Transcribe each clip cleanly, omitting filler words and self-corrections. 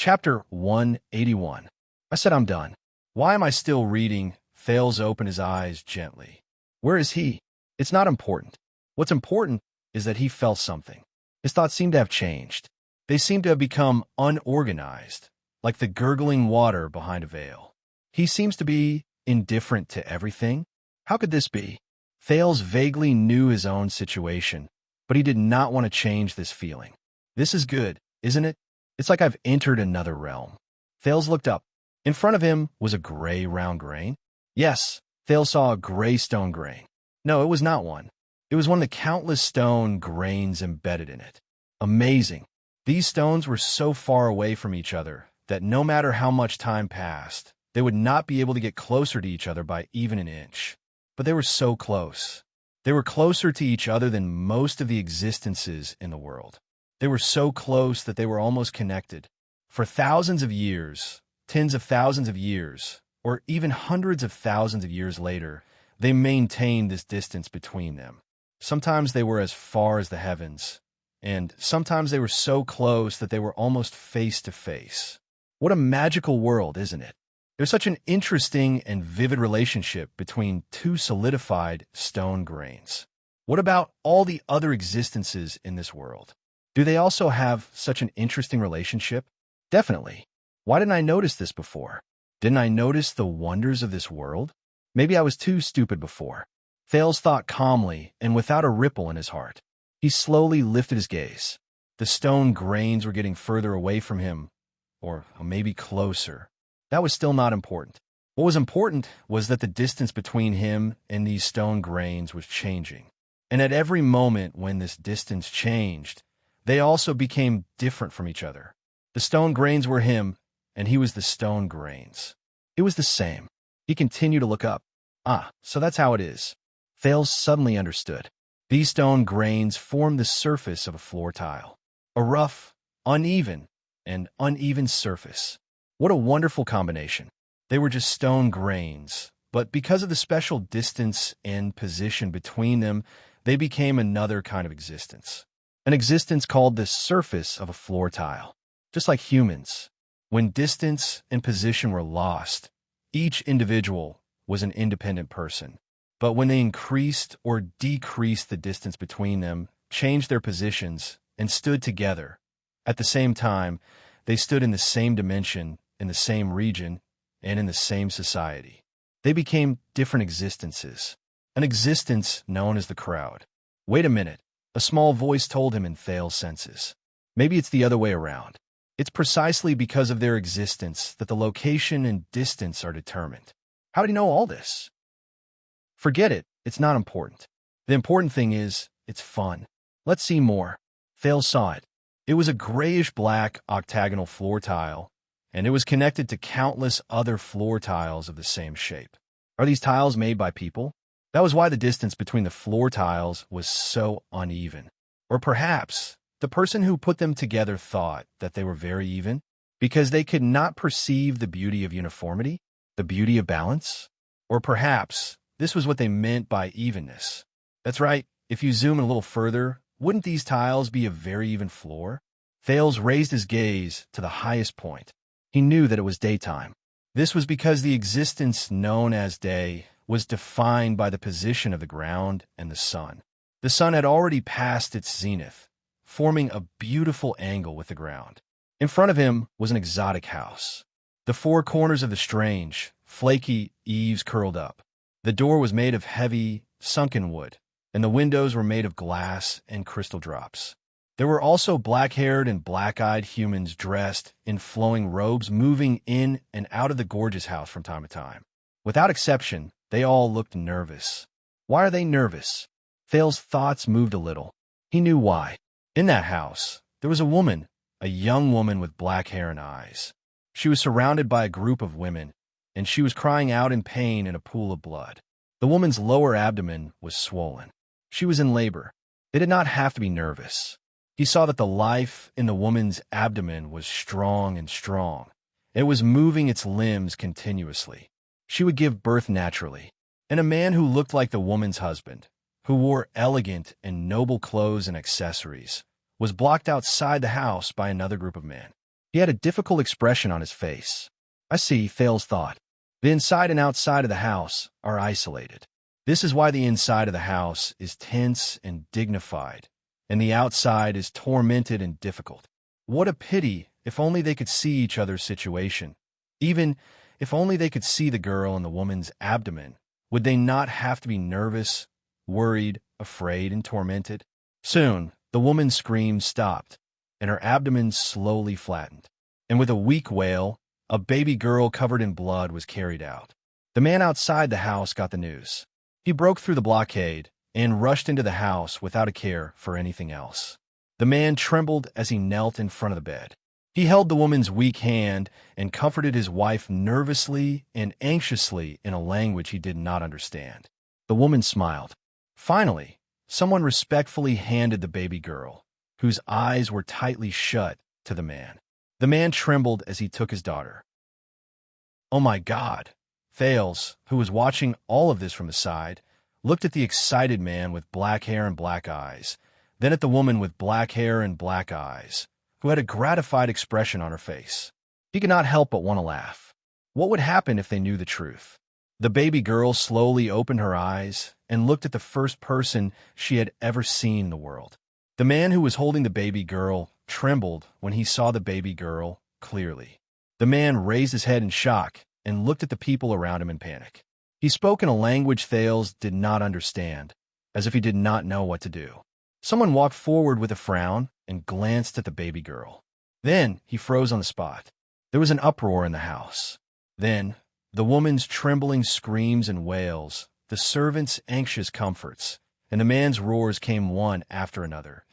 Chapter 181. I said I'm done. Why am I still reading? Thales opened his eyes gently. Where is he? It's not important. What's important is that he felt something. His thoughts seemed to have changed. They seemed to have become unorganized, like the gurgling water behind a veil. He seems to be indifferent to everything. How could this be? Thales vaguely knew his own situation, but he did not want to change this feeling. This is good, isn't it? It's like I've entered another realm. Thales looked up. In front of him was a gray round grain. Yes, Thales saw a gray stone grain. No, it was not one. It was one of the countless stone grains embedded in it. Amazing. These stones were so far away from each other that no matter how much time passed, they would not be able to get closer to each other by even an inch. But they were so close. They were closer to each other than most of the existences in the world. They were so close that they were almost connected. For thousands of years, tens of thousands of years, or even hundreds of thousands of years later, they maintained this distance between them. Sometimes they were as far as the heavens, and sometimes they were so close that they were almost face to face. What a magical world, isn't it? There's such an interesting and vivid relationship between two solidified stone grains. What about all the other existences in this world? Do they also have such an interesting relationship? Definitely. Why didn't I notice this before? Didn't I notice the wonders of this world? Maybe I was too stupid before. Thales thought calmly and without a ripple in his heart. He slowly lifted his gaze. The stone grains were getting further away from him, or maybe closer. That was still not important. What was important was that the distance between him and these stone grains was changing. And at every moment when this distance changed, they also became different from each other. The stone grains were him, and he was the stone grains. It was the same. He continued to look up. So that's how it is. Thales suddenly understood. These stone grains formed the surface of a floor tile. A rough, uneven surface. What a wonderful combination. They were just stone grains, but because of the special distance and position between them, they became another kind of existence. An existence called the surface of a floor tile. Just like humans, when distance and position were lost, each individual was an independent person. But when they increased or decreased the distance between them, changed their positions, and stood together, at the same time, they stood in the same dimension, in the same region, and in the same society. They became different existences. An existence known as the crowd. Wait a minute. A small voice told him in Thales' senses. Maybe it's the other way around. It's precisely because of their existence that the location and distance are determined. How did he know all this? Forget it. It's not important. The important thing is, it's fun. Let's see more. Thales saw it. It was a grayish-black octagonal floor tile, and it was connected to countless other floor tiles of the same shape. Are these tiles made by people? That was why the distance between the floor tiles was so uneven. Or perhaps the person who put them together thought that they were very even because they could not perceive the beauty of uniformity, the beauty of balance. Or perhaps this was what they meant by evenness. That's right, if you zoom in a little further, wouldn't these tiles be a very even floor? Thales raised his gaze to the highest point. He knew that it was daytime. This was because the existence known as day was defined by the position of the ground and the sun. The sun had already passed its zenith, forming a beautiful angle with the ground. In front of him was an exotic house. The four corners of the strange, flaky eaves curled up. The door was made of heavy, sunken wood, and the windows were made of glass and crystal drops. There were also black-haired and black-eyed humans dressed in flowing robes moving in and out of the gorgeous house from time to time. Without exception, they all looked nervous. Why are they nervous? Thales' thoughts moved a little. He knew why. In that house, there was a woman, a young woman with black hair and eyes. She was surrounded by a group of women, and she was crying out in pain in a pool of blood. The woman's lower abdomen was swollen. She was in labor. They did not have to be nervous. He saw that the life in the woman's abdomen was strong and strong. It was moving its limbs continuously. She would give birth naturally. And a man who looked like the woman's husband, who wore elegant and noble clothes and accessories, was blocked outside the house by another group of men. He had a difficult expression on his face. I see, Thales thought. The inside and outside of the house are isolated. This is why the inside of the house is tense and dignified, and the outside is tormented and difficult. What a pity if only they could see each other's situation. Even if only they could see the girl in the woman's abdomen, would they not have to be nervous, worried, afraid, and tormented? Soon, the woman's screams stopped, and her abdomen slowly flattened. And with a weak wail, a baby girl covered in blood was carried out. The man outside the house got the news. He broke through the blockade and rushed into the house without a care for anything else. The man trembled as he knelt in front of the bed. He held the woman's weak hand and comforted his wife nervously and anxiously in a language he did not understand. The woman smiled. Finally, someone respectfully handed the baby girl, whose eyes were tightly shut, to the man. The man trembled as he took his daughter. "Oh my God!" Thales, who was watching all of this from the side, looked at the excited man with black hair and black eyes, then at the woman with black hair and black eyes, who had a gratified expression on her face. He could not help but want to laugh. What would happen if they knew the truth? The baby girl slowly opened her eyes and looked at the first person she had ever seen in the world. The man who was holding the baby girl trembled when he saw the baby girl clearly. The man raised his head in shock and looked at the people around him in panic. He spoke in a language Thales did not understand, as if he did not know what to do. Someone walked forward with a frown and glanced at the baby girl. Then he froze on the spot. There was an uproar in the house. Then the woman's trembling screams and wails, the servant's anxious comforts, and the man's roars came one after another.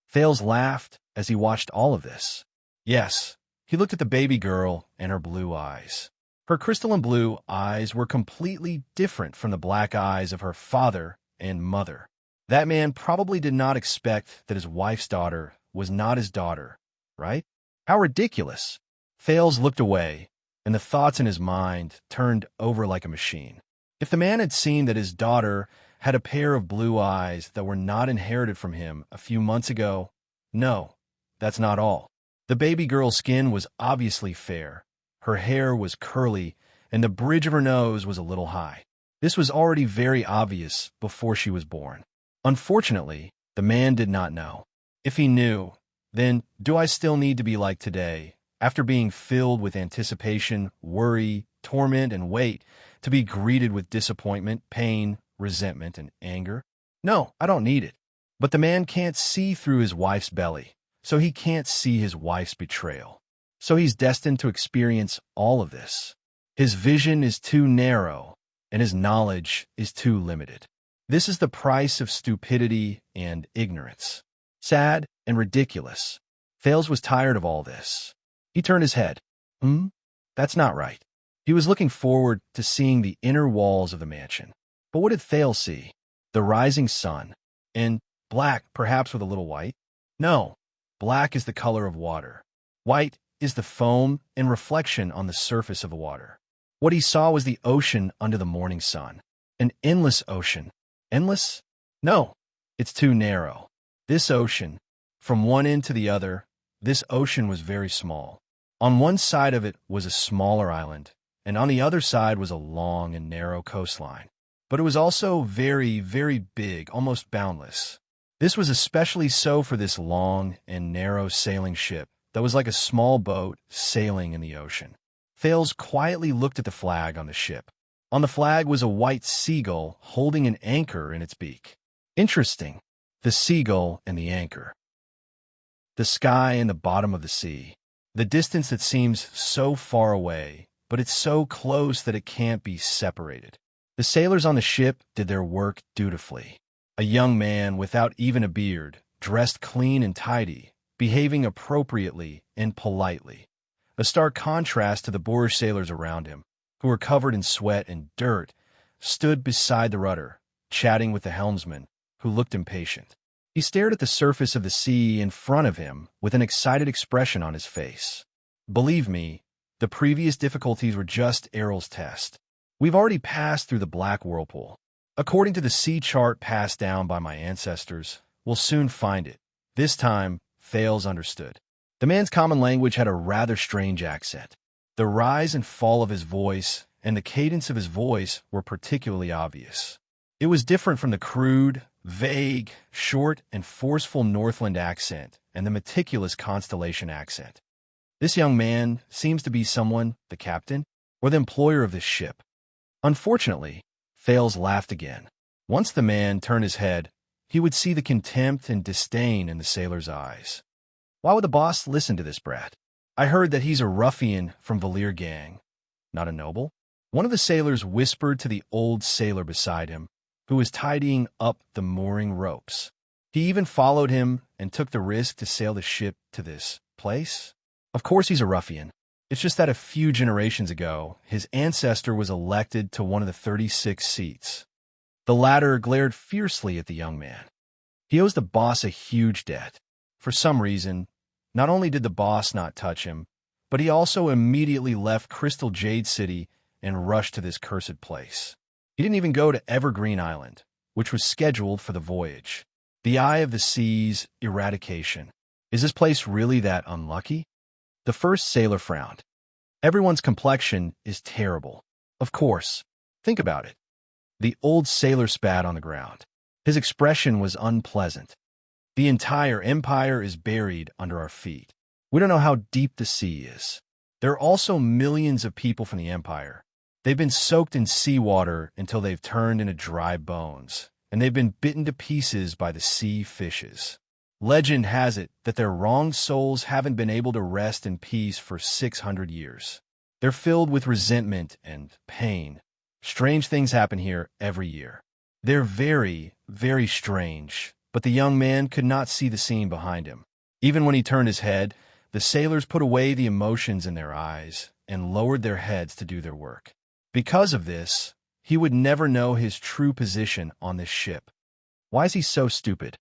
Thales laughed as he watched all of this. Yes, he looked at the baby girl and her blue eyes. Her crystalline blue eyes were completely different from the black eyes of her father and mother. That man probably did not expect that his wife's daughter was not his daughter, right? How ridiculous! Thales looked away, and the thoughts in his mind turned over like a machine. If the man had seen that his daughter had a pair of blue eyes that were not inherited from him a few months ago, no, that's not all. The baby girl's skin was obviously fair. Her hair was curly, and the bridge of her nose was a little high. This was already very obvious before she was born. Unfortunately, the man did not know. If he knew, then do I still need to be like today, after being filled with anticipation, worry, torment, and wait, to be greeted with disappointment, pain, resentment, and anger? No, I don't need it. But the man can't see through his wife's belly, so he can't see his wife's betrayal. So he's destined to experience all of this. His vision is too narrow, and his knowledge is too limited. This is the price of stupidity and ignorance. Sad and ridiculous. Thales was tired of all this. He turned his head. That's not right. He was looking forward to seeing the inner walls of the mansion. But what did Thales see? The rising sun. And black, perhaps with a little white? No, black is the color of water. White is the foam and reflection on the surface of the water. What he saw was the ocean under the morning sun. An endless ocean. Endless? No, it's too narrow. This ocean, from one end to the other, this ocean was very small. On one side of it was a smaller island, and on the other side was a long and narrow coastline. But it was also very, very big, almost boundless. This was especially so for this long and narrow sailing ship that was like a small boat sailing in the ocean. Thales quietly looked at the flag on the ship. On the flag was a white seagull holding an anchor in its beak. Interesting. The seagull and the anchor. The sky and the bottom of the sea. The distance that seems so far away, but it's so close that it can't be separated. The sailors on the ship did their work dutifully. A young man without even a beard, dressed clean and tidy, behaving appropriately and politely. A stark contrast to the boorish sailors around him, who were covered in sweat and dirt, stood beside the rudder, chatting with the helmsman, who looked impatient. He stared at the surface of the sea in front of him with an excited expression on his face. Believe me, the previous difficulties were just Errol's test. We've already passed through the black whirlpool. According to the sea chart passed down by my ancestors, we'll soon find it. This time, Thales understood. The man's common language had a rather strange accent. The rise and fall of his voice and the cadence of his voice were particularly obvious. It was different from the crude, vague, short, and forceful Northland accent and the meticulous Constellation accent. This young man seems to be someone, the captain, or the employer of this ship. Unfortunately, Thales laughed again. Once the man turned his head, he would see the contempt and disdain in the sailor's eyes. Why would the boss listen to this brat? I heard that he's a ruffian from Valir gang. Not a noble? One of the sailors whispered to the old sailor beside him, who was tidying up the mooring ropes. He even followed him and took the risk to sail the ship to this place. Of course he's a ruffian. It's just that a few generations ago, his ancestor was elected to one of the 36 seats. The latter glared fiercely at the young man. He owes the boss a huge debt. For some reason, not only did the boss not touch him, but he also immediately left Crystal Jade City and rushed to this cursed place. He didn't even go to Evergreen Island, which was scheduled for the voyage. The Eye of the Sea's eradication. Is this place really that unlucky? The first sailor frowned. Everyone's complexion is terrible. Of course. Think about it. The old sailor spat on the ground. His expression was unpleasant. The entire empire is buried under our feet. We don't know how deep the sea is. There are also millions of people from the empire. They've been soaked in seawater until they've turned into dry bones, and they've been bitten to pieces by the sea fishes. Legend has it that their wronged souls haven't been able to rest in peace for 600 years. They're filled with resentment and pain. Strange things happen here every year. They're very, very strange, but the young man could not see the scene behind him. Even when he turned his head, the sailors put away the emotions in their eyes and lowered their heads to do their work. Because of this, he would never know his true position on this ship. Why is he so stupid?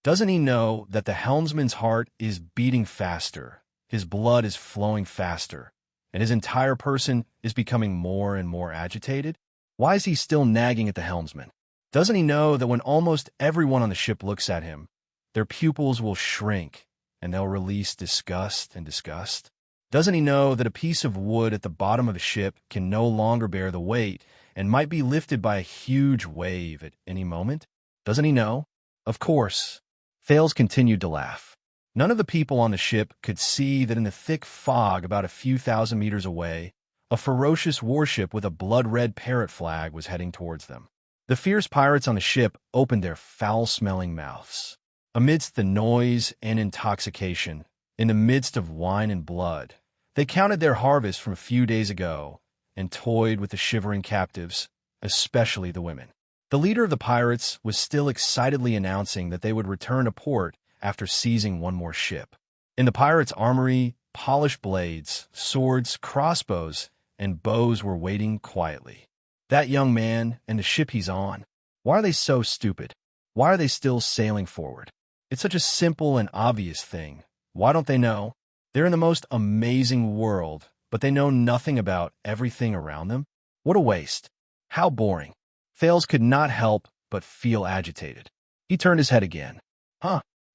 Doesn't he know that the helmsman's heart is beating faster, his blood is flowing faster, and his entire person is becoming more and more agitated? Why is he still nagging at the helmsman? Doesn't he know that when almost everyone on the ship looks at him, their pupils will shrink and they'll release disgust and disgust? Doesn't he know that a piece of wood at the bottom of a ship can no longer bear the weight and might be lifted by a huge wave at any moment? Doesn't he know? Of course. Thales continued to laugh. None of the people on the ship could see that in the thick fog about a few thousand meters away, a ferocious warship with a blood-red parrot flag was heading towards them. The fierce pirates on the ship opened their foul-smelling mouths. Amidst the noise and intoxication, in the midst of wine and blood, they counted their harvest from a few days ago and toyed with the shivering captives, especially the women. The leader of the pirates was still excitedly announcing that they would return to port after seizing one more ship. In the pirates' armory, polished blades, swords, crossbows, and bows were waiting quietly. That young man and the ship he's on, why are they so stupid? Why are they still sailing forward? It's such a simple and obvious thing. Why don't they know? They're in the most amazing world, but they know nothing about everything around them? What a waste. How boring. Thales could not help but feel agitated. He turned his head again.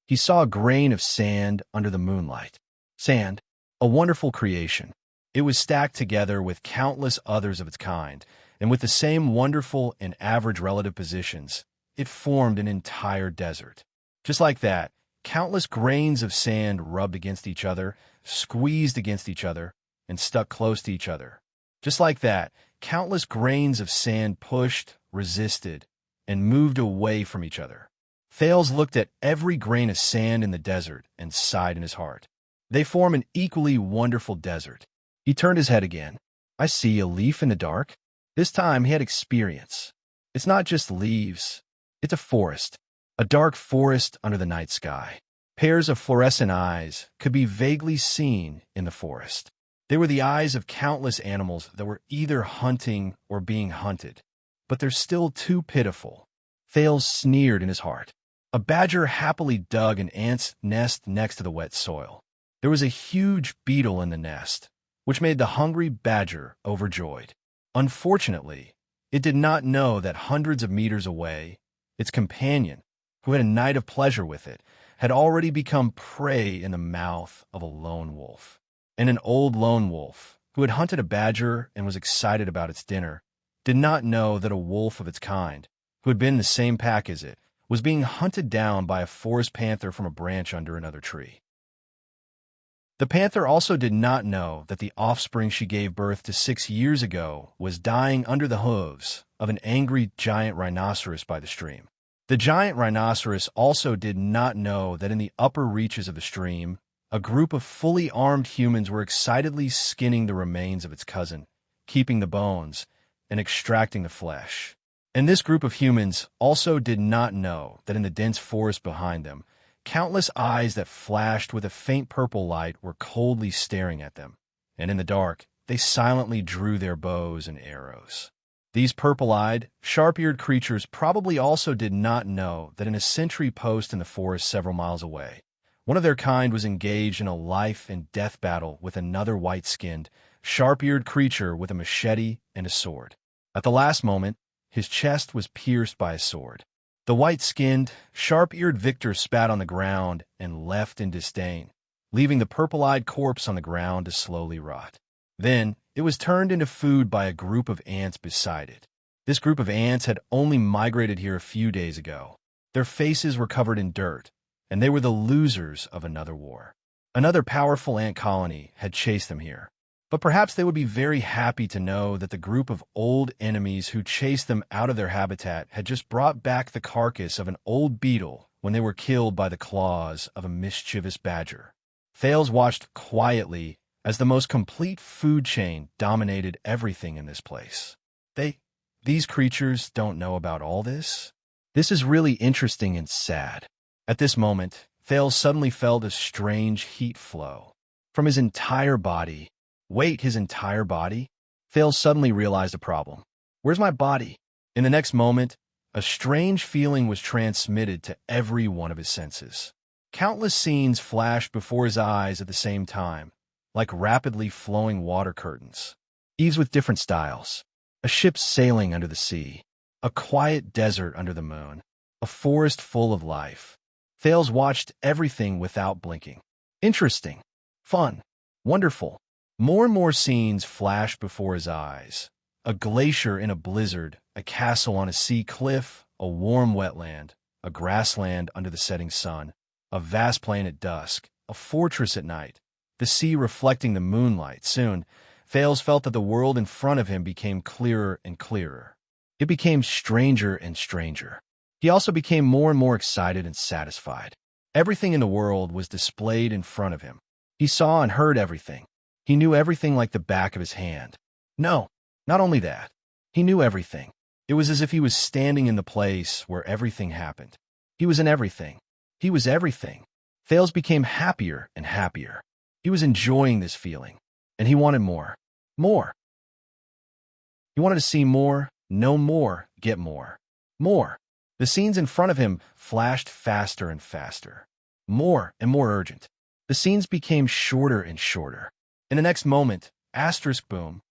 He saw a grain of sand under the moonlight. Sand, a wonderful creation. It was stacked together with countless others of its kind, and with the same wonderful and average relative positions, it formed an entire desert. Just like that, countless grains of sand rubbed against each other, squeezed against each other, and stuck close to each other. Just like that, countless grains of sand pushed, resisted, and moved away from each other. Thales looked at every grain of sand in the desert and sighed in his heart. They form an equally wonderful desert. He turned his head again. I see a leaf in the dark. This time he had experience. It's not just leaves. It's a forest. A dark forest under the night sky. Pairs of fluorescent eyes could be vaguely seen in the forest. They were the eyes of countless animals that were either hunting or being hunted. But they're still too pitiful. Thales sneered in his heart. A badger happily dug an ant's nest next to the wet soil. There was a huge beetle in the nest, which made the hungry badger overjoyed. Unfortunately, it did not know that hundreds of meters away, its companion, who had a night of pleasure with it, had already become prey in the mouth of a lone wolf. And an old lone wolf, who had hunted a badger and was excited about its dinner, did not know that a wolf of its kind, who had been in the same pack as it, was being hunted down by a forest panther from a branch under another tree. The panther also did not know that the offspring she gave birth to 6 years ago was dying under the hooves of an angry giant rhinoceros by the stream. The giant rhinoceros also did not know that in the upper reaches of the stream, a group of fully armed humans were excitedly skinning the remains of its cousin, keeping the bones, and extracting the flesh. And this group of humans also did not know that in the dense forest behind them, countless eyes that flashed with a faint purple light were coldly staring at them, and in the dark, they silently drew their bows and arrows. These purple-eyed, sharp-eared creatures probably also did not know that in a sentry post in the forest several miles away, one of their kind was engaged in a life-and-death battle with another white-skinned, sharp-eared creature with a machete and a sword. At the last moment, his chest was pierced by a sword. The white-skinned, sharp-eared victor spat on the ground and left in disdain, leaving the purple-eyed corpse on the ground to slowly rot. Then, it was turned into food by a group of ants beside it. This group of ants had only migrated here a few days ago. Their faces were covered in dirt, and they were the losers of another war. Another powerful ant colony had chased them here. But perhaps they would be very happy to know that the group of old enemies who chased them out of their habitat had just brought back the carcass of an old beetle when they were killed by the claws of a mischievous badger. Thales watched quietly as the most complete food chain dominated everything in this place. These creatures don't know about all this? This is really interesting and sad. At this moment, Thales suddenly felt a strange heat flow from his entire body. His entire body? Thales suddenly realized a problem. Where's my body? In the next moment, a strange feeling was transmitted to every one of his senses. Countless scenes flashed before his eyes at the same time, like rapidly flowing water curtains. Eves with different styles. A ship sailing under the sea. A quiet desert under the moon. A forest full of life. Thales watched everything without blinking. Interesting. Fun. Wonderful. More and more scenes flashed before his eyes. A glacier in a blizzard, a castle on a sea cliff, a warm wetland, a grassland under the setting sun, a vast plain at dusk, a fortress at night, the sea reflecting the moonlight. Soon, Thales felt that the world in front of him became clearer and clearer. It became stranger and stranger. He also became more and more excited and satisfied. Everything in the world was displayed in front of him. He saw and heard everything. He knew everything like the back of his hand. No, not only that. He knew everything. It was as if he was standing in the place where everything happened. He was in everything. He was everything. Thales became happier and happier. He was enjoying this feeling, and he wanted more. More. He wanted to see more, know more, get more. More. The scenes in front of him flashed faster and faster. More and more urgent. The scenes became shorter and shorter. In the next moment, boom,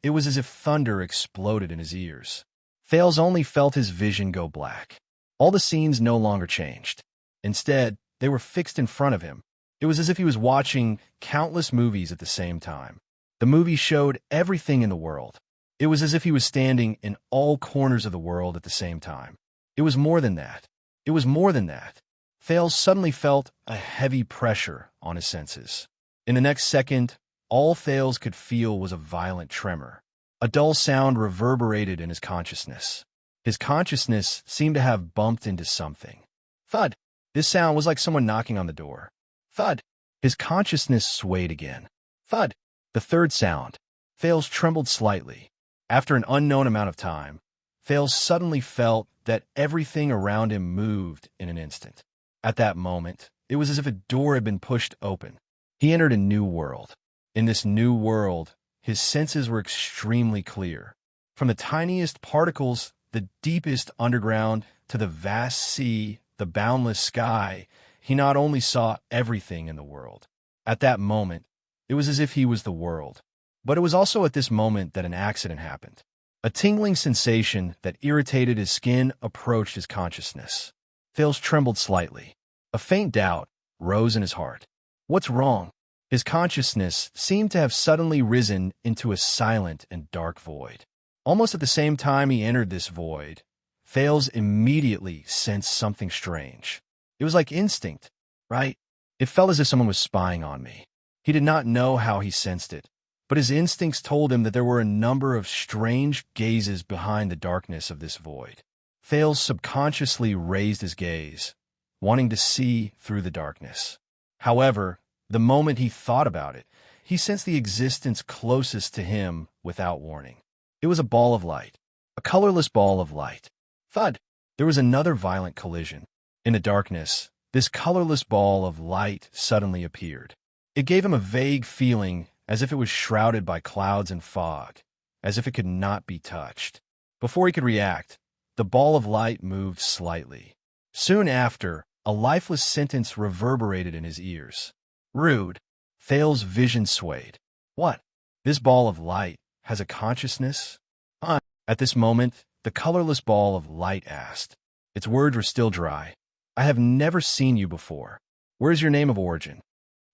it was as if thunder exploded in his ears. Thales only felt his vision go black. All the scenes no longer changed. Instead, they were fixed in front of him. It was as if he was watching countless movies at the same time. The movie showed everything in the world. It was as if he was standing in all corners of the world at the same time. It was more than that. It was more than that. Thales suddenly felt a heavy pressure on his senses. In the next second, all Thales could feel was a violent tremor. A dull sound reverberated in his consciousness. His consciousness seemed to have bumped into something. Thud! This sound was like someone knocking on the door. Thud! His consciousness swayed again. Thud! The third sound. Thales trembled slightly. After an unknown amount of time, Thales suddenly felt that everything around him moved in an instant. At that moment, it was as if a door had been pushed open. He entered a new world. In this new world, his senses were extremely clear. From the tiniest particles, the deepest underground, to the vast sea, the boundless sky, he not only saw everything in the world. At that moment, it was as if he was the world. But it was also at this moment that an accident happened. A tingling sensation that irritated his skin approached his consciousness. Thales trembled slightly. A faint doubt rose in his heart. What's wrong? His consciousness seemed to have suddenly risen into a silent and dark void. Almost at the same time he entered this void, Thales immediately sensed something strange. It was like instinct, right? It felt as if someone was spying on me. He did not know how he sensed it, but his instincts told him that there were a number of strange gazes behind the darkness of this void. Thales subconsciously raised his gaze, wanting to see through the darkness. However, the moment he thought about it, he sensed the existence closest to him without warning. It was a ball of light, a colorless ball of light. Thud! There was another violent collision. In the darkness, this colorless ball of light suddenly appeared. It gave him a vague feeling as if it was shrouded by clouds and fog, as if it could not be touched. Before he could react, the ball of light moved slightly. Soon after, a lifeless sentence reverberated in his ears. Rude. Thales' vision swayed. What? This ball of light has a consciousness? At this moment, the colorless ball of light asked. Its words were still dry. I have never seen you before. Where is your name of origin?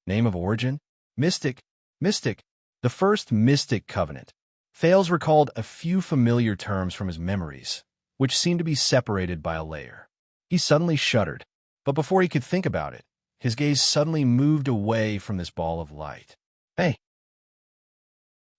Name of origin? Mystic. Mystic. The first mystic covenant. Thales recalled a few familiar terms from his memories, which seemed to be separated by a layer. He suddenly shuddered, but before he could think about it, his gaze suddenly moved away from this ball of light. Hey!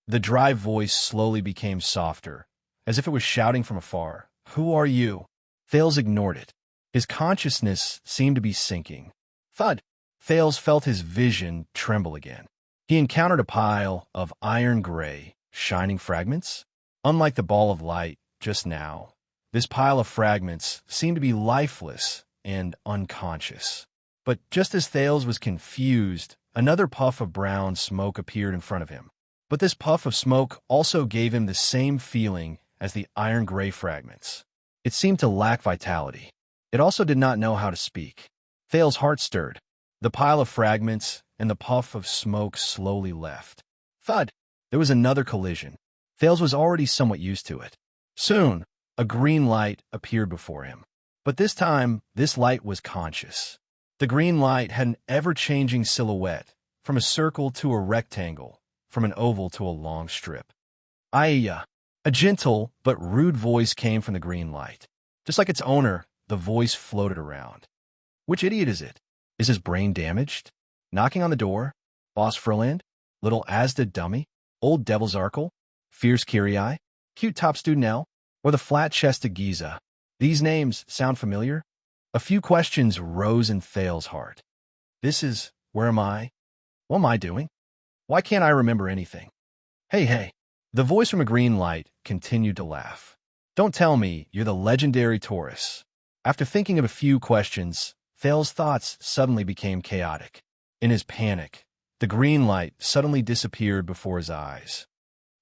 The dry voice slowly became softer, as if it was shouting from afar. Who are you? Thales ignored it. His consciousness seemed to be sinking. Thud! Thales felt his vision tremble again. He encountered a pile of iron-gray, shining fragments. Unlike the ball of light just now, this pile of fragments seemed to be lifeless and unconscious. But just as Thales was confused, another puff of brown smoke appeared in front of him. But this puff of smoke also gave him the same feeling as the iron-gray fragments. It seemed to lack vitality. It also did not know how to speak. Thales' heart stirred. The pile of fragments and the puff of smoke slowly left. Thud! There was another collision. Thales was already somewhat used to it. Soon, a green light appeared before him. But this time, this light was conscious. The green light had an ever-changing silhouette, from a circle to a rectangle, from an oval to a long strip. Aya! A gentle but rude voice came from the green light. Just like its owner, the voice floated around. Which idiot is it? Is his brain damaged? Knocking on the door? Boss Furland? Little Asda dummy? Old Devil's Arkle? Fierce Kyrie? Cute top student L? Or the flat-chested Giza? These names sound familiar? A few questions rose in Thales' heart. Where am I? What am I doing? Why can't I remember anything? Hey. The voice from a green light continued to laugh. Don't tell me you're the legendary Taurus. After thinking of a few questions, Thales' thoughts suddenly became chaotic. In his panic, the green light suddenly disappeared before his eyes.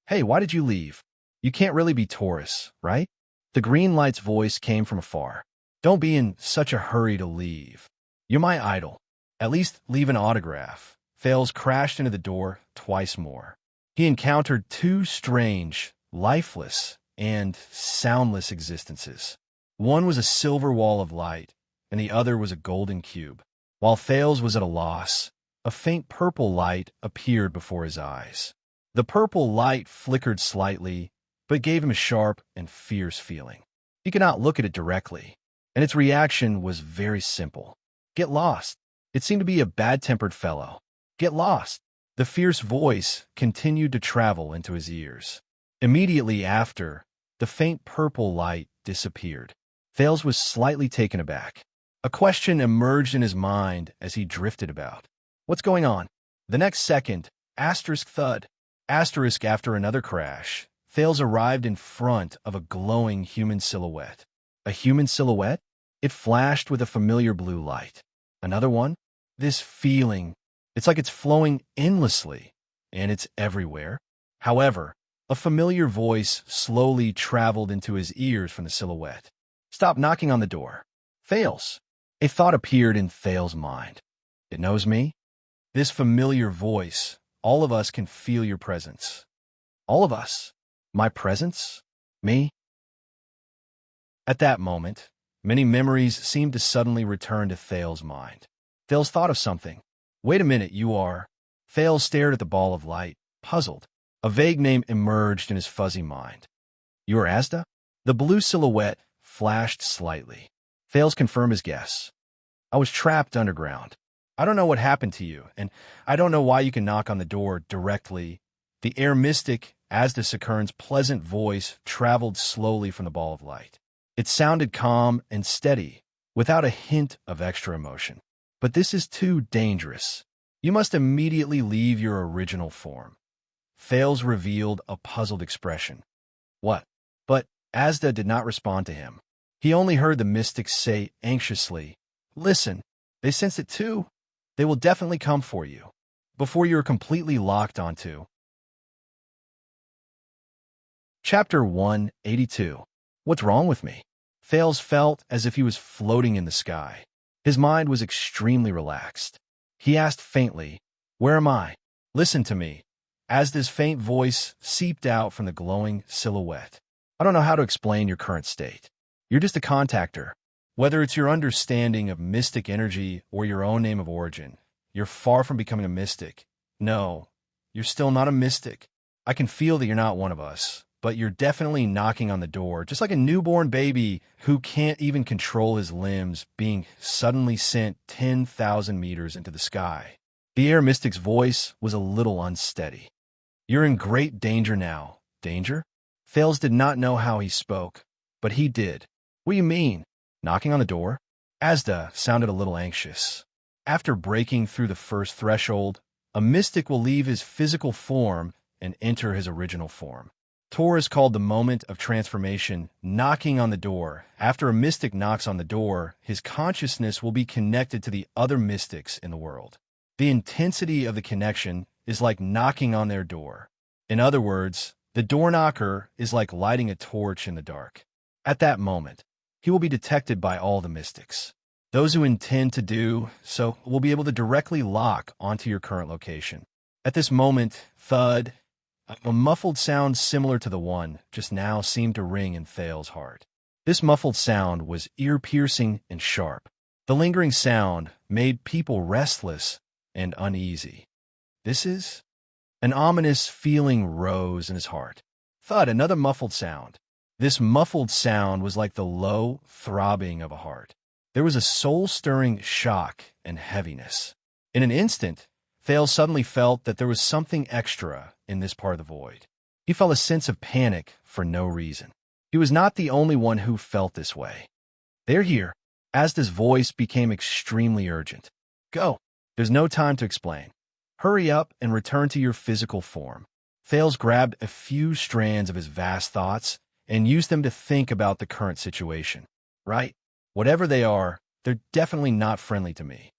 Hey, why did you leave? You can't really be Taurus, right? The green light's voice came from afar. Don't be in such a hurry to leave. You're my idol. At least leave an autograph. Thales crashed into the door twice more. He encountered two strange, lifeless, and soundless existences. One was a silver wall of light, and the other was a golden cube. While Thales was at a loss, a faint purple light appeared before his eyes. The purple light flickered slightly, but gave him a sharp and fierce feeling. He could not look at it directly, and its reaction was very simple. Get lost. It seemed to be a bad-tempered fellow. Get lost. The fierce voice continued to travel into his ears. Immediately after, the faint purple light disappeared. Thales was slightly taken aback. A question emerged in his mind as he drifted about. What's going on? The next second, asterisk thud. Asterisk after another crash, Thales arrived in front of a glowing human silhouette. A human silhouette? It flashed with a familiar blue light. Another one? This feeling. It's like it's flowing endlessly, and it's everywhere. However, a familiar voice slowly traveled into his ears from the silhouette. Stop knocking on the door. Thales. A thought appeared in Thales' mind. It knows me? This familiar voice. All of us can feel your presence. All of us. My presence? Me? At that moment, Many memories seemed to suddenly return to Thales' mind. Thales thought of something. Wait a minute, you are... Thales stared at the ball of light, puzzled. A vague name emerged in his fuzzy mind. You are Asda? The blue silhouette flashed slightly. Thales confirmed his guess. I was trapped underground. I don't know what happened to you, and I don't know why you can knock on the door directly. The air mystic, Asda Sakurn's pleasant voice traveled slowly from the ball of light. It sounded calm and steady, without a hint of extra emotion. But this is too dangerous. You must immediately leave your original form. Thales revealed a puzzled expression. What? But Asda did not respond to him. He only heard the mystic say anxiously, Listen, they sense it too. They will definitely come for you, before you are completely locked onto. Chapter 182. What's wrong with me? Thales felt as if he was floating in the sky. His mind was extremely relaxed. He asked faintly, Where am I? Listen to me. As this faint voice seeped out from the glowing silhouette. I don't know how to explain your current state. You're just a contactor. Whether it's your understanding of mystic energy or your own name of origin, you're far from becoming a mystic. No, you're still not a mystic. I can feel that you're not one of us, but you're definitely knocking on the door, just like a newborn baby who can't even control his limbs being suddenly sent 10,000 meters into the sky. The air mystic's voice was a little unsteady. You're in great danger now. Danger? Thales did not know how he spoke, but he did. What do you mean? Knocking on the door? Asda sounded a little anxious. After breaking through the first threshold, a mystic will leave his physical form and enter his original form. Taurus called the moment of transformation knocking on the door. After a mystic knocks on the door, his consciousness will be connected to the other mystics in the world. The intensity of the connection is like knocking on their door. In other words, the door knocker is like lighting a torch in the dark. At that moment, he will be detected by all the mystics. Those who intend to do so will be able to directly lock onto your current location. At this moment, thud, a muffled sound similar to the one just now seemed to ring in Thales' heart. This muffled sound was ear-piercing and sharp. The lingering sound made people restless and uneasy. This is... An ominous feeling rose in his heart. Thud, another muffled sound. This muffled sound was like the low throbbing of a heart. There was a soul-stirring shock and heaviness. In an instant, Thales suddenly felt that there was something extra in this part of the void. He felt a sense of panic for no reason. He was not the only one who felt this way. They're here. Asda's voice became extremely urgent. Go. There's no time to explain. Hurry up and return to your physical form. Thales grabbed a few strands of his vast thoughts and used them to think about the current situation. Right? Whatever they are, they're definitely not friendly to me.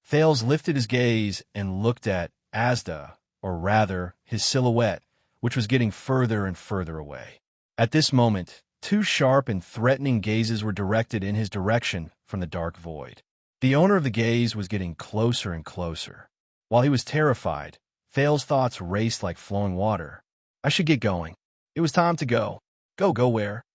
Thales lifted his gaze and looked at Asda, or rather, his silhouette, which was getting further and further away. At this moment, two sharp and threatening gazes were directed in his direction from the dark void. The owner of the gaze was getting closer and closer. While he was terrified, Thales' thoughts raced like flowing water. I should get going. It was time to go. Go where?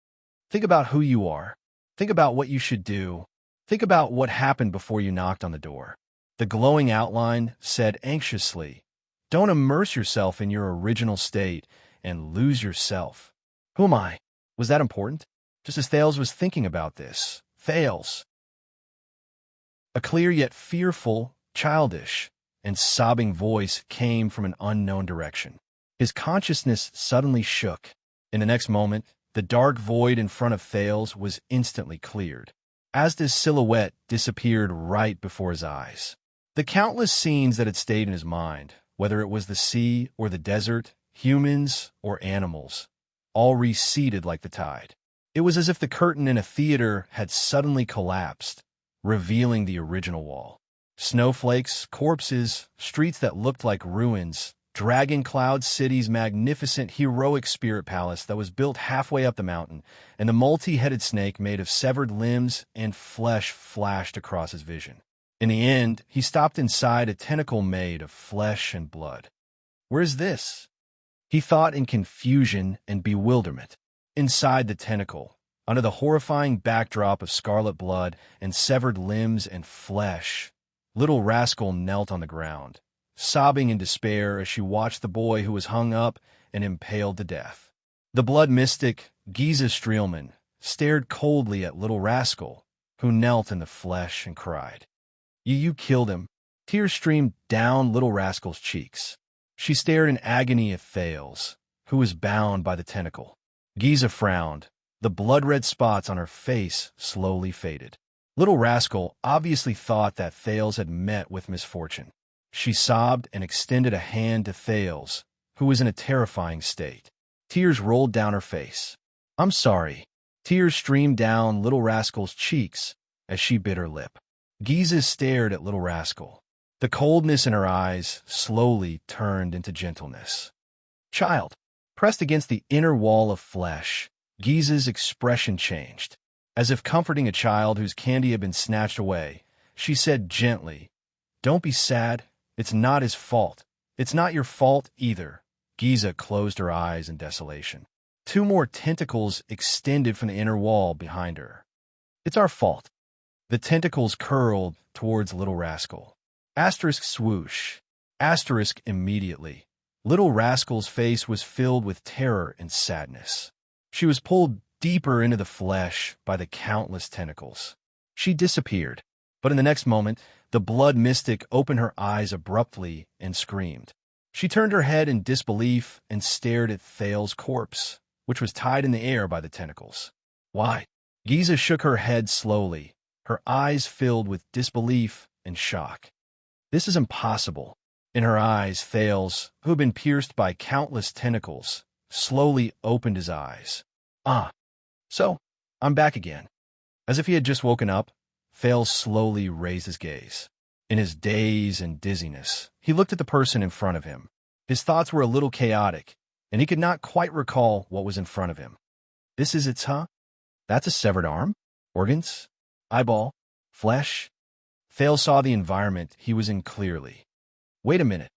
Think about who you are. Think about what you should do. Think about what happened before you knocked on the door. The glowing outline said anxiously, Don't immerse yourself in your original state and lose yourself. Who am I? Was that important? Just as Thales was thinking about this, Thales. A clear yet fearful, childish, and sobbing voice came from an unknown direction. His consciousness suddenly shook. In the next moment, the dark void in front of Thales was instantly cleared. Asda's silhouette disappeared right before his eyes. The countless scenes that had stayed in his mind, whether it was the sea or the desert, humans or animals, all receded like the tide. It was as if the curtain in a theater had suddenly collapsed, revealing the original wall. Snowflakes, corpses, streets that looked like ruins, Dragon Cloud City's magnificent heroic spirit palace that was built halfway up the mountain, and the multi-headed snake made of severed limbs and flesh flashed across his vision. In the end, he stopped inside a tentacle made of flesh and blood. Where is this? He thought in confusion and bewilderment. Inside the tentacle, Under the horrifying backdrop of scarlet blood and severed limbs and flesh, little rascal knelt on the ground, sobbing in despair as she watched the boy who was hung up and impaled to death. The blood mystic, Giza Streelman, stared coldly at little rascal, who knelt in the flesh and cried. You killed him." Tears streamed down little rascal's cheeks. She stared in agony at Thales, who was bound by the tentacle. Giza frowned. The blood-red spots on her face slowly faded. Little rascal obviously thought that Thales had met with misfortune. She sobbed and extended a hand to Thales, who was in a terrifying state. Tears rolled down her face. "I'm sorry." Tears streamed down little rascal's cheeks as she bit her lip. Giza stared at little rascal. The coldness in her eyes slowly turned into gentleness. "Child." Pressed against the inner wall of flesh, Giza's expression changed. As if comforting a child whose candy had been snatched away, she said gently, "Don't be sad. It's not his fault. It's not your fault either." Giza closed her eyes in desolation. Two more tentacles extended from the inner wall behind her. "It's our fault." The tentacles curled towards little rascal. Asterisk swoosh. Asterisk immediately. Little rascal's face was filled with terror and sadness. She was pulled deeper into the flesh by the countless tentacles. She disappeared, but in the next moment, the blood mystic opened her eyes abruptly and screamed. She turned her head in disbelief and stared at Thales' corpse, which was tied in the air by the tentacles. "Why?" Giza shook her head slowly, her eyes filled with disbelief and shock. "This is impossible." In her eyes, Thales, who had been pierced by countless tentacles, slowly opened his eyes. So, I'm back again." As if he had just woken up, Thales slowly raised his gaze. In his daze and dizziness, he looked at the person in front of him. His thoughts were a little chaotic, and he could not quite recall what was in front of him. "This is it, huh? That's a severed arm? Organs? Eyeball? Flesh?" Thales saw the environment he was in clearly. "Wait a minute."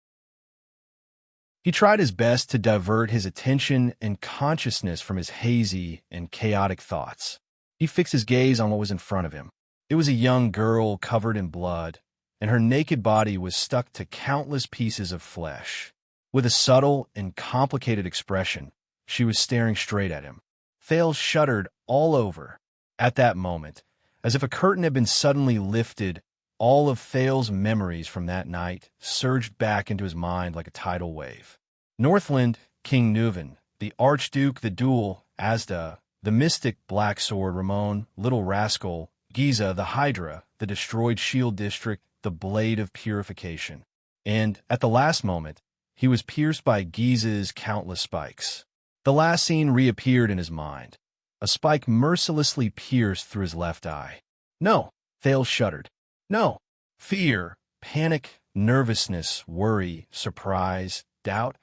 He tried his best to divert his attention and consciousness from his hazy and chaotic thoughts. He fixed his gaze on what was in front of him. It was a young girl covered in blood, and her naked body was stuck to countless pieces of flesh. With a subtle and complicated expression, she was staring straight at him. Thales shuddered all over. At that moment, as if a curtain had been suddenly lifted, all of Thales' memories from that night surged back into his mind like a tidal wave. Northland, King Nuvan, the Archduke, the Duel, Asda, the Mystic Black Sword, Ramon, Little Rascal, Giza, the Hydra, the Destroyed Shield District, the Blade of Purification. And, at the last moment, he was pierced by Giza's countless spikes. The last scene reappeared in his mind. A spike mercilessly pierced through his left eye. "No," Thales shuddered. "No." Fear, panic, nervousness, worry, surprise, doubt.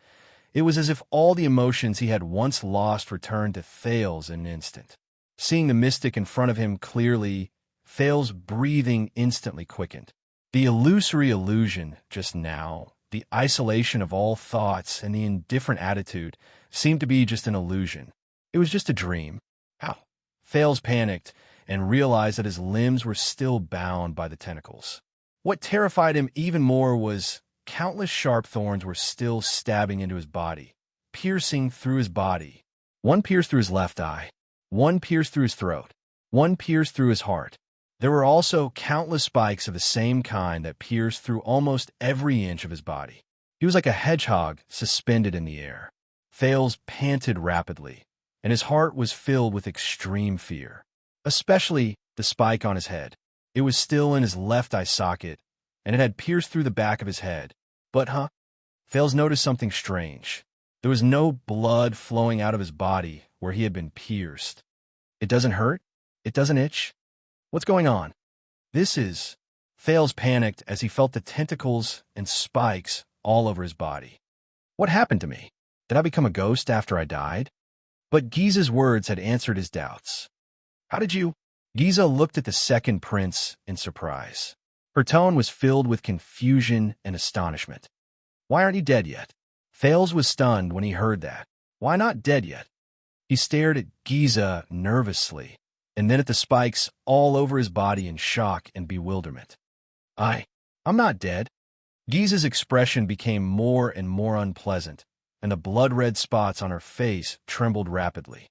It was as if all the emotions he had once lost returned to Thales in an instant. Seeing the mystic in front of him clearly, Thales' breathing instantly quickened. The illusory illusion just now, the isolation of all thoughts and the indifferent attitude, seemed to be just an illusion. It was just a dream. How? Thales panicked and realized that his limbs were still bound by the tentacles. What terrified him even more was countless sharp thorns were still stabbing into his body, piercing through his body. One pierced through his left eye. One pierced through his throat. One pierced through his heart. There were also countless spikes of the same kind that pierced through almost every inch of his body. He was like a hedgehog suspended in the air. Thales panted rapidly, and his heart was filled with extreme fear. Especially the spike on his head. It was still in his left eye socket, and it had pierced through the back of his head. But, Thales noticed something strange. There was no blood flowing out of his body where he had been pierced. "It doesn't hurt? It doesn't itch? What's going on?" Thales panicked as he felt the tentacles and spikes all over his body. "What happened to me? Did I become a ghost after I died?" But Giza's words had answered his doubts. "How did you?" Giza looked at the second prince in surprise. Her tone was filled with confusion and astonishment. "Why aren't you dead yet?" Thales was stunned when he heard that. "Why not dead yet?" He stared at Giza nervously, and then at the spikes all over his body in shock and bewilderment. I'm not dead. Giza's expression became more and more unpleasant, and the blood-red spots on her face trembled rapidly.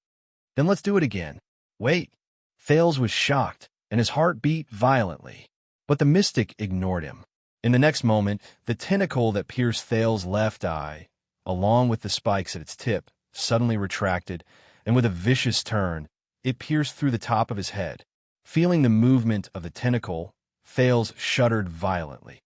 Then let's do it again. Wait. Thales was shocked, and his heart beat violently. But the mystic ignored him. In the next moment, the tentacle that pierced Thales' left eye, along with the spikes at its tip, suddenly retracted, and with a vicious turn, it pierced through the top of his head. Feeling the movement of the tentacle, Thales shuddered violently.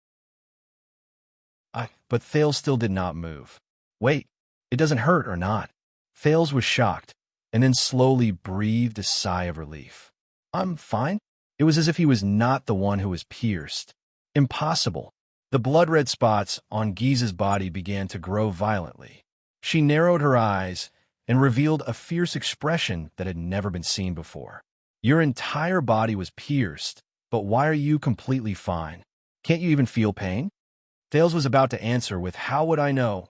But Thales still did not move. Wait, it doesn't hurt or not? Thales was shocked, and then slowly breathed a sigh of relief. I'm fine. It was as if he was not the one who was pierced. Impossible. The blood-red spots on Giza's body began to grow violently. She narrowed her eyes and revealed a fierce expression that had never been seen before. Your entire body was pierced, but why are you completely fine? Can't you even feel pain? Thales was about to answer with, how would I know?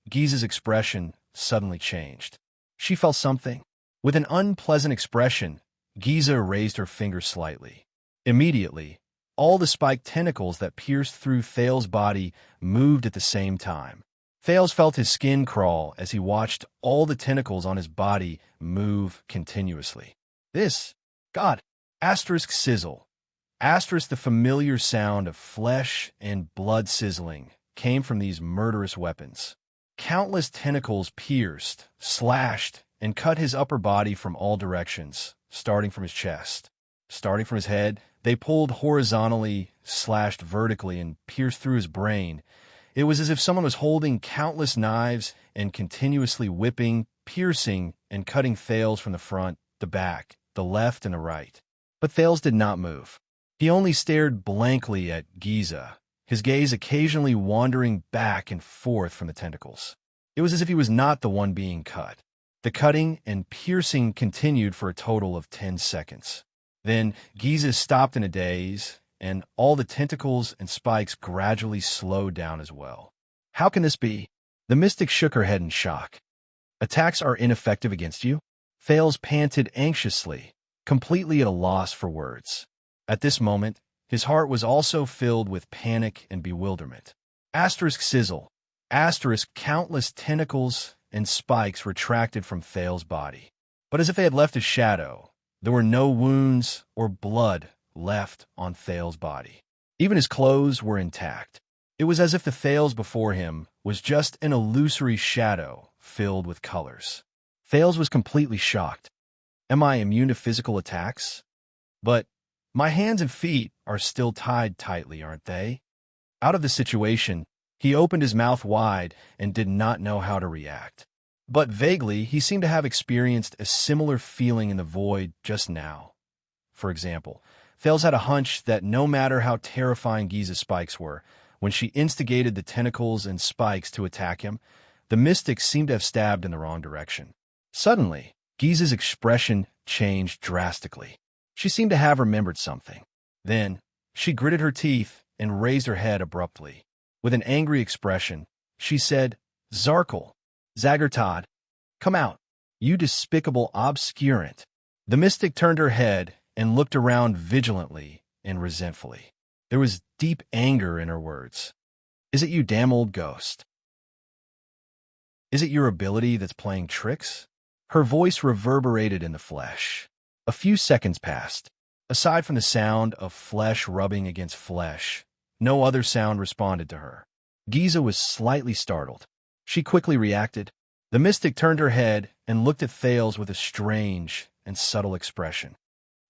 Giza's expression suddenly changed. She felt something. With an unpleasant expression, Giza raised her finger slightly. Immediately, all the spiked tentacles that pierced through Thales' body moved at the same time. Thales felt his skin crawl as he watched all the tentacles on his body move continuously. God, asterisk sizzle. Asterisk the familiar sound of flesh and blood sizzling came from these murderous weapons. Countless tentacles pierced, slashed, and cut his upper body from all directions, starting from his chest. Starting from his head, they pulled horizontally, slashed vertically, and pierced through his brain. It was as if someone was holding countless knives and continuously whipping, piercing, and cutting Thales from the front, the back, the left, and the right. But Thales did not move. He only stared blankly at Giza, his gaze occasionally wandering back and forth from the tentacles. It was as if he was not the one being cut. The cutting and piercing continued for a total of 10 seconds. Then Giza stopped in a daze, and all the tentacles and spikes gradually slowed down as well. How can this be? The mystic shook her head in shock. Attacks are ineffective against you? Thales panted anxiously, completely at a loss for words. At this moment, his heart was also filled with panic and bewilderment. Asterisk sizzle. Asterisk countless tentacles and spikes retracted from Thales' body. But as if they had left a shadow, there were no wounds or blood left on Thales' body. Even his clothes were intact. It was as if the Thales before him was just an illusory shadow filled with colors. Thales was completely shocked. Am I immune to physical attacks? But my hands and feet are still tied tightly, aren't they? Out of the situation, he opened his mouth wide and did not know how to react. But vaguely, he seemed to have experienced a similar feeling in the void just now. For example, Thales had a hunch that no matter how terrifying Giza's spikes were, when she instigated the tentacles and spikes to attack him, the mystics seemed to have stabbed in the wrong direction. Suddenly, Giza's expression changed drastically. She seemed to have remembered something. Then, she gritted her teeth and raised her head abruptly. With an angry expression, she said, Zarkle, Zagartad, come out, you despicable obscurant. The mystic turned her head and looked around vigilantly and resentfully. There was deep anger in her words. Is it you damn old ghost? Is it your ability that's playing tricks? Her voice reverberated in the flesh. A few seconds passed. Aside from the sound of flesh rubbing against flesh, no other sound responded to her. Giza was slightly startled. She quickly reacted. The mystic turned her head and looked at Thales with a strange and subtle expression.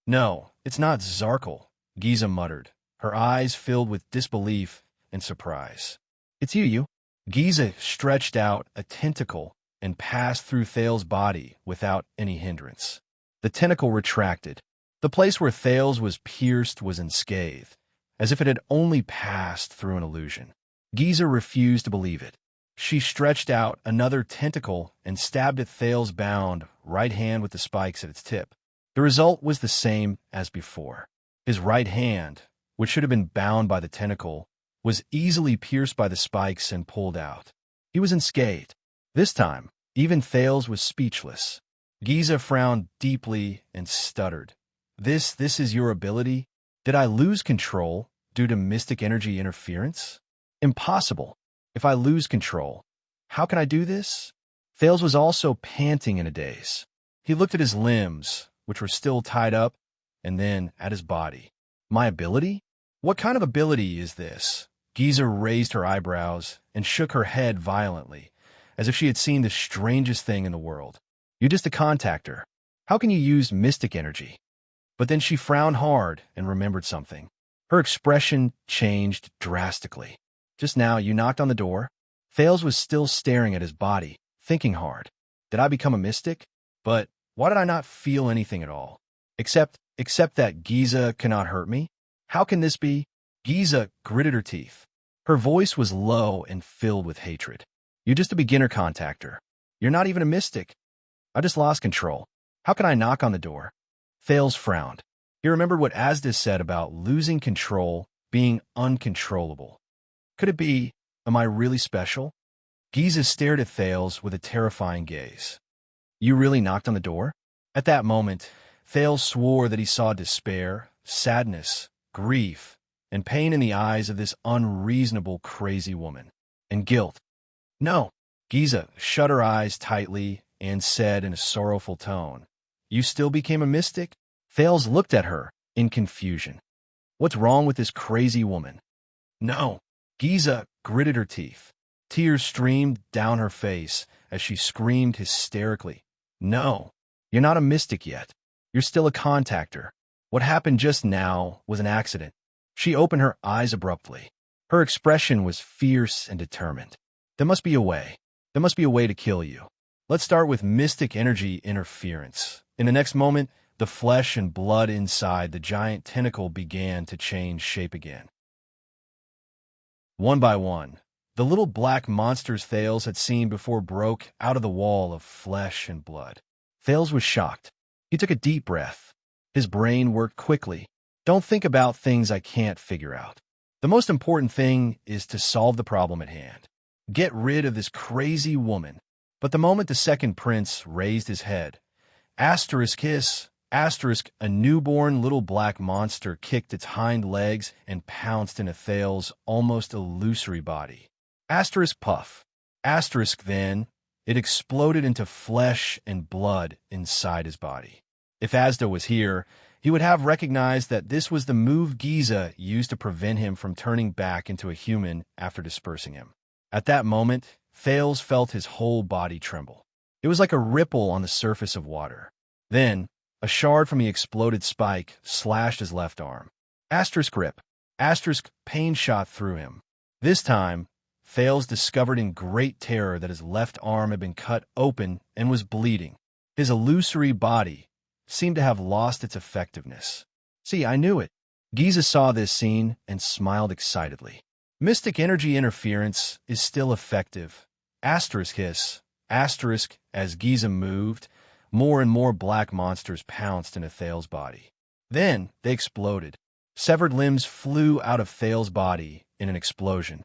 No, it's not Zarkle, Giza muttered, her eyes filled with disbelief and surprise. It's you. Giza stretched out a tentacle and passed through Thales' body without any hindrance. The tentacle retracted. The place where Thales was pierced was unscathed, as if it had only passed through an illusion. Giza refused to believe it. She stretched out another tentacle and stabbed at Thales' bound right hand with the spikes at its tip. The result was the same as before. His right hand, which should have been bound by the tentacle, was easily pierced by the spikes and pulled out. He was unscathed. This time, even Thales was speechless. Giza frowned deeply and stuttered. This is your ability? Did I lose control due to mystic energy interference? Impossible. If I lose control, how can I do this? Thales was also panting in a daze. He looked at his limbs, which were still tied up, and then at his body. My ability? What kind of ability is this? Giza raised her eyebrows and shook her head violently, as if she had seen the strangest thing in the world. You're just a contactor. How can you use mystic energy? But then she frowned hard and remembered something. Her expression changed drastically. Just now, you knocked on the door. Thales was still staring at his body, thinking hard. Did I become a mystic? But why did I not feel anything at all? Except that Giza cannot hurt me? How can this be? Giza gritted her teeth. Her voice was low and filled with hatred. You're just a beginner contactor. You're not even a mystic. I just lost control. How can I knock on the door? Thales frowned. He remembered what Asda said about losing control, being uncontrollable. Could it be, am I really special? Giza stared at Thales with a terrifying gaze. You really knocked on the door? At that moment, Thales swore that he saw despair, sadness, grief, and pain in the eyes of this unreasonable, crazy woman. And guilt. No. Giza shut her eyes tightly and said in a sorrowful tone, You still became a mystic? Thales looked at her in confusion. What's wrong with this crazy woman? No. Giza gritted her teeth. Tears streamed down her face as she screamed hysterically. No, you're not a mystic yet. You're still a contactor. What happened just now was an accident. She opened her eyes abruptly. Her expression was fierce and determined. There must be a way. There must be a way to kill you. Let's start with mystic energy interference. In the next moment, the flesh and blood inside the giant tentacle began to change shape again. One by one, the little black monsters Thales had seen before broke out of the wall of flesh and blood. Thales was shocked. He took a deep breath. His brain worked quickly. Don't think about things I can't figure out. The most important thing is to solve the problem at hand. Get rid of this crazy woman. But the moment the second prince raised his head, a newborn little black monster kicked its hind legs and pounced into Thales' almost illusory body. Puff. Then, it exploded into flesh and blood inside his body. If Asda was here, he would have recognized that this was the move Giza used to prevent him from turning back into a human after dispersing him. At that moment, Thales felt his whole body tremble. It was like a ripple on the surface of water. Then, a shard from the exploded spike slashed his left arm. Grip. Pain shot through him. This time, Thales discovered in great terror that his left arm had been cut open and was bleeding. His illusory body seemed to have lost its effectiveness. See, I knew it. Giza saw this scene and smiled excitedly. Mystic energy interference is still effective. As Giza moved, more and more black monsters pounced into Thales' body. Then they exploded. Severed limbs flew out of Thales' body in an explosion.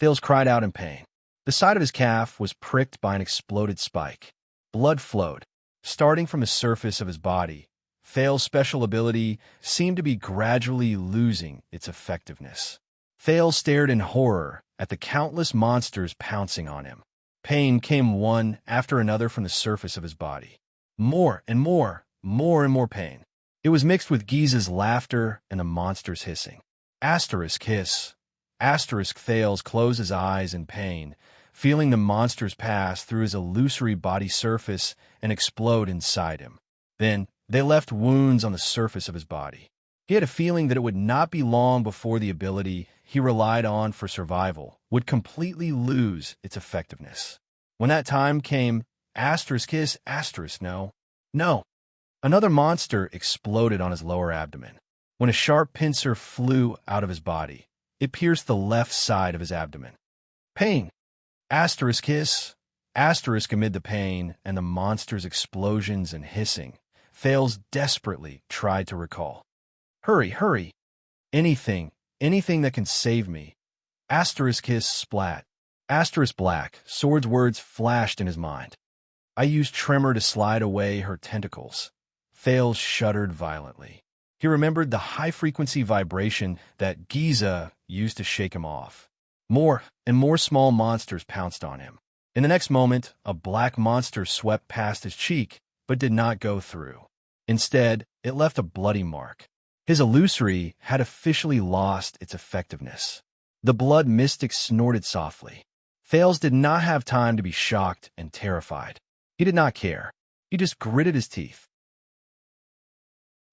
Thales cried out in pain. The side of his calf was pricked by an exploded spike. Blood flowed. Starting from the surface of his body, Thales' special ability seemed to be gradually losing its effectiveness. Thales stared in horror at the countless monsters pouncing on him. Pain came one after another from the surface of his body. More and more pain. It was mixed with Giza's laughter and the monster's hissing. Thales closed his eyes in pain, feeling the monsters pass through his illusory body surface and explode inside him. Then, they left wounds on the surface of his body. He had a feeling that it would not be long before the ability he relied on for survival would completely lose its effectiveness. When that time came, no. Another monster exploded on his lower abdomen. When a sharp pincer flew out of his body, it pierced the left side of his abdomen. Pain. Amid the pain and the monster's explosions and hissing, Thales desperately tried to recall. Hurry. Anything that can save me. Splat. Black. Sword's words flashed in his mind. I used tremor to slide away her tentacles. Thales shuddered violently. He remembered the high-frequency vibration that Xianxia used to shake him off. More and more small monsters pounced on him. In the next moment, a black monster swept past his cheek, but did not go through. Instead, it left a bloody mark. His illusory had officially lost its effectiveness. The blood mystic snorted softly. Thales did not have time to be shocked and terrified. He did not care. He just gritted his teeth.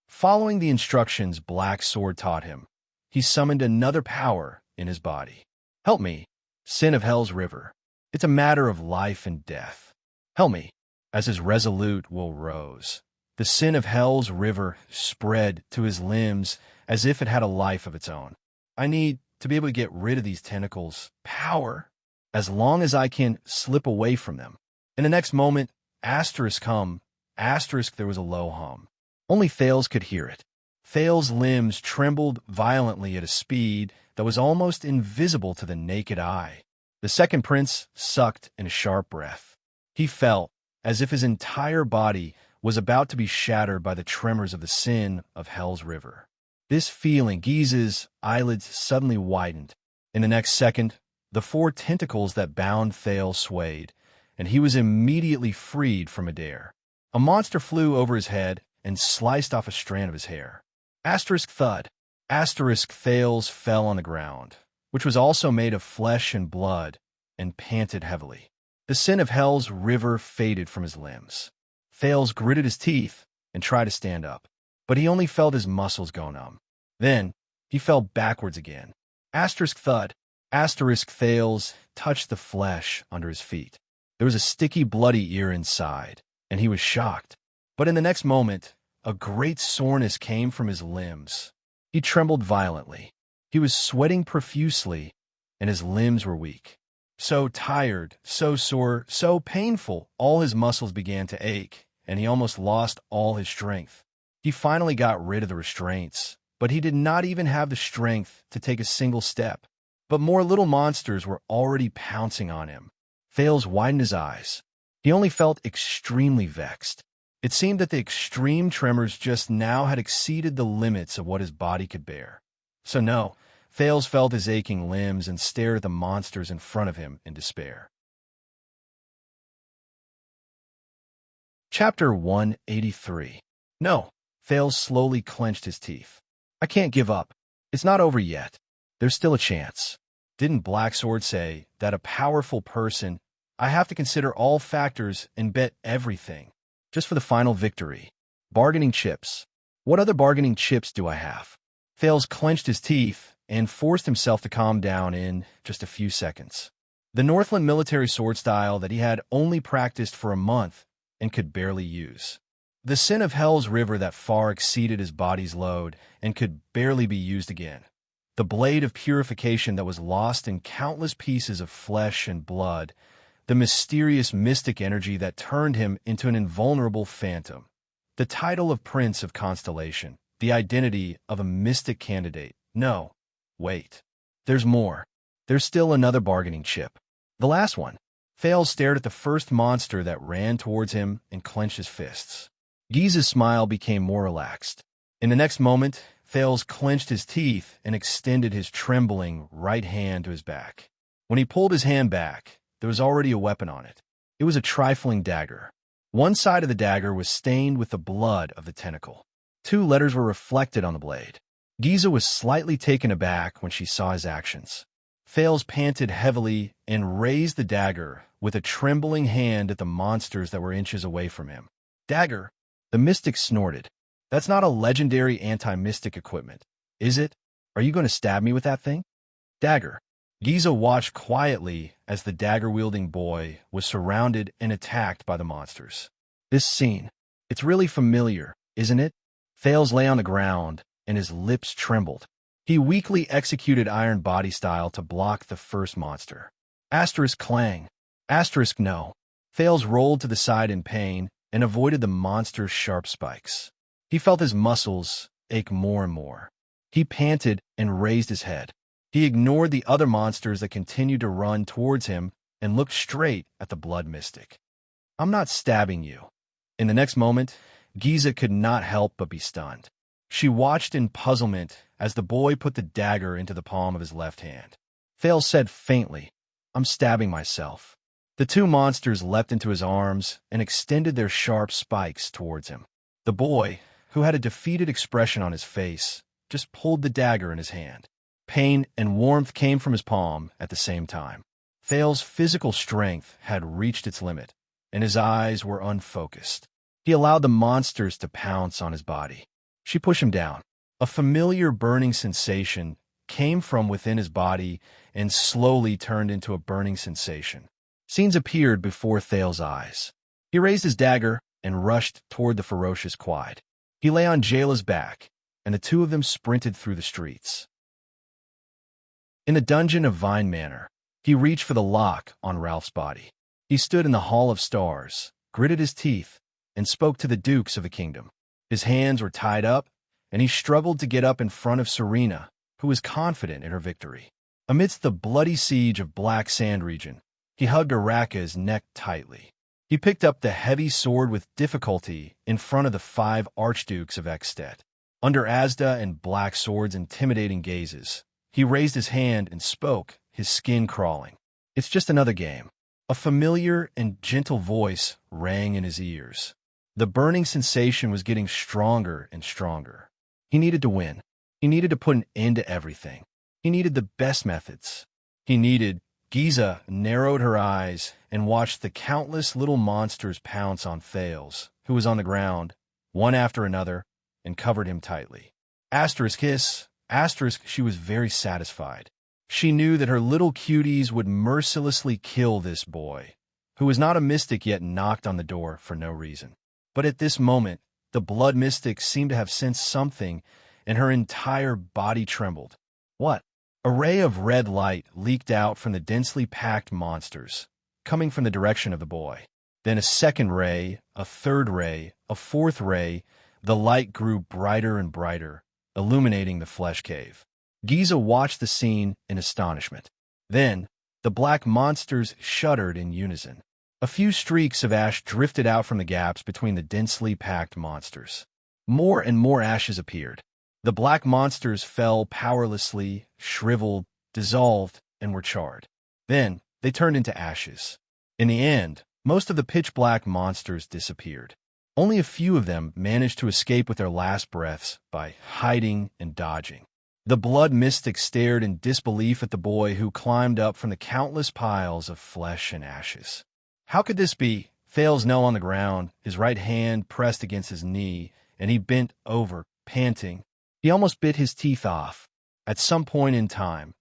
Following the instructions Black Sword taught him, he summoned another power in his body. Help me, Sin of Hell's River. It's a matter of life and death. Help me. As his resolute will rose, the Sin of Hell's River spread to his limbs as if it had a life of its own. I need to be able to get rid of these tentacles. Power. As long as I can slip away from them. In the next moment, asterisk, there was a low hum. Only Thales could hear it. Thales' limbs trembled violently at a speed that was almost invisible to the naked eye. The second prince sucked in a sharp breath. He felt as if his entire body was about to be shattered by the tremors of the Sin of Hell's River. This feeling, Xianxia's eyelids suddenly widened. In the next second, the four tentacles that bound Thales swayed, and he was immediately freed from Adair. A monster flew over his head and sliced off a strand of his hair. Asterisk thud. Asterisk Thales fell on the ground, which was also made of flesh and blood, and panted heavily. The Sin of Hell's River faded from his limbs. Thales gritted his teeth and tried to stand up, but he only felt his muscles go numb. Then, he fell backwards again. Asterisk thud. Asterisk Thales touched the flesh under his feet. There was a sticky, bloody ear inside, and he was shocked. But in the next moment, a great soreness came from his limbs. He trembled violently. He was sweating profusely, and his limbs were weak. So tired, so sore, so painful, all his muscles began to ache, and he almost lost all his strength. He finally got rid of the restraints, but he did not even have the strength to take a single step. But more little monsters were already pouncing on him. Thales widened his eyes. He only felt extremely vexed. It seemed that the extreme tremors just now had exceeded the limits of what his body could bear. So no, Thales felt his aching limbs and stared at the monsters in front of him in despair. Chapter 183. No, Thales slowly clenched his teeth. I can't give up. It's not over yet. There's still a chance. Didn't Black Sword say that a powerful person, I have to consider all factors and bet everything, just for the final victory? Bargaining chips. What other bargaining chips do I have? Thales clenched his teeth and forced himself to calm down in just a few seconds. The Northland military sword style that he had only practiced for a month and could barely use. The Sin of Hell's River that far exceeded his body's load and could barely be used again. The blade of purification that was lost in countless pieces of flesh and blood. The mysterious mystic energy that turned him into an invulnerable phantom. The title of Prince of Constellation. The identity of a mystic candidate. No, wait. There's more. There's still another bargaining chip. The last one. Thales stared at the first monster that ran towards him and clenched his fists. Xianxia's smile became more relaxed. In the next moment, Thales clenched his teeth and extended his trembling right hand to his back. When he pulled his hand back, there was already a weapon on it. It was a trifling dagger. One side of the dagger was stained with the blood of the tentacle. 2 letters were reflected on the blade. Xianxia was slightly taken aback when she saw his actions. Thales panted heavily and raised the dagger with a trembling hand at the monsters that were inches away from him. Dagger? The mystic snorted. That's not a legendary anti-mystic equipment, is it? Are you going to stab me with that thing? Dagger. Xianxia watched quietly as the dagger-wielding boy was surrounded and attacked by the monsters. This scene, it's really familiar, isn't it? Thales lay on the ground, and his lips trembled. He weakly executed Iron Body style to block the first monster. Asterisk clang. Asterisk no. Thales rolled to the side in pain and avoided the monster's sharp spikes. He felt his muscles ache more and more. He panted and raised his head. He ignored the other monsters that continued to run towards him and looked straight at the blood mystic. I'm not stabbing you. In the next moment, Giza could not help but be stunned. She watched in puzzlement as the boy put the dagger into the palm of his left hand. Thales said faintly, I'm stabbing myself. The two monsters leapt into his arms and extended their sharp spikes towards him. The boy, who had a defeated expression on his face, just pulled the dagger in his hand. Pain and warmth came from his palm at the same time. Thales' physical strength had reached its limit, and his eyes were unfocused. He allowed the monsters to pounce on his body. She pushed him down. A familiar burning sensation came from within his body and slowly turned into a burning sensation. Scenes appeared before Thales' eyes. He raised his dagger and rushed toward the ferocious Quide. He lay on Jayla's back, and the two of them sprinted through the streets. In the dungeon of Vine Manor, he reached for the lock on Ralph's body. He stood in the Hall of Stars, gritted his teeth, and spoke to the dukes of the kingdom. His hands were tied up, and he struggled to get up in front of Serena, who was confident in her victory. Amidst the bloody siege of Black Sand region, he hugged Araka's neck tightly. He picked up the heavy sword with difficulty in front of the 5 archdukes of Ekstedt. Under Asda and Black Sword's intimidating gazes, he raised his hand and spoke, his skin crawling. It's just another game. A familiar and gentle voice rang in his ears. The burning sensation was getting stronger and stronger. He needed to win. He needed to put an end to everything. He needed the best methods. Giza narrowed her eyes and watched the countless little monsters pounce on Thales, who was on the ground, one after another, and covered him tightly. She was very satisfied. She knew that her little cuties would mercilessly kill this boy, who was not a mystic yet knocked on the door for no reason. But at this moment, the blood mystic seemed to have sensed something, and her entire body trembled. What? A ray of red light leaked out from the densely packed monsters, coming from the direction of the boy. Then a second ray, a third ray, a fourth ray. The light grew brighter and brighter, illuminating the flesh cave. Giza watched the scene in astonishment. Then, the black monsters shuddered in unison. A few streaks of ash drifted out from the gaps between the densely packed monsters. More and more ashes appeared. The black monsters fell powerlessly, shriveled, dissolved, and were charred. Then, they turned into ashes. In the end, most of the pitch-black monsters disappeared. Only a few of them managed to escape with their last breaths by hiding and dodging. The blood mystic stared in disbelief at the boy who climbed up from the countless piles of flesh and ashes. How could this be? Thales knelt on the ground, his right hand pressed against his knee, and he bent over, panting. He almost bit his teeth off. At some point in time,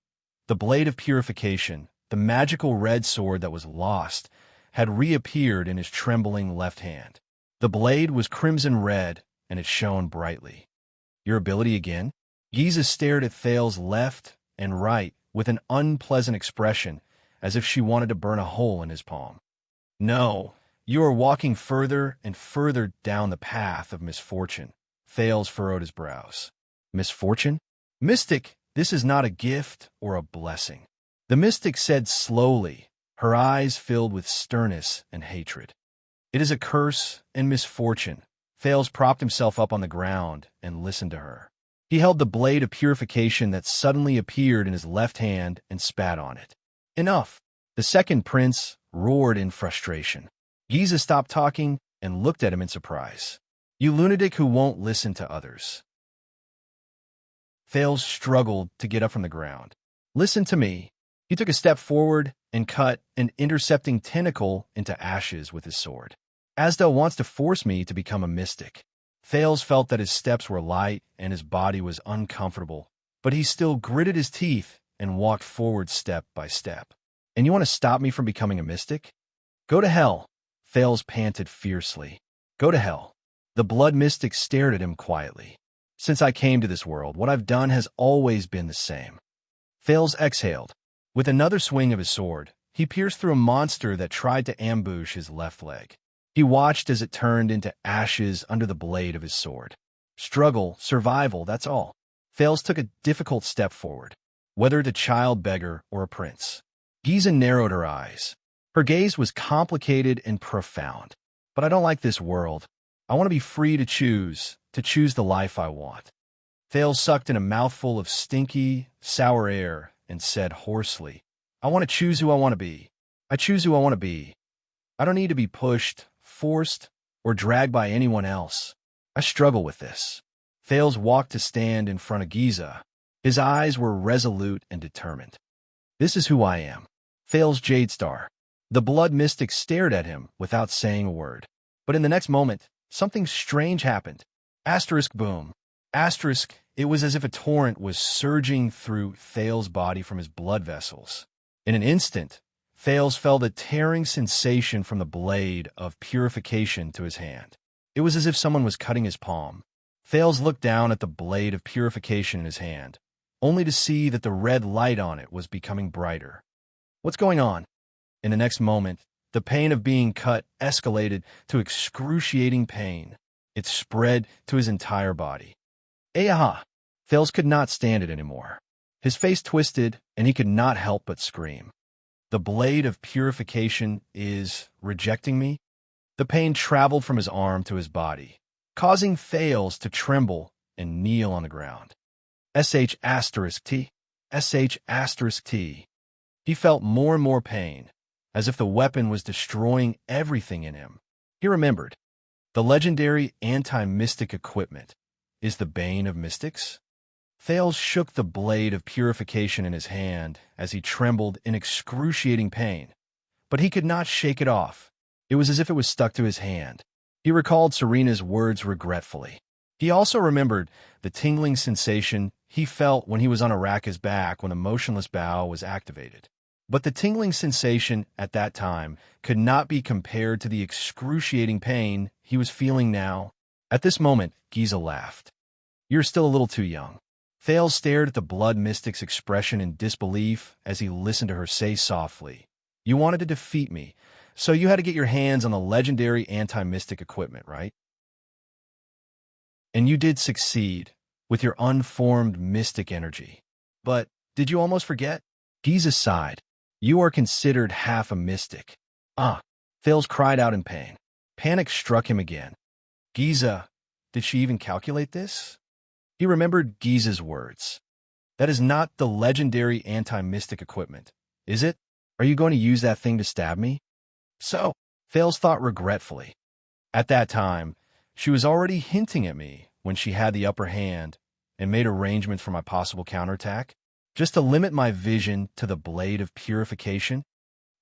the blade of purification, the magical red sword that was lost, had reappeared in his trembling left hand. The blade was crimson red, and it shone brightly. Your ability again? Giza stared at Thales left and right with an unpleasant expression, as if she wanted to burn a hole in his palm. No, you are walking further and further down the path of misfortune. Thales furrowed his brows. Misfortune? Mystic, this is not a gift or a blessing. The mystic said slowly, her eyes filled with sternness and hatred. It is a curse and misfortune. Thales propped himself up on the ground and listened to her. He held the blade of purification that suddenly appeared in his left hand and spat on it. Enough! The second prince roared in frustration. Giza stopped talking and looked at him in surprise. You lunatic who won't listen to others. Thales struggled to get up from the ground. Listen to me. He took a step forward and cut an intercepting tentacle into ashes with his sword. Asdel wants to force me to become a mystic. Thales felt that his steps were light and his body was uncomfortable, but he still gritted his teeth and walked forward step by step. And you want to stop me from becoming a mystic? Go to hell. Thales panted fiercely. Go to hell. The blood mystic stared at him quietly. Since I came to this world, what I've done has always been the same. Thales exhaled. With another swing of his sword, he pierced through a monster that tried to ambush his left leg. He watched as it turned into ashes under the blade of his sword. Struggle, survival, that's all. Thales took a difficult step forward. Whether the child beggar or a prince. Giza narrowed her eyes. Her gaze was complicated and profound. But I don't like this world. I want to be free to choose the life I want. Thales sucked in a mouthful of stinky, sour air and said hoarsely, I want to choose who I want to be. I choose who I want to be. I don't need to be pushed, forced, or dragged by anyone else. I struggle with this. Thales walked to stand in front of Giza. His eyes were resolute and determined. This is who I am. Thales Jadestar. The blood mystic stared at him without saying a word. But in the next moment, something strange happened. Asterisk boom. Asterisk, it was as if a torrent was surging through Thales' body from his blood vessels. In an instant, Thales felt a tearing sensation from the blade of purification to his hand. It was as if someone was cutting his palm. Thales looked down at the blade of purification in his hand, only to see that the red light on it was becoming brighter. What's going on? In the next moment, the pain of being cut escalated to excruciating pain. It spread to his entire body. Aha! Thales could not stand it anymore. His face twisted, and he could not help but scream. The blade of purification is rejecting me? The pain traveled from his arm to his body, causing Thales to tremble and kneel on the ground. *T. *T. He felt more and more pain, as if the weapon was destroying everything in him. He remembered. The legendary anti-mystic equipment is the bane of mystics. Thales shook the blade of purification in his hand as he trembled in excruciating pain, but he could not shake it off. It was as if it was stuck to his hand. He recalled Serena's words regretfully. He also remembered the tingling sensation he felt when he was on Araka's back when the motionless bow was activated. But the tingling sensation at that time could not be compared to the excruciating pain he was feeling now. At this moment, Giza laughed. You're still a little too young. Thales stared at the blood mystic's expression in disbelief as he listened to her say softly, You wanted to defeat me, so you had to get your hands on the legendary anti-mystic equipment, right? And you did succeed with your unformed mystic energy. But did you almost forget? Giza sighed. You are considered half a mystic. Thales cried out in pain. Panic struck him again. Giza, did she even calculate this? He remembered Giza's words. That is not the legendary anti-mystic equipment, is it? Are you going to use that thing to stab me? So, Thales thought regretfully. At that time, she was already hinting at me when she had the upper hand and made arrangements for my possible counterattack, just to limit my vision to the blade of purification.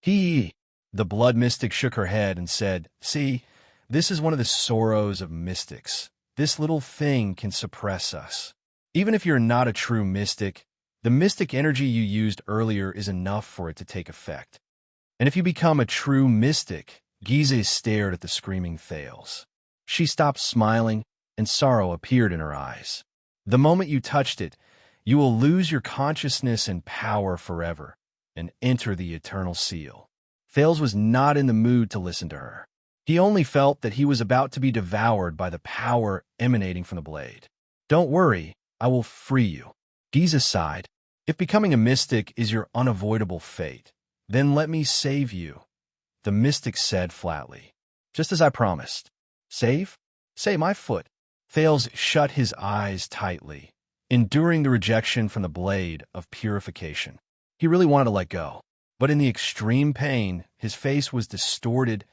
The blood mystic shook her head and said, See, this is one of the sorrows of mystics. This little thing can suppress us. Even if you're not a true mystic, the mystic energy you used earlier is enough for it to take effect. And if you become a true mystic, Giza stared at the screaming Thales. She stopped smiling, and sorrow appeared in her eyes. The moment you touched it, you will lose your consciousness and power forever and enter the eternal seal. Thales was not in the mood to listen to her. He only felt that he was about to be devoured by the power emanating from the blade. Don't worry, I will free you. Giza sighed. If becoming a mystic is your unavoidable fate, then let me save you, the mystic said flatly. Just as I promised. Save? Say my foot. Thales shut his eyes tightly, enduring the rejection from the blade of purification. He really wanted to let go, but in the extreme pain, his face was distorted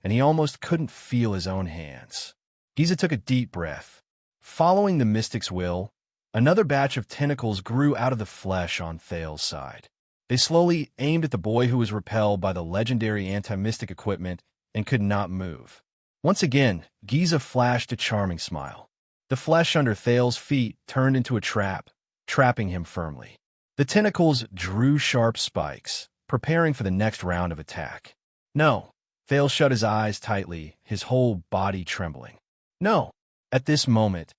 and he almost couldn't feel his own hands. Giza took a deep breath. Following the mystic's will, another batch of tentacles grew out of the flesh on Thales' side. They slowly aimed at the boy who was repelled by the legendary anti-mystic equipment and could not move. Once again, Giza flashed a charming smile. The flesh under Thales' feet turned into a trap, trapping him firmly. The tentacles drew sharp spikes, preparing for the next round of attack. No. Thales shut his eyes tightly, his whole body trembling. No. At this moment,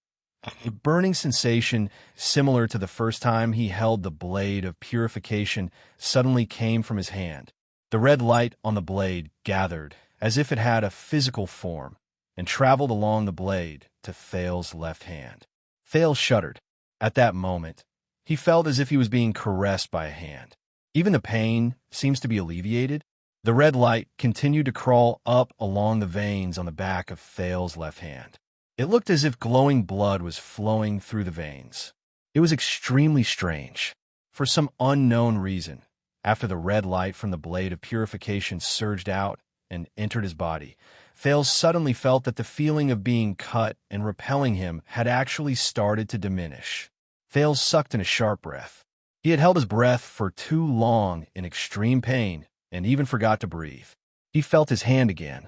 a burning sensation similar to the first time he held the blade of purification suddenly came from his hand. The red light on the blade gathered as if it had a physical form and traveled along the blade to Thales' left hand. Thales shuddered. At that moment, he felt as if he was being caressed by a hand. Even the pain seems to be alleviated. The red light continued to crawl up along the veins on the back of Thal's left hand. It looked as if glowing blood was flowing through the veins. It was extremely strange. For some unknown reason, after the red light from the blade of purification surged out and entered his body, Thales suddenly felt that the feeling of being cut and repelling him had actually started to diminish. Thales sucked in a sharp breath. He had held his breath for too long in extreme pain and even forgot to breathe. He felt his hand again.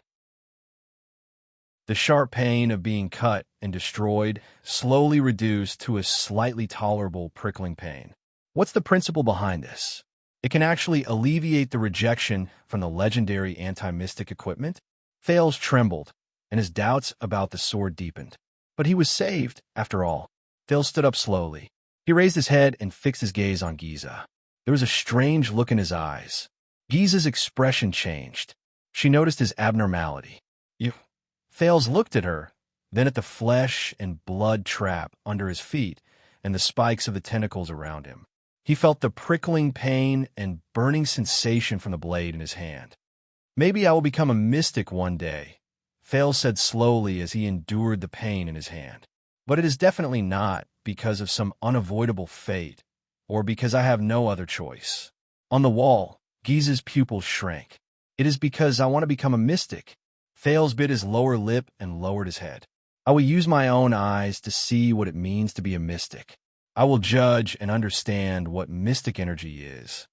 The sharp pain of being cut and destroyed slowly reduced to a slightly tolerable prickling pain. What's the principle behind this? It can actually alleviate the rejection from the legendary anti-mystic equipment? Thales trembled, and his doubts about the sword deepened. But he was saved, after all. Thales stood up slowly. He raised his head and fixed his gaze on Giza. There was a strange look in his eyes. Giza's expression changed. She noticed his abnormality. Thales looked at her, then at the flesh and blood trap under his feet and the spikes of the tentacles around him. He felt the prickling pain and burning sensation from the blade in his hand. Maybe I will become a mystic one day, Thales said slowly as he endured the pain in his hand. But it is definitely not because of some unavoidable fate or because I have no other choice. On the wall, Giza's pupils shrank. It is because I want to become a mystic. Thales bit his lower lip and lowered his head. I will use my own eyes to see what it means to be a mystic. I will judge and understand what mystic energy is,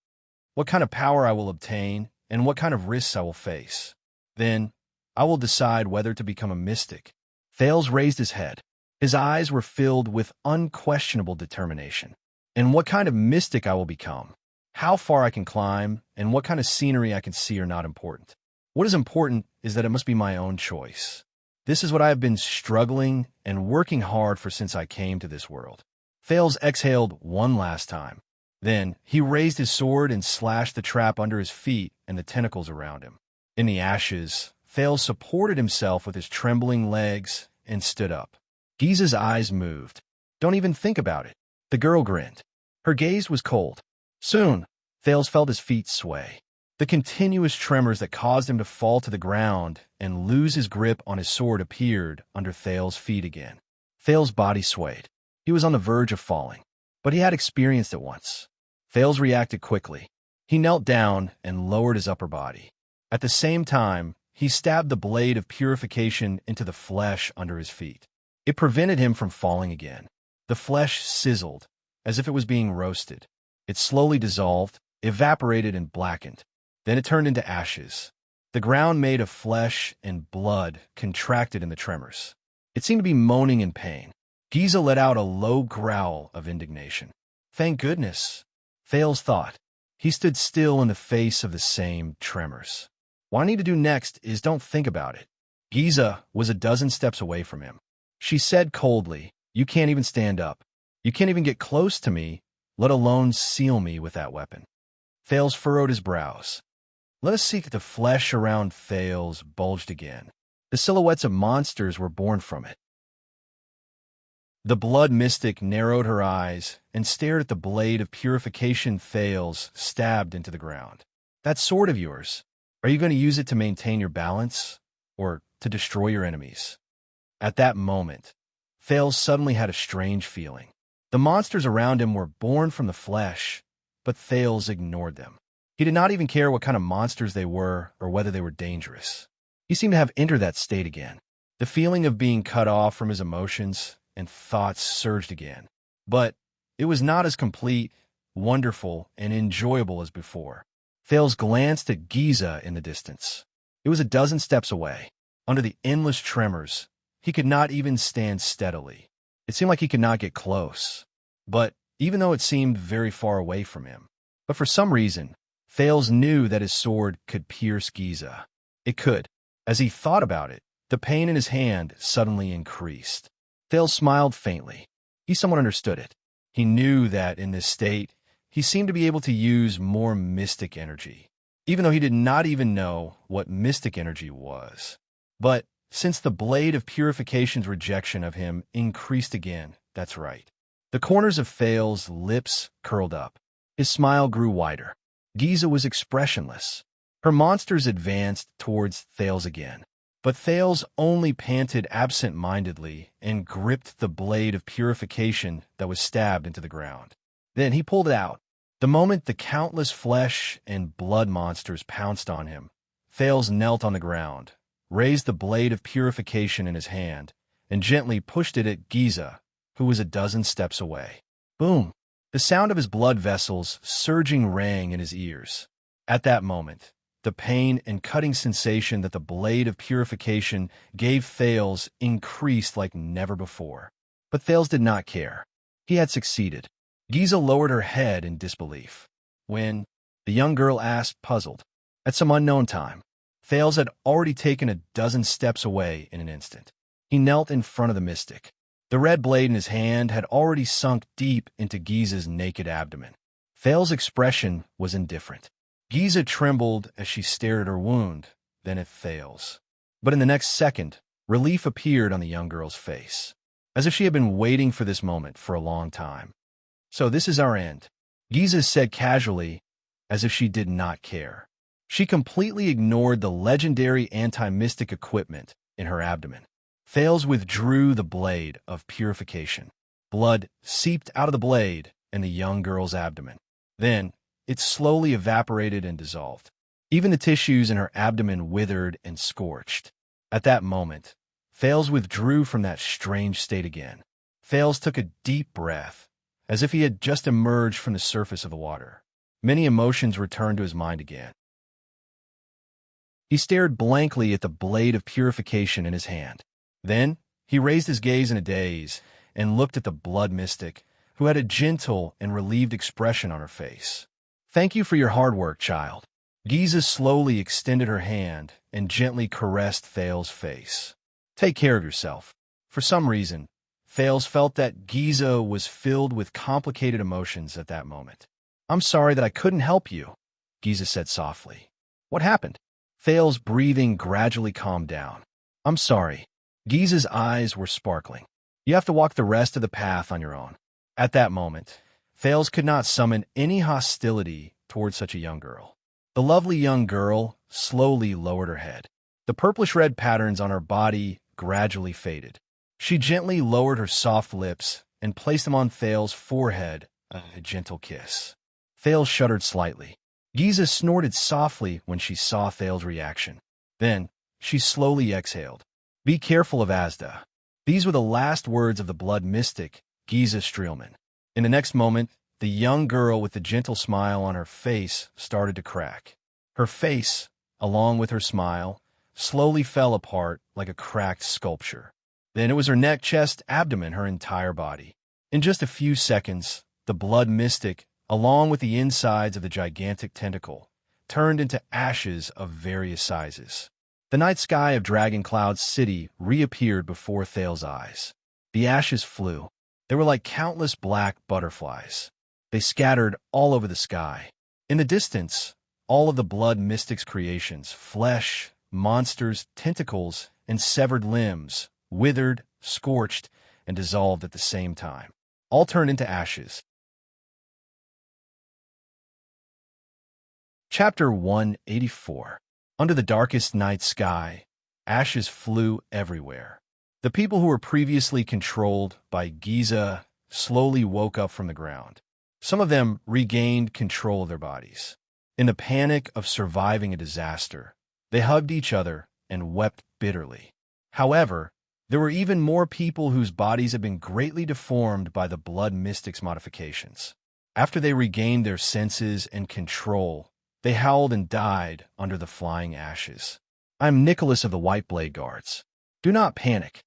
what kind of power I will obtain, and what kind of risks I will face. Then, I will decide whether to become a mystic. Thales raised his head. His eyes were filled with unquestionable determination. And what kind of mystic I will become, how far I can climb, and what kind of scenery I can see are not important. What is important is that it must be my own choice. This is what I have been struggling and working hard for since I came to this world. Thales exhaled one last time. Then, he raised his sword and slashed the trap under his feet and the tentacles around him. In the ashes, Thales supported himself with his trembling legs and stood up. Giza's eyes moved. Don't even think about it. The girl grinned. Her gaze was cold. Soon, Thales felt his feet sway. The continuous tremors that caused him to fall to the ground and lose his grip on his sword appeared under Thales' feet again. Thales' body swayed. He was on the verge of falling, but he had experienced it once. Thales reacted quickly. He knelt down and lowered his upper body. At the same time, he stabbed the blade of purification into the flesh under his feet. It prevented him from falling again. The flesh sizzled, as if it was being roasted. It slowly dissolved, evaporated, and blackened. Then it turned into ashes. The ground made of flesh and blood contracted in the tremors. It seemed to be moaning in pain. Giza let out a low growl of indignation. Thank goodness, Thales thought. He stood still in the face of the same tremors. What I need to do next is don't think about it. Giza was a dozen steps away from him. She said coldly, You can't even stand up. You can't even get close to me, let alone seal me with that weapon. Thales furrowed his brows. Let us see that the flesh around Thales bulged again. The silhouettes of monsters were born from it. The blood mystic narrowed her eyes and stared at the blade of purification Thales stabbed into the ground. That sword of yours, are you going to use it to maintain your balance or to destroy your enemies? At that moment, Thales suddenly had a strange feeling. The monsters around him were born from the flesh, but Thales ignored them. He did not even care what kind of monsters they were or whether they were dangerous. He seemed to have entered that state again. The feeling of being cut off from his emotions and thoughts surged again. But it was not as complete, wonderful, and enjoyable as before. Thales glanced at Giza in the distance. It was a dozen steps away. Under the endless tremors, he could not even stand steadily. It seemed like he could not get close. But even though it seemed very far away from him, but for some reason, Thales knew that his sword could pierce Giza. It could. As he thought about it, the pain in his hand suddenly increased. Thales smiled faintly. He somewhat understood it. He knew that in this state, he seemed to be able to use more mystic energy, even though he did not even know what mystic energy was. But since the blade of purification's rejection of him increased again, that's right. The corners of Thales' lips curled up. His smile grew wider. Giza was expressionless. Her monsters advanced towards Thales again, but Thales only panted absent-mindedly and gripped the blade of purification that was stabbed into the ground. Then he pulled it out. The moment the countless flesh and blood monsters pounced on him, Thales knelt on the ground, raised the blade of purification in his hand, and gently pushed it at Giza, who was a dozen steps away. Boom! The sound of his blood vessels surging rang in his ears. At that moment, the pain and cutting sensation that the blade of purification gave Thales increased like never before. But Thales did not care. He had succeeded. Giza lowered her head in disbelief. When? The young girl asked, puzzled. At some unknown time, Thales had already taken a dozen steps away in an instant. He knelt in front of the mystic. The red blade in his hand had already sunk deep into Giza's naked abdomen. Thales' expression was indifferent. Giza trembled as she stared at her wound, then at Thales. But in the next second, relief appeared on the young girl's face, as if she had been waiting for this moment for a long time. So this is our end, Giza said casually, as if she did not care. She completely ignored the legendary anti-mystic equipment in her abdomen. Thales withdrew the blade of purification. Blood seeped out of the blade in the young girl's abdomen. Then, it slowly evaporated and dissolved. Even the tissues in her abdomen withered and scorched. At that moment, Thales withdrew from that strange state again. Thales took a deep breath, as if he had just emerged from the surface of the water. Many emotions returned to his mind again. He stared blankly at the blade of purification in his hand. Then, he raised his gaze in a daze and looked at the blood mystic, who had a gentle and relieved expression on her face. Thank you for your hard work, child. Giza slowly extended her hand and gently caressed Thales' face. Take care of yourself. For some reason, Thales felt that Giza was filled with complicated emotions at that moment. I'm sorry that I couldn't help you, Giza said softly. What happened? Thales' breathing gradually calmed down. I'm sorry. Giza's eyes were sparkling. You have to walk the rest of the path on your own. At that moment, Thales could not summon any hostility towards such a young girl. The lovely young girl slowly lowered her head. The purplish-red patterns on her body gradually faded. She gently lowered her soft lips and placed them on Thales' forehead, a gentle kiss. Thales shuddered slightly. Giza snorted softly when she saw Thales' reaction. Then, she slowly exhaled. Be careful of Asda. These were the last words of the blood mystic, Giza Streelman. In the next moment, the young girl with the gentle smile on her face started to crack. Her face, along with her smile, slowly fell apart like a cracked sculpture. Then it was her neck, chest, abdomen, her entire body. In just a few seconds, the blood mystic, along with the insides of the gigantic tentacle, turned into ashes of various sizes. The night sky of Dragon Cloud City reappeared before Thales' eyes. The ashes flew. They were like countless black butterflies. They scattered all over the sky. In the distance, all of the blood mystic's creations, flesh, monsters, tentacles, and severed limbs, withered, scorched, and dissolved at the same time. All turned into ashes. Chapter 184. Under the darkest night sky, ashes flew everywhere. The people who were previously controlled by Giza slowly woke up from the ground. Some of them regained control of their bodies. In the panic of surviving a disaster, they hugged each other and wept bitterly. However, there were even more people whose bodies had been greatly deformed by the blood mystic's modifications. After they regained their senses and control, they howled and died under the flying ashes. I'm Nicholas of the White Blade Guards. Do not panic.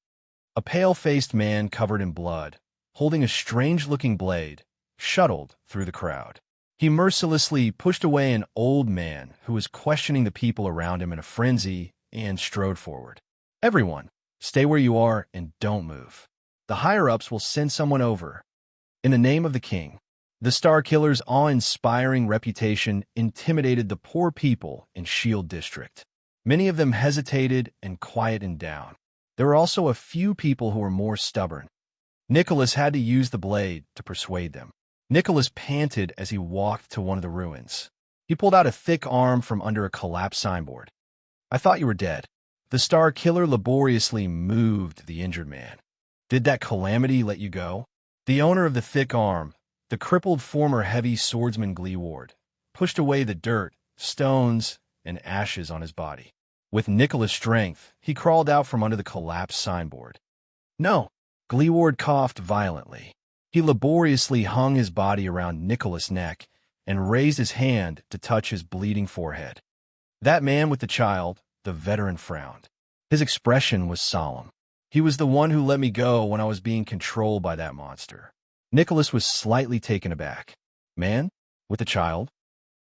A pale-faced man covered in blood, holding a strange-looking blade, shuttled through the crowd. He mercilessly pushed away an old man who was questioning the people around him in a frenzy and strode forward. Everyone, stay where you are and don't move. The higher-ups will send someone over. In the name of the king. The Star Killer's awe-inspiring reputation intimidated the poor people in Shield District. Many of them hesitated and quieted down. There were also a few people who were more stubborn. Nicholas had to use the blade to persuade them. Nicholas panted as he walked to one of the ruins. He pulled out a thick arm from under a collapsed signboard. I thought you were dead. The Star Killer laboriously moved the injured man. Did that calamity let you go? The owner of the thick arm, the crippled former heavy swordsman Gleeward, pushed away the dirt, stones, and ashes on his body. With Nicholas' strength, he crawled out from under the collapsed signboard. No, Gleeward coughed violently. He laboriously hung his body around Nicholas' neck and raised his hand to touch his bleeding forehead. That man with the child, the veteran, frowned. His expression was solemn. He was the one who let me go when I was being controlled by that monster. Nicholas was slightly taken aback. Man? With the child?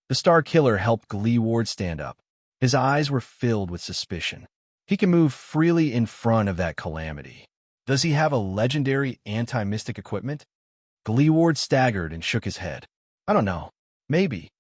The Star Killer helped Gleeward stand up. His eyes were filled with suspicion. He can move freely in front of that calamity. Does he have a legendary anti-mystic equipment? Gleeward staggered and shook his head. I don't know. Maybe.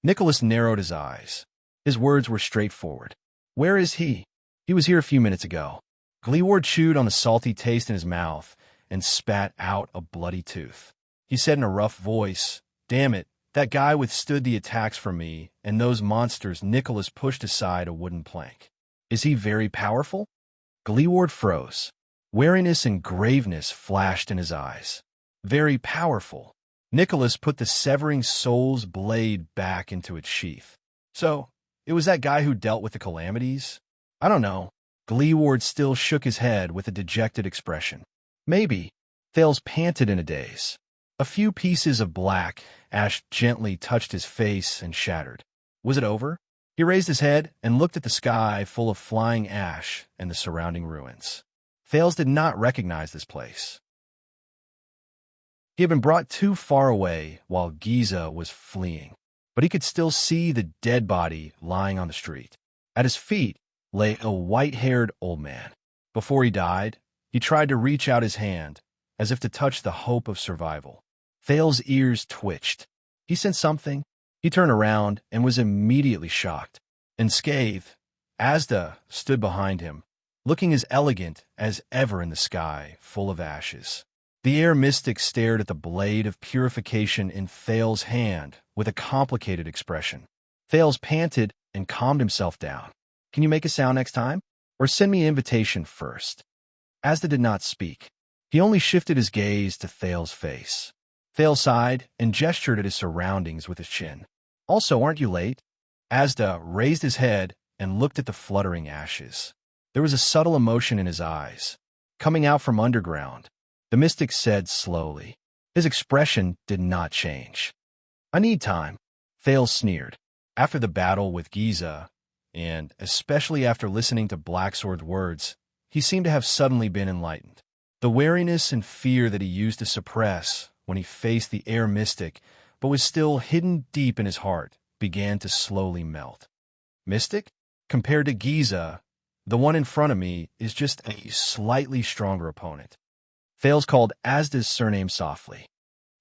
Nicholas narrowed his eyes. His words were straightforward. Where is he? He was here a few minutes ago. Gleeward chewed on the salty taste in his mouth and spat out a bloody tooth. He said in a rough voice, Damn it, that guy withstood the attacks from me and those monsters. Nicholas pushed aside a wooden plank. Is he very powerful? Gleeward froze. Wariness and graveness flashed in his eyes. Very powerful. Nicholas put the severing soul's blade back into its sheath. So, it was that guy who dealt with the calamities? I don't know. Gleeward still shook his head with a dejected expression. Maybe. Thales panted in a daze. A few pieces of black ash gently touched his face and shattered. Was it over? He raised his head and looked at the sky full of flying ash and the surrounding ruins. Thales did not recognize this place. He had been brought too far away while Giza was fleeing, but he could still see the dead body lying on the street. At his feet lay a white-haired old man. Before he died, he tried to reach out his hand, as if to touch the hope of survival. Thales' ears twitched. He sensed something. He turned around and was immediately shocked. Unscathed, Asda stood behind him, looking as elegant as ever in the sky, full of ashes. The air mystic stared at the blade of purification in Thales' hand with a complicated expression. Thales panted and calmed himself down. Can you make a sound next time? Or send me an invitation first? Asda did not speak. He only shifted his gaze to Thales' face. Thales sighed and gestured at his surroundings with his chin. Also, aren't you late? Asda raised his head and looked at the fluttering ashes. There was a subtle emotion in his eyes. Coming out from underground, the mystic said slowly. His expression did not change. I need time. Thales sneered. After the battle with Giza, and especially after listening to Blacksword's words, he seemed to have suddenly been enlightened. The wariness and fear that he used to suppress when he faced the air mystic, but was still hidden deep in his heart, began to slowly melt. Mystic? Compared to Giza, the one in front of me is just a slightly stronger opponent. Thales called Asda's surname softly.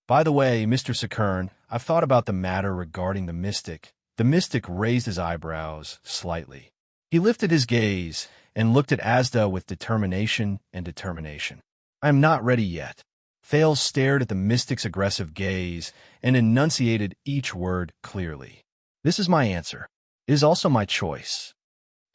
By the way, Mr. Sakern, I've thought about the matter regarding the mystic. The mystic raised his eyebrows slightly. He lifted his gaze and looked at Asda with determination. I am not ready yet. Thales stared at the mystic's aggressive gaze and enunciated each word clearly. This is my answer. It is also my choice.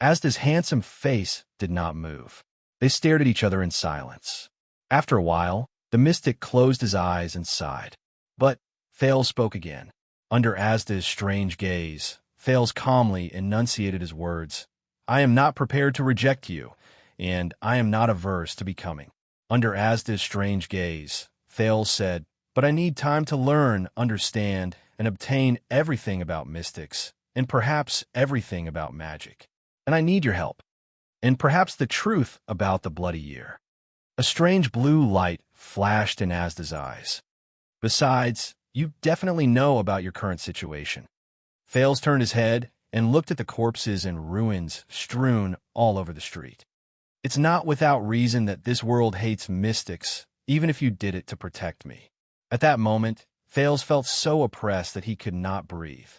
Asda's handsome face did not move. They stared at each other in silence. After a while, the mystic closed his eyes and sighed. But Thales spoke again. Under Asda's strange gaze, Thales calmly enunciated his words. I am not prepared to reject you, and I am not averse to becoming. Under Asda's strange gaze, Thales said, but I need time to learn, understand, and obtain everything about mystics, and perhaps everything about magic. And I need your help, and perhaps the truth about the bloody year. A strange blue light flashed in Asda's eyes. Besides, you definitely know about your current situation. Thales turned his head and looked at the corpses and ruins strewn all over the street. It's not without reason that this world hates mystics, even if you did it to protect me. At that moment, Thales felt so oppressed that he could not breathe.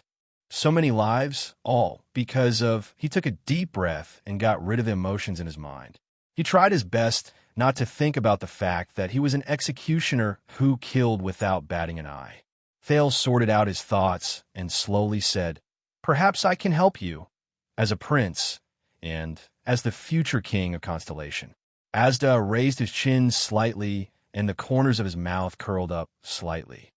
So many lives, all because of... He took a deep breath and got rid of the emotions in his mind. He tried his best not to think about the fact that he was an executioner who killed without batting an eye. Thales sorted out his thoughts and slowly said, Perhaps I can help you, as a prince, and as the future king of Constellation. Asda raised his chin slightly, and the corners of his mouth curled up slightly.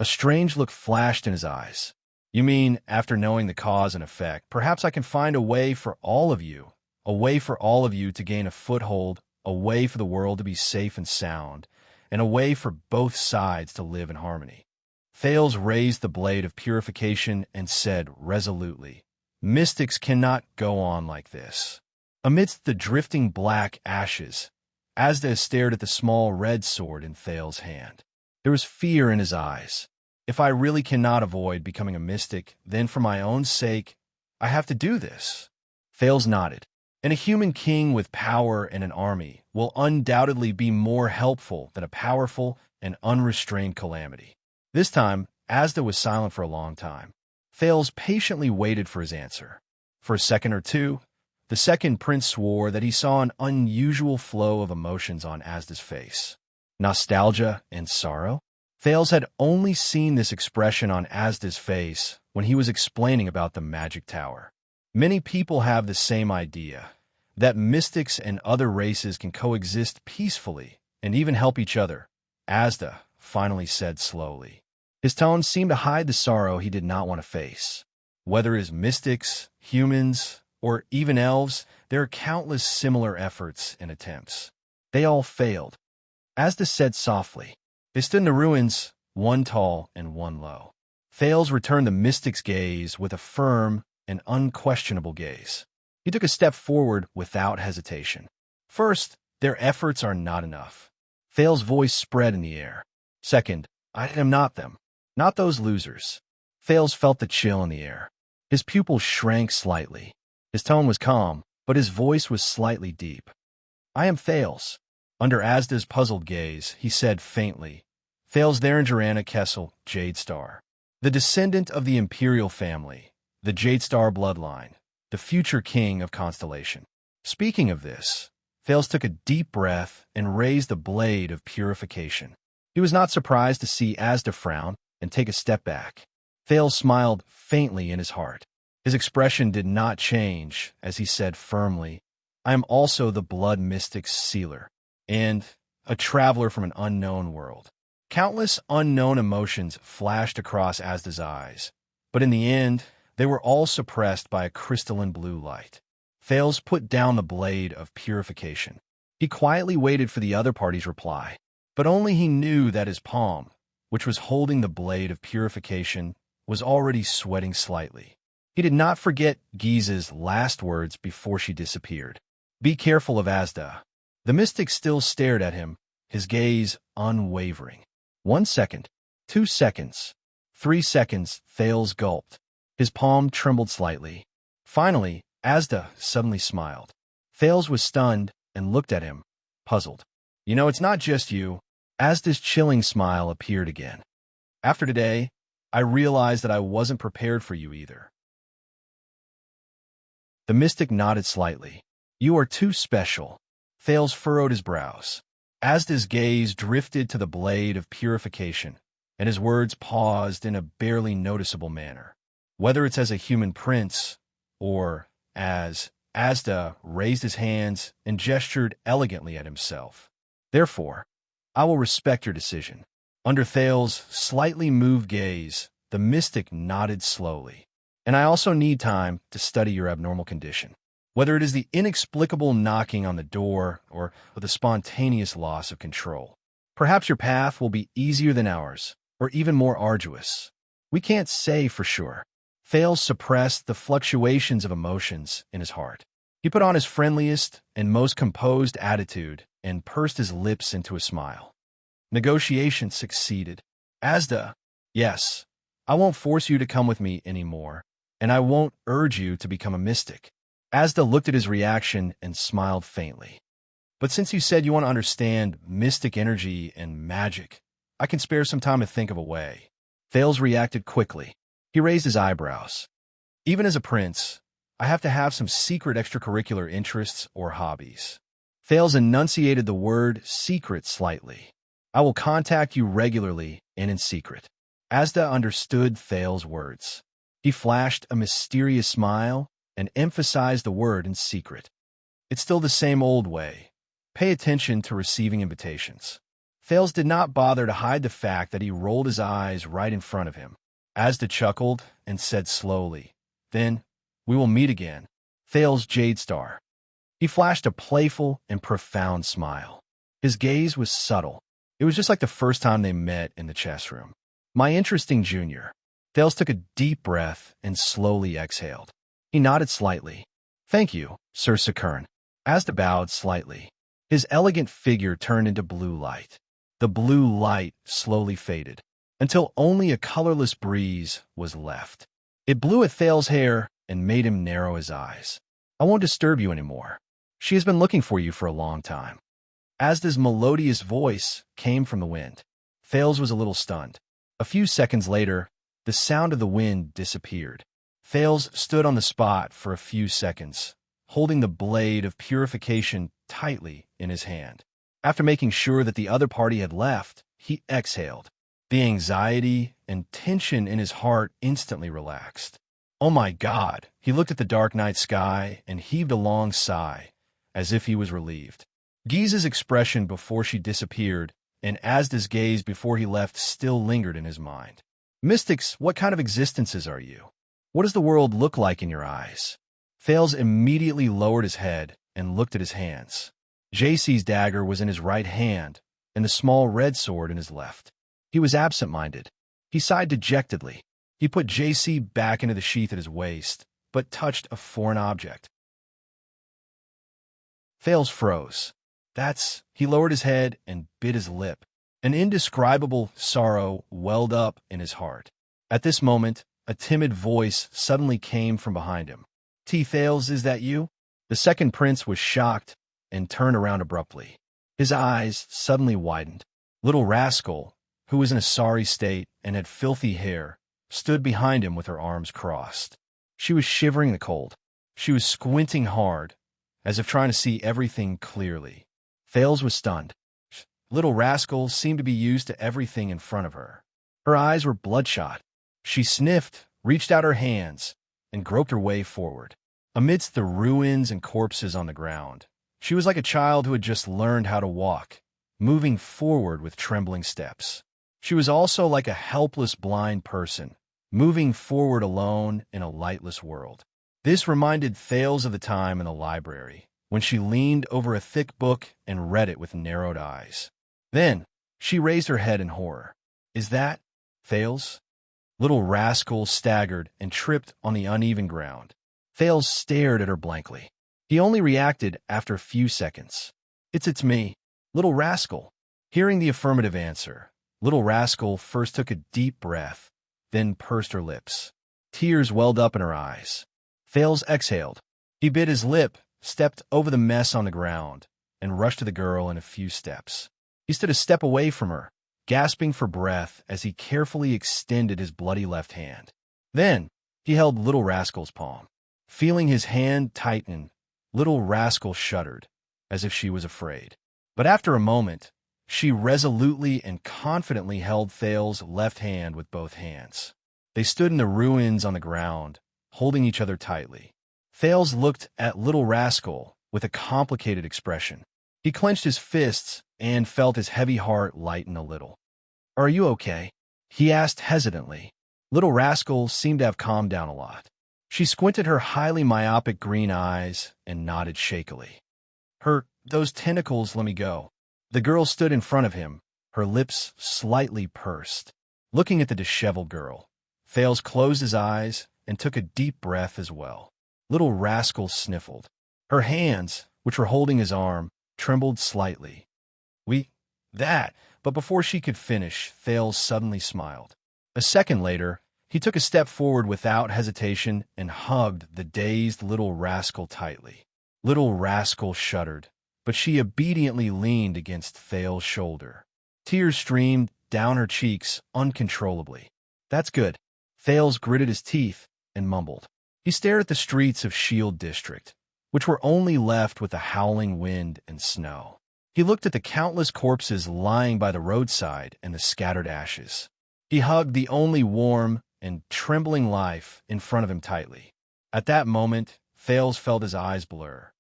A strange look flashed in his eyes. You mean, after knowing the cause and effect, perhaps I can find a way for all of you to gain a foothold, a way for the world to be safe and sound, and a way for both sides to live in harmony. Thales raised the blade of purification and said resolutely, "Mystics cannot go on like this." Amidst the drifting black ashes, Asda stared at the small red sword in Thales' hand. There was fear in his eyes. If I really cannot avoid becoming a mystic, then for my own sake, I have to do this. Thales nodded. And a human king with power and an army will undoubtedly be more helpful than a powerful and unrestrained calamity. This time, Asda was silent for a long time. Thales patiently waited for his answer. For a second or two, the second prince swore that he saw an unusual flow of emotions on Asda's face. Nostalgia and sorrow? Thales had only seen this expression on Asda's face when he was explaining about the magic tower. Many people have the same idea, that mystics and other races can coexist peacefully and even help each other, Asda finally said slowly. His tone seemed to hide the sorrow he did not want to face. Whether as mystics, humans, or even elves, there are countless similar efforts and attempts. They all failed. Asda said softly. They stood in the ruins, one tall and one low. Thales returned the mystic's gaze with a firm and unquestionable gaze. He took a step forward without hesitation. First, their efforts are not enough. Thales' voice spread in the air. Second, I am not them. Not those losers. Thales felt the chill in the air. His pupils shrank slightly. His tone was calm, but his voice was slightly deep. I am Thales. Under Asda's puzzled gaze, he said faintly, Thales Therangerana Kessel, Jade Star. The descendant of the imperial family, the Jade Star bloodline, the future king of Constellation. Speaking of this, Thales took a deep breath and raised the blade of purification. He was not surprised to see Asda frown and take a step back. Thales smiled faintly in his heart. His expression did not change as he said firmly, I am also the blood mystic's sealer, and a traveler from an unknown world. Countless unknown emotions flashed across Asda's eyes, but in the end, they were all suppressed by a crystalline blue light. Thales put down the blade of purification. He quietly waited for the other party's reply, but only he knew that his palm, which was holding the blade of purification, was already sweating slightly. He did not forget Giza's last words before she disappeared. Be careful of Asda. The mystic still stared at him, his gaze unwavering. 1 second, 2 seconds, 3 seconds, Thales gulped. His palm trembled slightly. Finally, Asda suddenly smiled. Thales was stunned and looked at him, puzzled. You know, it's not just you. Asda's chilling smile appeared again. After today, I realized that I wasn't prepared for you either. The mystic nodded slightly. You are too special. Thales furrowed his brows. Asda's gaze drifted to the blade of purification, and his words paused in a barely noticeable manner. Whether it's as a human prince, or as Asda raised his hands and gestured elegantly at himself. Therefore, I will respect your decision. Under Thales' slightly moved gaze, the mystic nodded slowly. And I also need time to study your abnormal condition. Whether it is the inexplicable knocking on the door or the spontaneous loss of control. Perhaps your path will be easier than ours, or even more arduous. We can't say for sure. Thales suppressed the fluctuations of emotions in his heart. He put on his friendliest and most composed attitude and pursed his lips into a smile. Negotiation succeeded. Asda, yes, I won't force you to come with me anymore, and I won't urge you to become a mystic. Asda looked at his reaction and smiled faintly. But since you said you want to understand mystic energy and magic, I can spare some time to think of a way. Thales reacted quickly. He raised his eyebrows. Even as a prince, I have to have some secret extracurricular interests or hobbies. Thales enunciated the word secret slightly. I will contact you regularly and in secret. Asda understood Thales's words. He flashed a mysterious smile and emphasized the word in secret. It's still the same old way. Pay attention to receiving invitations. Thales did not bother to hide the fact that he rolled his eyes right in front of him. Asda chuckled and said slowly, "Then, we will meet again, Thales Jade Star." He flashed a playful and profound smile. His gaze was subtle. It was just like the first time they met in the chess room. "My interesting junior." Thales took a deep breath and slowly exhaled. He nodded slightly. "Thank you, Sir Sakurn." Asda bowed slightly. His elegant figure turned into blue light. The blue light slowly faded, until only a colorless breeze was left. It blew at Thales's hair and made him narrow his eyes. "I won't disturb you anymore. She has been looking for you for a long time." Asda's melodious voice came from the wind. Thales was a little stunned. A few seconds later, the sound of the wind disappeared. Thales stood on the spot for a few seconds, holding the blade of purification tightly in his hand. After making sure that the other party had left, he exhaled. The anxiety and tension in his heart instantly relaxed. "Oh my God!" He looked at the dark night sky and heaved a long sigh, as if he was relieved. Giza's expression before she disappeared and Asda's gaze before he left still lingered in his mind. "Mystics, what kind of existences are you? What does the world look like in your eyes?" Thales immediately lowered his head and looked at his hands. JC's dagger was in his right hand and the small red sword in his left. He was absent-minded. He sighed dejectedly. He put JC back into the sheath at his waist, but touched a foreign object. Thales froze. He lowered his head and bit his lip. An indescribable sorrow welled up in his heart. At this moment, a timid voice suddenly came from behind him. "Thales, is that you?" The second prince was shocked and turned around abruptly. His eyes suddenly widened. Little Rascal, who was in a sorry state and had filthy hair, stood behind him with her arms crossed. She was shivering in the cold. She was squinting hard, as if trying to see everything clearly. Thales was stunned. Little Rascal seemed to be used to everything in front of her. Her eyes were bloodshot. She sniffed, reached out her hands, and groped her way forward. Amidst the ruins and corpses on the ground, she was like a child who had just learned how to walk, moving forward with trembling steps. She was also like a helpless blind person, moving forward alone in a lightless world. This reminded Thales of the time in the library, when she leaned over a thick book and read it with narrowed eyes. Then, she raised her head in horror. "Is that Thales?" Little Rascal staggered and tripped on the uneven ground. Thales stared at her blankly. He only reacted after a few seconds. It's me, Little Rascal." Hearing the affirmative answer, Little Rascal first took a deep breath, then pursed her lips. Tears welled up in her eyes. Thales exhaled. He bit his lip, stepped over the mess on the ground, and rushed to the girl in a few steps. He stood a step away from her, gasping for breath as he carefully extended his bloody left hand. Then, he held Little Rascal's palm. Feeling his hand tighten, Little Rascal shuddered, as if she was afraid. But after a moment, she resolutely and confidently held Thales' left hand with both hands. They stood in the ruins on the ground, holding each other tightly. Thales looked at Little Rascal with a complicated expression. He clenched his fists and felt his heavy heart lighten a little. "Are you okay?" he asked hesitantly. Little Rascal seemed to have calmed down a lot. She squinted her highly myopic green eyes and nodded shakily. Those tentacles let me go." The girl stood in front of him, her lips slightly pursed. Looking at the disheveled girl, Thales closed his eyes and took a deep breath as well. Little Rascal sniffled. Her hands, which were holding his arm, trembled slightly. But before she could finish, Thales suddenly smiled. A second later, he took a step forward without hesitation and hugged the dazed Little Rascal tightly. Little Rascal shuddered, but she obediently leaned against Thales' shoulder. Tears streamed down her cheeks uncontrollably. "That's good." Thales gritted his teeth and mumbled. He stared at the streets of Shield District, which were only left with the howling wind and snow. He looked at the countless corpses lying by the roadside and the scattered ashes. He hugged the only warm and trembling life in front of him tightly. At that moment, Thales felt his eyes blur.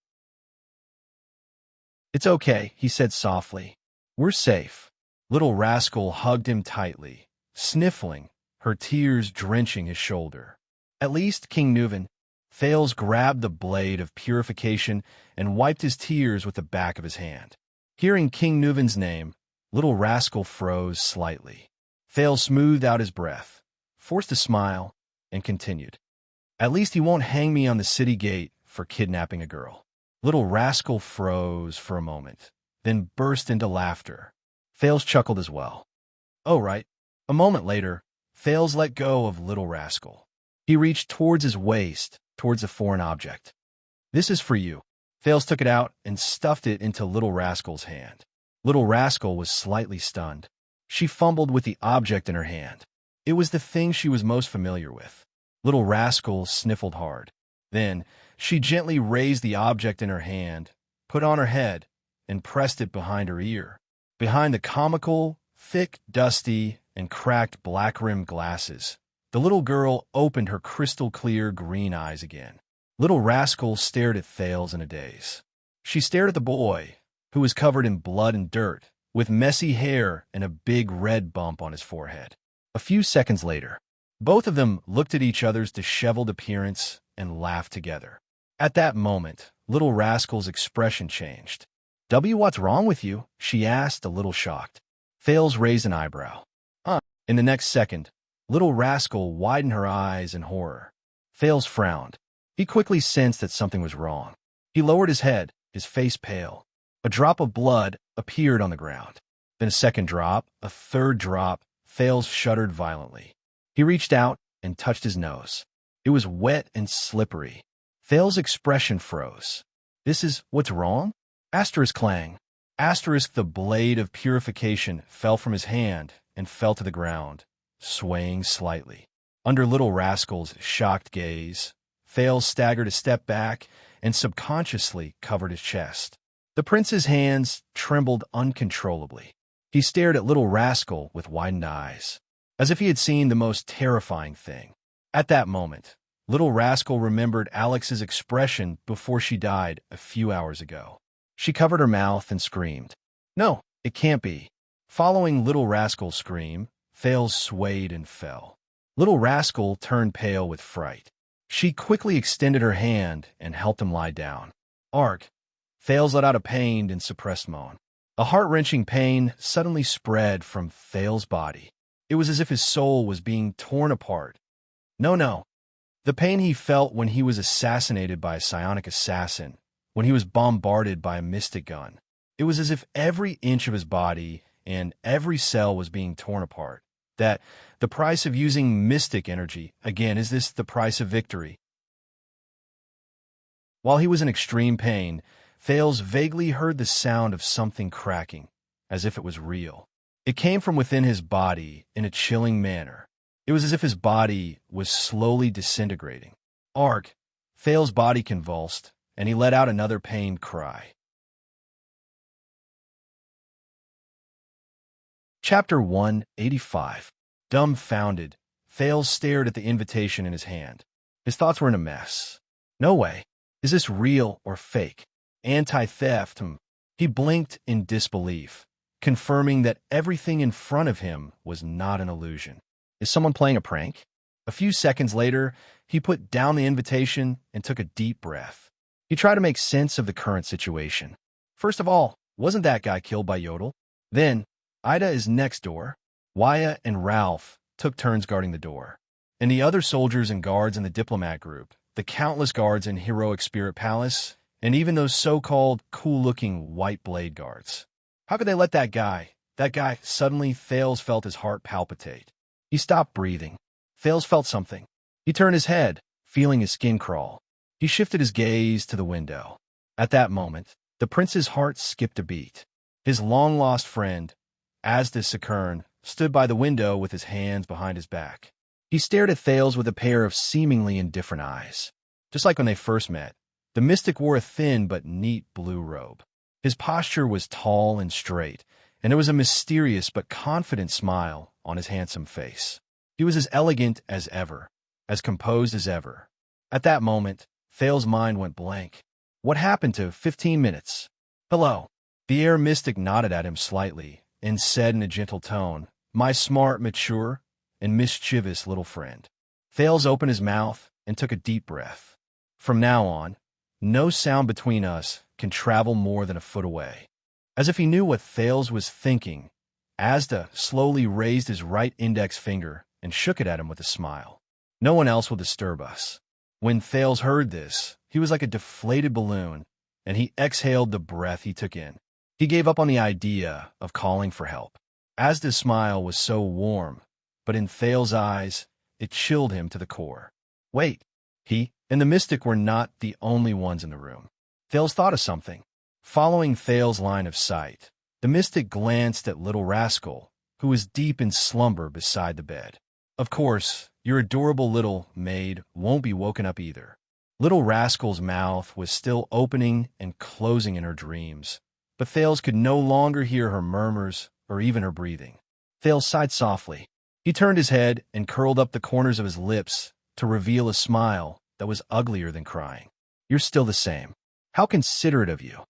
"It's okay," he said softly. "We're safe." Little Rascal hugged him tightly, sniffling, her tears drenching his shoulder. "At least, King Nuven." Thales grabbed the blade of purification and wiped his tears with the back of his hand. Hearing King Nuven's name, Little Rascal froze slightly. Thales smoothed out his breath, forced a smile, and continued. "At least he won't hang me on the city gate for kidnapping a girl." Little Rascal froze for a moment, then burst into laughter. Thales chuckled as well. "Oh, right." A moment later, Thales let go of Little Rascal. He reached towards his waist, towards a foreign object. "This is for you." Thales took it out and stuffed it into Little Rascal's hand. Little Rascal was slightly stunned. She fumbled with the object in her hand. It was the thing she was most familiar with. Little Rascal sniffled hard. Then, she gently raised the object in her hand, put on her head, and pressed it behind her ear. Behind the comical, thick, dusty, and cracked black-rimmed glasses, the little girl opened her crystal-clear green eyes again. Little Rascal stared at Thales in a daze. She stared at the boy, who was covered in blood and dirt, with messy hair and a big red bump on his forehead. A few seconds later, both of them looked at each other's disheveled appearance and laughed together. At that moment, Little Rascal's expression changed. "What's wrong with you?" she asked, a little shocked. Thales raised an eyebrow. In the next second, Little Rascal widened her eyes in horror. Thales frowned. He quickly sensed that something was wrong. He lowered his head, his face pale. A drop of blood appeared on the ground. Then a second drop, a third drop. Thales shuddered violently. He reached out and touched his nose. It was wet and slippery. Thales' expression froze. "This is what's wrong?" Asterisk clang. Asterisk, the blade of purification fell from his hand and fell to the ground, swaying slightly. Under Little Rascal's shocked gaze, Thales staggered a step back and subconsciously covered his chest. The prince's hands trembled uncontrollably. He stared at Little Rascal with widened eyes, as if he had seen the most terrifying thing. At that moment, Little Rascal remembered Alex's expression before she died a few hours ago. She covered her mouth and screamed. "No, it can't be." Following Little Rascal's scream, Thales swayed and fell. Little Rascal turned pale with fright. She quickly extended her hand and helped him lie down. "Arg!" Thales let out a pained and suppressed moan. A heart-wrenching pain suddenly spread from Thales' body. It was as if his soul was being torn apart. No. The pain he felt when he was assassinated by a psionic assassin, when he was bombarded by a mystic gun. It was as if every inch of his body and every cell was being torn apart. That the price of using mystic energy, again, is this the price of victory? While he was in extreme pain, Thales vaguely heard the sound of something cracking, as if it was real. It came from within his body in a chilling manner. It was as if his body was slowly disintegrating. Arg! Thales' body convulsed, and he let out another pained cry. Chapter 185. Dumbfounded, Thales stared at the invitation in his hand. His thoughts were in a mess. No way. Is this real or fake? Anti-theft. He blinked in disbelief, confirming that everything in front of him was not an illusion. Is someone playing a prank? A few seconds later, he put down the invitation and took a deep breath. He tried to make sense of the current situation. First of all, wasn't that guy killed by Yodel? Then, Ida is next door. Wuxia and Ralph took turns guarding the door. And the other soldiers and guards in the diplomat group, the countless guards in Heroic Spirit Palace, and even those so-called cool-looking white blade guards. How could they let that guy? Suddenly, Thales felt his heart palpitate. He stopped breathing. Thales felt something. He turned his head, feeling his skin crawl. He shifted his gaze to the window. At that moment, the prince's heart skipped a beat. His long-lost friend, Asdis Sakern, stood by the window with his hands behind his back. He stared at Thales with a pair of seemingly indifferent eyes. Just like when they first met, the mystic wore a thin but neat blue robe. His posture was tall and straight, and there was a mysterious but confident smile on his handsome face. He was as elegant as ever, as composed as ever. At that moment, Thales's mind went blank. What happened to 15 minutes? Hello. The air mystic nodded at him slightly and said in a gentle tone, "My smart, mature, and mischievous little friend." Thales opened his mouth and took a deep breath. From now on, no sound between us can travel more than a foot away. As if he knew what Thales was thinking, Asda slowly raised his right index finger and shook it at him with a smile. No one else will disturb us. When Thales heard this, he was like a deflated balloon, and he exhaled the breath he took in. He gave up on the idea of calling for help. Asda's smile was so warm, but in Thales' eyes, it chilled him to the core. Wait, he and the mystic were not the only ones in the room. Thales thought of something. Following Thales' line of sight, the mystic glanced at Little Rascal, who was deep in slumber beside the bed. Of course, your adorable little maid won't be woken up either. Little Rascal's mouth was still opening and closing in her dreams, but Thales could no longer hear her murmurs or even her breathing. Thales sighed softly. He turned his head and curled up the corners of his lips to reveal a smile that was uglier than crying. You're still the same. How considerate of you.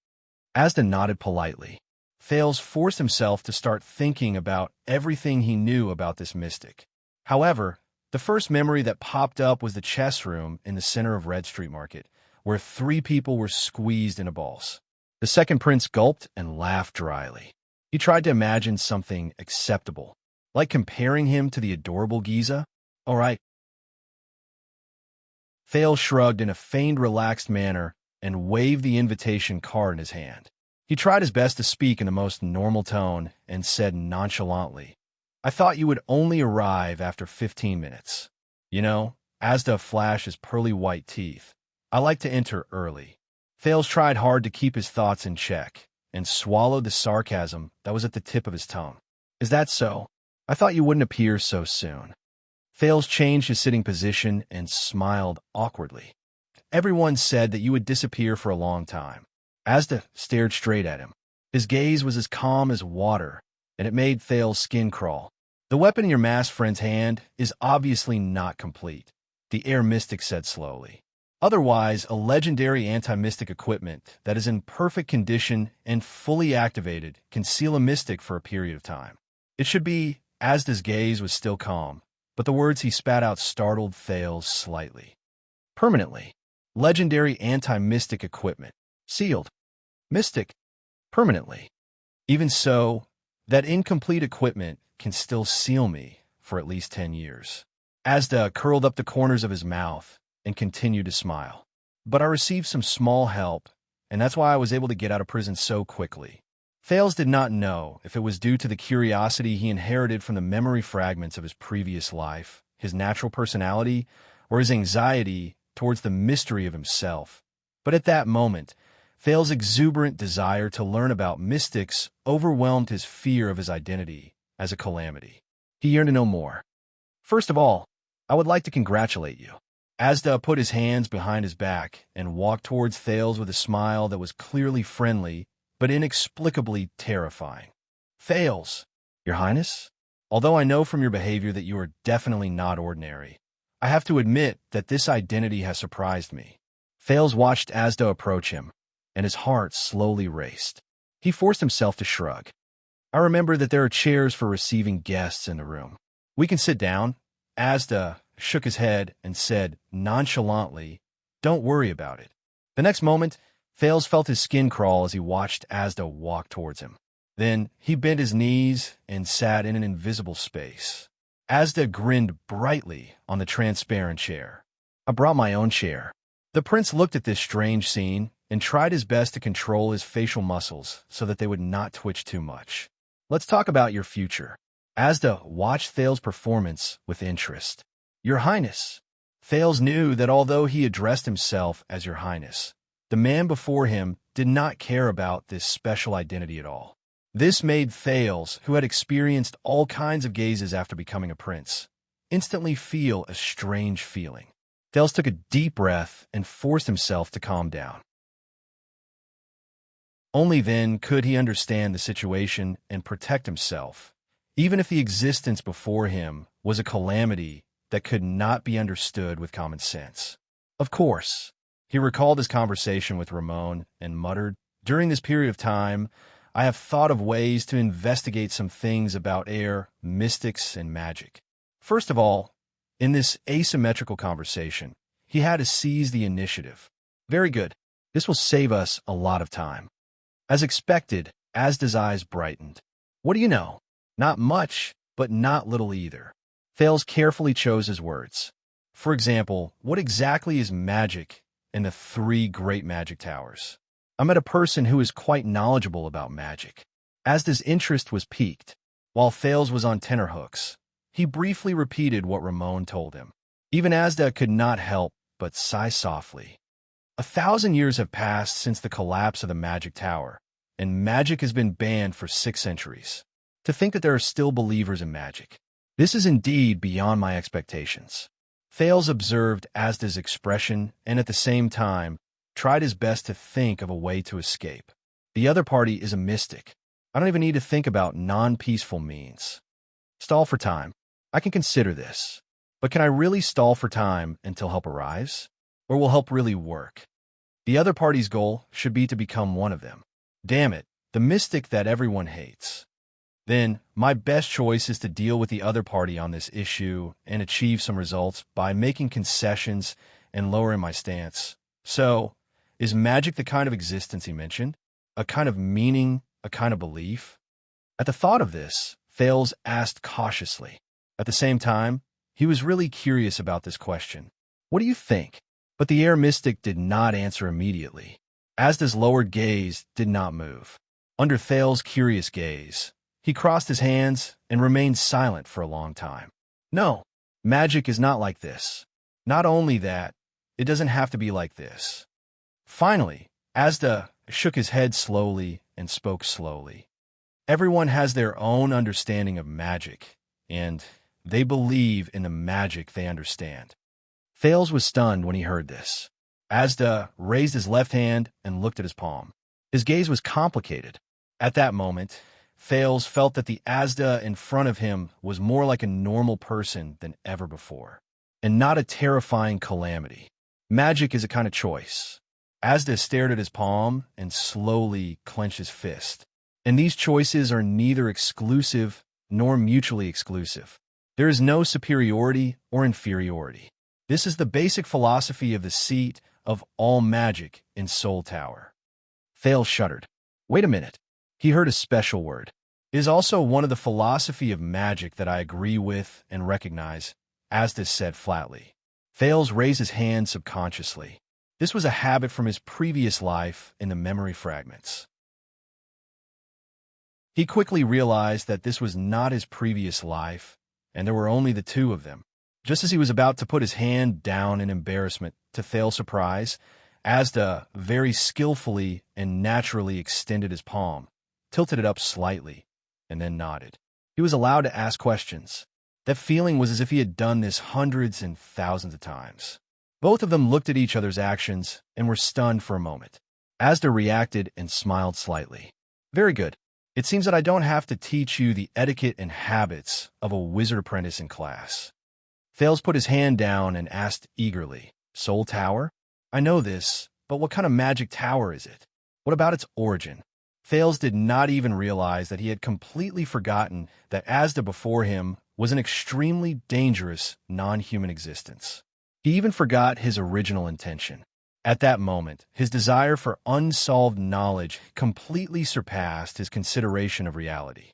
Asda nodded politely. Thales forced himself to start thinking about everything he knew about this mystic. However, the first memory that popped up was the chess room in the center of Red Street Market, where 3 people were squeezed in a balls. The second prince gulped and laughed dryly. He tried to imagine something acceptable, like comparing him to the adorable Giza. All right. Thales shrugged in a feigned relaxed manner and waved the invitation card in his hand. He tried his best to speak in the most normal tone and said nonchalantly, I thought you would only arrive after 15 minutes. You know, Asda flashed his pearly white teeth. I like to enter early. Thales tried hard to keep his thoughts in check and swallowed the sarcasm that was at the tip of his tongue. Is that so? I thought you wouldn't appear so soon. Thales changed his sitting position and smiled awkwardly. Everyone said that you would disappear for a long time. Asda stared straight at him. His gaze was as calm as water, and it made Thales' skin crawl. The weapon in your masked friend's hand is obviously not complete, the air mystic said slowly. Otherwise, a legendary anti-mystic equipment that is in perfect condition and fully activated can seal a mystic for a period of time. It should be. Asda's gaze was still calm, but the words he spat out startled Thales slightly. Permanently. Legendary anti-mystic equipment. Sealed. Mystic. Permanently. Even so, that incomplete equipment can still seal me for at least 10 years. Asda curled up the corners of his mouth and continued to smile. But I received some small help, and that's why I was able to get out of prison so quickly. Thales did not know if it was due to the curiosity he inherited from the memory fragments of his previous life, his natural personality, or his anxiety towards the mystery of himself. But at that moment, Thales' exuberant desire to learn about mystics overwhelmed his fear of his identity as a calamity. He yearned to know more. First of all, I would like to congratulate you. Asda put his hands behind his back and walked towards Thales with a smile that was clearly friendly, but inexplicably terrifying. Thales, Your Highness, although I know from your behavior that you are definitely not ordinary, I have to admit that this identity has surprised me. Thales watched Asda approach him, and his heart slowly raced. He forced himself to shrug. I remember that there are chairs for receiving guests in the room. We can sit down. Asda shook his head and said nonchalantly, Don't worry about it. The next moment, Thales felt his skin crawl as he watched Asda walk towards him. Then he bent his knees and sat in an invisible space. Asda grinned brightly on the transparent chair. I brought my own chair. The prince looked at this strange scene and tried his best to control his facial muscles so that they would not twitch too much. Let's talk about your future. Asda watched Thales' performance with interest. Your Highness. Thales knew that although he addressed himself as Your Highness, the man before him did not care about this special identity at all. This made Thales, who had experienced all kinds of gazes after becoming a prince, instantly feel a strange feeling. Thales took a deep breath and forced himself to calm down. Only then could he understand the situation and protect himself, even if the existence before him was a calamity that could not be understood with common sense. Of course, he recalled his conversation with Ramon and muttered, "During this period of time, I have thought of ways to investigate some things about air, mystics, and magic." First of all, in this asymmetrical conversation, he had to seize the initiative. Very good. This will save us a lot of time. As expected, Asda's eyes brightened. "What do you know?" "Not much, but not little either." Thales carefully chose his words. "For example, what exactly is magic and the three great magic towers?" "I met a person who is quite knowledgeable about magic." Asda's interest was piqued. While Thales was on tenterhooks, he briefly repeated what Ramon told him. Even Asda could not help but sigh softly. 1,000 years have passed since the collapse of the magic tower, and magic has been banned for 6 centuries. To think that there are still believers in magic. This is indeed beyond my expectations. Thales observed Asda's expression and at the same time tried his best to think of a way to escape. The other party is a mystic. I don't even need to think about non-peaceful means. Stall for time. I can consider this. But can I really stall for time until help arrives? Or will help really work? The other party's goal should be to become one of them. Damn it, the mystic that everyone hates. Then, my best choice is to deal with the other party on this issue and achieve some results by making concessions and lowering my stance. So, is magic the kind of existence he mentioned? A kind of meaning, a kind of belief? At the thought of this, Thales asked cautiously. At the same time, he was really curious about this question. "What do you think?" But the air mystic did not answer immediately. Asda's lowered gaze did not move. Under Thales' curious gaze, he crossed his hands and remained silent for a long time. "No, magic is not like this. Not only that, it doesn't have to be like this." Finally, Asda shook his head slowly and spoke slowly. "Everyone has their own understanding of magic, and they believe in the magic they understand." Thales was stunned when he heard this. Asda raised his left hand and looked at his palm. His gaze was complicated. At that moment, Thales felt that the Asda in front of him was more like a normal person than ever before, and not a terrifying calamity. Magic is a kind of choice. Asda stared at his palm and slowly clenched his fist. And these choices are neither exclusive nor mutually exclusive. There is no superiority or inferiority. This is the basic philosophy of the seat of all magic in Soul Tower. Thales shuddered. Wait a minute. He heard a special word. It is also one of the philosophy of magic that I agree with and recognize, Asda said flatly. Thales raised his hand subconsciously. This was a habit from his previous life in the memory fragments. He quickly realized that this was not his previous life, and there were only the two of them. Just as he was about to put his hand down in embarrassment, to Thales' surprise, Asda very skillfully and naturally extended his palm, tilted it up slightly, and then nodded. He was allowed to ask questions. That feeling was as if he had done this hundreds and thousands of times. Both of them looked at each other's actions and were stunned for a moment. Asda reacted and smiled slightly. Very good. It seems that I don't have to teach you the etiquette and habits of a wizard apprentice in class. Thales put his hand down and asked eagerly, Soul Tower? I know this, but what kind of magic tower is it? What about its origin? Thales did not even realize that he had completely forgotten that Asda before him was an extremely dangerous, non-human existence. He even forgot his original intention. At that moment, his desire for unsolved knowledge completely surpassed his consideration of reality.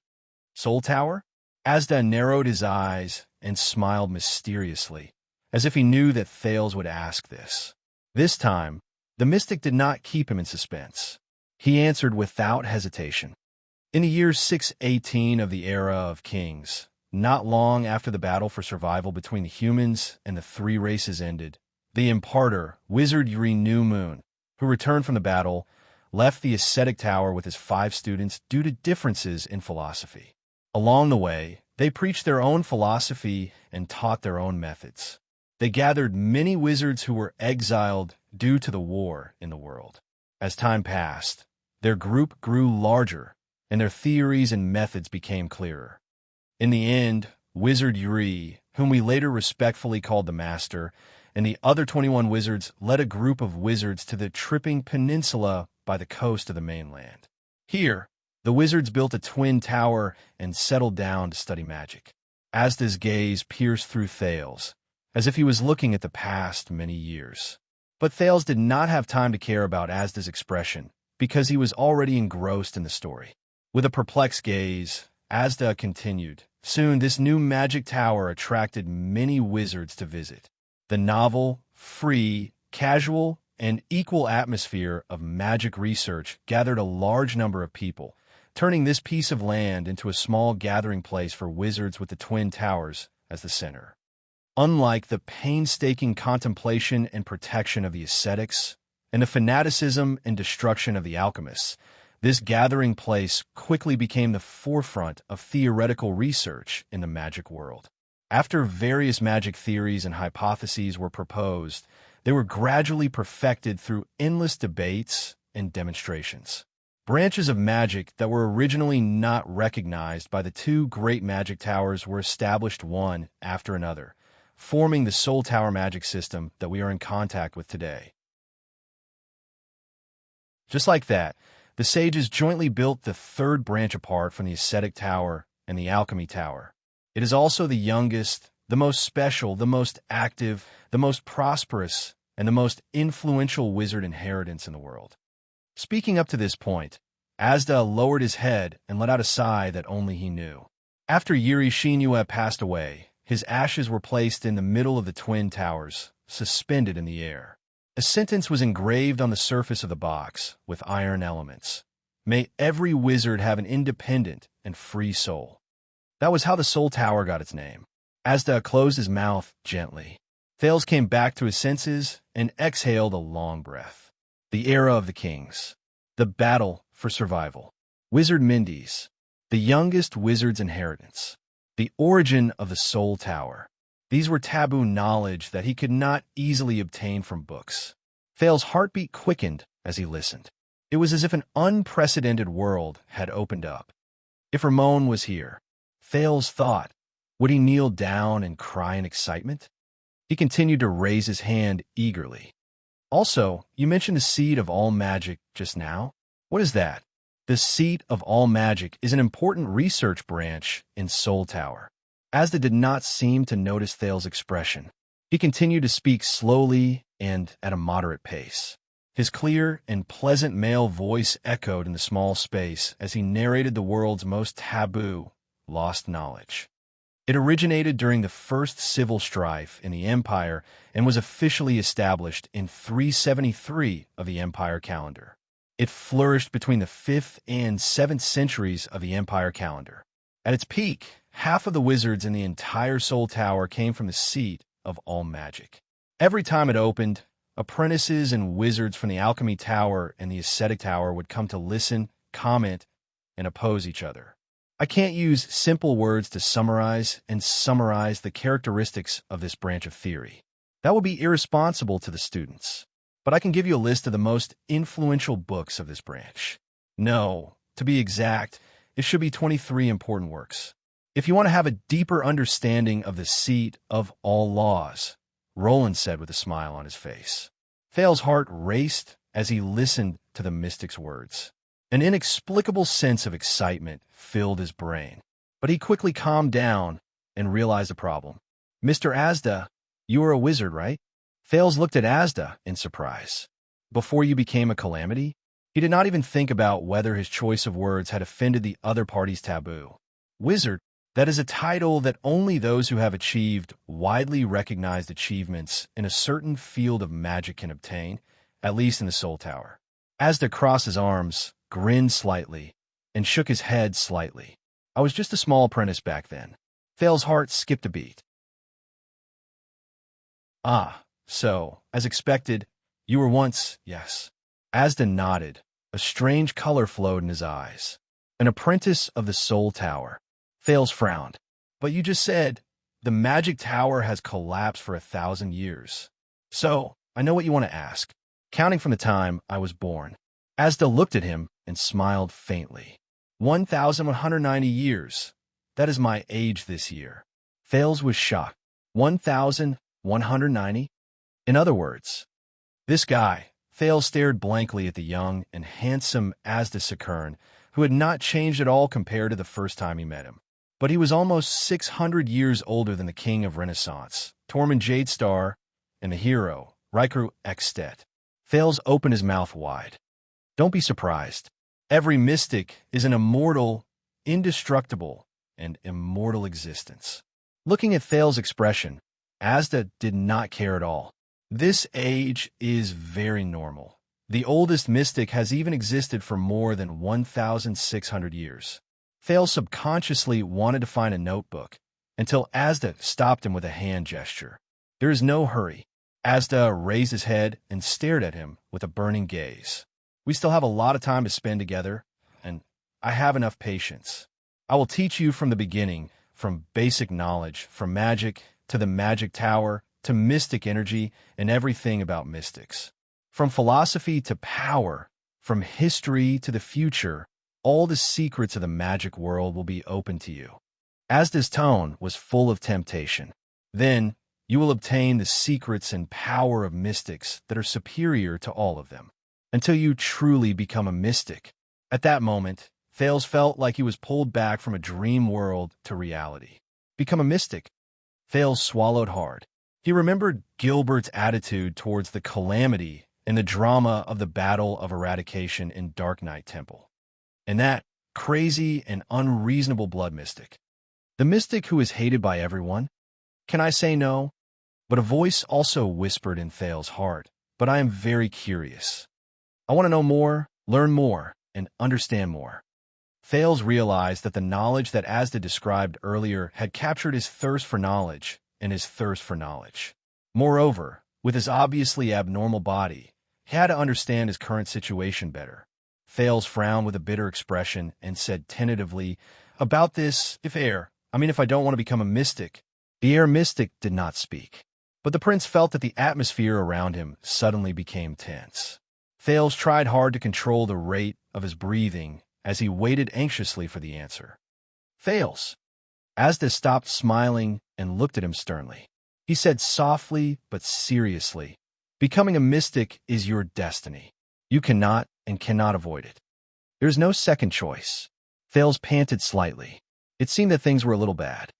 Soul Tower? Asda narrowed his eyes and smiled mysteriously, as if he knew that Thales would ask this. This time, the mystic did not keep him in suspense. He answered without hesitation. In the year 618 of the era of kings, not long after the battle for survival between the humans and the three races ended, the imparter, Wizard Yuri New Moon, who returned from the battle, left the ascetic tower with his 5 students due to differences in philosophy. Along the way, they preached their own philosophy and taught their own methods. They gathered many wizards who were exiled due to the war in the world. As time passed, their group grew larger, and their theories and methods became clearer. In the end, Wizard Yuri, whom we later respectfully called the Master, and the other 21 wizards led a group of wizards to the Tripping Peninsula by the coast of the mainland. Here, the wizards built a twin tower and settled down to study magic. Asda's gaze pierced through Thales, as if he was looking at the past many years. But Thales did not have time to care about Asda's expression, because he was already engrossed in the story. With a perplexed gaze, Asda continued. Soon, this new magic tower attracted many wizards to visit. The novel, free, casual, and equal atmosphere of magic research gathered a large number of people, turning this piece of land into a small gathering place for wizards with the Twin Towers as the center. Unlike the painstaking contemplation and protection of the ascetics, and the fanaticism and destruction of the alchemists, this gathering place quickly became the forefront of theoretical research in the magic world. After various magic theories and hypotheses were proposed, they were gradually perfected through endless debates and demonstrations. Branches of magic that were originally not recognized by the two great magic towers were established one after another, forming the Soul Tower magic system that we are in contact with today. Just like that, the sages jointly built the third branch apart from the ascetic tower and the alchemy tower. It is also the youngest, the most special, the most active, the most prosperous, and the most influential wizard inheritance in the world. Speaking up to this point, Asda lowered his head and let out a sigh that only he knew. After Yuri Xianxia passed away, his ashes were placed in the middle of the twin towers, suspended in the air. A sentence was engraved on the surface of the box with iron elements. May every wizard have an independent and free soul. That was how the Soul Tower got its name. Asda closed his mouth gently. Thales came back to his senses and exhaled a long breath. The era of the kings. The battle for survival. Wizard Mindy's. The youngest wizard's inheritance. The origin of the Soul Tower. These were taboo knowledge that he could not easily obtain from books. Thales' heartbeat quickened as he listened. It was as if an unprecedented world had opened up. If Ramon was here, Thales thought, would he kneel down and cry in excitement? He continued to raise his hand eagerly. Also, you mentioned the seat of all magic just now. What is that? The seat of all magic is an important research branch in Soul Tower. Asda did not seem to notice Thales' expression. He continued to speak slowly and at a moderate pace. His clear and pleasant male voice echoed in the small space as he narrated the world's most taboo, lost knowledge. It originated during the first civil strife in the Empire and was officially established in 373 of the Empire calendar. It flourished between the 5th and 7th centuries of the Empire calendar. At its peak, half of the wizards in the entire Soul Tower came from the seat of all magic. Every time it opened, apprentices and wizards from the Alchemy Tower and the Ascetic Tower would come to listen, comment, and oppose each other. I can't use simple words to summarize the characteristics of this branch of theory. That would be irresponsible to the students. But I can give you a list of the most influential books of this branch. No, to be exact, it should be 23 important works. If you want to have a deeper understanding of the seat of all laws, Roland said with a smile on his face. Thales' heart raced as he listened to the mystic's words. An inexplicable sense of excitement filled his brain, but he quickly calmed down and realized the problem. Mr. Asda, you are a wizard, right? Thales looked at Asda in surprise. Before you became a calamity? He did not even think about whether his choice of words had offended the other party's taboo. Wizard, that is a title that only those who have achieved widely recognized achievements in a certain field of magic can obtain, at least in the Soul Tower. Asda crossed his arms, grinned slightly, and shook his head slightly. I was just a small apprentice back then. Thales' heart skipped a beat. Ah, so, as expected, you were once, yes. Asda nodded. A strange color flowed in his eyes. An apprentice of the Soul Tower. Thales frowned. But you just said, the magic tower has collapsed for 1,000 years. So, I know what you want to ask. Counting from the time I was born. Asda looked at him and smiled faintly. 1,190 years. That is my age this year. Thales was shocked. 1,190? In other words, this guy, Thales stared blankly at the young and handsome Asda Sakern, who had not changed at all compared to the first time he met him. But he was almost 600 years older than the king of Renaissance, Tormund Jadestar, and the hero, Riker Ekstedt. Thales opened his mouth wide. Don't be surprised. Every mystic is an immortal, indestructible, and immortal existence. Looking at Thales' expression, Asda did not care at all. This age is very normal. The oldest mystic has even existed for more than 1,600 years. Thales subconsciously wanted to find a notebook, until Asda stopped him with a hand gesture. There is no hurry. Asda raised his head and stared at him with a burning gaze. We still have a lot of time to spend together, and I have enough patience. I will teach you from the beginning, from basic knowledge, from magic to the magic tower, to mystic energy and everything about mystics. From philosophy to power, from history to the future, all the secrets of the magic world will be open to you. Asda's tone was full of temptation. Then you will obtain the secrets and power of mystics that are superior to all of them, until you truly become a mystic. At that moment, Thales felt like he was pulled back from a dream world to reality. Become a mystic. Thales swallowed hard. He remembered Gilbert's attitude towards the calamity and the drama of the Battle of Eradication in Dark Knight Temple. And that crazy and unreasonable blood mystic. The mystic who is hated by everyone? Can I say no? But a voice also whispered in Thales' heart, but I am very curious. I want to know more, learn more, and understand more. Thales realized that the knowledge that Asda described earlier had captured his thirst for knowledge and his thirst for knowledge. Moreover, with his obviously abnormal body, he had to understand his current situation better. Thales frowned with a bitter expression and said tentatively, about this, if I don't want to become a mystic. The air mystic did not speak. But the prince felt that the atmosphere around him suddenly became tense. Thales tried hard to control the rate of his breathing as he waited anxiously for the answer. Thales. Asda stopped smiling and looked at him sternly. He said softly but seriously, becoming a mystic is your destiny. You cannot and cannot avoid it. There is no second choice. Thales panted slightly. It seemed that things were a little bad.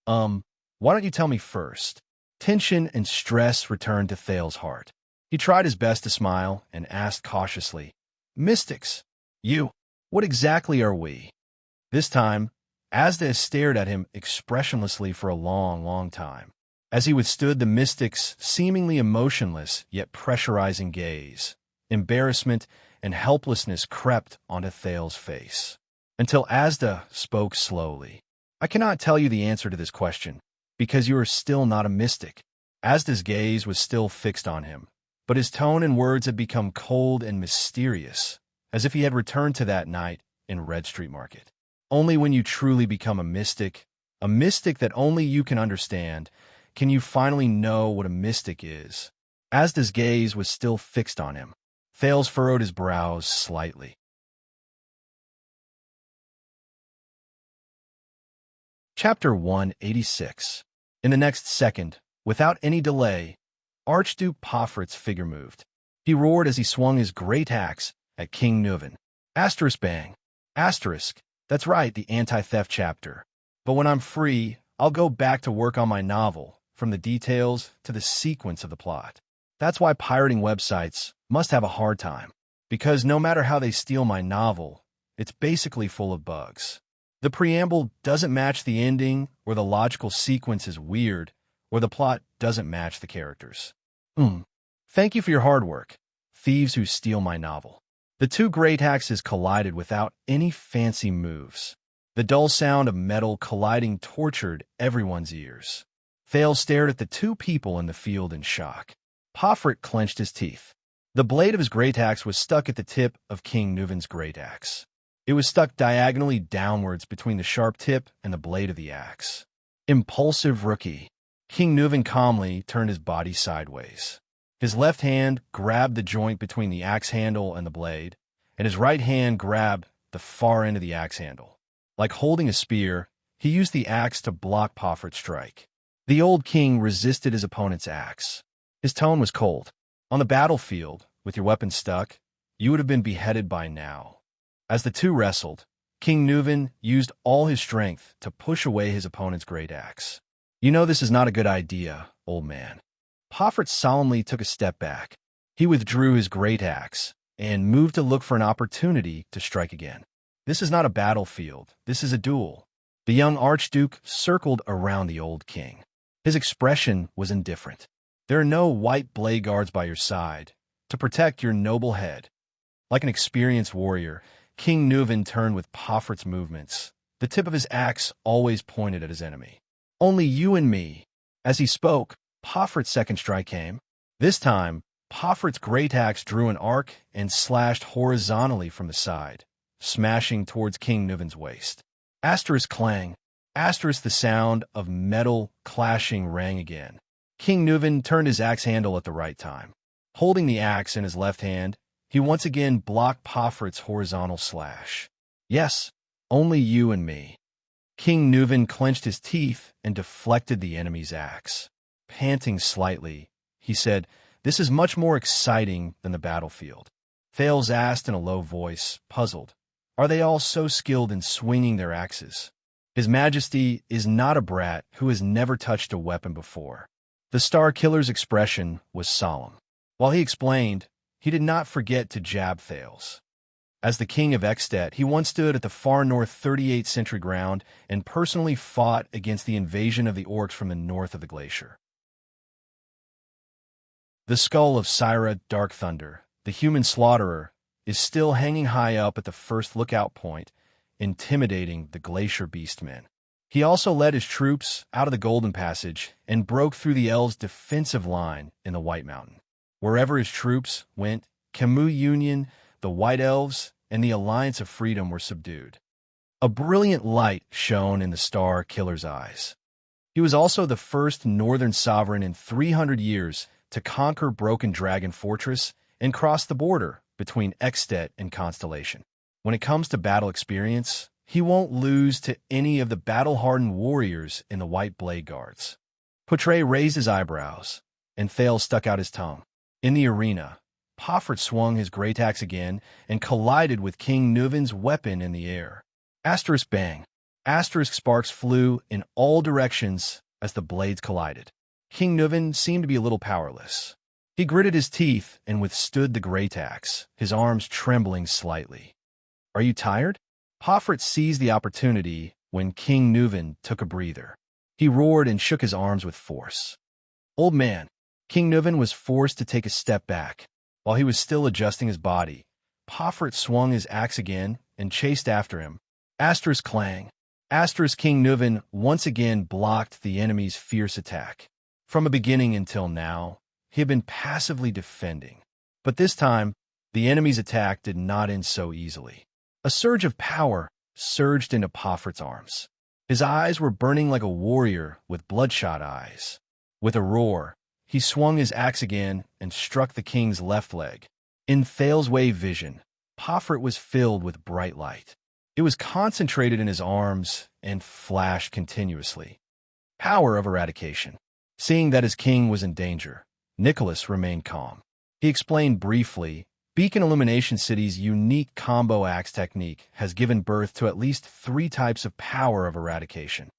Why don't you tell me first? Tension and stress returned to Thales' heart. He tried his best to smile and asked cautiously, Mystics, you, what exactly are we? This time, Asda stared at him expressionlessly for a long, long time. As he withstood the mystic's seemingly emotionless yet pressurizing gaze, embarrassment and helplessness crept onto Thales' face. Until Asda spoke slowly. I cannot tell you the answer to this question, because you are still not a mystic. Asda's gaze was still fixed on him, but his tone and words had become cold and mysterious, as if he had returned to that night in Red Street Market. Only when you truly become a mystic that only you can understand, can you finally know what a mystic is. Asda's gaze was still fixed on him. Thales furrowed his brows slightly. Chapter 186. In the next second, without any delay, Archduke Pofrit's figure moved. He roared as he swung his great axe at King Nuven. Asterisk bang. Asterisk. That's right, the anti-theft chapter. But when I'm free, I'll go back to work on my novel, from the details to the sequence of the plot. That's why pirating websites must have a hard time, because no matter how they steal my novel, it's basically full of bugs. The preamble doesn't match the ending, or the logical sequence is weird, or the plot doesn't match the characters. Thank you for your hard work, thieves who steal my novel. The two great axes collided without any fancy moves. The dull sound of metal colliding tortured everyone's ears. Thales stared at the two people in the field in shock. Pofrit clenched his teeth. The blade of his great axe was stuck at the tip of King Nuven's great axe. It was stuck diagonally downwards between the sharp tip and the blade of the axe. Impulsive rookie. King Nuven calmly turned his body sideways. His left hand grabbed the joint between the axe handle and the blade, and his right hand grabbed the far end of the axe handle. Like holding a spear, he used the axe to block Poffert's strike. The old king resisted his opponent's axe. His tone was cold. On the battlefield, with your weapon stuck, you would have been beheaded by now. As the two wrestled, King Nuven used all his strength to push away his opponent's great axe. You know this is not a good idea, old man. Poffert solemnly took a step back. He withdrew his great axe and moved to look for an opportunity to strike again. This is not a battlefield. This is a duel. The young archduke circled around the old king. His expression was indifferent. There are no white blade guards by your side to protect your noble head. Like an experienced warrior, King Nuven turned with Poffert's movements. The tip of his axe always pointed at his enemy. Only you and me. As he spoke, Poffert's second strike came. This time, Poffert's great axe drew an arc and slashed horizontally from the side, smashing towards King Nuven's waist. Asterisk clang. Asterisk the sound of metal clashing rang again. King Nuven turned his axe handle at the right time. Holding the axe in his left hand, he once again blocked Poffert's horizontal slash. Yes, only you and me. King Nuven clenched his teeth and deflected the enemy's axe. Panting slightly, he said, "This is much more exciting than the battlefield." Thales asked in a low voice, puzzled, "Are they all so skilled in swinging their axes?" His Majesty is not a brat who has never touched a weapon before. The Star Killer's expression was solemn. While he explained, he did not forget to jab Thales. As the king of Extet, he once stood at the far north 38th century ground and personally fought against the invasion of the orcs from the north of the glacier. The skull of Syra Dark Thunder, the human slaughterer, is still hanging high up at the first lookout point, intimidating the glacier beastmen. He also led his troops out of the Golden Passage and broke through the elves' defensive line in the White Mountain. Wherever his troops went, Camus Union, the White Elves, and the Alliance of Freedom were subdued. A brilliant light shone in the Star Killer's eyes. He was also the first northern sovereign in 300 years to conquer Broken Dragon Fortress and cross the border between Extet and Constellation. When it comes to battle experience, he won't lose to any of the battle-hardened warriors in the White Blade Guards. Poitre raised his eyebrows, and Thales stuck out his tongue. In the arena, Poffert swung his great axe again and collided with King Nuven's weapon in the air. Asterisk bang. Asterisk sparks flew in all directions as the blades collided. King Nuven seemed to be a little powerless. He gritted his teeth and withstood the great axe, his arms trembling slightly. "Are you tired?" Poffert seized the opportunity when King Nuven took a breather. He roared and shook his arms with force. "Old man." King Nuven was forced to take a step back. While he was still adjusting his body, Poffert swung his axe again and chased after him. Asterisk clang. Asterisk King Nuven once again blocked the enemy's fierce attack. From the beginning until now, he had been passively defending. But this time, the enemy's attack did not end so easily. A surge of power surged into Poffert's arms. His eyes were burning like a warrior with bloodshot eyes. With a roar, he swung his axe again and struck the king's left leg. In Thales' wave vision, Poffert was filled with bright light. It was concentrated in his arms and flashed continuously. Power of eradication. Seeing that his king was in danger, Nicholas remained calm. He explained briefly, Beacon Illumination City's unique combo axe technique has given birth to at least 3 types of power of eradication.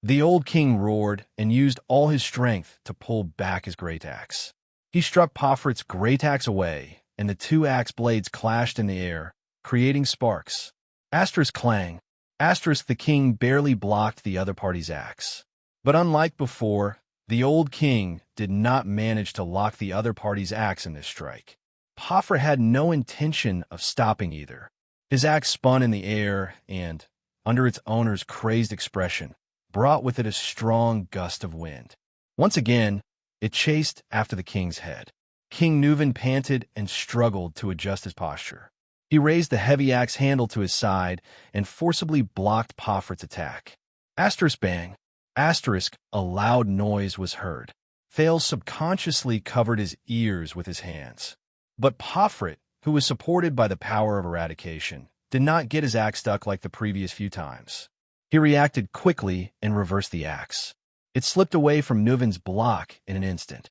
The old king roared and used all his strength to pull back his great axe. He struck Poffert's great axe away, and the 2 axe blades clashed in the air, creating sparks. Asterisk clang. Asterisk the king barely blocked the other party's axe. But unlike before, the old king did not manage to lock the other party's axe in this strike. Poffert had no intention of stopping either. His axe spun in the air and, under its owner's crazed expression, brought with it a strong gust of wind. Once again, it chased after the king's head. King Nuven panted and struggled to adjust his posture. He raised the heavy axe handle to his side and forcibly blocked Poffert's attack. Asterisk bang. Asterisk, a loud noise was heard. Thales subconsciously covered his ears with his hands. But Poffert, who was supported by the power of eradication, did not get his axe stuck like the previous few times. He reacted quickly and reversed the axe. It slipped away from Nuvin's block in an instant.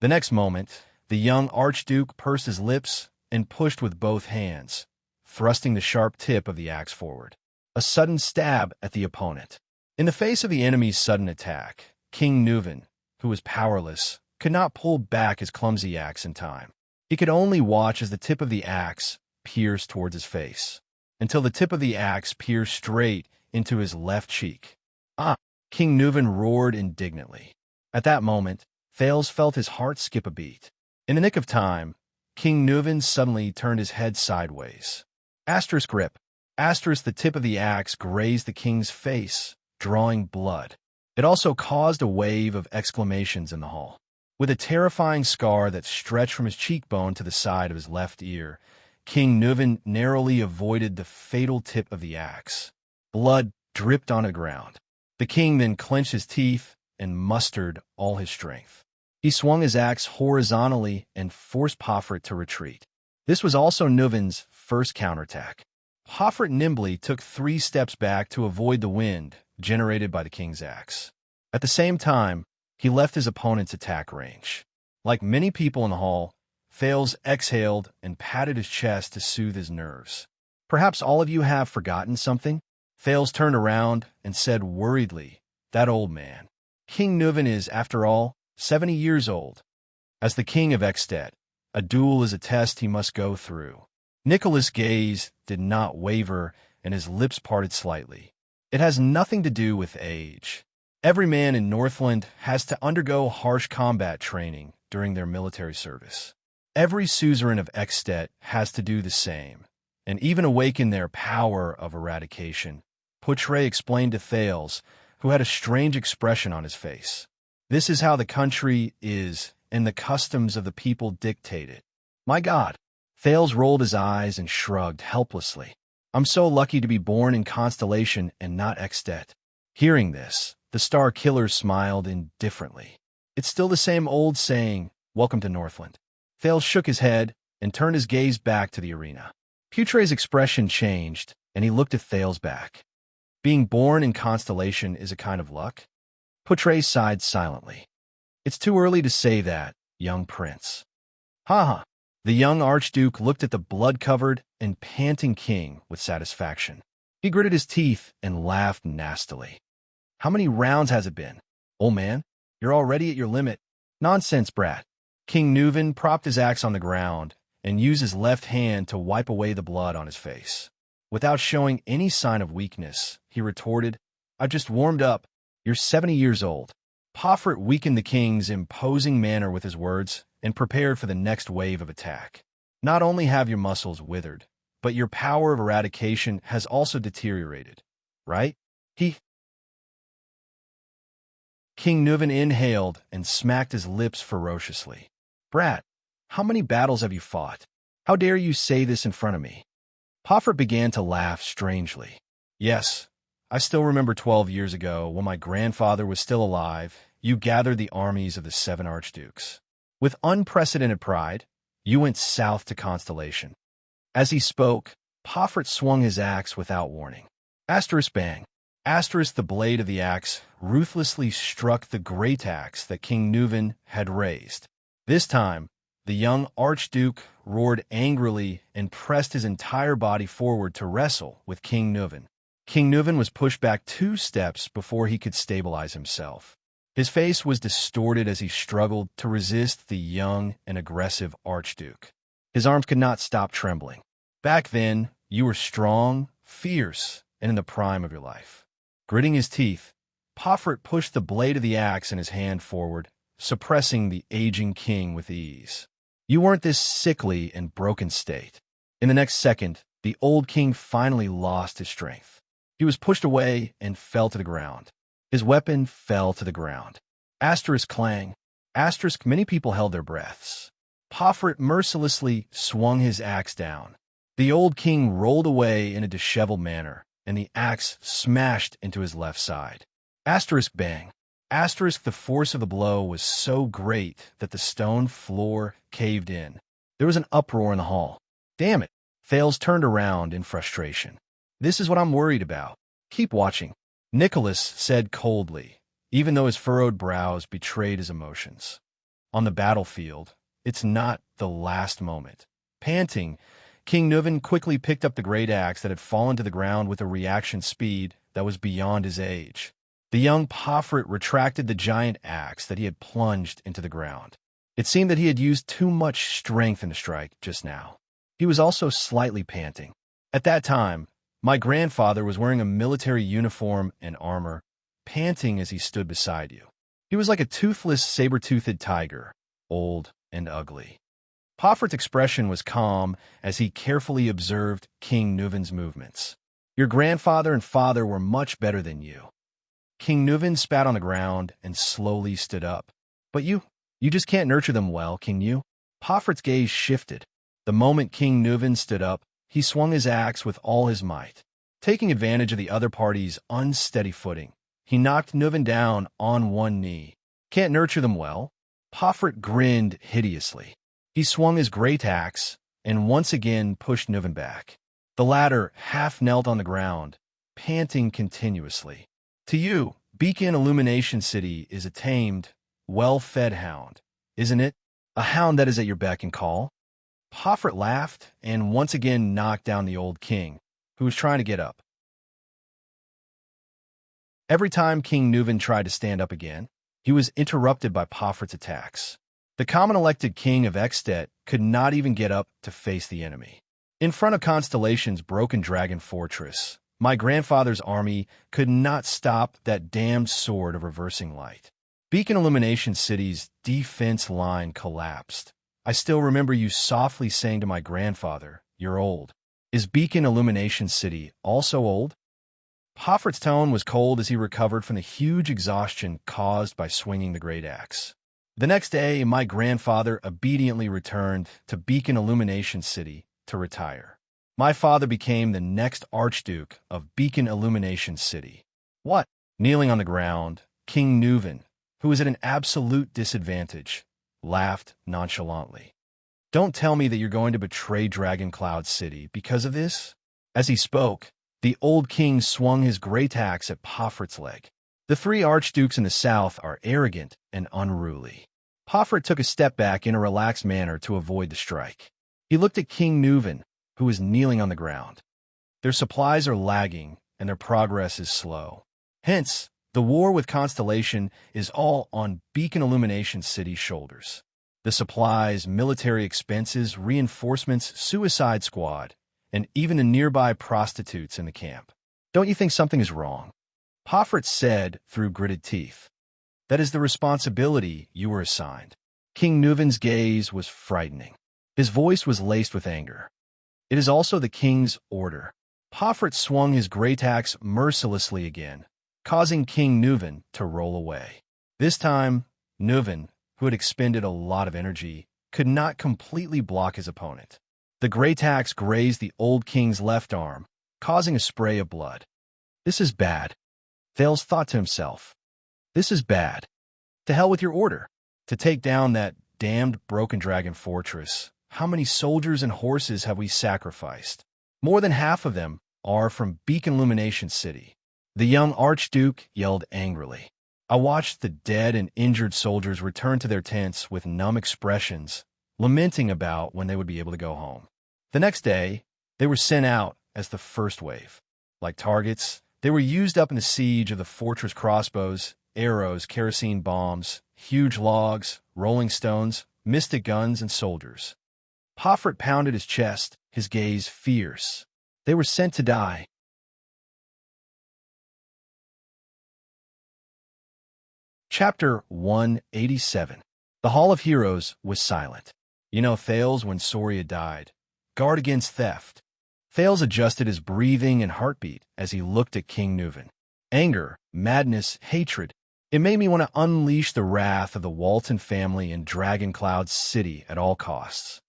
The next moment, the young archduke pursed his lips and pushed with both hands, thrusting the sharp tip of the axe forward. A sudden stab at the opponent. In the face of the enemy's sudden attack, King Nuvin, who was powerless, could not pull back his clumsy axe in time. He could only watch as the tip of the axe pierced towards his face, until the tip of the axe pierced straight into his left cheek. Ah! King Nuvin roared indignantly. At that moment, Thales felt his heart skip a beat. In the nick of time, King Nuvin suddenly turned his head sideways. Asterisk grip. Asterisk the tip of the axe grazed the king's face, drawing blood. It also caused a wave of exclamations in the hall. With a terrifying scar that stretched from his cheekbone to the side of his left ear, King Nuvin narrowly avoided the fatal tip of the axe. Blood dripped on the ground. The king then clenched his teeth and mustered all his strength. He swung his axe horizontally and forced Pofrit to retreat. This was also Nuvin's first counterattack. Pofrit nimbly took 3 steps back to avoid the wind generated by the king's axe. At the same time, he left his opponent's attack range. Like many people in the hall, Thales exhaled and patted his chest to soothe his nerves. Perhaps all of you have forgotten something? Thales turned around and said worriedly, "That old man. King Nuvin is, after all, 70 years old. As the king of Extet, a duel is a test he must go through." Nicholas' gaze did not waver and his lips parted slightly. "It has nothing to do with age. Every man in Northland has to undergo harsh combat training during their military service. Every suzerain of Extet has to do the same, and even awaken their power of eradication," Poutre explained to Thales, who had a strange expression on his face. "This is how the country is, and the customs of the people dictate it." "My God!" Thales rolled his eyes and shrugged helplessly. "I'm so lucky to be born in Constellation and not Extet." Hearing this, the Star Killer smiled indifferently. "It's still the same old saying, welcome to Northland." Thales shook his head and turned his gaze back to the arena. Poutre's expression changed, and he looked at Thales back. "Being born in Constellation is a kind of luck?" Poutre sighed silently. "It's too early to say that, young prince." "Ha ha!" The young archduke looked at the blood-covered and panting king with satisfaction. He gritted his teeth and laughed nastily. "How many rounds has it been? Old man, you're already at your limit." "Nonsense, brat." King Nuvin propped his axe on the ground and used his left hand to wipe away the blood on his face. Without showing any sign of weakness, he retorted, "I've just warmed up. You're 70 years old." Pofrit weakened the king's imposing manner with his words and prepared for the next wave of attack. "Not only have your muscles withered, but your power of eradication has also deteriorated, right?" King Nuvin inhaled and smacked his lips ferociously. "Brat, how many battles have you fought? How dare you say this in front of me?" Pofrit began to laugh strangely. "Yes, I still remember 12 years ago, when my grandfather was still alive, you gathered the armies of the 7 archdukes. With unprecedented pride, you went south to Constellation." As he spoke, Pofrit swung his axe without warning. Asterisk bang. Asterisk the blade of the axe ruthlessly struck the great axe that King Nuvin had raised. This time, the young archduke roared angrily and pressed his entire body forward to wrestle with King Nuvin. King Nuvin was pushed back 2 steps before he could stabilize himself. His face was distorted as he struggled to resist the young and aggressive archduke. His arms could not stop trembling. "Back then, you were strong, fierce, and in the prime of your life." Gritting his teeth, Pofrit pushed the blade of the axe in his hand forward, suppressing the aging king with ease. "You weren't this sickly and broken state." In the next second, the old king finally lost his strength. He was pushed away and fell to the ground. His weapon fell to the ground. Asterisk clang. Asterisk many people held their breaths. Pofrit mercilessly swung his axe down. The old king rolled away in a disheveled manner, and the axe smashed into his left side. Asterisk bang. Asterisk the force of the blow was so great that the stone floor caved in. There was an uproar in the hall. Damn it. Thales turned around in frustration. This is what I'm worried about. Keep watching. Nicholas said coldly, even though his furrowed brows betrayed his emotions. On the battlefield, it's not the last moment. Panting, King Nuven quickly picked up the great axe that had fallen to the ground with a reaction speed that was beyond his age. The young Pofrit retracted the giant axe that he had plunged into the ground. It seemed that he had used too much strength in the strike just now. He was also slightly panting. At that time, my grandfather was wearing a military uniform and armor, panting as he stood beside you. He was like a toothless, saber-toothed tiger, old and ugly. Pofrit's expression was calm as he carefully observed King Nuven's movements. Your grandfather and father were much better than you. King Nuven spat on the ground and slowly stood up. But you just can't nurture them well, can you? Pofrit's gaze shifted. The moment King Nuven stood up, he swung his axe with all his might. Taking advantage of the other party's unsteady footing, he knocked Nuven down on one knee. Can't nurture them well? Pofrit grinned hideously. He swung his great axe and once again pushed Nuven back. The latter half knelt on the ground, panting continuously. To you, Beacon Illumination City is a tamed, well-fed hound, isn't it? A hound that is at your beck and call? Pofrit laughed and once again knocked down the old king, who was trying to get up. Every time King Nuven tried to stand up again, he was interrupted by Pofrit's attacks. The common-elected king of Extet could not even get up to face the enemy. In front of Constellation's broken dragon fortress, my grandfather's army could not stop that damned sword of reversing light. Beacon Illumination City's defense line collapsed. I still remember you softly saying to my grandfather, "You're old." Is Beacon Illumination City also old? Pofrit's tone was cold as he recovered from the huge exhaustion caused by swinging the great axe. The next day, my grandfather obediently returned to Beacon Illumination City to retire. My father became the next Archduke of Beacon Illumination City. What? Kneeling on the ground, King Nuven, who was at an absolute disadvantage, laughed nonchalantly. Don't tell me that you're going to betray Dragon Cloud City because of this? As he spoke, the old king swung his great axe at Pofrit's leg. The three archdukes in the south are arrogant and unruly. Pofrit took a step back in a relaxed manner to avoid the strike. He looked at King Nuven, who was kneeling on the ground. Their supplies are lagging, and their progress is slow. Hence, the war with Constellation is all on Beacon Illumination City's shoulders. The supplies, military expenses, reinforcements, suicide squad, and even the nearby prostitutes in the camp. Don't you think something is wrong? Pofrit said through gritted teeth. That is the responsibility you were assigned. King Nuven's gaze was frightening. His voice was laced with anger. It is also the king's order. Pofrit swung his great axe mercilessly again, causing King Nuven to roll away. This time, Nuven, who had expended a lot of energy, could not completely block his opponent. The great axe grazed the old king's left arm, causing a spray of blood. This is bad. Thales thought to himself. This is bad. To hell with your order. To take down that damned broken dragon fortress, how many soldiers and horses have we sacrificed? More than half of them are from Beacon Illumination City. The young Archduke yelled angrily. I watched the dead and injured soldiers return to their tents with numb expressions, lamenting about when they would be able to go home. The next day, they were sent out as the first wave. Like targets, they were used up in the siege of the fortress crossbows, arrows, kerosene bombs, huge logs, rolling stones, mystic guns, and soldiers. Pofrit pounded his chest, his gaze fierce. They were sent to die. Chapter 187. The Hall of Heroes was silent. You know Thales when Soria died. Guard against theft. Thales adjusted his breathing and heartbeat as he looked at King Nuven. Anger, madness, hatred. It made me want to unleash the wrath of the Walton family in Dragon Cloud City at all costs.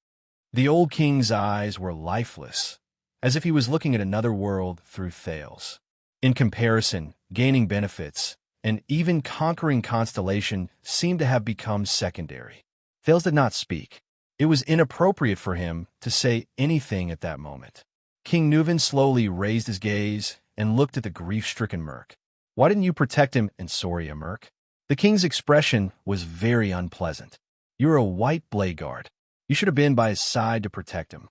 The old king's eyes were lifeless, as if he was looking at another world through Thales. In comparison, gaining benefits, and even conquering Constellation seemed to have become secondary. Thales did not speak. It was inappropriate for him to say anything at that moment. King Nuvan slowly raised his gaze and looked at the grief-stricken Merc. Why didn't you protect him in Soria, Merc? The king's expression was very unpleasant. You're a white bladeguard. You should have been by his side to protect him.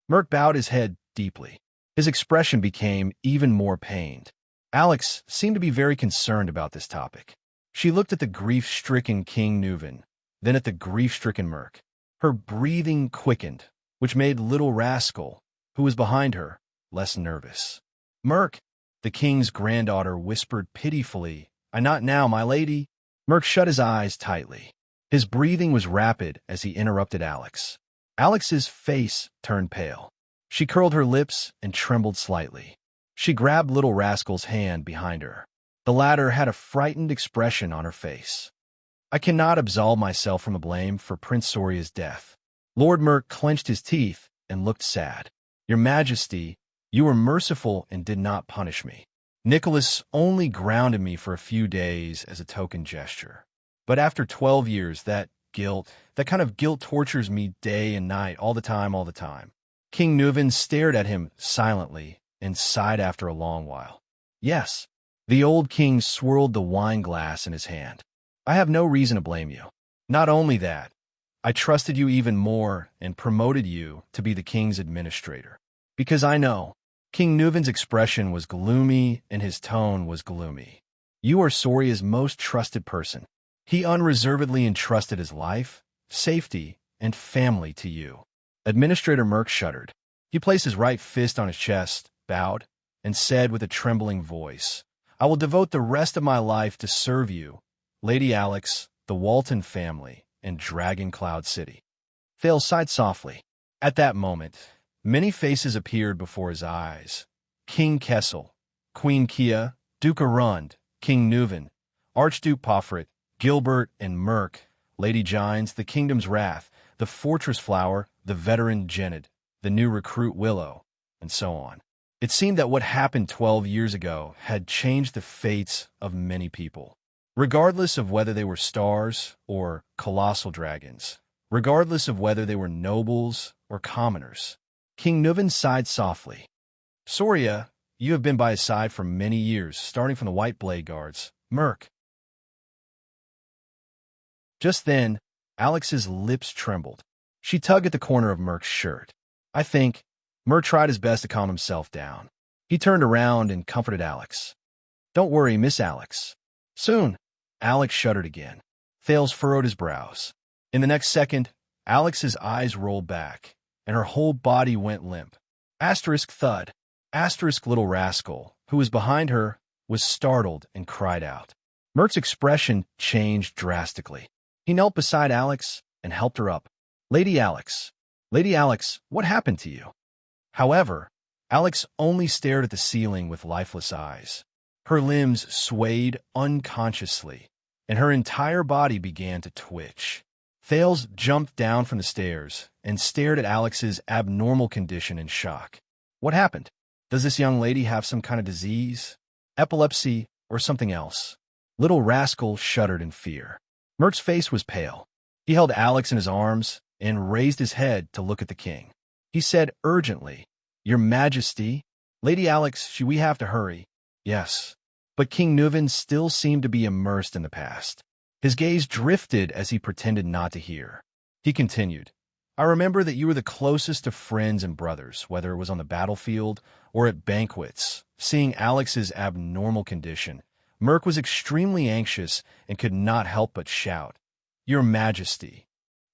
Merc bowed his head deeply. His expression became even more pained. Alex seemed to be very concerned about this topic. She looked at the grief-stricken King Nuvan, then at the grief-stricken Merc. Her breathing quickened, which made little Rascal, who was behind her, less nervous. Merc, the king's granddaughter whispered pitifully, not now, my lady. Merc shut his eyes tightly. His breathing was rapid as he interrupted Alex. Alex's face turned pale. She curled her lips and trembled slightly. She grabbed little Rascal's hand behind her. The latter had a frightened expression on her face. I cannot absolve myself from the blame for Prince Soria's death. Lord Merc clenched his teeth and looked sad. Your Majesty, you were merciful and did not punish me. Nicholas only grounded me for a few days as a token gesture. But after 12 years, that kind of guilt tortures me day and night, all the time. King Nuvan stared at him silently and sighed after a long while. Yes, the old king swirled the wine glass in his hand. I have no reason to blame you. Not only that, I trusted you even more and promoted you to be the king's administrator. Because I know. King Nuvan's expression was gloomy and his tone was gloomy. You are Soria's most trusted person. He unreservedly entrusted his life, safety, and family to you. Administrator Merc shuddered. He placed his right fist on his chest, bowed, and said with a trembling voice, I will devote the rest of my life to serve you, Lady Alex, the Walton family, and Dragon Cloud City. Thale sighed softly. At that moment, many faces appeared before his eyes. King Kessel, Queen Kia, Duke Arund, King Nuvan, Archduke Pofrit, Gilbert and Merc, Lady Gines, the Kingdom's Wrath, the Fortress Flower, the veteran Genid, the new recruit Willow, and so on. It seemed that what happened 12 years ago had changed the fates of many people. Regardless of whether they were stars or colossal dragons, regardless of whether they were nobles or commoners. King Nuvan sighed softly. Soria, you have been by his side for many years, starting from the White Blade Guards. Merc. Just then, Alex's lips trembled. She tugged at the corner of Merc's shirt. I think Merc tried his best to calm himself down. He turned around and comforted Alex. Don't worry, Miss Alex. Soon. Alex shuddered again. Thales furrowed his brows. In the next second, Alex's eyes rolled back, and her whole body went limp. Asterisk thud. Asterisk little Rascal, who was behind her, was startled and cried out. Merc's expression changed drastically. He knelt beside Alex and helped her up. Lady Alex, what happened to you? However, Alex only stared at the ceiling with lifeless eyes. Her limbs swayed unconsciously, and her entire body began to twitch. Thales jumped down from the stairs and stared at Alex's abnormal condition in shock. What happened? Does this young lady have some kind of disease? Epilepsy or something else? Little Rascal shuddered in fear. Merc's face was pale. He held Alex in his arms and raised his head to look at the king. He said urgently, Your Majesty, Lady Alex, we have to hurry. Yes. But King Nuvan still seemed to be immersed in the past. His gaze drifted as he pretended not to hear. He continued, I remember that you were the closest of friends and brothers, whether it was on the battlefield or at banquets. Seeing Alex's abnormal condition, Merc was extremely anxious and could not help but shout, Your Majesty.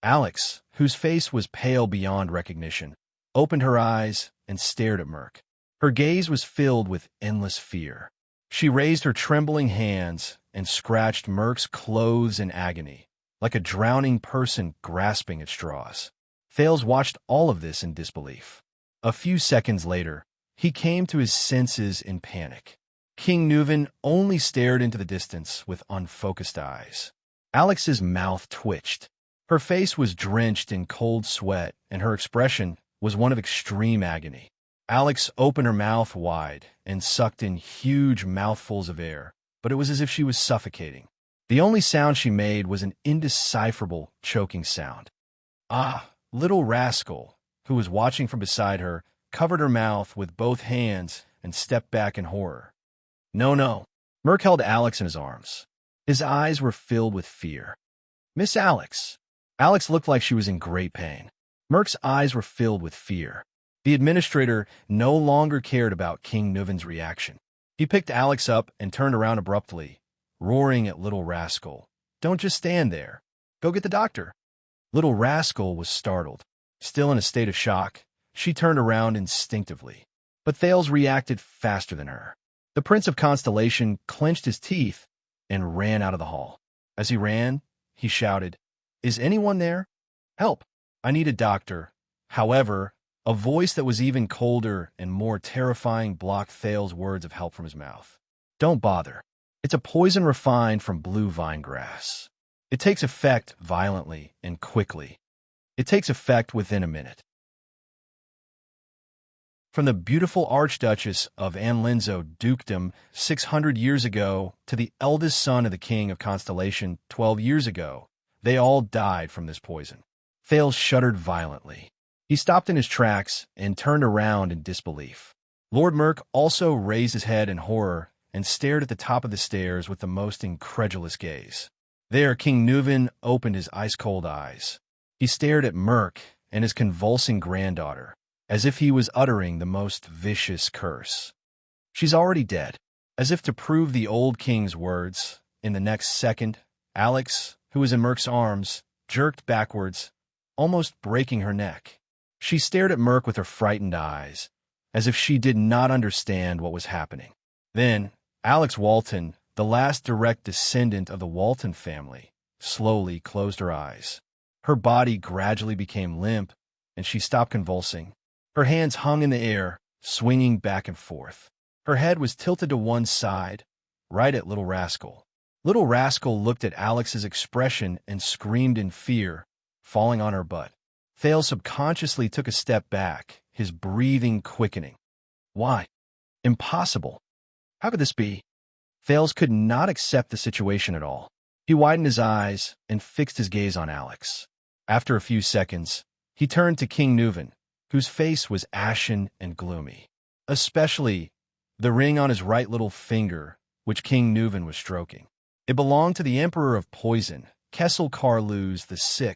Alex, whose face was pale beyond recognition, opened her eyes and stared at Merc. Her gaze was filled with endless fear. She raised her trembling hands and scratched Merc's clothes in agony, like a drowning person grasping at straws. Thales watched all of this in disbelief. A few seconds later, he came to his senses in panic. King Nuvan only stared into the distance with unfocused eyes. Alex's mouth twitched. Her face was drenched in cold sweat, and her expression was one of extreme agony. Alex opened her mouth wide and sucked in huge mouthfuls of air, but it was as if she was suffocating. The only sound she made was an indecipherable, choking sound. Ah, Little Rascal, who was watching from beside her, covered her mouth with both hands and stepped back in horror. No, no. Merc held Alex in his arms. His eyes were filled with fear. Miss Alex. Alex looked like she was in great pain. Merc's eyes were filled with fear. The administrator no longer cared about King Nuvin's reaction. He picked Alex up and turned around abruptly, roaring at Little Rascal. Don't just stand there. Go get the doctor. Little Rascal was startled. Still in a state of shock, she turned around instinctively. But Thales reacted faster than her. The Prince of Constellation clenched his teeth and ran out of the hall. As he ran, he shouted, "Is anyone there? Help! I need a doctor." However, a voice that was even colder and more terrifying blocked Thales' words of help from his mouth. Don't bother. It's a poison refined from blue vine grass. It takes effect violently and quickly. It takes effect within a minute. From the beautiful Archduchess of Anlinzo Dukedom 600 years ago to the eldest son of the King of Constellation 12 years ago, they all died from this poison. Thales shuddered violently. He stopped in his tracks and turned around in disbelief. Lord Merc also raised his head in horror and stared at the top of the stairs with the most incredulous gaze. There, King Nuvin opened his ice-cold eyes. He stared at Merc and his convulsing granddaughter, as if he was uttering the most vicious curse. She's already dead. As if to prove the old king's words, in the next second, Alex, who was in Merc's arms, jerked backwards, almost breaking her neck. She stared at Merc with her frightened eyes, as if she did not understand what was happening. Then, Alex Walton, the last direct descendant of the Walton family, slowly closed her eyes. Her body gradually became limp, and she stopped convulsing. Her hands hung in the air, swinging back and forth. Her head was tilted to one side, right at Little Rascal. Little Rascal looked at Alex's expression and screamed in fear, falling on her butt. Thales subconsciously took a step back, his breathing quickening. Why? Impossible. How could this be? Thales could not accept the situation at all. He widened his eyes and fixed his gaze on Alex. After a few seconds, he turned to King Nuvin, whose face was ashen and gloomy, especially the ring on his right little finger, which King Nuvin was stroking. It belonged to the Emperor of Poison, Kessel Carluz VI,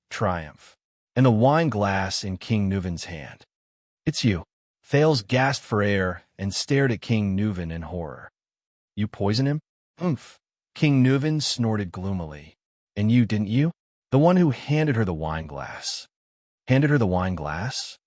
Triumph, and the wine glass in King Nuvin's hand. It's you. Thales gasped for air and stared at King Nuvin in horror. You poison him? Oomph. King Nuvin snorted gloomily. And you, didn't you? The one who handed her the wine glass. Handed her the wine glass?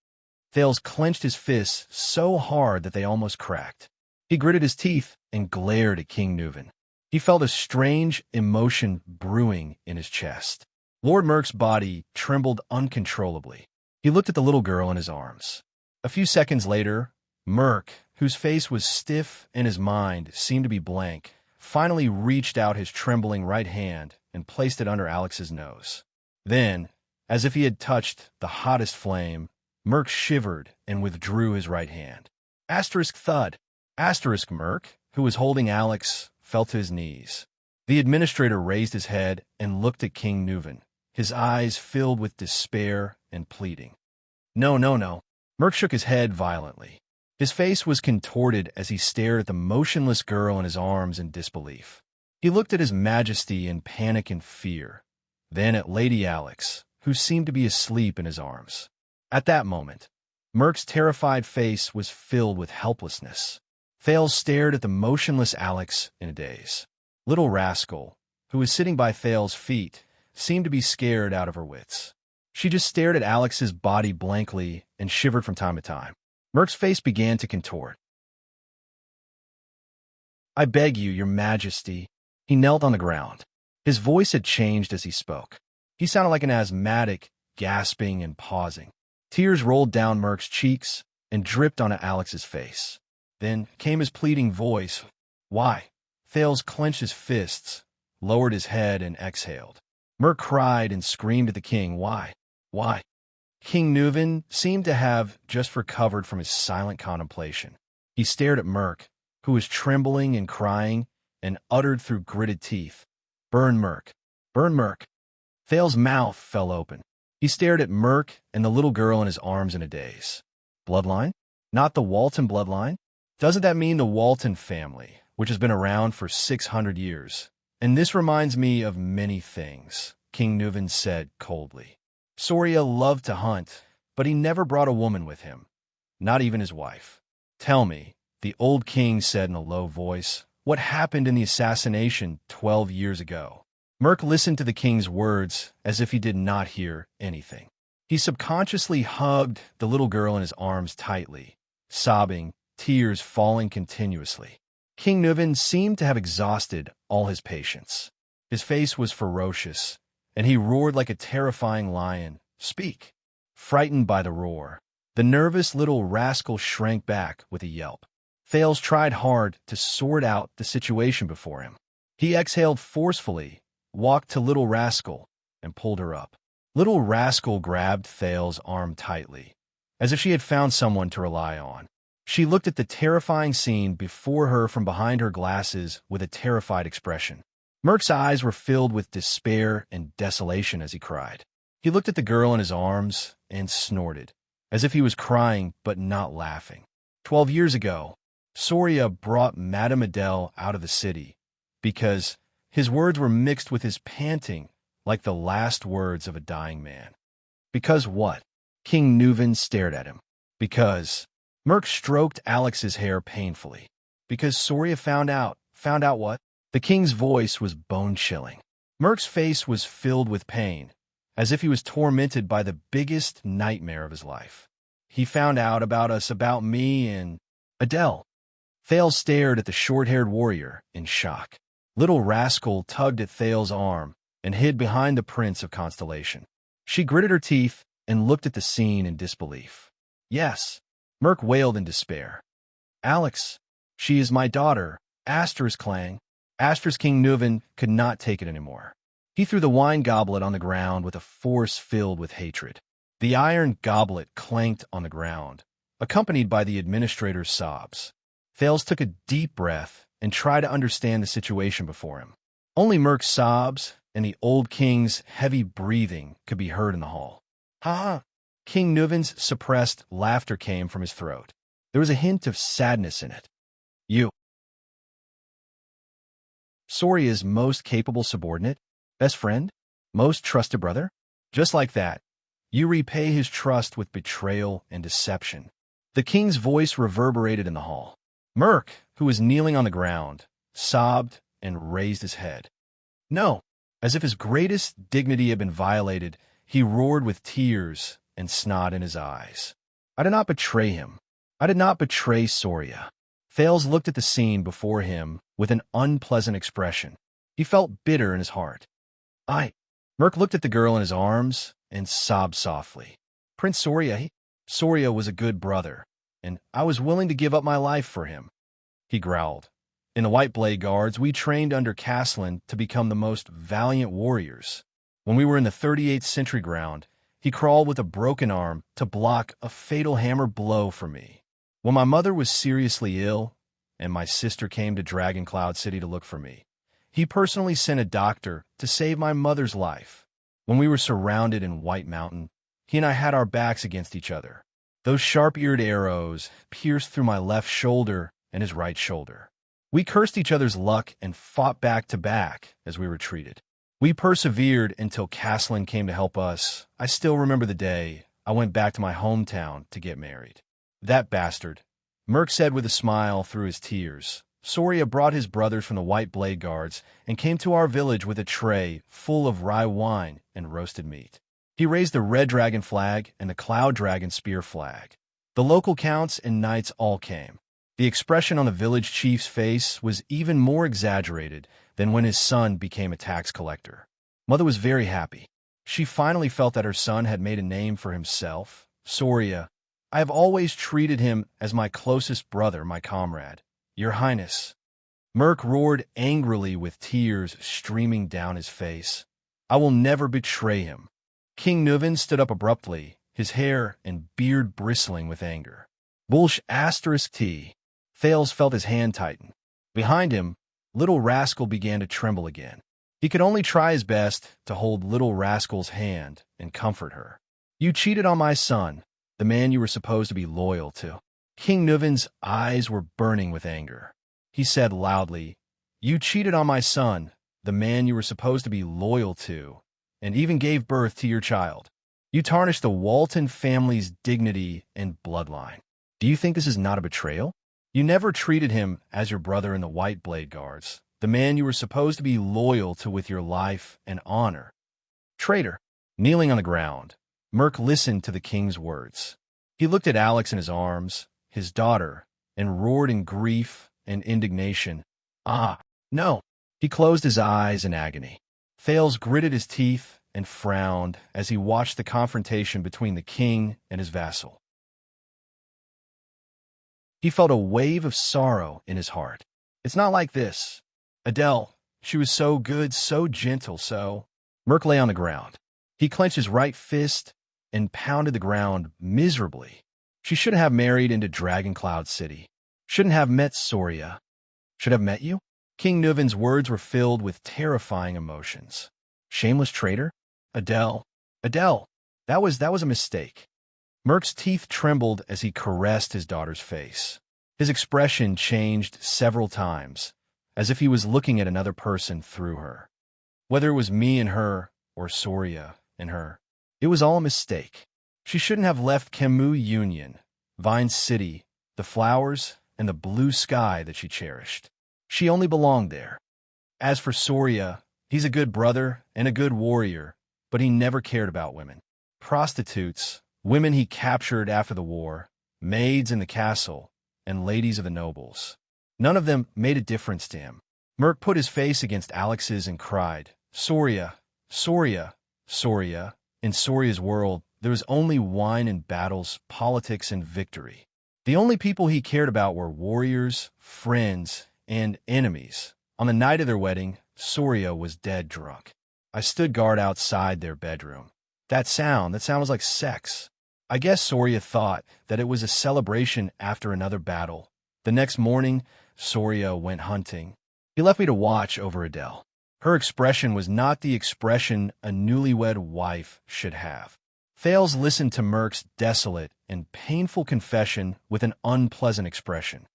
Thales clenched his fists so hard that they almost cracked. He gritted his teeth and glared at King Nuvin. He felt a strange emotion brewing in his chest. Lord Merc's body trembled uncontrollably. He looked at the little girl in his arms. A few seconds later, Merc, whose face was stiff and his mind seemed to be blank, finally reached out his trembling right hand and placed it under Alex's nose. Then, as if he had touched the hottest flame, Merc shivered and withdrew his right hand. Asterisk thud. Asterisk Merc, who was holding Alex, fell to his knees. The administrator raised his head and looked at King Nuvin, his eyes filled with despair and pleading. No, no, no. Merc shook his head violently. His face was contorted as he stared at the motionless girl in his arms in disbelief. He looked at His Majesty in panic and fear, then at Lady Alex, who seemed to be asleep in his arms. At that moment, Merc's terrified face was filled with helplessness. Thales stared at the motionless Alex in a daze. Little Rascal, who was sitting by Thales' feet, seemed to be scared out of her wits. She just stared at Alex's body blankly and shivered from time to time. Merc's face began to contort. I beg you, Your Majesty. He knelt on the ground. His voice had changed as he spoke. He sounded like an asthmatic, gasping and pausing. Tears rolled down Merc's cheeks and dripped onto Alex's face. Then came his pleading voice. Why? Thales clenched his fists, lowered his head, and exhaled. Merc cried and screamed at the king. Why? Why? King Nuvin seemed to have just recovered from his silent contemplation. He stared at Merc, who was trembling and crying, and uttered through gritted teeth, Burn Merc! Burn Merc! Thales' mouth fell open. He stared at Merc and the little girl in his arms in a daze. Bloodline? Not the Walton bloodline? Doesn't that mean the Walton family, which has been around for 600 years? And this reminds me of many things, King Nuvan said coldly. Soria loved to hunt, but he never brought a woman with him, not even his wife. Tell me, the old king said in a low voice, what happened in the assassination 12 years ago? Merc listened to the king's words as if he did not hear anything. He subconsciously hugged the little girl in his arms tightly, sobbing, tears falling continuously. King Nuvan seemed to have exhausted all his patience. His face was ferocious, and he roared like a terrifying lion. Speak! Frightened by the roar, the nervous little rascal shrank back with a yelp. Thales tried hard to sort out the situation before him. He exhaled forcefully, walked to Little Rascal, and pulled her up. Little Rascal grabbed Thales' arm tightly, as if she had found someone to rely on. She looked at the terrifying scene before her from behind her glasses with a terrified expression. Merc's eyes were filled with despair and desolation as he cried. He looked at the girl in his arms and snorted, as if he was crying but not laughing. 12 years ago, Soria brought Madame Adele out of the city, because his words were mixed with his panting like the last words of a dying man. Because what? King Nuvan stared at him. Because Merc stroked Alex's hair painfully. Because Soria found out. Found out what? The king's voice was bone-chilling. Merc's face was filled with pain, as if he was tormented by the biggest nightmare of his life. He found out about us, about me and Adele. Thales stared at the short-haired warrior in shock. Little Rascal tugged at Thales' arm and hid behind the Prince of Constellation. She gritted her teeth and looked at the scene in disbelief. Yes, Merc wailed in despair. Alex, she is my daughter, Aster's clang. Aster's King Nuvan could not take it anymore. He threw the wine goblet on the ground with a force filled with hatred. The iron goblet clanked on the ground, accompanied by the administrator's sobs. Thales took a deep breath and tried to understand the situation before him. Only Merc's sobs and the old king's heavy breathing could be heard in the hall. Ha! King Nuvan's suppressed laughter came from his throat. There was a hint of sadness in it. You. Soria's most capable subordinate, best friend, most trusted brother? Just like that, you repay his trust with betrayal and deception. The king's voice reverberated in the hall. Merc, who was kneeling on the ground, sobbed and raised his head. No, as if his greatest dignity had been violated, he roared with tears and snot in his eyes. I did not betray him. I did not betray Soria. Thales looked at the scene before him with an unpleasant expression. He felt bitter in his heart. Merc looked at the girl in his arms and sobbed softly. Prince Soria, Soria was a good brother, and I was willing to give up my life for him. He growled. In the White Blade Guards, we trained under Caslin to become the most valiant warriors. When we were in the 38th Century ground, he crawled with a broken arm to block a fatal hammer blow for me. When my mother was seriously ill, and my sister came to Dragon Cloud City to look for me, he personally sent a doctor to save my mother's life. When we were surrounded in White Mountain, he and I had our backs against each other. Those sharp-eared arrows pierced through my left shoulder and his right shoulder. We cursed each other's luck and fought back to back as we retreated. We persevered until Caslin came to help us. I still remember the day I went back to my hometown to get married. That bastard, Merc said with a smile through his tears. Soria brought his brothers from the White Blade Guards and came to our village with a tray full of rye wine and roasted meat. He raised the Red Dragon flag and the Cloud Dragon spear flag. The local counts and knights all came. The expression on the village chief's face was even more exaggerated than when his son became a tax collector. Mother was very happy. She finally felt that her son had made a name for himself. Soria, I have always treated him as my closest brother, my comrade. Your Highness. Merc roared angrily with tears streaming down his face. I will never betray him. King Nuvan stood up abruptly, his hair and beard bristling with anger. Bullsh *T. Thales felt his hand tighten. Behind him, Little Rascal began to tremble again. He could only try his best to hold little rascal's hand and comfort her. You cheated on my son, the man you were supposed to be loyal to. King Nuvin's eyes were burning with anger. He said loudly, You cheated on my son, the man you were supposed to be loyal to, and even gave birth to your child. You tarnished the Walton family's dignity and bloodline. Do you think this is not a betrayal? You never treated him as your brother in the White Blade Guards, the man you were supposed to be loyal to with your life and honor. Traitor. Kneeling on the ground, Merc listened to the king's words. He looked at Alex in his arms, his daughter, and roared in grief and indignation. Ah, no. He closed his eyes in agony. Thales gritted his teeth and frowned as he watched the confrontation between the king and his vassal. He felt a wave of sorrow in his heart. It's not like this. Adele, she was so good, so gentle, so... Merc lay on the ground. He clenched his right fist and pounded the ground miserably. She shouldn't have married into Dragon Cloud City. Shouldn't have met Soria. Should have met you? King Nuvin's words were filled with terrifying emotions. Shameless traitor? Adele, that was a mistake. Merc's teeth trembled as he caressed his daughter's face. His expression changed several times, as if he was looking at another person through her. Whether it was me and her, or Soria and her, it was all a mistake. She shouldn't have left Kemu Union, Vine City, the flowers, and the blue sky that she cherished. She only belonged there. As for Soria, he's a good brother and a good warrior, but he never cared about women. Prostitutes, women he captured after the war, maids in the castle, and ladies of the nobles. None of them made a difference to him. Merc put his face against Alex's and cried, Soria, Soria, Soria. In Soria's world, there was only wine and battles, politics and victory. The only people he cared about were warriors, friends, and enemies. On the night of their wedding, Soria was dead drunk. I stood guard outside their bedroom. That sound was like sex. I guess Soria thought that it was a celebration after another battle. The next morning, Soria went hunting. He left me to watch over Adele. Her expression was not the expression a newlywed wife should have. Thales listened to Merc's desolate and painful confession with an unpleasant expression.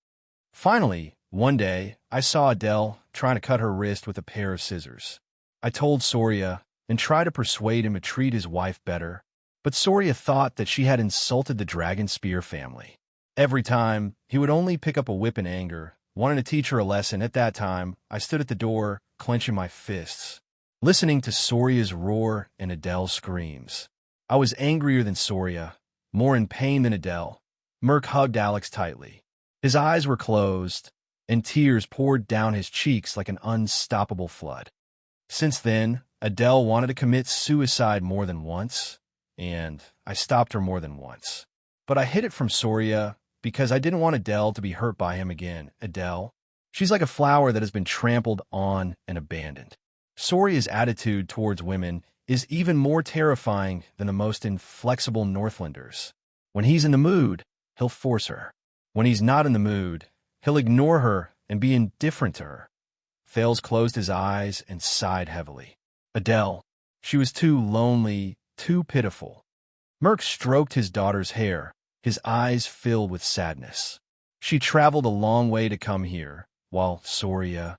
Finally, one day, I saw Adele trying to cut her wrist with a pair of scissors. I told Soria and tried to persuade him to treat his wife better, but Soria thought that she had insulted the Dragon Spear family. Every time, he would only pick up a whip in anger, wanting to teach her a lesson. At that time, I stood at the door, clenching my fists, listening to Soria's roar and Adele's screams. I was angrier than Soria, more in pain than Adele. Merc hugged Alex tightly. His eyes were closed, and tears poured down his cheeks like an unstoppable flood. Since then, Adele wanted to commit suicide more than once, and I stopped her more than once. But I hid it from Soria because I didn't want Adele to be hurt by him again. Adele, she's like a flower that has been trampled on and abandoned. Soria's attitude towards women is even more terrifying than the most inflexible Northlanders. When he's in the mood, he'll force her. When he's not in the mood, he'll ignore her and be indifferent to her. Thales closed his eyes and sighed heavily. Adele, she was too lonely, too pitiful. Merc stroked his daughter's hair, his eyes filled with sadness. She traveled a long way to come here, while Soria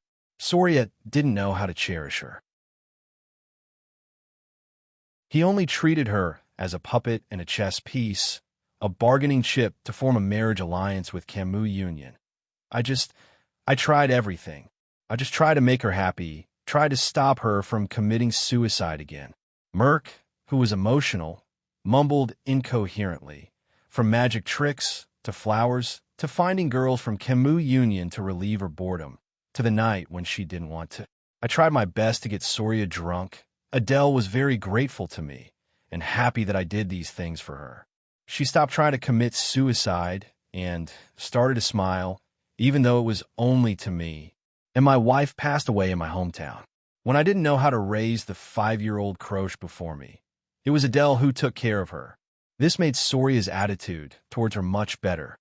didn't know how to cherish her. He only treated her as a puppet and a chess piece, a bargaining chip to form a marriage alliance with Kemu Union. I tried everything. I just tried to make her happy, tried to stop her from committing suicide again. Merc, who was emotional, mumbled incoherently, from magic tricks, to flowers, to finding girls from Kemu Union to relieve her boredom, to the night when she didn't want to. I tried my best to get Soria drunk. Adele was very grateful to me, and happy that I did these things for her. She stopped trying to commit suicide, and started to smile, even though it was only to me. And my wife passed away in my hometown, when I didn't know how to raise the 5-year-old Croche before me. It was Adele who took care of her. This made Soria's attitude towards her much better.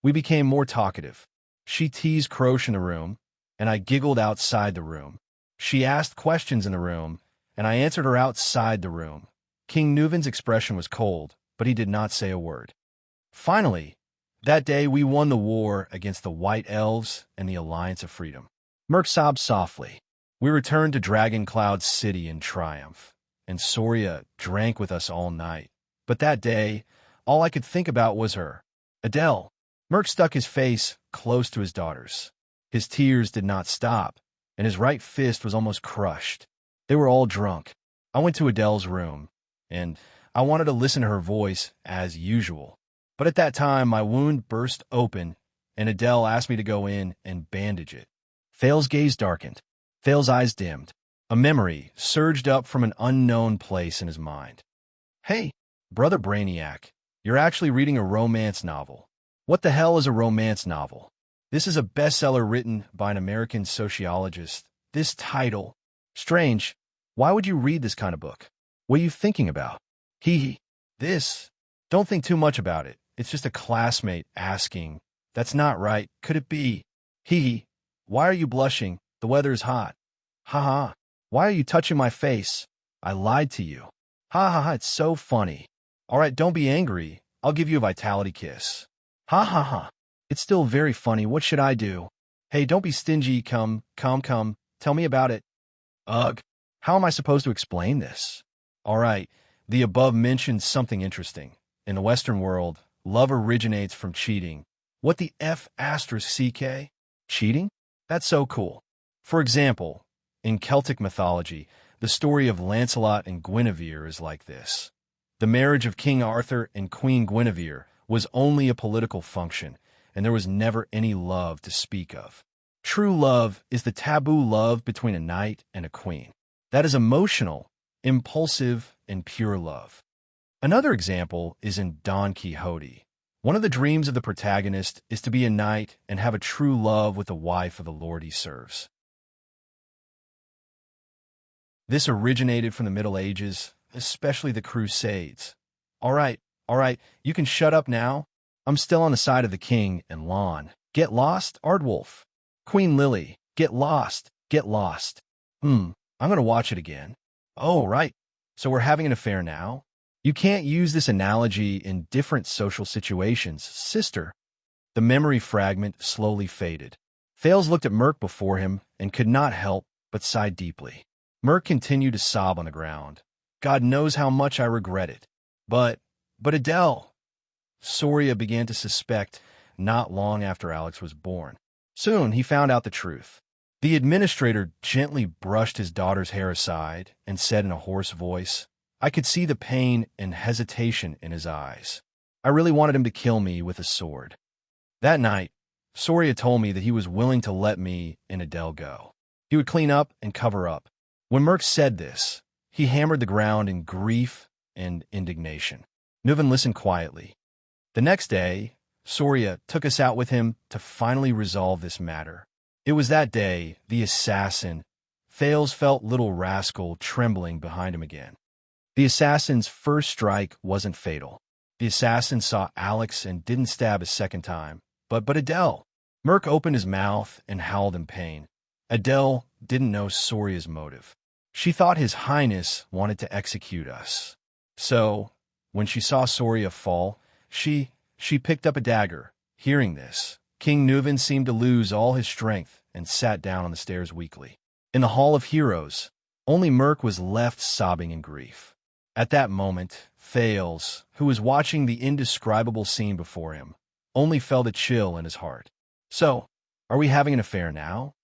We became more talkative. She teased Croche in the room, and I giggled outside the room. She asked questions in the room, and I answered her outside the room. King Nuvin's expression was cold, but he did not say a word. Finally, that day we won the war against the White Elves and the Alliance of Freedom. Merc sobbed softly. We returned to Dragon Cloud City in triumph, and Soria drank with us all night. But that day, all I could think about was her. Adele. Merc stuck his face close to his daughter's. His tears did not stop, and his right fist was almost crushed. They were all drunk. I went to Adele's room, and I wanted to listen to her voice as usual. But at that time, my wound burst open, and Adele asked me to go in and bandage it. Fail's gaze darkened. Fail's eyes dimmed. A memory surged up from an unknown place in his mind. Hey, Brother Brainiac, you're actually reading a romance novel. What the hell is a romance novel? This is a bestseller written by an American sociologist. This title. Strange. Why would you read this kind of book? What are you thinking about? Hee. This. Don't think too much about it. It's just a classmate asking. That's not right. Could it be? Hee. Why are you blushing? The weather is hot. Ha ha. Why are you touching my face? I lied to you. Ha ha ha. It's so funny. All right, don't be angry. I'll give you a vitality kiss. Ha ha ha. It's still very funny. What should I do? Hey, don't be stingy. Come. Tell me about it. Ugh. How am I supposed to explain this? All right, the above mentions something interesting. In the Western world, love originates from cheating. What the F asterisk CK? Cheating? That's so cool. For example, in Celtic mythology, the story of Lancelot and Guinevere is like this. The marriage of King Arthur and Queen Guinevere was only a political function, and there was never any love to speak of. True love is the taboo love between a knight and a queen. That is emotional, impulsive, and pure love. Another example is in Don Quixote. One of the dreams of the protagonist is to be a knight and have a true love with the wife of the lord he serves. This originated from the Middle Ages, especially the Crusades. All right, you can shut up now. I'm still on the side of the king and Lon. Get lost, Ardwolf. Queen Lily, get lost. I'm gonna watch it again. Oh, right. So we're having an affair now? You can't use this analogy in different social situations, sister. The memory fragment slowly faded. Fails looked at Merc before him and could not help but sigh deeply. Merc continued to sob on the ground. God knows how much I regret it. But Adele. Soria began to suspect not long after Alex was born. Soon he found out the truth. The administrator gently brushed his daughter's hair aside and said in a hoarse voice, I could see the pain and hesitation in his eyes. I really wanted him to kill me with a sword. That night, Soria told me that he was willing to let me and Adele go. He would clean up and cover up. When Merc said this, he hammered the ground in grief and indignation. Nuven listened quietly. The next day, Soria took us out with him to finally resolve this matter. It was that day the assassin, Fails felt little rascal trembling behind him again. The assassin's first strike wasn't fatal. The assassin saw Alex and didn't stab a second time. But Adele. Merc opened his mouth and howled in pain. Adele didn't know Soria's motive. She thought His Highness wanted to execute us. So, when she saw Soria fall, she picked up a dagger. Hearing this, King Nuven seemed to lose all his strength and sat down on the stairs weakly. In the Hall of Heroes, only Merc was left sobbing in grief. At that moment, Fails, who was watching the indescribable scene before him, only felt a chill in his heart. So, are we having an affair now?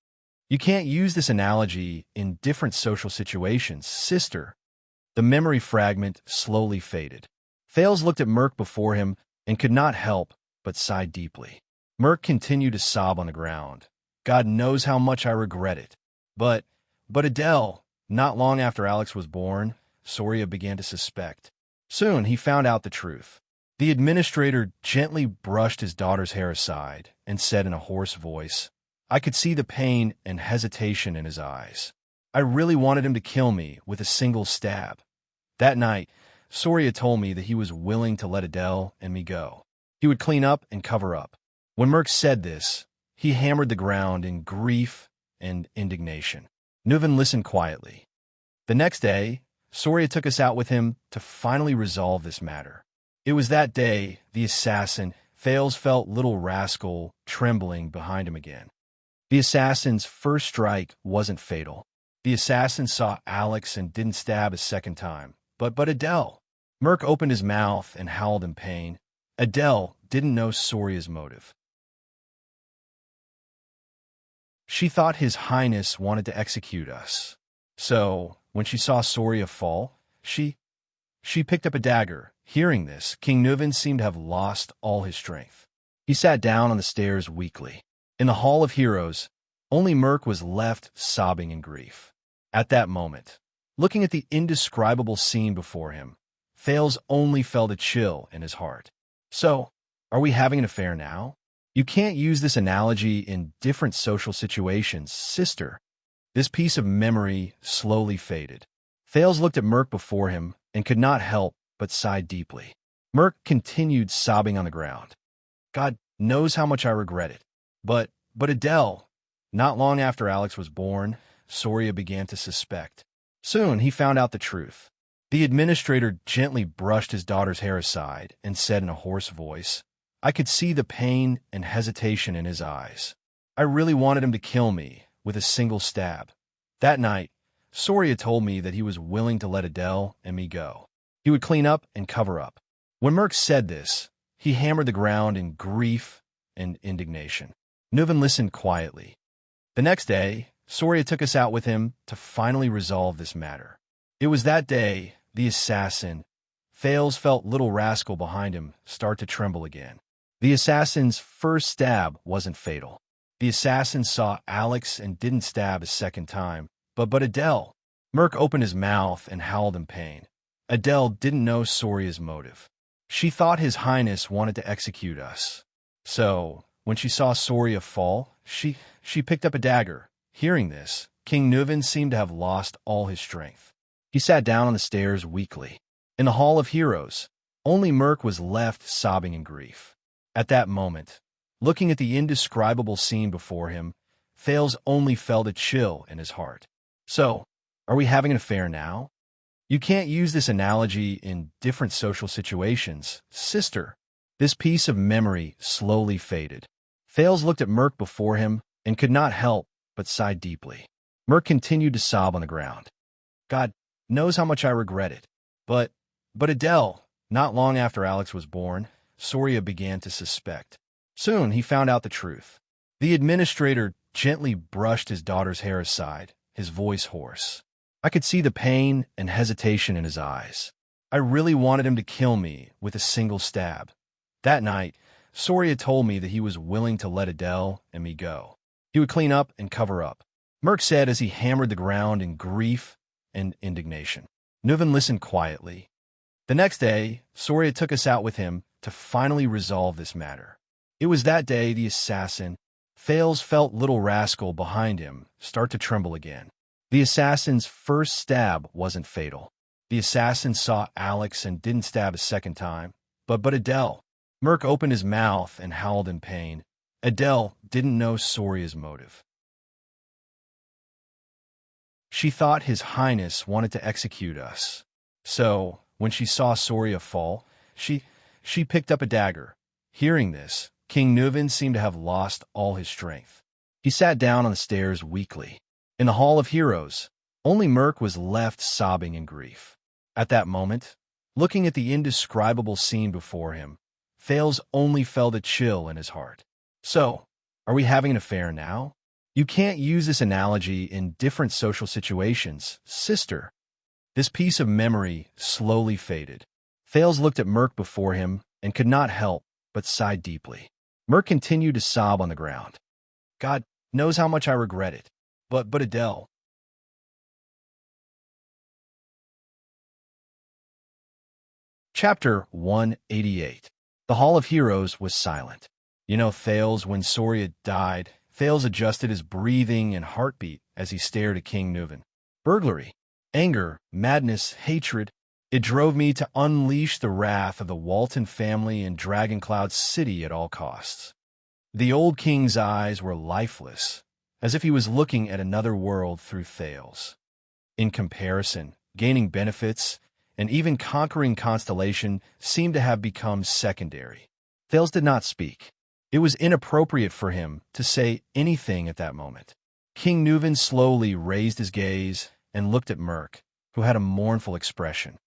You can't use this analogy in different social situations, sister. The memory fragment slowly faded. Fails looked at Merc before him and could not help but sigh deeply. Merc continued to sob on the ground. God knows how much I regret it. But Adele, not long after Alex was born, Soria began to suspect. Soon he found out the truth. The administrator gently brushed his daughter's hair aside and said in a hoarse voice, I could see the pain and hesitation in his eyes. I really wanted him to kill me with a single stab. That night, Soria told me that he was willing to let Adele and me go. He would clean up and cover up. When Merc said this, he hammered the ground in grief and indignation. Nuven listened quietly. The next day, Soria took us out with him to finally resolve this matter. It was that day the assassin, Fails, felt little rascal trembling behind him again. The assassin's first strike wasn't fatal. The assassin saw Alex and didn't stab a second time. But Adele. Merc opened his mouth and howled in pain. Adele didn't know Soria's motive. She thought His Highness wanted to execute us. So, when she saw Soria fall, she picked up a dagger. Hearing this, King Nuven seemed to have lost all his strength. He sat down on the stairs weakly. In the Hall of Heroes, only Merc was left sobbing in grief. At that moment, looking at the indescribable scene before him, Fails only felt a chill in his heart. So, are we having an affair now? You can't use this analogy in different social situations, sister. This piece of memory slowly faded. Fails looked at Merc before him and could not help but sigh deeply. Merc continued sobbing on the ground. God knows how much I regret it. But Adele, not long after Alex was born, Soria began to suspect. Soon he found out the truth. The administrator gently brushed his daughter's hair aside and said in a hoarse voice, I could see the pain and hesitation in his eyes. I really wanted him to kill me with a single stab. That night, Soria told me that he was willing to let Adele and me go. He would clean up and cover up. When Merc said this, he hammered the ground in grief and indignation. Nuven listened quietly. The next day, Soria took us out with him to finally resolve this matter. It was that day the assassin, Fails, felt little rascal behind him start to tremble again. The assassin's first stab wasn't fatal. The assassin saw Alex and didn't stab a second time. But Adele. Merc opened his mouth and howled in pain. Adele didn't know Soria's motive. She thought His Highness wanted to execute us. So, when she saw Soria fall, she picked up a dagger. Hearing this, King Nuven seemed to have lost all his strength. He sat down on the stairs weakly. In the Hall of Heroes, only Merc was left sobbing in grief. At that moment, looking at the indescribable scene before him, Fails only felt a chill in his heart. So, are we having an affair now? You can't use this analogy in different social situations, sister. This piece of memory slowly faded. Fails looked at Merc before him and could not help but sigh deeply. Merc continued to sob on the ground. God knows how much I regret it. But Adele, not long after Alex was born, Soria began to suspect. Soon he found out the truth. The administrator gently brushed his daughter's hair aside, his voice hoarse. I could see the pain and hesitation in his eyes. I really wanted him to kill me with a single stab. That night, Soria told me that he was willing to let Adele and me go. He would clean up and cover up. Merc said as he hammered the ground in grief and indignation. Nuven listened quietly. The next day, Soria took us out with him to finally resolve this matter. It was that day the assassin, Fails, felt little rascal behind him start to tremble again. The assassin's first stab wasn't fatal. The assassin saw Alex and didn't stab a second time. But Adele. Merc opened his mouth and howled in pain. Adele didn't know Soria's motive. She thought His Highness wanted to execute us. So, when she saw Soria fall, she picked up a dagger. Hearing this, King Nuven seemed to have lost all his strength. He sat down on the stairs weakly. In the Hall of Heroes, only Merc was left sobbing in grief. At that moment, looking at the indescribable scene before him, Fails only felt a chill in his heart. So, are we having an affair now? You can't use this analogy in different social situations, sister. This piece of memory slowly faded. Fails looked at Merc before him and could not help but sigh deeply. Merc continued to sob on the ground. God knows how much I regret it. But Adele. Chapter 188. The Hall of Heroes was silent. Fails, when Soria died, Fails adjusted his breathing and heartbeat as he stared at King Nuven. Burglary, anger, madness, hatred. It drove me to unleash the wrath of the Walton family in Dragoncloud City at all costs. The old king's eyes were lifeless, as if he was looking at another world through Thales. In comparison, gaining benefits and even conquering Constellation seemed to have become secondary. Thales did not speak. It was inappropriate for him to say anything at that moment. King Nuven slowly raised his gaze and looked at Merk, who had a mournful expression.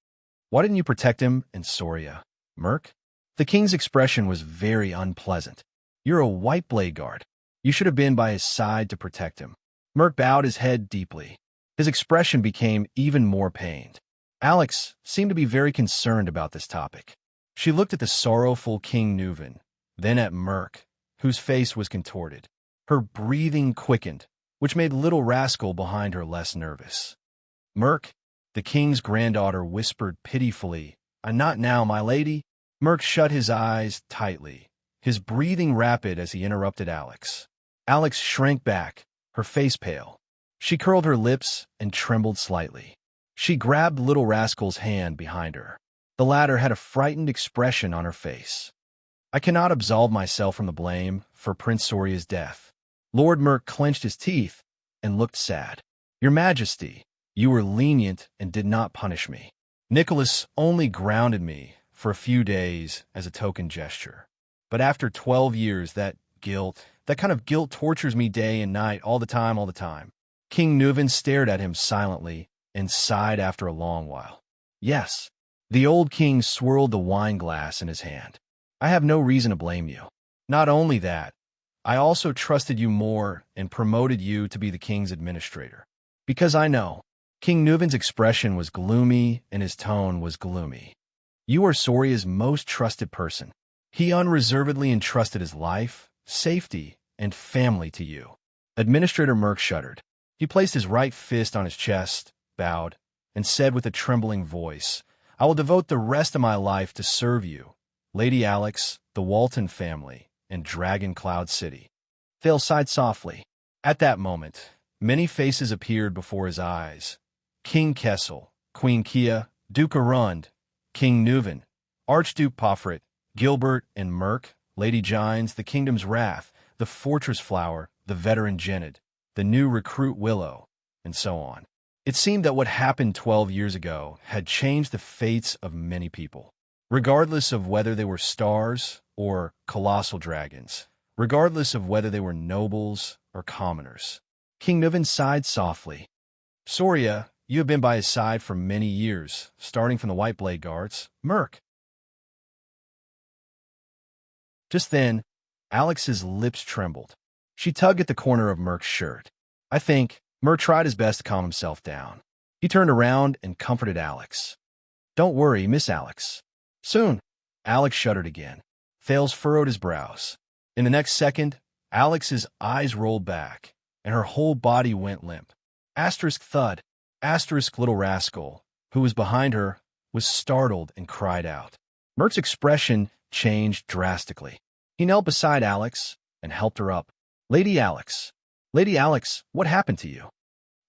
"Why didn't you protect him in Soria, Merk?" The king's expression was very unpleasant. "You're a white blade guard. You should have been by his side to protect him." Merk bowed his head deeply. His expression became even more pained. Alex seemed to be very concerned about this topic. She looked at the sorrowful King Nuven, then at Merk, whose face was contorted. Her breathing quickened, which made little rascal behind her less nervous. "Merk," the king's granddaughter whispered pitifully, "Not now, my lady." Merk shut his eyes tightly, his breathing rapid as he interrupted Alex. Alex shrank back, her face pale. She curled her lips and trembled slightly. She grabbed Little Rascal's hand behind her. The latter had a frightened expression on her face. "I cannot absolve myself from the blame for Prince Soria's death." Lord Merk clenched his teeth and looked sad. "Your Majesty, you were lenient and did not punish me. Nicholas only grounded me for a few days as a token gesture. But after 12 years, that kind of guilt tortures me day and night, all the time. King Nuven stared at him silently and sighed after a long while. "Yes." The old king swirled the wine glass in his hand. "I have no reason to blame you. Not only that, I also trusted you more and promoted you to be the king's administrator. Because I know." King Nuven's expression was gloomy and his tone was gloomy. "You are Soria's most trusted person. He unreservedly entrusted his life, safety, and family to you." Administrator Merk shuddered. He placed his right fist on his chest, bowed, and said with a trembling voice, "I will devote the rest of my life to serve you, Lady Alex, the Walton family, and Dragon Cloud City." Thales sighed softly. At that moment, many faces appeared before his eyes. King Kessel, Queen Kia, Duke Arund, King Nuven, Archduke Pofrit, Gilbert and Merk, Lady Gines, the Kingdom's Wrath, the Fortress Flower, the veteran Jennid, the new recruit Willow, and so on. It seemed that what happened 12 years ago had changed the fates of many people, regardless of whether they were stars or colossal dragons, regardless of whether they were nobles or commoners. King Nuven sighed softly. "Soria, you have been by his side for many years, starting from the White Blade Guards, Merk." Just then, Alex's lips trembled. She tugged at the corner of Merk's shirt. I think Merk tried his best to calm himself down. He turned around and comforted Alex. "Don't worry, Miss Alex. Soon." Alex shuddered again. Thales furrowed his brows. In the next second, Alex's eyes rolled back, and her whole body went limp. Asterisk thud. Asterisk Little Rascal, who was behind her, was startled and cried out. Merk's expression changed drastically. He knelt beside Alex and helped her up. Lady Alex, what happened to you?"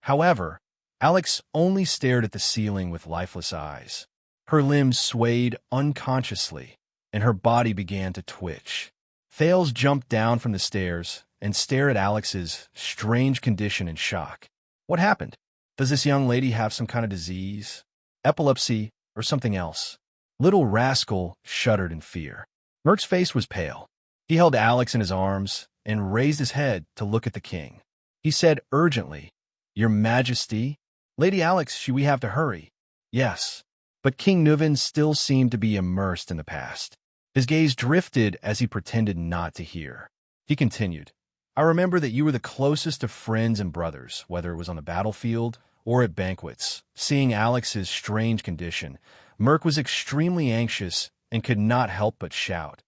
However, Alex only stared at the ceiling with lifeless eyes. Her limbs swayed unconsciously, and her body began to twitch. Thales jumped down from the stairs and stared at Alex's strange condition in shock. "What happened? Does this young lady have some kind of disease? Epilepsy or something else?" Little Rascal shuddered in fear. Merk's face was pale. He held Alex in his arms and raised his head to look at the king. He said urgently, "Your Majesty?" "Lady Alex, we have to hurry." "Yes." But King Nuven still seemed to be immersed in the past. His gaze drifted as he pretended not to hear. He continued, "I remember that you were the closest of friends and brothers, whether it was on the battlefield or at banquets." Seeing Alex's strange condition, Merk was extremely anxious and could not help but shout,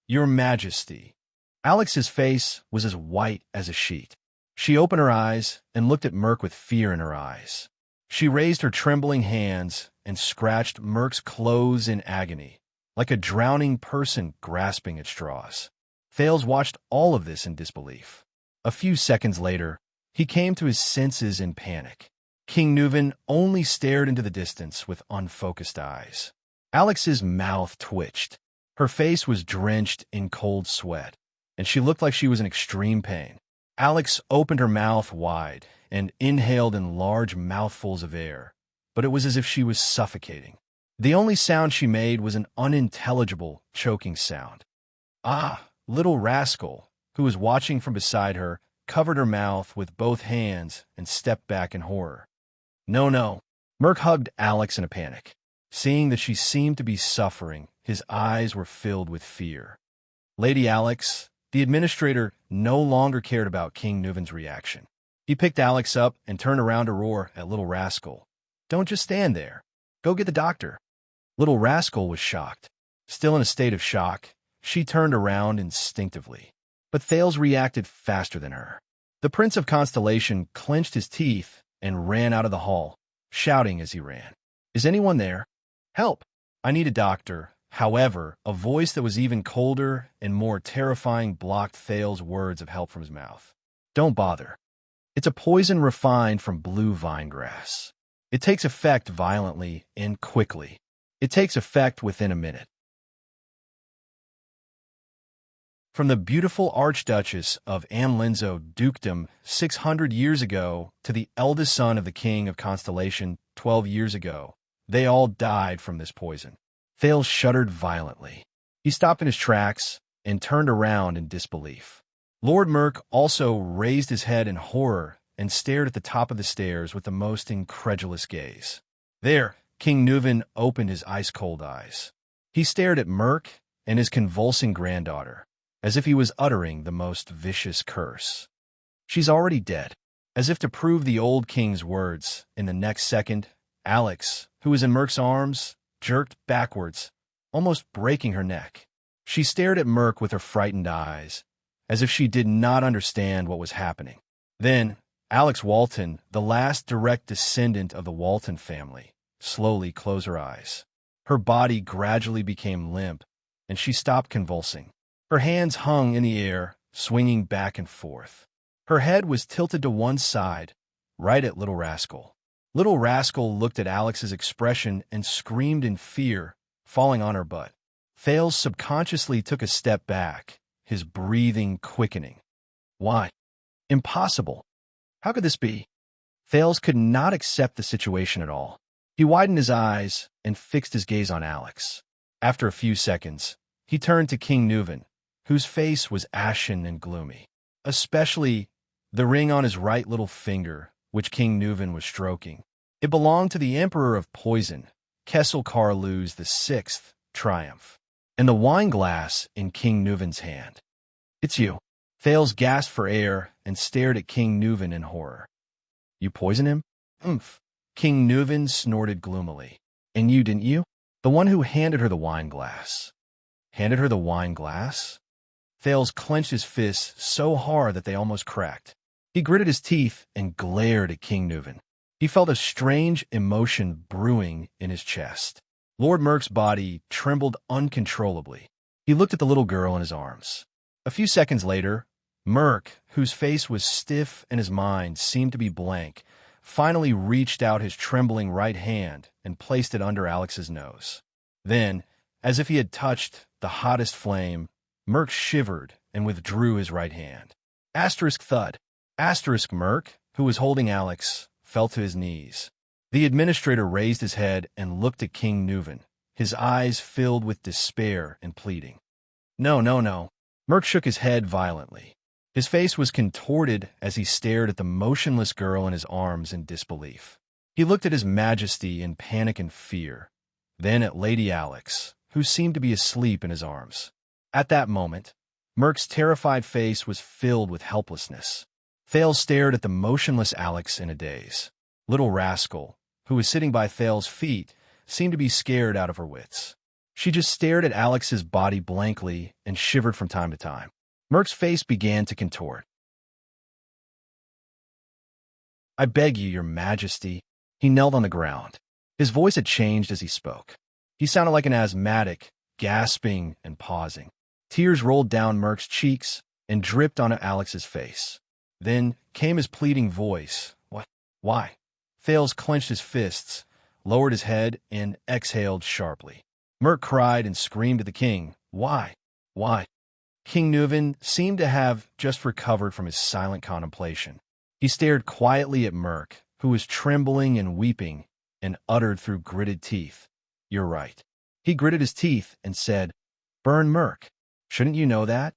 "Your Majesty!" Alex's face was as white as a sheet. She opened her eyes and looked at Merk with fear in her eyes. She raised her trembling hands and scratched Merk's clothes in agony, like a drowning person grasping at straws. Thales watched all of this in disbelief. A few seconds later, he came to his senses in panic. King Nuven only stared into the distance with unfocused eyes. Alex's mouth twitched. Her face was drenched in cold sweat, and she looked like she was in extreme pain. Alex opened her mouth wide and inhaled in large mouthfuls of air, but it was as if she was suffocating. The only sound she made was an unintelligible, choking sound. Ah, little rascal, who was watching from beside her, covered her mouth with both hands and stepped back in horror. No, no. Merc hugged Alex in a panic. Seeing that she seemed to be suffering, his eyes were filled with fear. Lady Alex, the administrator, no longer cared about King Nuven's reaction. He picked Alex up and turned around to roar at Little Rascal. Don't just stand there. Go get the doctor. Little Rascal was shocked. Still in a state of shock, she turned around instinctively. But Thales reacted faster than her. The Prince of Constellation clenched his teeth and ran out of the hall, shouting as he ran. Is anyone there? Help! I need a doctor. However, a voice that was even colder and more terrifying blocked Thales' words of help from his mouth. Don't bother. It's a poison refined from blue vine grass. It takes effect violently and quickly. It takes effect within a minute. From the beautiful Archduchess of Amlinzo Dukedom 600 years ago to the eldest son of the King of Constellation 12 years ago, they all died from this poison. Thales shuddered violently. He stopped in his tracks and turned around in disbelief. Lord Merc also raised his head in horror and stared at the top of the stairs with the most incredulous gaze. There, King Nuven opened his ice-cold eyes. He stared at Merc and his convulsing granddaughter, as if he was uttering the most vicious curse. She's already dead. As if to prove the old king's words, in the next second, Alex, who was in Merc's arms, jerked backwards, almost breaking her neck. She stared at Merc with her frightened eyes, as if she did not understand what was happening. Then, Alex Walton, the last direct descendant of the Walton family, slowly closed her eyes. Her body gradually became limp, and she stopped convulsing. Her hands hung in the air, swinging back and forth. Her head was tilted to one side, right at Little Rascal. Little Rascal looked at Alex's expression and screamed in fear, falling on her butt. Thales subconsciously took a step back, his breathing quickening. Why? Impossible. How could this be? Thales could not accept the situation at all. He widened his eyes and fixed his gaze on Alex. After a few seconds, he turned to King Nuven, whose face was ashen and gloomy. Especially the ring on his right little finger, which King Nuven was stroking. It belonged to the Emperor of Poison, Kessel Carluz the Sixth Triumph, and the wine glass in King Nuven's hand. It's you. Thales gasped for air and stared at King Nuven in horror. You poison him? Oomph. King Nuven snorted gloomily. And you, didn't you? The one who handed her the wine glass. Handed her the wine glass? Thales clenched his fists so hard that they almost cracked. He gritted his teeth and glared at King Nuven. He felt a strange emotion brewing in his chest. Lord Merc's body trembled uncontrollably. He looked at the little girl in his arms. A few seconds later, Merc, whose face was stiff and his mind seemed to be blank, finally reached out his trembling right hand and placed it under Alex's nose. Then, as if he had touched the hottest flame, Merc shivered and withdrew his right hand. Asterisk thud. Asterisk Merc, who was holding Alex, fell to his knees. The administrator raised his head and looked at King Nuven, his eyes filled with despair and pleading. No, no, no. Merc shook his head violently. His face was contorted as he stared at the motionless girl in his arms in disbelief. He looked at His Majesty in panic and fear, then at Lady Alex, who seemed to be asleep in his arms. At that moment, Merc's terrified face was filled with helplessness. Thales stared at the motionless Alex in a daze. Little Rascal, who was sitting by Thales' feet, seemed to be scared out of her wits. She just stared at Alex's body blankly and shivered from time to time. Merc's face began to contort. I beg you, Your Majesty. He knelt on the ground. His voice had changed as he spoke. He sounded like an asthmatic, gasping and pausing. Tears rolled down Merc's cheeks and dripped onto Alex's face. Then came his pleading voice. What? Why? Thales clenched his fists, lowered his head, and exhaled sharply. Merc cried and screamed at the king. Why? Why? King Nuven seemed to have just recovered from his silent contemplation. He stared quietly at Merc, who was trembling and weeping, and uttered through gritted teeth, "You're right." He gritted his teeth and said, "Burn Merc. Shouldn't you know that?"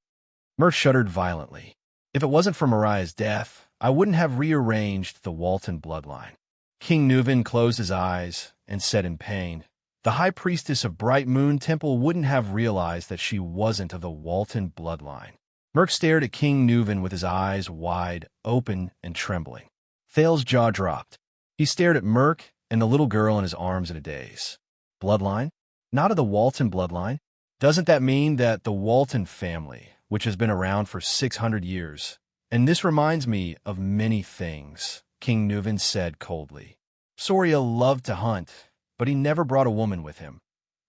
Merc shuddered violently. "If it wasn't for Mariah's death, I wouldn't have rearranged the Walton bloodline." King Nuven closed his eyes and said in pain, "The High Priestess of Bright Moon Temple wouldn't have realized that she wasn't of the Walton bloodline." Merc stared at King Nuven with his eyes wide, open, and trembling. Thales's jaw dropped. He stared at Merc and the little girl in his arms in a daze. "Bloodline? Not of the Walton bloodline? Doesn't that mean that the Walton family, which has been around for 600 years, and this reminds me of many things," King Nuven said coldly. "Soria loved to hunt, but he never brought a woman with him,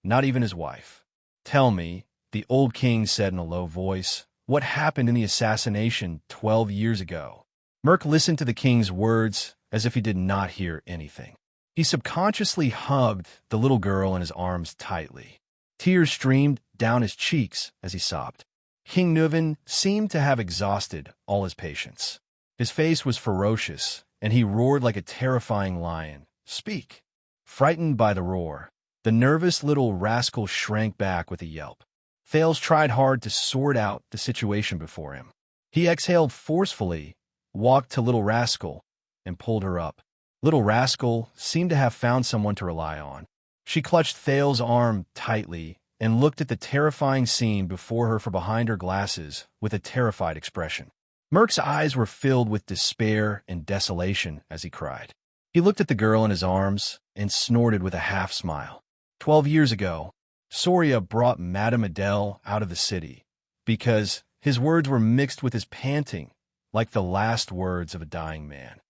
not even his wife. Tell me," the old king said in a low voice, "what happened in the assassination 12 years ago?" Merc listened to the king's words as if he did not hear anything. He subconsciously hugged the little girl in his arms tightly. Tears streamed down his cheeks as he sobbed. King Nuven seemed to have exhausted all his patience. His face was ferocious, and he roared like a terrifying lion. "Speak!" Frightened by the roar, the nervous little rascal shrank back with a yelp. Thales tried hard to sort out the situation before him. He exhaled forcefully, walked to Little Rascal, and pulled her up. Little Rascal seemed to have found someone to rely on. She clutched Thales' arm tightly and looked at the terrifying scene before her from behind her glasses with a terrified expression. Merc's eyes were filled with despair and desolation as he cried. He looked at the girl in his arms and snorted with a half-smile. 12 years ago, Soria brought Madame Adele out of the city because his words were mixed with his panting, like the last words of a dying man.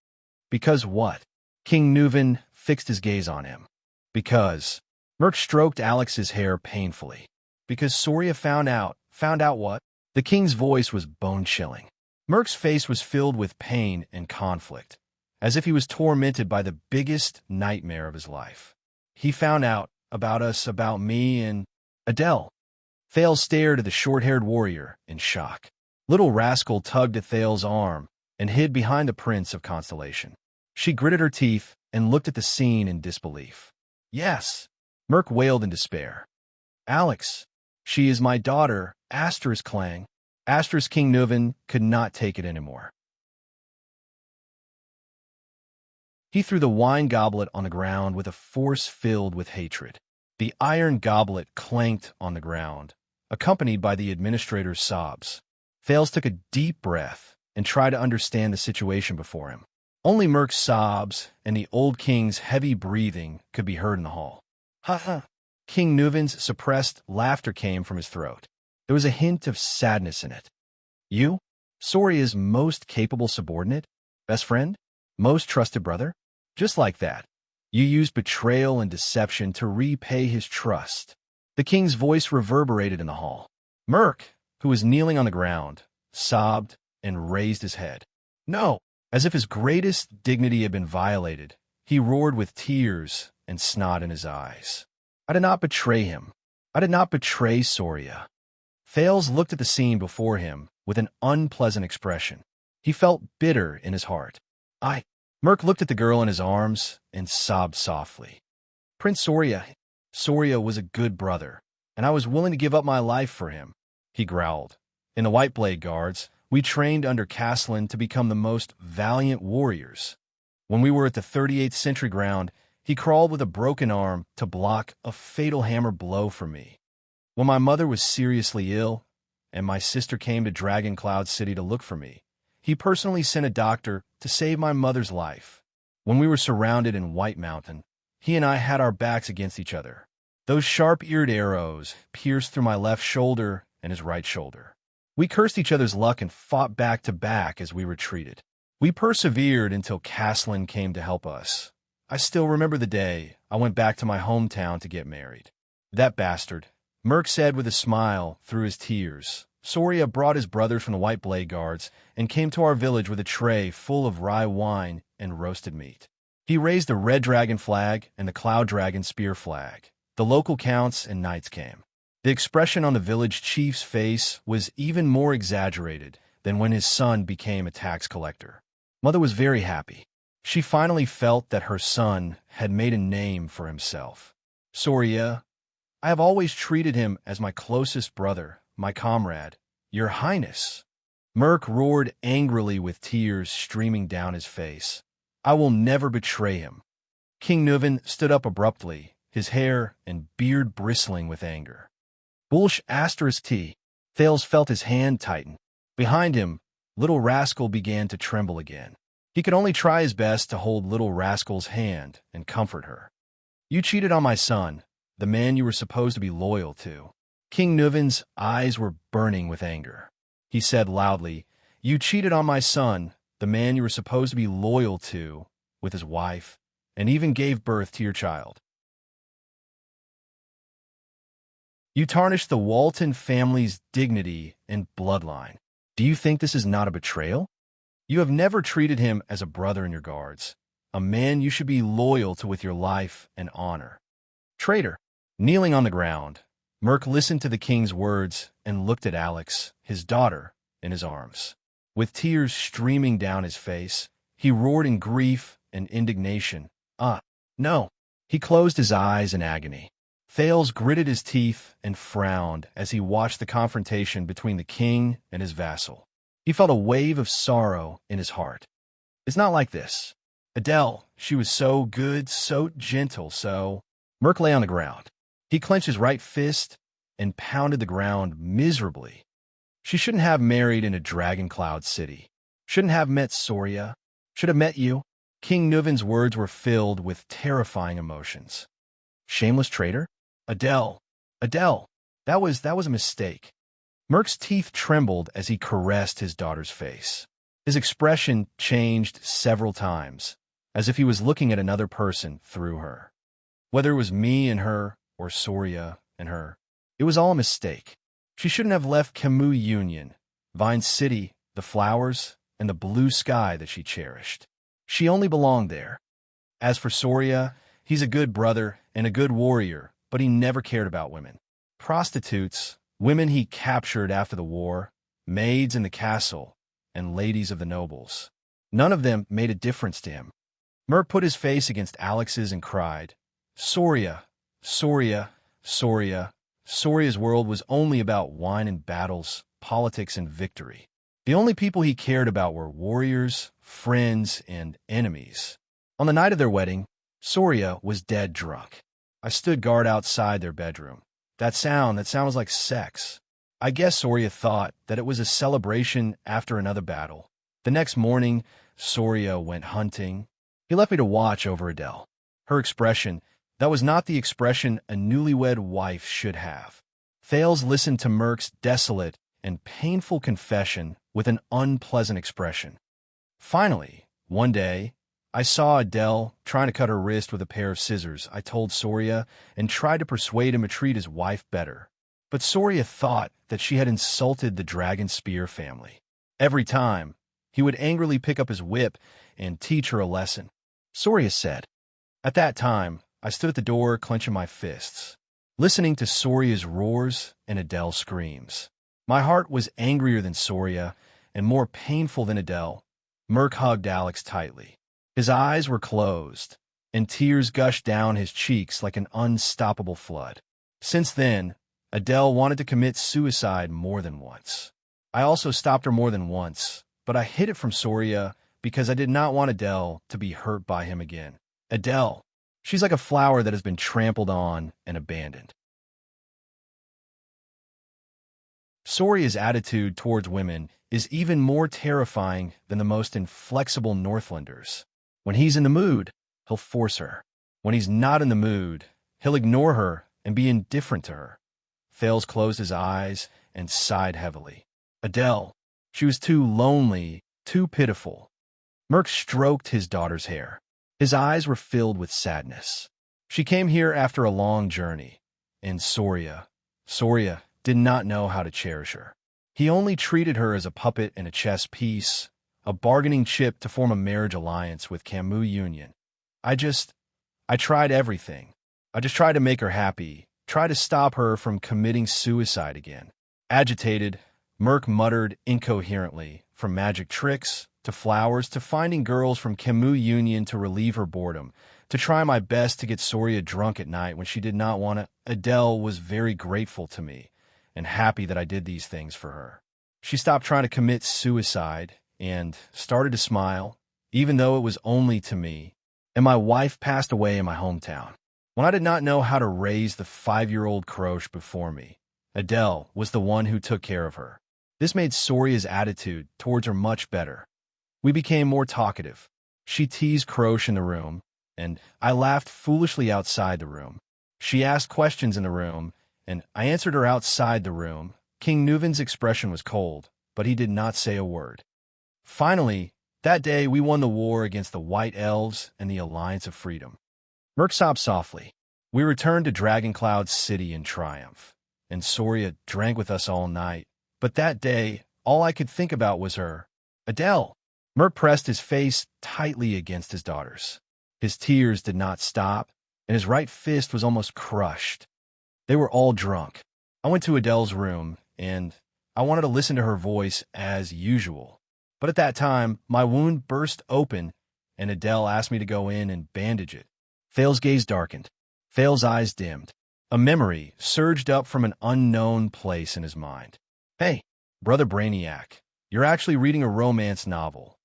Because what? King Nuven fixed his gaze on him. Because Merc stroked Alex's hair painfully. Because Soria found out what? The king's voice was bone-chilling. Merc's face was filled with pain and conflict, as if he was tormented by the biggest nightmare of his life. "He found out about us, about me, and Adele." Thales stared at the short-haired warrior in shock. Little Rascal tugged at Thales' arm and hid behind the Prince of Constellation. She gritted her teeth and looked at the scene in disbelief. "Yes," Merc wailed in despair. "Alex, she is my daughter, Asterisk Clang." Asterisk King Nuven could not take it anymore. He threw the wine goblet on the ground with a force filled with hatred. The iron goblet clanked on the ground, accompanied by the administrator's sobs. Thales took a deep breath and tried to understand the situation before him. Only Merc's sobs and the old king's heavy breathing could be heard in the hall. "Ha ha!" King Nuven's suppressed laughter came from his throat. There was a hint of sadness in it. "You? Soria's most capable subordinate? Best friend? Most trusted brother? Just like that. You used betrayal and deception to repay his trust." The king's voice reverberated in the hall. Merc, who was kneeling on the ground, sobbed and raised his head. "No!" As if his greatest dignity had been violated, he roared with tears and snot in his eyes. "I did not betray him. I did not betray Soria." Thales looked at the scene before him with an unpleasant expression. He felt bitter in his heart. Merc looked at the girl in his arms and sobbed softly. "Prince Soria was a good brother, and I was willing to give up my life for him," he growled. "In the White Blade Guards, we trained under Castellan to become the most valiant warriors. When we were at the 38th Century ground, he crawled with a broken arm to block a fatal hammer blow for me. When my mother was seriously ill, and my sister came to Dragon Cloud City to look for me, he personally sent a doctor to save my mother's life. When we were surrounded in White Mountain, he and I had our backs against each other. Those sharp-eared arrows pierced through my left shoulder and his right shoulder. We cursed each other's luck and fought back to back as we retreated. We persevered until Castellan came to help us. I still remember the day I went back to my hometown to get married. That bastard," Merc said with a smile through his tears. "Soria brought his brothers from the White Blade Guards and came to our village with a tray full of rye wine and roasted meat. He raised the Red Dragon flag and the Cloud Dragon spear flag. The local counts and knights came. The expression on the village chief's face was even more exaggerated than when his son became a tax collector. Mother was very happy. She finally felt that her son had made a name for himself. Soria, I have always treated him as my closest brother, my comrade, Your Highness. Merk roared angrily with tears streaming down his face. I will never betray him. King Nuven stood up abruptly, his hair and beard bristling with anger. Bulsh asterisk T. Thales felt his hand tighten. Behind him, Little Rascal began to tremble again. He could only try his best to hold Little Rascal's hand and comfort her. You cheated on my son, the man you were supposed to be loyal to. King Nuven's eyes were burning with anger. He said loudly, You cheated on my son, the man you were supposed to be loyal to, with his wife, and even gave birth to your child. You tarnished the Walton family's dignity and bloodline. Do you think this is not a betrayal? You have never treated him as a brother in your guards, a man you should be loyal to with your life and honor. Traitor! Kneeling on the ground, Merk listened to the king's words and looked at Alex, his daughter, in his arms. With tears streaming down his face, he roared in grief and indignation. No. He closed his eyes in agony. Thales gritted his teeth and frowned as he watched the confrontation between the king and his vassal. He felt a wave of sorrow in his heart. It's not like this. Adele, she was so good, so gentle, so... Merk lay on the ground. He clenched his right fist and pounded the ground miserably. She shouldn't have married in a dragon cloud city. Shouldn't have met Soria. Should have met you. King Nuven's words were filled with terrifying emotions. Shameless traitor? Adele, that was a mistake. Merk's teeth trembled as he caressed his daughter's face. His expression changed several times, as if he was looking at another person through her. Whether it was me and her, or Soria and her, it was all a mistake. She shouldn't have left Camus Union, Vine City, the flowers, and the blue sky that she cherished. She only belonged there. As for Soria, he's a good brother and a good warrior, but he never cared about women. Prostitutes, women he captured after the war, maids in the castle, and ladies of the nobles. None of them made a difference to him. Merk put his face against Alex's and cried, Soria, Soria, Soria. Soria's world was only about wine and battles, politics and victory. The only people he cared about were warriors, friends, and enemies. On the night of their wedding, Soria was dead drunk. I stood guard outside their bedroom. That sound was like sex. I guess Soria thought that it was a celebration after another battle. The next morning, Soria went hunting. He left me to watch over Adele. Her expression, that was not the expression a newlywed wife should have. Thales listened to Merk's desolate and painful confession with an unpleasant expression. Finally, one day, I saw Adele trying to cut her wrist with a pair of scissors. I told Soria and tried to persuade him to treat his wife better. But Soria thought that she had insulted the Dragon Spear family. Every time, he would angrily pick up his whip and teach her a lesson. Soria said. At that time, I stood at the door clenching my fists, listening to Soria's roars and Adele's screams. My heart was angrier than Soria and more painful than Adele. Merk hugged Alex tightly. His eyes were closed, and tears gushed down his cheeks like an unstoppable flood. Since then, Adele wanted to commit suicide more than once. I also stopped her more than once, but I hid it from Soria because I did not want Adele to be hurt by him again. Adele, she's like a flower that has been trampled on and abandoned. Soria's attitude towards women is even more terrifying than the most inflexible Northlanders. When he's in the mood, he'll force her. When he's not in the mood, he'll ignore her and be indifferent to her. Thales closed his eyes and sighed heavily. Adele, she was too lonely, too pitiful. Merk stroked his daughter's hair. His eyes were filled with sadness. She came here after a long journey, and Soria did not know how to cherish her. He only treated her as a puppet in a chess piece, a bargaining chip to form a marriage alliance with Camus Union. I tried everything. I just tried to make her happy, try to stop her from committing suicide again. Agitated, Merc muttered incoherently, from magic tricks to flowers to finding girls from Kemu Union to relieve her boredom, to try my best to get Soria drunk at night when she did not want to. Adele was very grateful to me and happy that I did these things for her. She stopped trying to commit suicide and started to smile, even though it was only to me, and my wife passed away in my hometown. When I did not know how to raise the 5-year-old Croche before me, Adele was the one who took care of her. This made Soria's attitude towards her much better. We became more talkative. She teased Croche in the room, and I laughed foolishly outside the room. She asked questions in the room, and I answered her outside the room. King Nuven's expression was cold, but he did not say a word. Finally, that day we won the war against the White Elves and the Alliance of Freedom. Merc sobbed softly. We returned to Dragoncloud City in triumph, and Soria drank with us all night. But that day, all I could think about was her. Adele! Merc pressed his face tightly against his daughter's. His tears did not stop, and his right fist was almost crushed. They were all drunk. I went to Adele's room, and I wanted to listen to her voice as usual. But at that time, my wound burst open, and Adele asked me to go in and bandage it. Fail's gaze darkened. Fail's eyes dimmed. A memory surged up from an unknown place in his mind. Hey, Brother Brainiac, you're actually reading a romance novel.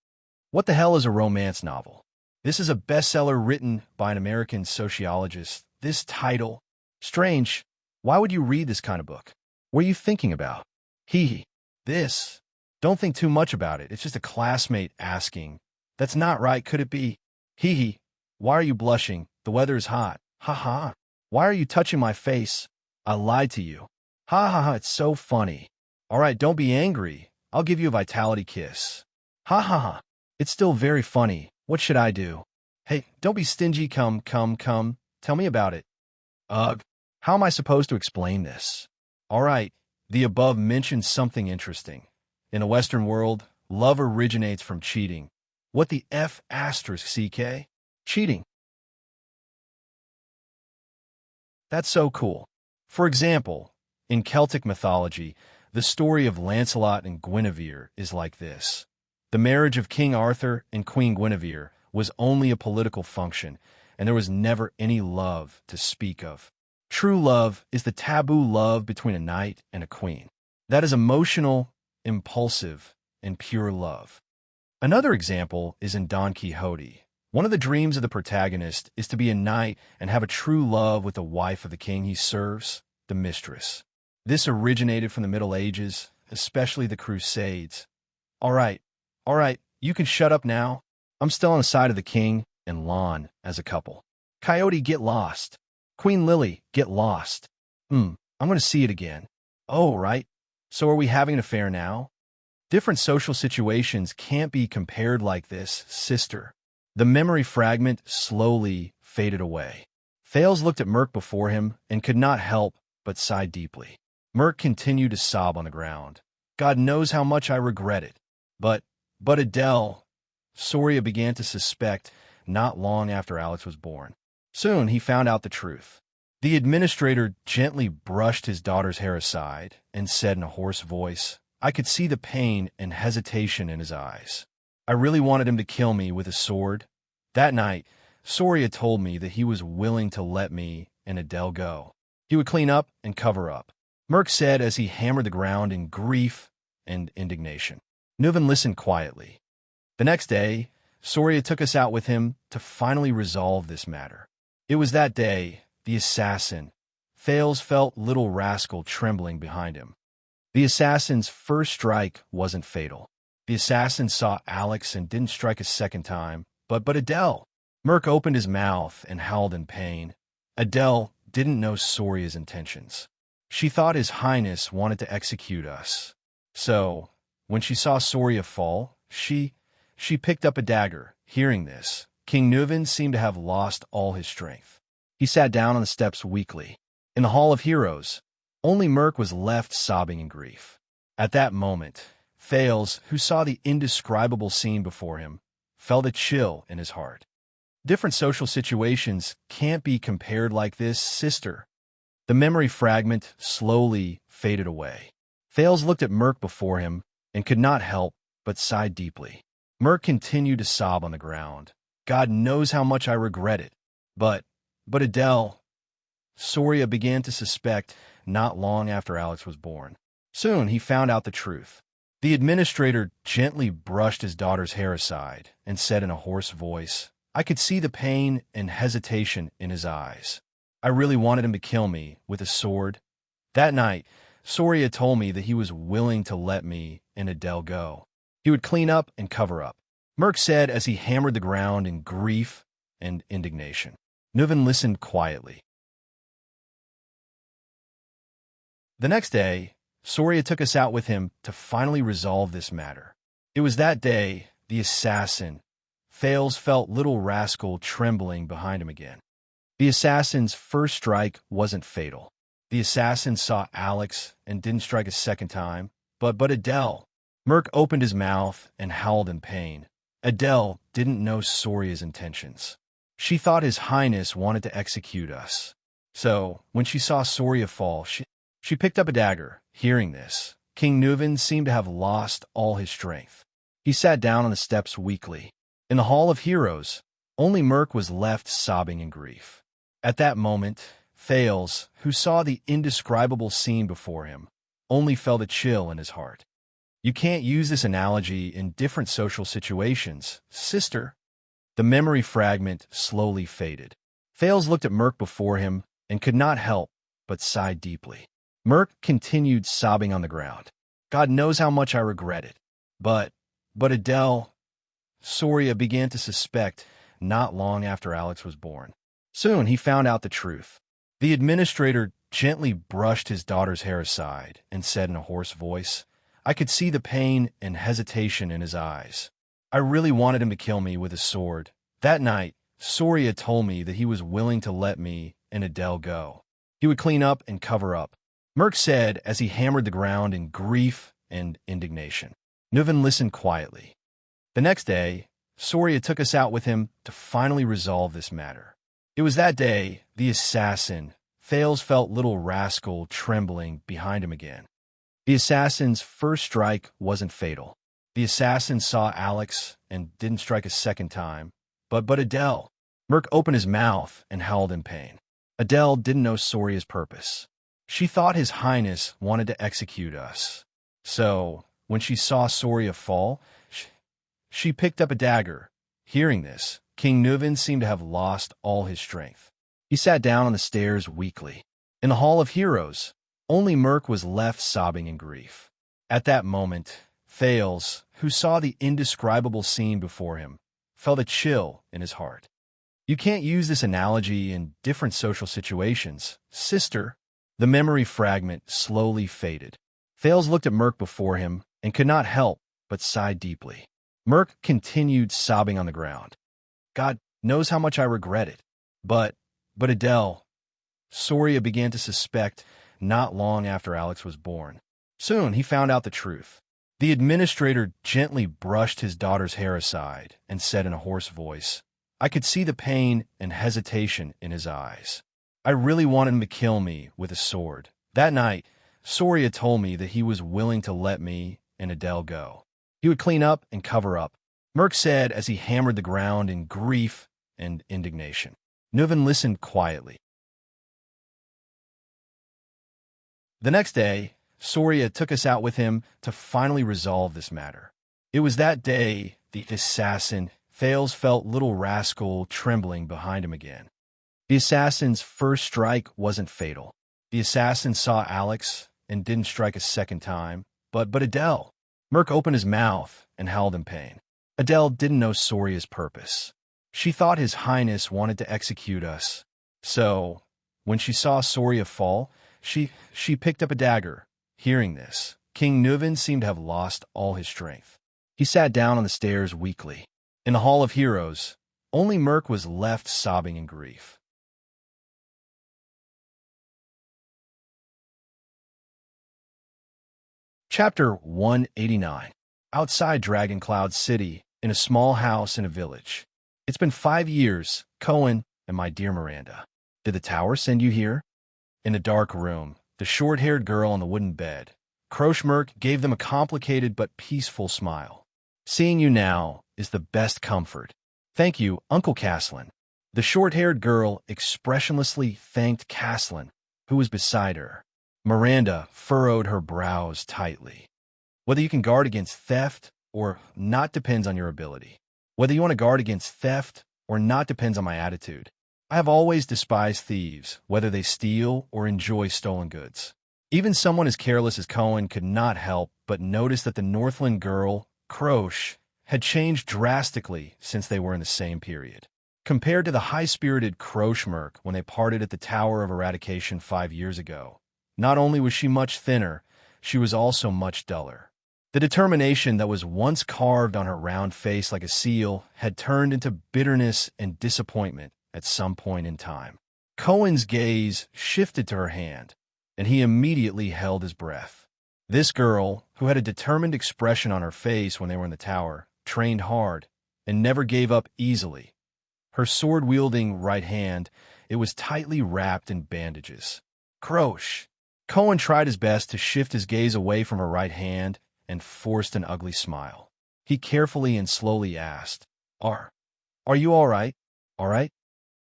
What the hell is a romance novel? This is a bestseller written by an American sociologist. This title? Strange. Why would you read this kind of book? What are you thinking about? Hee. This. Don't think too much about it. It's just a classmate asking. That's not right, could it be? Hee. Why are you blushing? The weather is hot. Ha ha. Why are you touching my face? I lied to you. Ha ha ha, it's so funny. All right, don't be angry. I'll give you a vitality kiss. Ha ha ha. It's still very funny. What should I do? Hey, don't be stingy. Come. Tell me about it. Ugh. How am I supposed to explain this? All right, the above mentions something interesting. In a Western world, love originates from cheating. What the F***, CK? Cheating. That's so cool. For example, in Celtic mythology, the story of Lancelot and Guinevere is like this. The marriage of King Arthur and Queen Guinevere was only a political function, and there was never any love to speak of. True love is the taboo love between a knight and a queen. That is emotional, impulsive, and pure love. Another example is in Don Quixote. One of the dreams of the protagonist is to be a knight and have a true love with the wife of the king he serves, the mistress. This originated from the Middle Ages, especially the Crusades. All right, you can shut up now. I'm still on the side of the king and Lon as a couple. Coyote, get lost. Queen Lily, get lost. I'm going to see it again. Oh, right. So are we having an affair now? Different social situations can't be compared like this, sister. The memory fragment slowly faded away. Thales looked at Merc before him and could not help but sigh deeply. Merc continued to sob on the ground. God knows how much I regret it. But Adele, Soria began to suspect not long after Alex was born. Soon he found out the truth. The administrator gently brushed his daughter's hair aside and said in a hoarse voice, I could see the pain and hesitation in his eyes. I really wanted him to kill me with a sword. That night, Soria told me that he was willing to let me and Adele go. He would clean up and cover up. Merc said as he hammered the ground in grief and indignation. Nuven listened quietly. The next day, Soria took us out with him to finally resolve this matter. It was that day, the assassin. Thales felt little rascal trembling behind him. The assassin's first strike wasn't fatal. The assassin saw Alex and didn't strike a second time, but Adele. Merc opened his mouth and howled in pain. Adele didn't know Soria's intentions. She thought His Highness wanted to execute us. So, when she saw Soria fall, she picked up a dagger. Hearing this, King Nuven seemed to have lost all his strength. He sat down on the steps weakly. In the Hall of Heroes, only Merc was left sobbing in grief. At that moment, Thales, who saw the indescribable scene before him, felt a chill in his heart. Different social situations can't be compared like this, sister. The memory fragment slowly faded away. Fales looked at Merc before him and could not help but sigh deeply. Merc continued to sob on the ground. God knows how much I regret it. But Adele, Soria began to suspect not long after Alex was born. Soon he found out the truth. The administrator gently brushed his daughter's hair aside and said in a hoarse voice, I could see the pain and hesitation in his eyes. I really wanted him to kill me with a sword. That night, Soria told me that he was willing to let me and Adele go. He would clean up and cover up. Merc said as he hammered the ground in grief and indignation. Nuven listened quietly. The next day, Soria took us out with him to finally resolve this matter. It was that day the assassin, Fales, felt little rascal trembling behind him again. The assassin's first strike wasn't fatal. The assassin saw Alex and didn't strike a second time, but Adele. Merc opened his mouth and howled in pain. Adele didn't know Soria's intentions. She thought His Highness wanted to execute us. So, when she saw Soria fall, she picked up a dagger. Hearing this, King Nuven seemed to have lost all his strength. He sat down on the steps weakly. In the Hall of Heroes, only Merc was left sobbing in grief. At that moment, Fales, who saw the indescribable scene before him, only felt a chill in his heart. You can't use this analogy in different social situations, sister. The memory fragment slowly faded. Fales looked at Merc before him and could not help but sigh deeply. Merc continued sobbing on the ground. God knows how much I regret it. But Adele, Soria began to suspect not long after Alex was born. Soon he found out the truth. The administrator gently brushed his daughter's hair aside and said in a hoarse voice, I could see the pain and hesitation in his eyes. I really wanted him to kill me with a sword. That night, Soria told me that he was willing to let me and Adele go. He would clean up and cover up. Merc said as he hammered the ground in grief and indignation. Nuven listened quietly. The next day, Soria took us out with him to finally resolve this matter. It was that day the assassin, Fales, felt little rascal trembling behind him again. The assassin's first strike wasn't fatal. The assassin saw Alex and didn't strike a second time, but Adele. Merc opened his mouth and howled in pain. Adele didn't know Soria's purpose. She thought His Highness wanted to execute us. So, when she saw Soria fall, she picked up a dagger. Hearing this, King Nuven seemed to have lost all his strength. He sat down on the stairs weakly. In the Hall of Heroes, only Merc was left sobbing in grief. At that moment, Fales, who saw the indescribable scene before him, felt a chill in his heart. You can't use this analogy in different social situations, sister. The memory fragment slowly faded. Fales looked at Merc before him and could not help but sigh deeply. Merc continued sobbing on the ground. God knows how much I regret it. But Adele, Soria began to suspect not long after Alex was born. Soon he found out the truth. The administrator gently brushed his daughter's hair aside and said in a hoarse voice, I could see the pain and hesitation in his eyes. I really wanted him to kill me with a sword. That night, Soria told me that he was willing to let me and Adele go. He would clean up and cover up. Merc said as he hammered the ground in grief and indignation. Nuven listened quietly. The next day, Soria took us out with him to finally resolve this matter. It was that day the assassin, Fales, felt little rascal trembling behind him again. The assassin's first strike wasn't fatal. The assassin saw Alex and didn't strike a second time, but Adele. Merc opened his mouth and howled in pain. Adele didn't know Soria's purpose. She thought His Highness wanted to execute us. So, when she saw Soria fall, she picked up a dagger. Hearing this, King Nuven seemed to have lost all his strength. He sat down on the stairs weakly. In the Hall of Heroes, only Merc was left sobbing in grief. Chapter 189. Outside Dragon Cloud City, in a small house in a village. It's been 5 years, Cohen and my dear Miranda. Did the tower send you here? In the dark room, the short-haired girl on the wooden bed, Kroshmerk gave them a complicated but peaceful smile. Seeing you now is the best comfort. Thank you, Uncle Caslin. The short-haired girl expressionlessly thanked Caslin, who was beside her. Miranda furrowed her brows tightly. Whether you can guard against theft or not depends on your ability. Whether you want to guard against theft or not depends on my attitude. I have always despised thieves, whether they steal or enjoy stolen goods. Even someone as careless as Cohen could not help but notice that the Northland girl, Krosh, had changed drastically since they were in the same period. Compared to the high-spirited Kroshmerk when they parted at the Tower of Eradication 5 years ago, not only was she much thinner, she was also much duller. The determination that was once carved on her round face like a seal had turned into bitterness and disappointment at some point in time. Cohen's gaze shifted to her hand, and he immediately held his breath. This girl, who had a determined expression on her face when they were in the tower, trained hard and never gave up easily. Her sword-wielding right hand, it was tightly wrapped in bandages. Krosh! Cohen tried his best to shift his gaze away from her right hand and forced an ugly smile. He carefully and slowly asked, Are you all right? All right?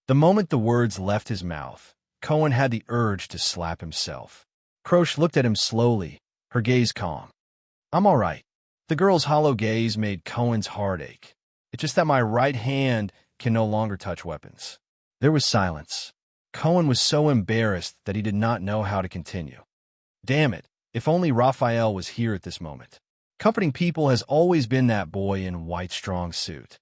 The moment the words left his mouth, Cohen had the urge to slap himself. Krosh looked at him slowly, her gaze calm. I'm all right. The girl's hollow gaze made Cohen's heart ache. It's just that my right hand can no longer touch weapons. There was silence. Cohen was so embarrassed that he did not know how to continue. Damn it, if only Raphael was here at this moment. Comforting people has always been that boy in white strong suit.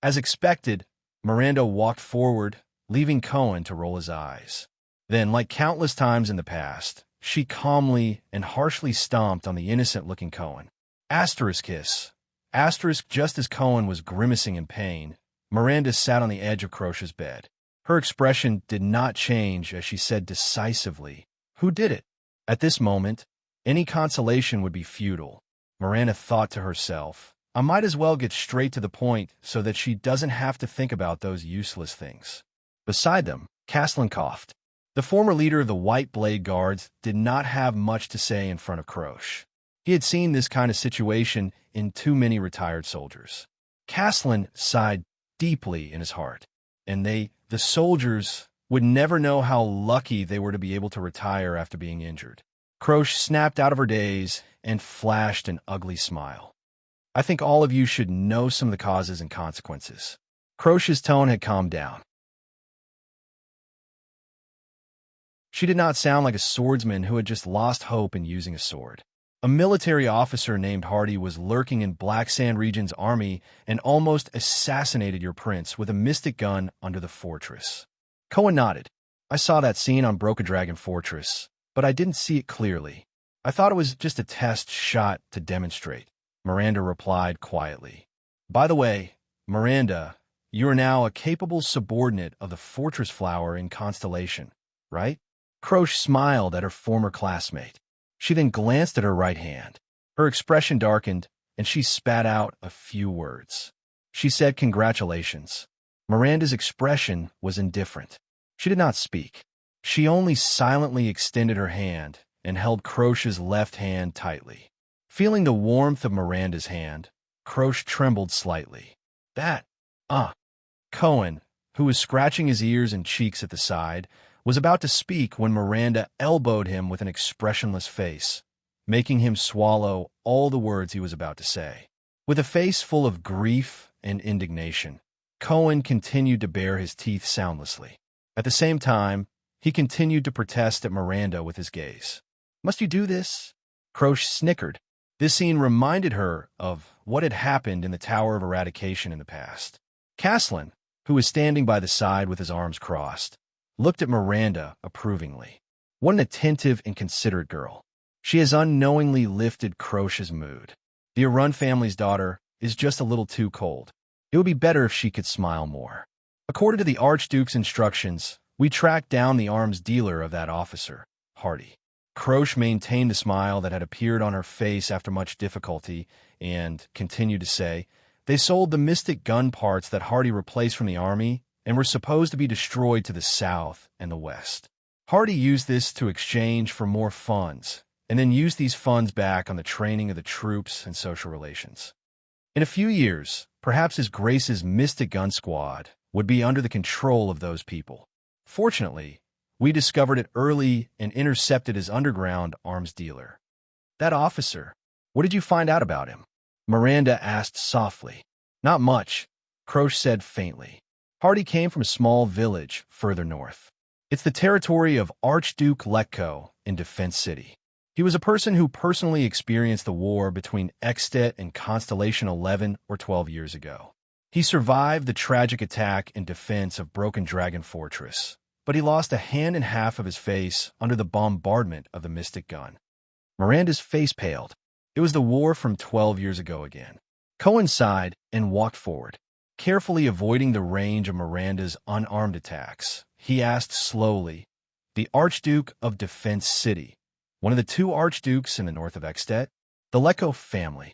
As expected, Miranda walked forward, leaving Cohen to roll his eyes. Then, like countless times in the past, she calmly and harshly stomped on the innocent-looking Cohen. Asterisk kiss. Asterisk just as Cohen was grimacing in pain, Miranda sat on the edge of Krosh's bed. Her expression did not change as she said decisively, Who did it? At this moment, any consolation would be futile. Miranda thought to herself, I might as well get straight to the point so that she doesn't have to think about those useless things. Beside them, Caslin coughed. The former leader of the White Blade Guards did not have much to say in front of Krosh. He had seen this kind of situation in too many retired soldiers. Caslin sighed deeply in his heart, and the soldiers, would never know how lucky they were to be able to retire after being injured. Krosh snapped out of her daze and flashed an ugly smile. I think all of you should know some of the causes and consequences. Krosh's tone had calmed down. She did not sound like a swordsman who had just lost hope in using a sword. A military officer named Hardy was lurking in Black Sand Region's army and almost assassinated your prince with a mystic gun under the fortress. Cohen nodded. I saw that scene on Broken Fortress, but I didn't see it clearly. I thought it was just a test shot to demonstrate, Miranda replied quietly. By the way, Miranda, you are now a capable subordinate of the Fortress Flower in Constellation, right? Krosh smiled at her former classmate. She then glanced at her right hand. Her expression darkened, and she spat out a few words. She said congratulations. Miranda's expression was indifferent. She did not speak. She only silently extended her hand and held Krosh's left hand tightly. Feeling the warmth of Miranda's hand, Krosh trembled slightly. Cohen, who was scratching his ears and cheeks at the side, was about to speak when Miranda elbowed him with an expressionless face, making him swallow all the words he was about to say. With a face full of grief and indignation, Cohen continued to bare his teeth soundlessly. At the same time, he continued to protest at Miranda with his gaze. Must you do this? Krosh snickered. This scene reminded her of what had happened in the Tower of Eradication in the past. Caslin, who was standing by the side with his arms crossed, looked at Miranda approvingly. What an attentive and considerate girl. She has unknowingly lifted Krosh's mood. The Arun family's daughter is just a little too cold. It would be better if she could smile more. According to the Archduke's instructions, we tracked down the arms dealer of that officer, Hardy. Krosh maintained the smile that had appeared on her face after much difficulty and continued to say, they sold the mystic gun parts that Hardy replaced from the army and were supposed to be destroyed to the south and the west. Hardy used this to exchange for more funds, and then used these funds back on the training of the troops and social relations. In a few years, perhaps His Grace's Mystic Gun Squad would be under the control of those people. Fortunately, we discovered it early and intercepted his underground arms dealer. That officer, what did you find out about him? Miranda asked softly. Not much, Croce said faintly. Hardy came from a small village further north. It's the territory of Archduke Letko in Defense City. He was a person who personally experienced the war between Ekstedt and Constellation 11 or 12 years ago. He survived the tragic attack in defense of Broken Dragon Fortress, but he lost a hand and half of his face under the bombardment of the Mystic Gun. Miranda's face paled. It was the war from 12 years ago again. Cohen sighed and walked forward. Carefully avoiding the range of Miranda's unarmed attacks, he asked slowly, "The Archduke of Defense City, one of the two archdukes in the north of Ekstedt, the Letko family."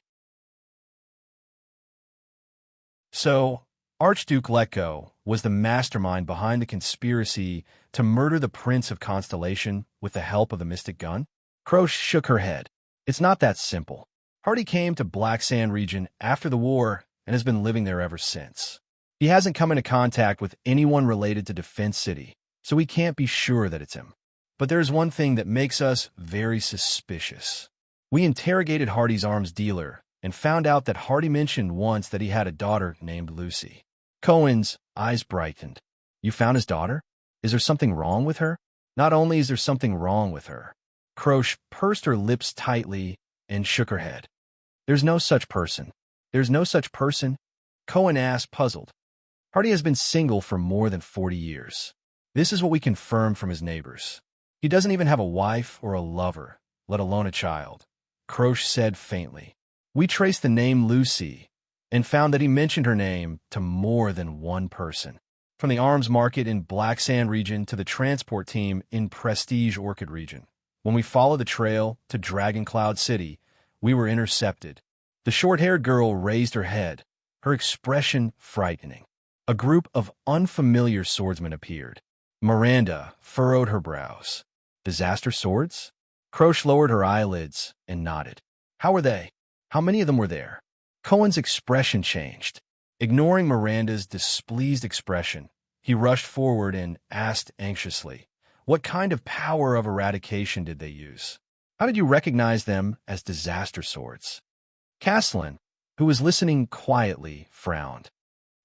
So, Archduke Letko was the mastermind behind the conspiracy to murder the Prince of Constellation with the help of the Mystic Gun? Croce shook her head. It's not that simple. Hardy came to Black Sand region after the war and has been living there ever since. He hasn't come into contact with anyone related to Defense City, so we can't be sure that it's him. But there's one thing that makes us very suspicious. We interrogated Hardy's arms dealer and found out that Hardy mentioned once that he had a daughter named Lucy. Cohen's eyes brightened. You found his daughter? Is there something wrong with her? Not only is there something wrong with her. Croce pursed her lips tightly and shook her head. There's no such person. There's no such person? Cohen asked, puzzled. Hardy has been single for more than 40 years. This is what we confirmed from his neighbors. He doesn't even have a wife or a lover, let alone a child, Croce said faintly. We traced the name Lucy and found that he mentioned her name to more than one person. From the arms market in Black Sand region to the transport team in Prestige Orchid region. When we followed the trail to Dragon Cloud City, we were intercepted. The short-haired girl raised her head, her expression frightening. A group of unfamiliar swordsmen appeared. Miranda furrowed her brows. Disaster swords? Croce lowered her eyelids and nodded. How were they? How many of them were there? Cohen's expression changed. Ignoring Miranda's displeased expression, he rushed forward and asked anxiously, what kind of power of eradication did they use? How did you recognize them as disaster swords? Castellan, who was listening quietly, frowned.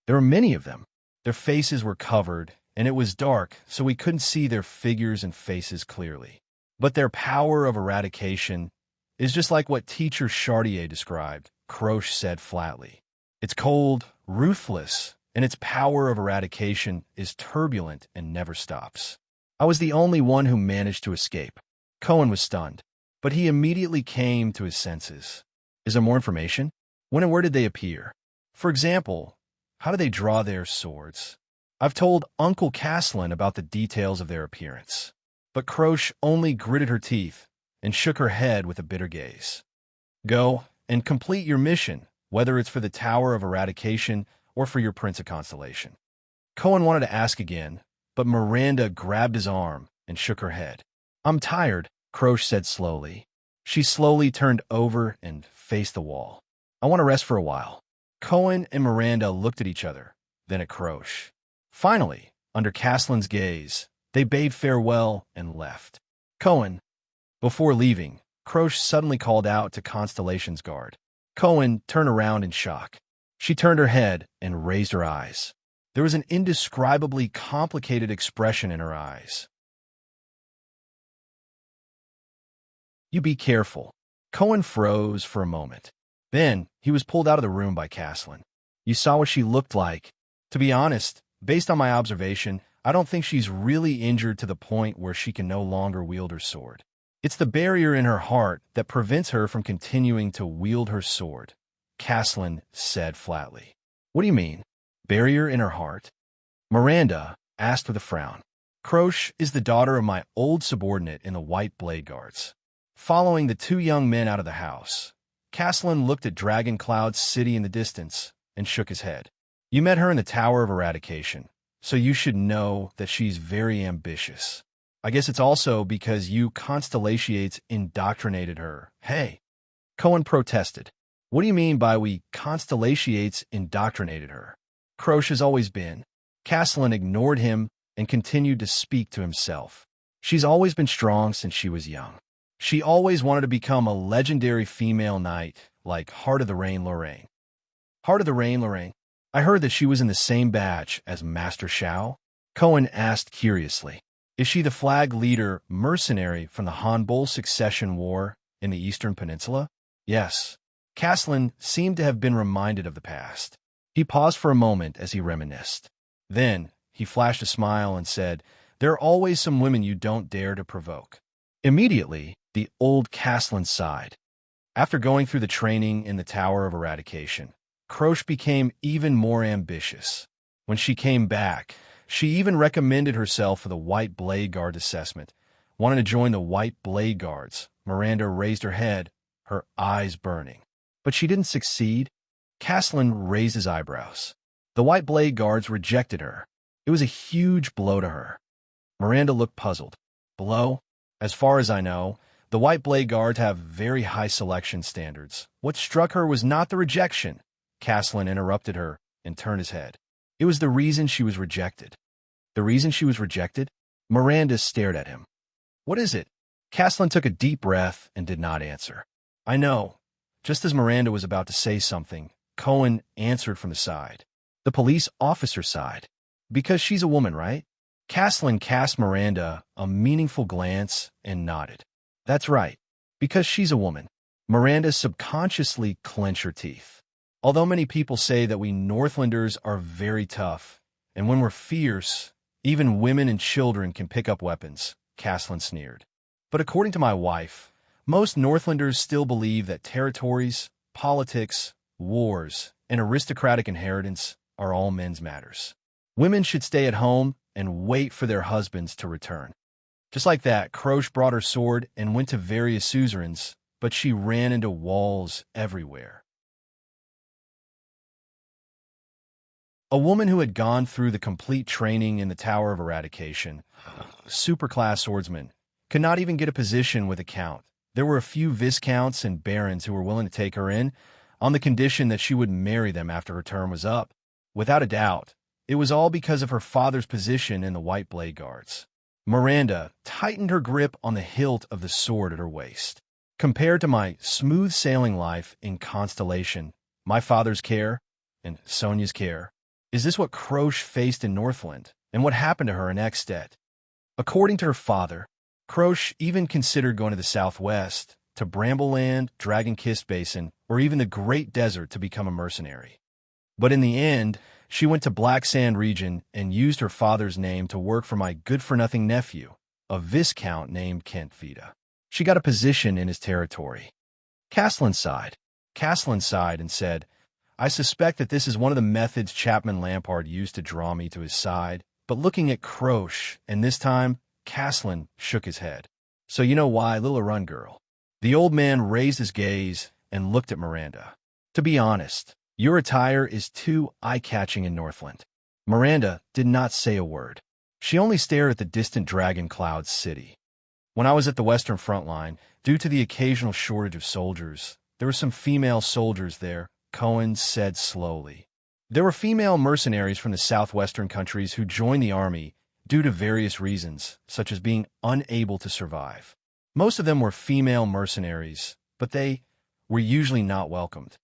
There were many of them. Their faces were covered, and it was dark, so we couldn't see their figures and faces clearly. But their power of eradication is just like what teacher Chartier described, Croce said flatly. It's cold, ruthless, and its power of eradication is turbulent and never stops. I was the only one who managed to escape. Cohen was stunned, but he immediately came to his senses. Is there more information? When and where did they appear? For example, how do they draw their swords? I've told Uncle Castellan about the details of their appearance. But Croce only gritted her teeth and shook her head with a bitter gaze. Go and complete your mission, whether it's for the Tower of Eradication or for your Prince of Constellation. Cohen wanted to ask again, but Miranda grabbed his arm and shook her head. I'm tired, Croce said slowly. She slowly turned over and faced the wall. I want to rest for a while. Cohen and Miranda looked at each other, then at Croce. Finally, under Castellan's gaze, they bade farewell and left. Cohen. Before leaving, Croce suddenly called out to Constellation's guard. Cohen turned around in shock. She turned her head and raised her eyes. There was an indescribably complicated expression in her eyes. You be careful. Cohen froze for a moment. Then, he was pulled out of the room by Castellan. You saw what she looked like. To be honest, based on my observation, I don't think she's really injured to the point where she can no longer wield her sword. It's the barrier in her heart that prevents her from continuing to wield her sword, Castellan said flatly. What do you mean? Barrier in her heart? Miranda asked with a frown. Croce is the daughter of my old subordinate in the White Blade Guards. Following the two young men out of the house, Castellan looked at Dragon Cloud City in the distance and shook his head. You met her in the Tower of Eradication, so you should know that she's very ambitious. I guess it's also because you constellations indoctrinated her. Hey, Cohen protested. What do you mean by we constellations indoctrinated her? Croce has always been. Castellan ignored him and continued to speak to himself. She's always been strong since she was young. She always wanted to become a legendary female knight, like Heart of the Rain Lorraine. Heart of the Rain Lorraine? I heard that she was in the same batch as Master Xiao? Cohen asked curiously. Is she the flag leader mercenary from the Hanbol Succession War in the Eastern Peninsula? Yes. Castellan seemed to have been reminded of the past. He paused for a moment as he reminisced. Then, he flashed a smile and said, There are always some women you don't dare to provoke. Immediately, the old Castellan sighed. After going through the training in the Tower of Eradication, Croce became even more ambitious. When she came back, she even recommended herself for the White Blade Guard assessment. Wanting to join the White Blade Guards, Miranda raised her head, her eyes burning. But she didn't succeed. Castellan raised his eyebrows. The White Blade Guards rejected her. It was a huge blow to her. Miranda looked puzzled. Blow? As far as I know, the White Blade Guards have very high selection standards. What struck her was not the rejection. Castellan interrupted her and turned his head. It was the reason she was rejected. The reason she was rejected? Miranda stared at him. What is it? Castellan took a deep breath and did not answer. I know. Just as Miranda was about to say something, Cohen answered from the side. The police officer side. Because she's a woman, right? Castellan cast Miranda a meaningful glance and nodded. That's right. Because she's a woman. Miranda subconsciously clenched her teeth. Although many people say that we Northlanders are very tough, and when we're fierce, even women and children can pick up weapons, Castellan sneered. But according to my wife, most Northlanders still believe that territories, politics, wars, and aristocratic inheritance are all men's matters. Women should stay at home and wait for their husbands to return. Just like that, Croce brought her sword and went to various suzerains, but she ran into walls everywhere. A woman who had gone through the complete training in the Tower of Eradication, a superclass swordsman, could not even get a position with a count. There were a few viscounts and barons who were willing to take her in, on the condition that she would marry them after her term was up. Without a doubt, it was all because of her father's position in the White Blade Guards. Miranda tightened her grip on the hilt of the sword at her waist. Compared to my smooth-sailing life in Constellation, my father's care, and Sonia's care, is this what Croce faced in Northland, and what happened to her in Ekstedt? According to her father, Croce even considered going to the southwest, to Brambleland, Dragon-Kissed Basin, or even the Great Desert to become a mercenary. But in the end, she went to Black Sand region and used her father's name to work for my good-for-nothing nephew, a viscount named Kent Vida. She got a position in his territory. Castellan sighed and said, I suspect that this is one of the methods Chapman Lampard used to draw me to his side, but looking at Croce, and this time, Castellan shook his head. So you know why, little run girl. The old man raised his gaze and looked at Miranda. To be honest, your attire is too eye-catching in Northland. Miranda did not say a word. She only stared at the distant Dragon Cloud city. When I was at the Western Front line, due to the occasional shortage of soldiers, there were some female soldiers there, Cohen said slowly. There were female mercenaries from the southwestern countries who joined the army due to various reasons, such as being unable to survive. Most of them were female mercenaries, but they were usually not welcomed.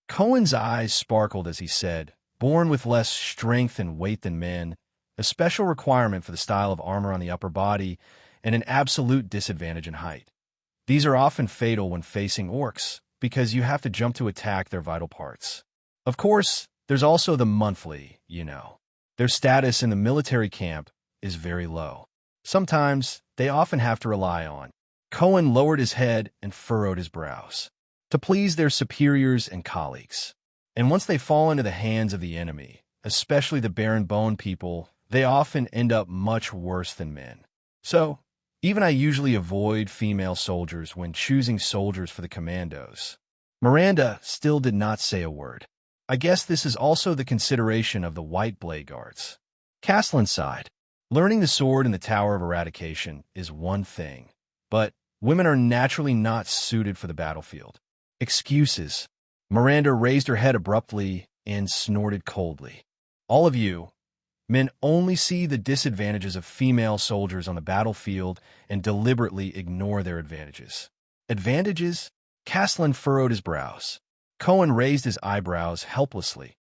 Cohen's eyes sparkled as he said, born with less strength and weight than men, a special requirement for the style of armor on the upper body, and an absolute disadvantage in height. These are often fatal when facing orcs, because you have to jump to attack their vital parts. Of course, there's also the monthly, Their status in the military camp is very low. Sometimes, they often have to rely on. Cohen lowered his head and furrowed his brows. To please their superiors and colleagues. And once they fall into the hands of the enemy, especially the Baron Bone people, they often end up much worse than men. So, even I usually avoid female soldiers when choosing soldiers for the commandos. Miranda still did not say a word. I guess this is also the consideration of the White Blade Guards. Castellan sighed. Learning the sword in the Tower of Eradication is one thing, but women are naturally not suited for the battlefield. Excuses. Miranda raised her head abruptly and snorted coldly. All of you, men only see the disadvantages of female soldiers on the battlefield and deliberately ignore their advantages. Advantages? Castellan furrowed his brows. Cohen raised his eyebrows helplessly.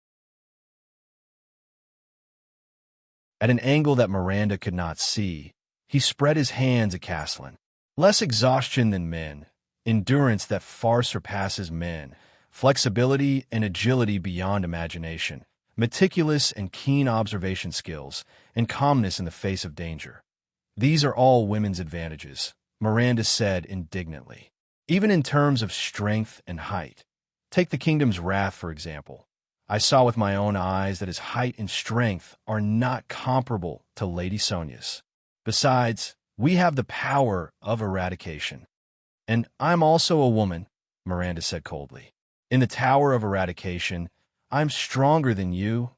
At an angle that Miranda could not see, he spread his hands at Castellan. Less exhaustion than men, endurance that far surpasses men, flexibility and agility beyond imagination, meticulous and keen observation skills, and calmness in the face of danger. These are all women's advantages, Miranda said indignantly. Even in terms of strength and height. Take the kingdom's wrath, for example. I saw with my own eyes that his height and strength are not comparable to Lady Sonia's. Besides, we have the power of eradication. And I'm also a woman, Miranda said coldly. In the Tower of Eradication, I'm stronger than you,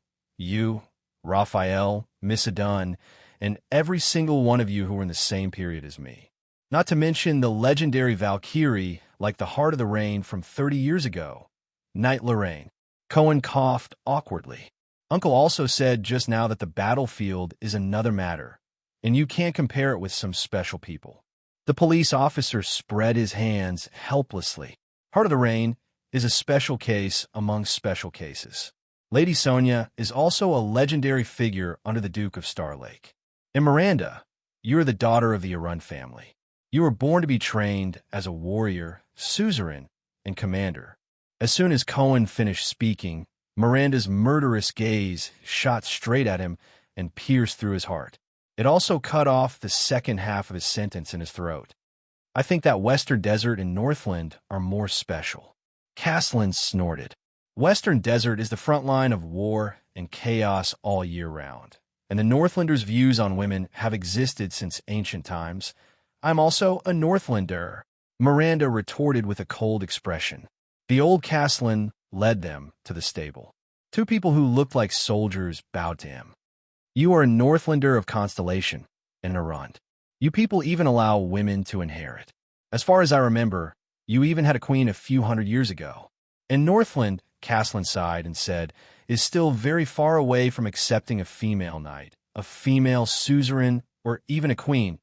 Raphael, Miss Adun, and every single one of you who were in the same period as me. Not to mention the legendary Valkyrie like the Heart of the Rain from 30 years ago, Knight Lorraine. Cohen coughed awkwardly. Uncle also said just now that the battlefield is another matter, and you can't compare it with some special people. The police officer spread his hands helplessly. Heart of the Rain is a special case among special cases. Lady Sonia is also a legendary figure under the Duke of Starlake. And Miranda, you are the daughter of the Arun family. You were born to be trained as a warrior, suzerain, and commander. As soon as Cohen finished speaking, Miranda's murderous gaze shot straight at him and pierced through his heart. It also cut off the second half of his sentence in his throat. I think that Western Desert and Northland are more special. Castellan snorted. Western Desert is the front line of war and chaos all year round, and the Northlanders' views on women have existed since ancient times. I'm also a Northlander, Miranda retorted with a cold expression. The old Castellan led them to the stable. Two people who looked like soldiers bowed to him. You are a Northlander of Constellation, and Arund. You people even allow women to inherit. As far as I remember, you even had a queen a few hundred years ago. And Northland, Castellan sighed and said, is still very far away from accepting a female knight, a female suzerain, or even a queen.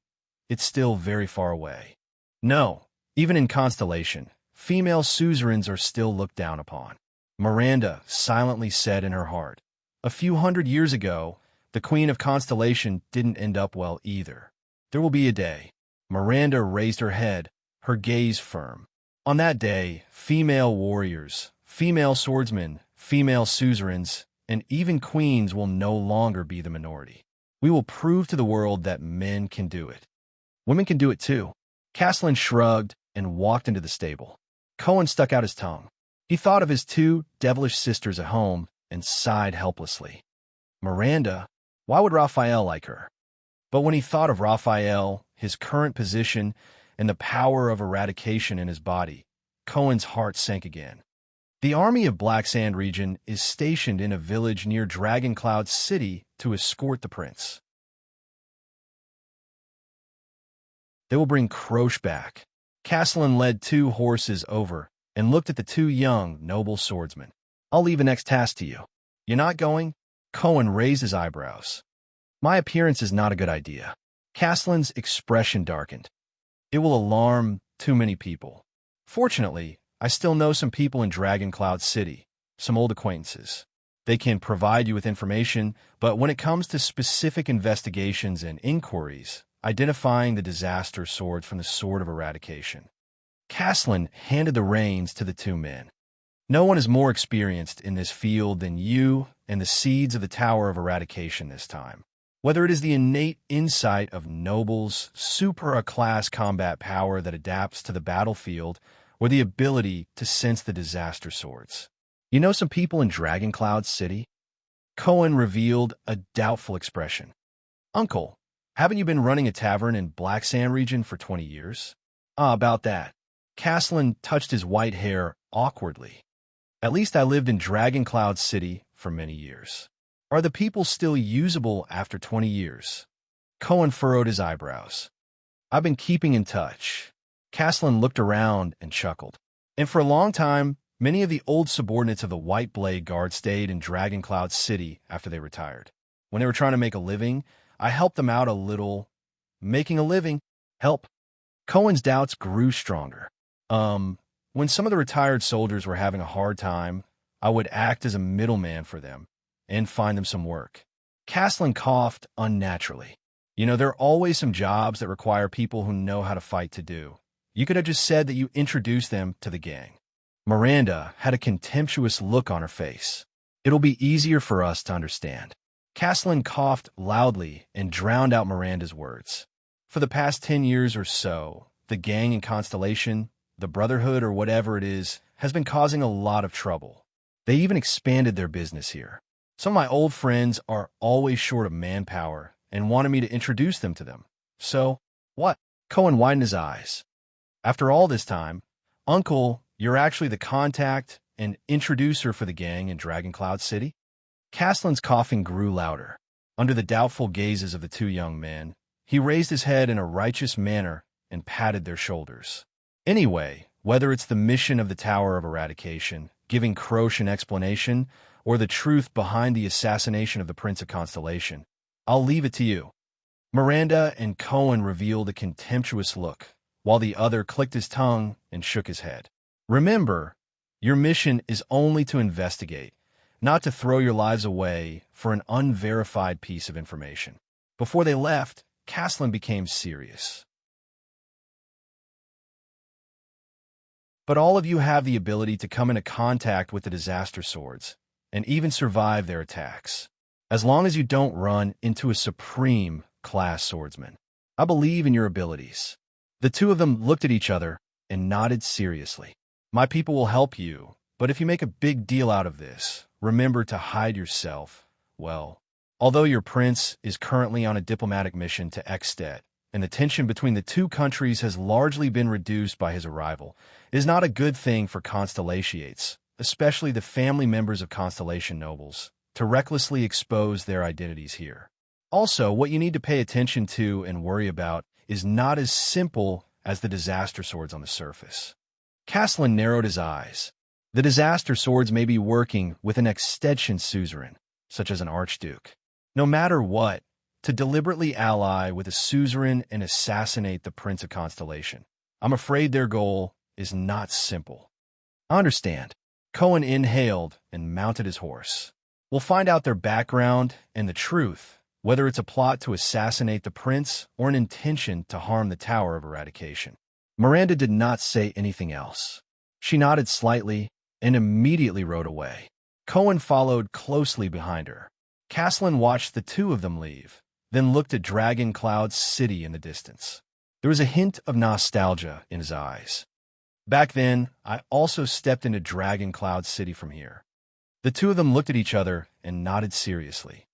It's still very far away. No, even in Constellation, female suzerains are still looked down upon. Miranda silently said in her heart. A few hundred years ago, the Queen of Constellation didn't end up well either. There will be a day. Miranda raised her head, her gaze firm. On that day, female warriors, female swordsmen, female suzerains, and even queens will no longer be the minority. We will prove to the world that men can do it. Women can do it too. Castellan shrugged and walked into the stable. Cohen stuck out his tongue. He thought of his two devilish sisters at home and sighed helplessly. Miranda, why would Raphael like her? But when he thought of Raphael, his current position, and the power of eradication in his body, Cohen's heart sank again. The army of Black Sand region is stationed in a village near Dragon Cloud City to escort the prince. They will bring Croche back. Castellan led two horses over and looked at the two young, noble swordsmen. I'll leave the next task to you. You're not going? Cohen raised his eyebrows. My appearance is not a good idea. Castellan's expression darkened. It will alarm too many people. Fortunately, I still know some people in Dragon Cloud City, some old acquaintances. They can provide you with information, but when it comes to specific investigations and inquiries, identifying the disaster sword from the sword of eradication. Castellan handed the reins to the two men. No one is more experienced in this field than you and the seeds of the Tower of Eradication this time. Whether it is the innate insight of nobles, supra-class combat power that adapts to the battlefield, or the ability to sense the disaster swords. You know some people in Dragon Cloud City? Cohen revealed a doubtful expression. Uncle, haven't you been running a tavern in Black Sand region for 20 years? About that. Castellan touched his white hair awkwardly. At least I lived in Dragon Cloud City for many years. Are the people still usable after 20 years? Cohen furrowed his eyebrows. I've been keeping in touch. Castellan looked around and chuckled. And for a long time, many of the old subordinates of the White Blade Guard stayed in Dragoncloud City after they retired. When they were trying to make a living, I helped them out a little. Making a living? Help? Cohen's doubts grew stronger. When some of the retired soldiers were having a hard time, I would act as a middleman for them and find them some work. Castellan coughed unnaturally. You know, there are always some jobs that require people who know how to fight to do. You could have just said that you introduced them to the gang. Miranda had a contemptuous look on her face. It'll be easier for us to understand. Castellan coughed loudly and drowned out Miranda's words. For the past 10 years or so, the gang in Constellation, the Brotherhood or whatever it is, has been causing a lot of trouble. They even expanded their business here. Some of my old friends are always short of manpower and wanted me to introduce them to them. So, what? Cohen widened his eyes. After all this time, Uncle, you're actually the contact and introducer for the gang in Dragoncloud City? Castellan's coughing grew louder. Under the doubtful gazes of the two young men, he raised his head in a righteous manner and patted their shoulders. Anyway, whether it's the mission of the Tower of Eradication, giving Croce an explanation, or the truth behind the assassination of the Prince of Constellation, I'll leave it to you. Miranda and Cohen revealed a contemptuous look, while the other clicked his tongue and shook his head. Remember, your mission is only to investigate, not to throw your lives away for an unverified piece of information. Before they left, Castellan became serious. But all of you have the ability to come into contact with the disaster swords, and even survive their attacks, as long as you don't run into a supreme class swordsman. I believe in your abilities. The two of them looked at each other and nodded seriously. My people will help you, but if you make a big deal out of this, remember to hide yourself, well. Although your prince is currently on a diplomatic mission to Extet, and the tension between the two countries has largely been reduced by his arrival, it is not a good thing for Constellations, especially the family members of Constellation nobles, to recklessly expose their identities here. Also, what you need to pay attention to and worry about is not as simple as the disaster swords on the surface. Castellan narrowed his eyes. The disaster swords may be working with an extension suzerain, such as an archduke. No matter what, to deliberately ally with a suzerain and assassinate the Prince of Constellation. I'm afraid their goal is not simple. I understand. Cohen inhaled and mounted his horse. We'll find out their background and the truth, whether it's a plot to assassinate the prince or an intention to harm the Tower of Eradication. Miranda did not say anything else. She nodded slightly and immediately rode away. Cohen followed closely behind her. Castellan watched the two of them leave, then looked at Dragoncloud City in the distance. There was a hint of nostalgia in his eyes. Back then, I also stepped into Dragoncloud City from here. The two of them looked at each other and nodded seriously.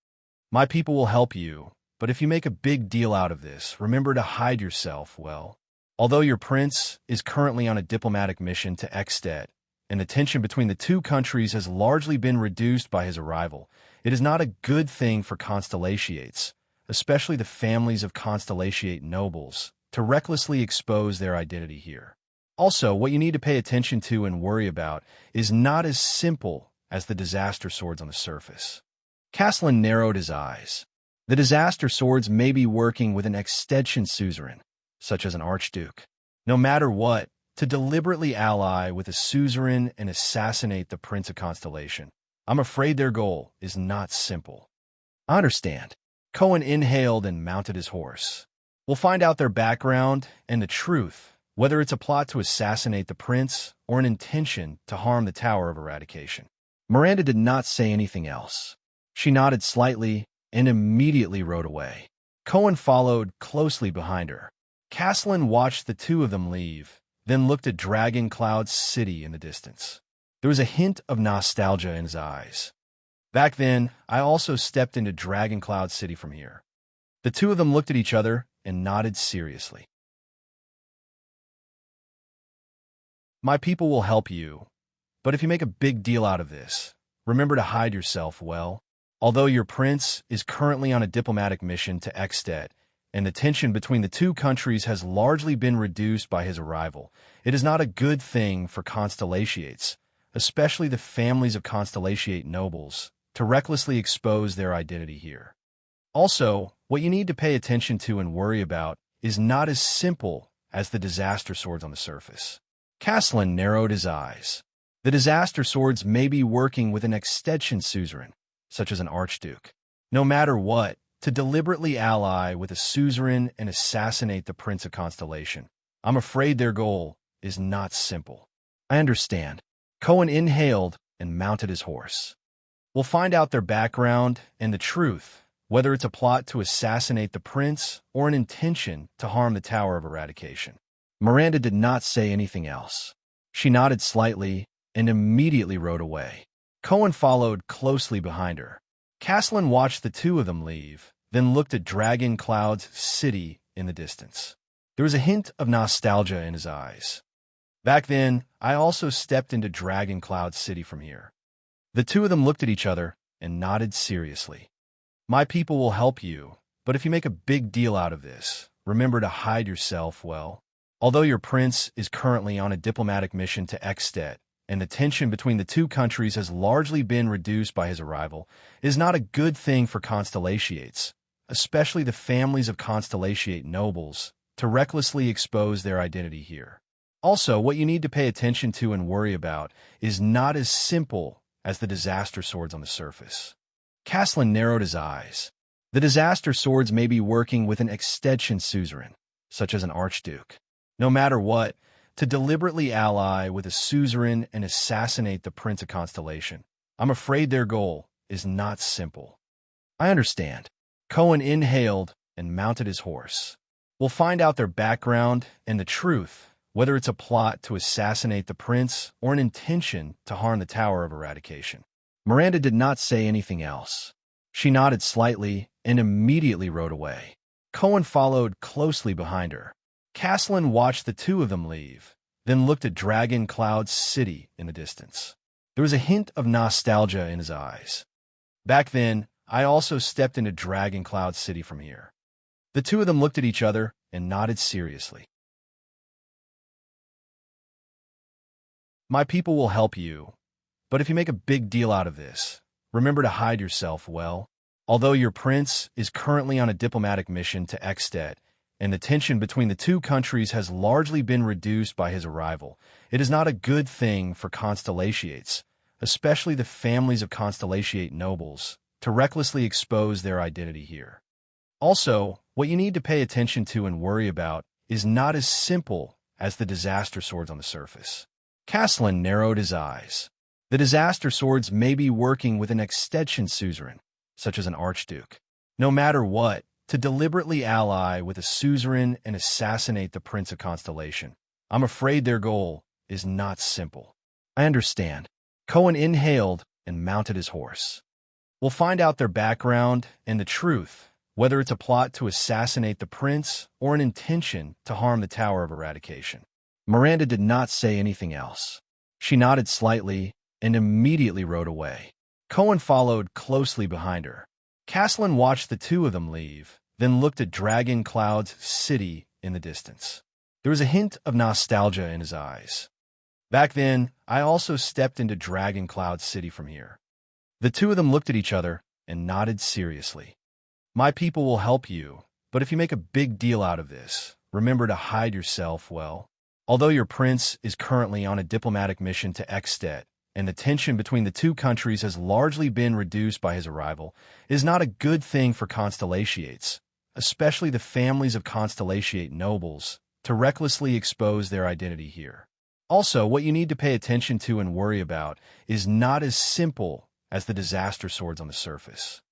My people will help you, but if you make a big deal out of this, remember to hide yourself, well. Although your prince is currently on a diplomatic mission to Extet, and the tension between the two countries has largely been reduced by his arrival, it is not a good thing for Constellations, especially the families of Constellation nobles, to recklessly expose their identity here. Also, what you need to pay attention to and worry about is not as simple as the disaster swords on the surface. Castellan narrowed his eyes. The disaster swords may be working with an extension suzerain, such as an archduke. No matter what, to deliberately ally with a suzerain and assassinate the Prince of Constellation. I'm afraid their goal is not simple. I understand. Cohen inhaled and mounted his horse. We'll find out their background and the truth, whether it's a plot to assassinate the prince or an intention to harm the Tower of Eradication. Miranda did not say anything else. She nodded slightly and immediately rode away. Cohen followed closely behind her. Castellan watched the two of them leave, then looked at Dragoncloud City in the distance. There was a hint of nostalgia in his eyes. Back then, I also stepped into Dragoncloud City from here. The two of them looked at each other and nodded seriously. My people will help you, but if you make a big deal out of this, remember to hide yourself, well. Although your prince is currently on a diplomatic mission to Extet, and the tension between the two countries has largely been reduced by his arrival. It is not a good thing for constellatiates, especially the families of constellatiate nobles, to recklessly expose their identity here. Also, what you need to pay attention to and worry about is not as simple as the disaster swords on the surface. Castellan narrowed his eyes. The disaster swords may be working with an extension suzerain, such as an archduke. No matter what, to deliberately ally with a suzerain and assassinate the Prince of Constellation, I'm afraid their goal is not simple. I understand. Cohen inhaled and mounted his horse. We'll find out their background and the truth, whether it's a plot to assassinate the prince or an intention to harm the Tower of Eradication. Miranda did not say anything else. She nodded slightly and immediately rode away. Cohen followed closely behind her. Castellan watched the two of them leave, then looked at Dragon Cloud's city in the distance. There was a hint of nostalgia in his eyes. Back then, I also stepped into Dragon Cloud's city from here. The two of them looked at each other and nodded seriously. My people will help you, but if you make a big deal out of this, remember to hide yourself well. Although your prince is currently on a diplomatic mission to Ekstedt, and the tension between the two countries has largely been reduced by his arrival, it is not a good thing for constellatiates, especially the families of constellatiate nobles, to recklessly expose their identity here. Also, what you need to pay attention to and worry about is not as simple as the disaster swords on the surface. Castellan narrowed his eyes. The disaster swords may be working with an extension suzerain, such as an archduke. No matter what, to deliberately ally with a suzerain and assassinate the Prince of Constellation, I'm afraid their goal is not simple. I understand. Cohen inhaled and mounted his horse. We'll find out their background and the truth, whether it's a plot to assassinate the prince or an intention to harm the Tower of Eradication. Miranda did not say anything else. She nodded slightly and immediately rode away. Cohen followed closely behind her. Castellan watched the two of them leave, then looked at Dragon Cloud's city in the distance. There was a hint of nostalgia in his eyes. Back then, I also stepped into Dragon Cloud City from here. The two of them looked at each other and nodded seriously. My people will help you, but if you make a big deal out of this, remember to hide yourself well. Although your prince is currently on a diplomatic mission to Ekstedt, and the tension between the two countries has largely been reduced by his arrival, it is not a good thing for constellatiates, especially the families of constellatiate nobles, to recklessly expose their identity here. Also, what you need to pay attention to and worry about is not as simple as the disaster swords on the surface. Castellan narrowed his eyes. The disaster swords may be working with an extension suzerain, such as an archduke. No matter what, to deliberately ally with a suzerain and assassinate the Prince of Constellation, I'm afraid their goal is not simple. I understand. Cohen inhaled and mounted his horse. We'll find out their background and the truth, whether it's a plot to assassinate the prince or an intention to harm the Tower of Eradication. Miranda did not say anything else. She nodded slightly and immediately rode away. Cohen followed closely behind her. Castellan watched the two of them leave, then looked at Dragon Cloud's city in the distance. There was a hint of nostalgia in his eyes. Back then, I also stepped into Dragon Cloud City from here. The two of them looked at each other and nodded seriously. My people will help you, but if you make a big deal out of this, remember to hide yourself well. Although your prince is currently on a diplomatic mission to Ekstedt, and the tension between the two countries has largely been reduced by his arrival, it is not a good thing for constellatiates, especially the families of constellatiate nobles, to recklessly expose their identity here. Also, what you need to pay attention to and worry about is not as simple as the disaster swords on the surface.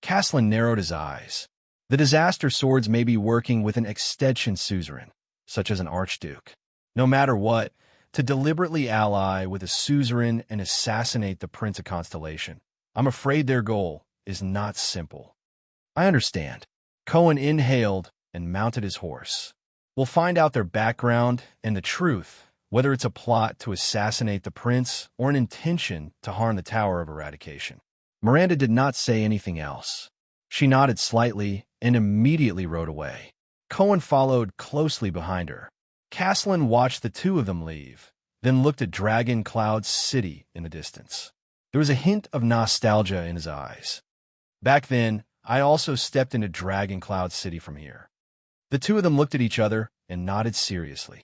Castellan narrowed his eyes. The disaster swords may be working with an extension suzerain, such as an archduke. No matter what, to deliberately ally with a suzerain and assassinate the Prince of Constellation, I'm afraid their goal is not simple. I understand. Cohen inhaled and mounted his horse. We'll find out their background and the truth, whether it's a plot to assassinate the prince or an intention to harm the Tower of Eradication. Miranda did not say anything else. She nodded slightly and immediately rode away. Cohen followed closely behind her. Caslin watched the two of them leave, then looked at Dragon Cloud City in the distance. There was a hint of nostalgia in his eyes. Back then, I also stepped into Dragon Cloud City from here. The two of them looked at each other and nodded seriously.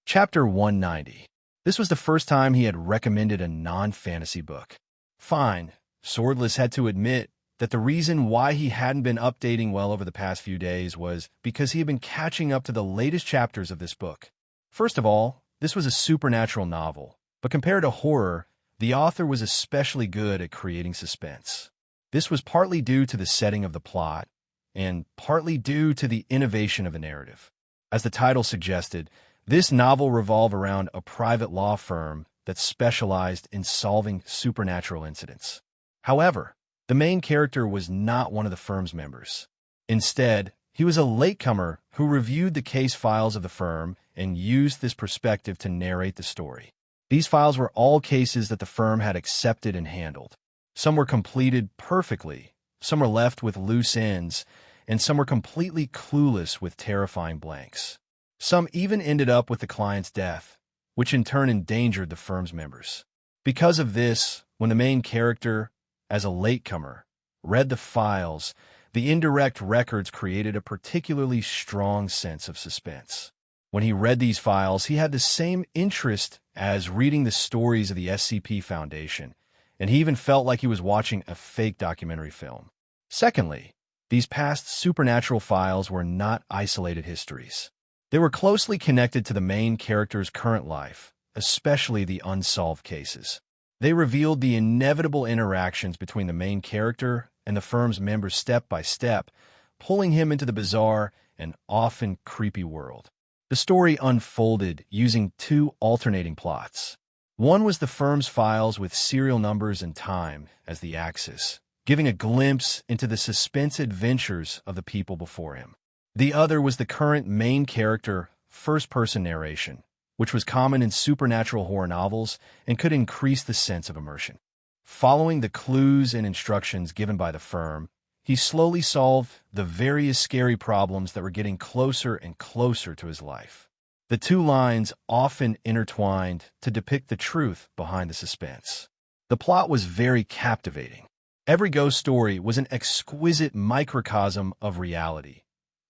Chapter 190. This was the first time he had recommended a non-fantasy book. Fine, Swordless had to admit that the reason why he hadn't been updating well over the past few days was because he had been catching up to the latest chapters of this book. First of all, this was a supernatural novel, but compared to horror, the author was especially good at creating suspense. This was partly due to the setting of the plot, and partly due to the innovation of the narrative. As the title suggested, this novel revolved around a private law firm that specialized in solving supernatural incidents. However, the main character was not one of the firm's members. Instead, he was a latecomer who reviewed the case files of the firm and used this perspective to narrate the story. These files were all cases that the firm had accepted and handled. Some were completed perfectly, some were left with loose ends, and some were completely clueless with terrifying blanks. Some even ended up with the client's death, which in turn endangered the firm's members. Because of this, when the main character, as a latecomer, read the files, the indirect records created a particularly strong sense of suspense. When he read these files, he had the same interest as reading the stories of the SCP Foundation, and he even felt like he was watching a fake documentary film. Secondly, these past supernatural files were not isolated histories. They were closely connected to the main character's current life, especially the unsolved cases. They revealed the inevitable interactions between the main character and the firm's members step by step, pulling him into the bizarre and often creepy world. The story unfolded using two alternating plots. One was the firm's files with serial numbers and time as the axis, giving a glimpse into the suspense adventures of the people before him. The other was the current main character, first-person narration, which was common in supernatural horror novels and could increase the sense of immersion. Following the clues and instructions given by the firm, he slowly solved the various scary problems that were getting closer and closer to his life. The two lines often intertwined to depict the truth behind the suspense. The plot was very captivating. Every ghost story was an exquisite microcosm of reality.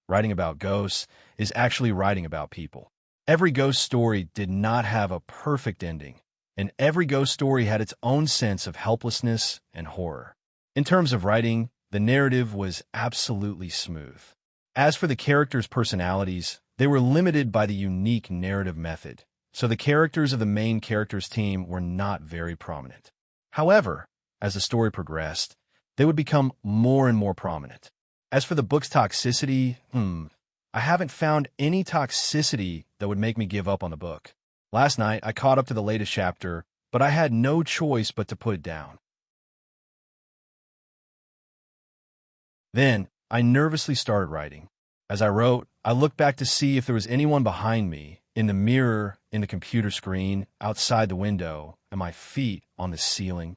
Writing about ghosts is actually writing about people. Every ghost story did not have a perfect ending, and every ghost story had its own sense of helplessness and horror. In terms of writing, the narrative was absolutely smooth. As for the characters' personalities, they were limited by the unique narrative method, so the characters of the main character's team were not very prominent. However, as the story progressed, they would become more and more prominent. As for the book's toxicity, I haven't found any toxicity that would make me give up on the book. Last night, I caught up to the latest chapter, but I had no choice but to put it down. Then, I nervously started writing. As I wrote, I looked back to see if there was anyone behind me, in the mirror, in the computer screen, outside the window, and my feet on the ceiling.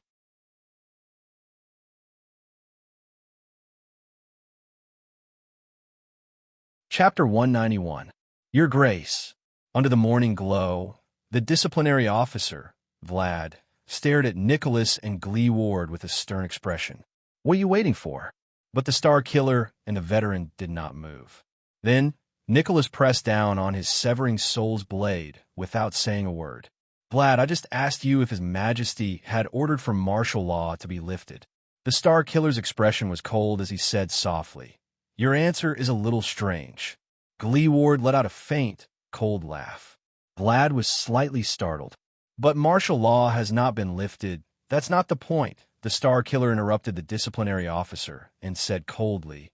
Chapter 191. Your Grace. Under the morning glow, the disciplinary officer, Vlad, stared at Nicholas and Glee Ward with a stern expression. What are you waiting for? But the Star Killer and the veteran did not move. Then, Nicholas pressed down on his severing soul's blade without saying a word. Vlad, I just asked you if His Majesty had ordered for martial law to be lifted. The Star Killer's expression was cold as he said softly, Your answer is a little strange. Glee Ward let out a faint, cold laugh. Vlad was slightly startled. But martial law has not been lifted. That's not the point. The Star Killer interrupted the disciplinary officer and said coldly,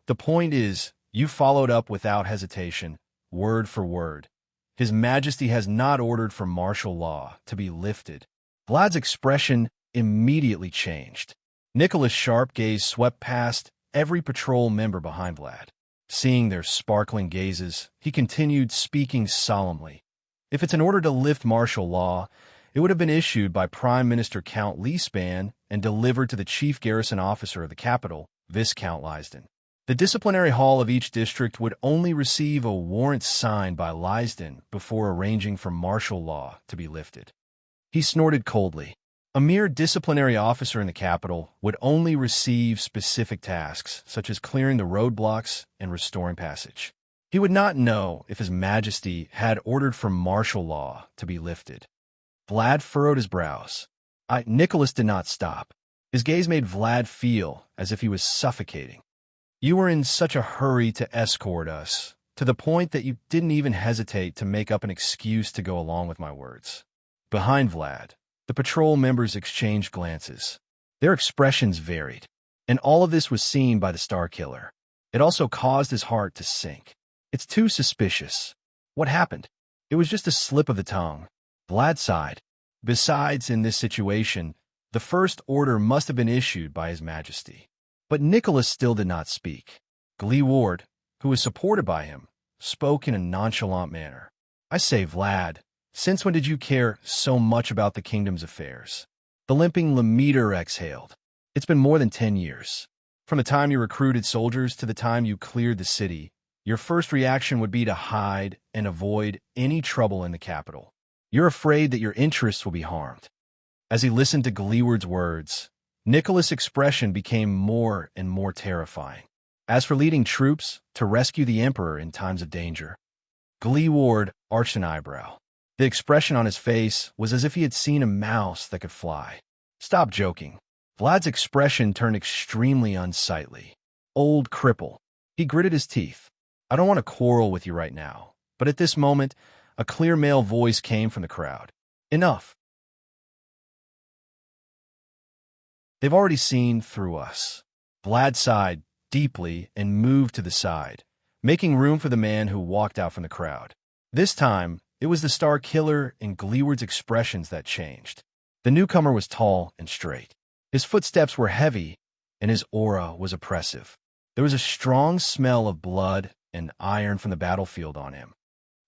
The point is, you followed up without hesitation, word for word. His Majesty has not ordered for martial law to be lifted. Vlad's expression immediately changed. Nicholas' sharp gaze swept past every patrol member behind Vlad. Seeing their sparkling gazes, he continued speaking solemnly. If it's an order to lift martial law, It would have been issued by Prime Minister Count Leespan and delivered to the chief garrison officer of the capital, Viscount Lysden. The disciplinary hall of each district would only receive a warrant signed by Lysden before arranging for martial law to be lifted. He snorted coldly. A mere disciplinary officer in the capital would only receive specific tasks, such as clearing the roadblocks and restoring passage. He would not know if His Majesty had ordered for martial law to be lifted. Vlad furrowed his brows. Nicholas did not stop. His gaze made Vlad feel as if he was suffocating. You were in such a hurry to escort us, to the point that you didn't even hesitate to make up an excuse to go along with my words. Behind Vlad, the patrol members exchanged glances. Their expressions varied, and all of this was seen by the Star Killer. It also caused his heart to sink. It's too suspicious. What happened? It was just a slip of the tongue. Vlad sighed. Besides, in this situation, the first order must have been issued by His Majesty. But Nicholas still did not speak. Glee Ward, who was supported by him, spoke in a nonchalant manner. I say, Vlad, since when did you care so much about the kingdom's affairs? The limping Lemeter exhaled. It's been more than 10 years. From the time you recruited soldiers to the time you cleared the city, your first reaction would be to hide and avoid any trouble in the capital. You're afraid that your interests will be harmed. As he listened to Gleeward's words, Nicholas' expression became more and more terrifying. As for leading troops to rescue the Emperor in times of danger, Gleeward arched an eyebrow. The expression on his face was as if he had seen a mouse that could fly. Stop joking. Vlad's expression turned extremely unsightly. Old cripple. He gritted his teeth. I don't want to quarrel with you right now, but at this moment, a clear male voice came from the crowd. Enough. They've already seen through us. Vlad sighed deeply and moved to the side, making room for the man who walked out from the crowd. This time, it was the Star Killer and Gleeward's expressions that changed. The newcomer was tall and straight. His footsteps were heavy, and his aura was oppressive. There was a strong smell of blood and iron from the battlefield on him.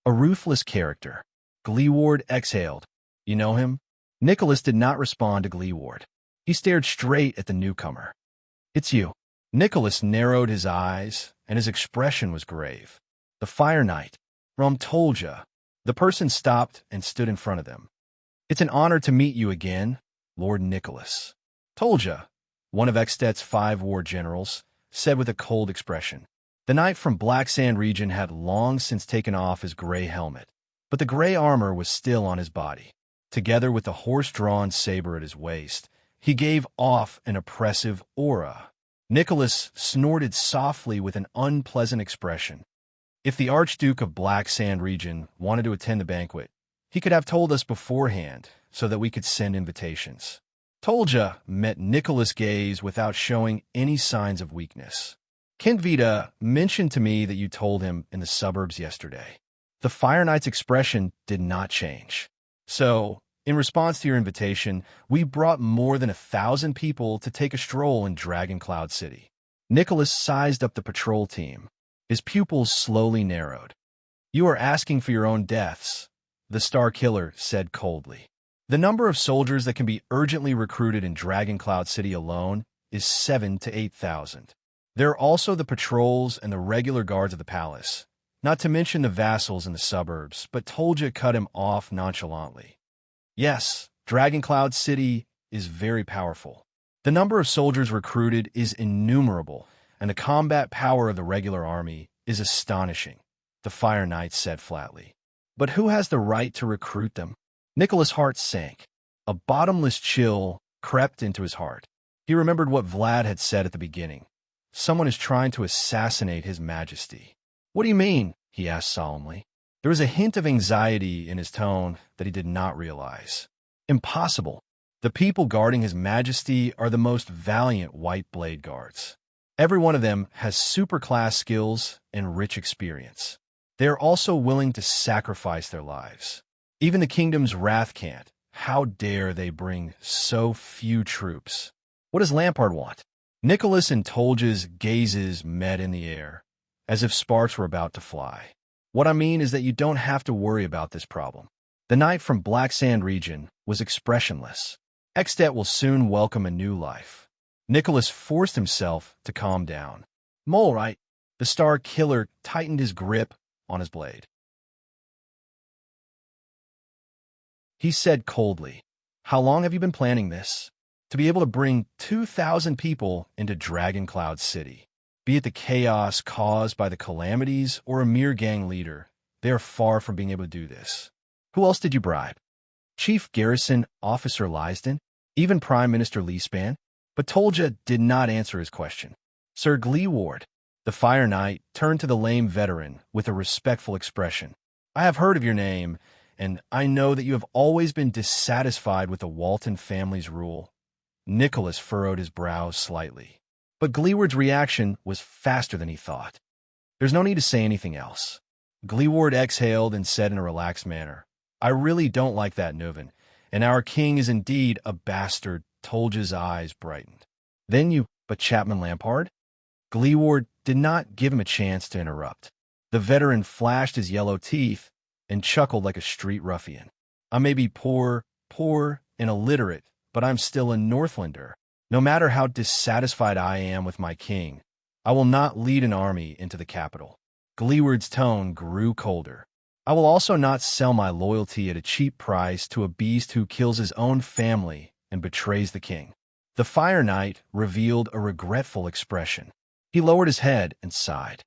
A ruthless character. Gleeward exhaled. You know him? Nicholas did not respond to Gleeward. He stared straight at the newcomer. It's you. Nicholas narrowed his eyes, and his expression was grave. The Fire Knight. Tolja. The person stopped and stood in front of them. It's an honor to meet you again, Lord Nicholas. Tolja, one of Ekstet's 5 war generals, said with a cold expression. The knight from Black Sand region had long since taken off his gray helmet, but the gray armor was still on his body. Together with the horse-drawn saber at his waist, he gave off an oppressive aura. Nicholas snorted softly with an unpleasant expression. If the Archduke of Black Sand region wanted to attend the banquet, he could have told us beforehand so that we could send invitations. Tolja met Nicholas' gaze without showing any signs of weakness. Kindvita mentioned to me that you told him in the suburbs yesterday. The Fire Knight's expression did not change. So, in response to your invitation, we brought more than 1,000 people to take a stroll in Dragon Cloud City. Nicholas sized up the patrol team. His pupils slowly narrowed. You are asking for your own deaths, the Star Killer said coldly. The number of soldiers that can be urgently recruited in Dragon Cloud City alone is 7,000 to 8,000. There are also the patrols and the regular guards of the palace, not to mention the vassals in the suburbs, but Tolja cut him off nonchalantly. Yes, Dragon Cloud City is very powerful. The number of soldiers recruited is innumerable, and the combat power of the regular army is astonishing, the Fire Knight said flatly. But who has the right to recruit them? Nicholas' heart sank. A bottomless chill crept into his heart. He remembered what Vlad had said at the beginning. Someone is trying to assassinate His Majesty. What do you mean? He asked solemnly. There was a hint of anxiety in his tone that he did not realize. Impossible. The people guarding His Majesty are the most valiant White Blade Guards. Every one of them has super-class skills and rich experience. They are also willing to sacrifice their lives. Even the kingdom's wrath can't. How dare they bring so few troops? What does Lampard want? Nicholas and Tolja's gazes met in the air, as if sparks were about to fly. What I mean is that you don't have to worry about this problem. The knight from Black Sand region, was expressionless. Extet will soon welcome a new life. Nicholas forced himself to calm down. Mole, right? The Star Killer tightened his grip on his blade. He said coldly, "How long have you been planning this? To be able to bring 2,000 people into Dragon Cloud City. Be it the chaos caused by the calamities or a mere gang leader, they are far from being able to do this. Who else did you bribe? Chief Garrison Officer Lysden? Even Prime Minister Leespan?" But Tolja did not answer his question. Sir Gleeward, the Fire Knight, turned to the lame veteran with a respectful expression. "I have heard of your name, and I know that you have always been dissatisfied with the Walton family's rule." Nicholas furrowed his brows slightly. But Gleeward's reaction was faster than he thought. "There's no need to say anything else." Gleeward exhaled and said in a relaxed manner, "I really don't like that Nuven, and our king is indeed a bastard." Tolja's eyes brightened. "Then you, but Chapman Lampard?" Gleeward did not give him a chance to interrupt. The veteran flashed his yellow teeth and chuckled like a street ruffian. "I may be poor, and illiterate, but I'm still a Northlander. No matter how dissatisfied I am with my king, I will not lead an army into the capital." Gleeward's tone grew colder. "I will also not sell my loyalty at a cheap price to a beast who kills his own family and betrays the king." The Fire Knight revealed a regretful expression. He lowered his head and sighed.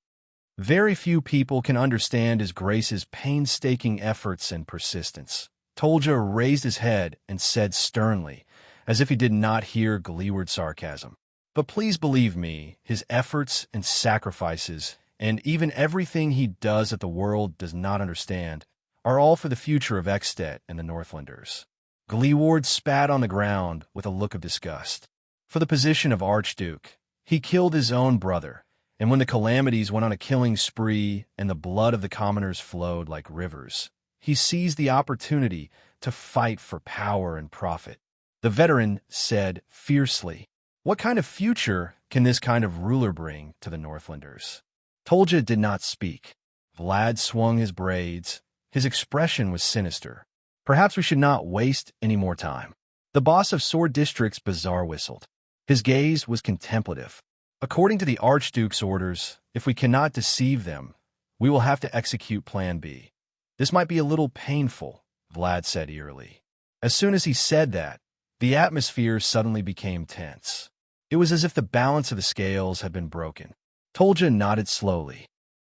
Very few people can understand His Grace's painstaking efforts and persistence. Tolja raised his head and said sternly, as if he did not hear Gleeward's sarcasm, "But please believe me, his efforts and sacrifices, and even everything he does that the world does not understand, are all for the future of Extet and the Northlanders." Gleeward spat on the ground with a look of disgust. For the position of Archduke, he killed his own brother, and when the calamities went on a killing spree and the blood of the commoners flowed like rivers, he seized the opportunity to fight for power and profit. The veteran said fiercely, "What kind of future can this kind of ruler bring to the Northlanders?" Tolja did not speak. Vlad swung his braids. His expression was sinister. "Perhaps we should not waste any more time." The boss of Sword District's bazaar whistled. His gaze was contemplative. "According to the Archduke's orders, if we cannot deceive them, we will have to execute Plan B. This might be a little painful," Vlad said eerily. As soon as he said that, the atmosphere suddenly became tense. It was as if the balance of the scales had been broken. Tolja nodded slowly.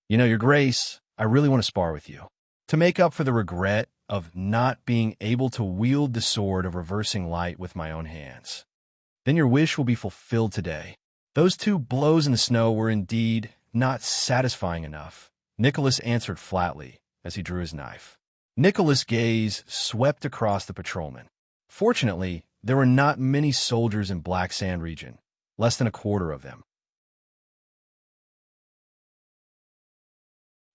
"You know, Your Grace, I really want to spar with you. To make up for the regret of not being able to wield the sword of reversing light with my own hands. Then your wish will be fulfilled today." Those 2 blows in the snow were indeed not satisfying enough, Nicholas answered flatly as he drew his knife. Nicholas' gaze swept across the patrolmen. Fortunately, there were not many soldiers in Black Sand region, less than a quarter of them.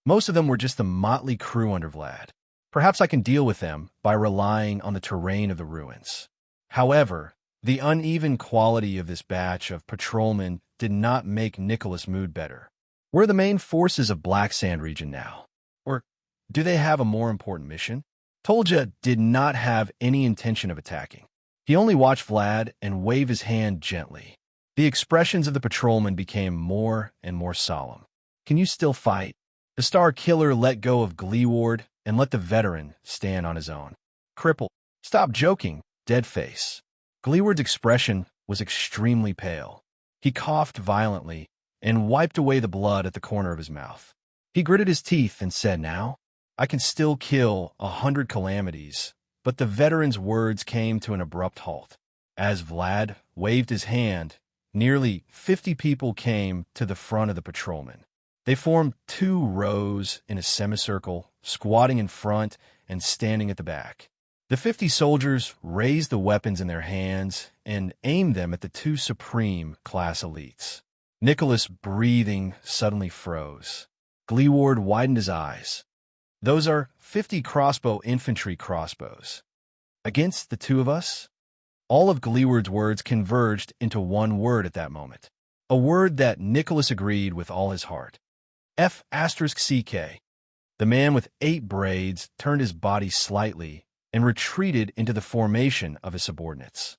Most of them were just the motley crew under Vlad. Perhaps I can deal with them by relying on the terrain of the ruins. However, the uneven quality of this batch of patrolmen did not make Nicholas' mood better. Where are the main forces of Black Sand region now? Or do they have a more important mission? Tolja did not have any intention of attacking. He only watched Vlad and wave his hand gently. The expressions of the patrolmen became more and more solemn. "Can you still fight?" The Star Killer let go of Gleeward and let the veteran stand on his own. "Cripple, stop joking, dead face." Gleeward's expression was extremely pale. He coughed violently and wiped away the blood at the corner of his mouth. He gritted his teeth and said, "Now, I can still kill 100 calamities," but the veteran's words came to an abrupt halt. As Vlad waved his hand, nearly 50 people came to the front of the patrolmen. They formed 2 rows in a semicircle, squatting in front and standing at the back. The 50 soldiers raised the weapons in their hands and aimed them at the 2 supreme class elites. Nicholas' breathing suddenly froze. Gleeward widened his eyes. "Those are 50 crossbow infantry crossbows. Against the 2 of us?" All of Gleeward's words converged into one word at that moment. A word that Nicholas agreed with all his heart. F***CK. The man with 8 braids turned his body slightly and retreated into the formation of his subordinates.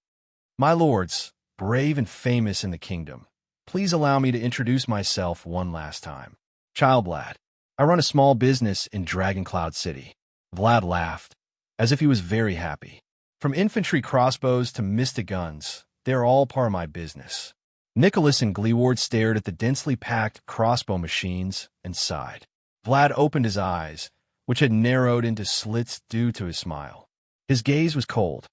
"My lords, brave and famous in the kingdom, please allow me to introduce myself one last time. Vlad. I run a small business in Dragoncloud City." Vlad laughed, as if he was very happy. "From infantry crossbows to mystic guns, they're all part of my business." Nicholas and Gleeward stared at the densely packed crossbow machines and sighed. Vlad opened his eyes, which had narrowed into slits due to his smile. His gaze was cold.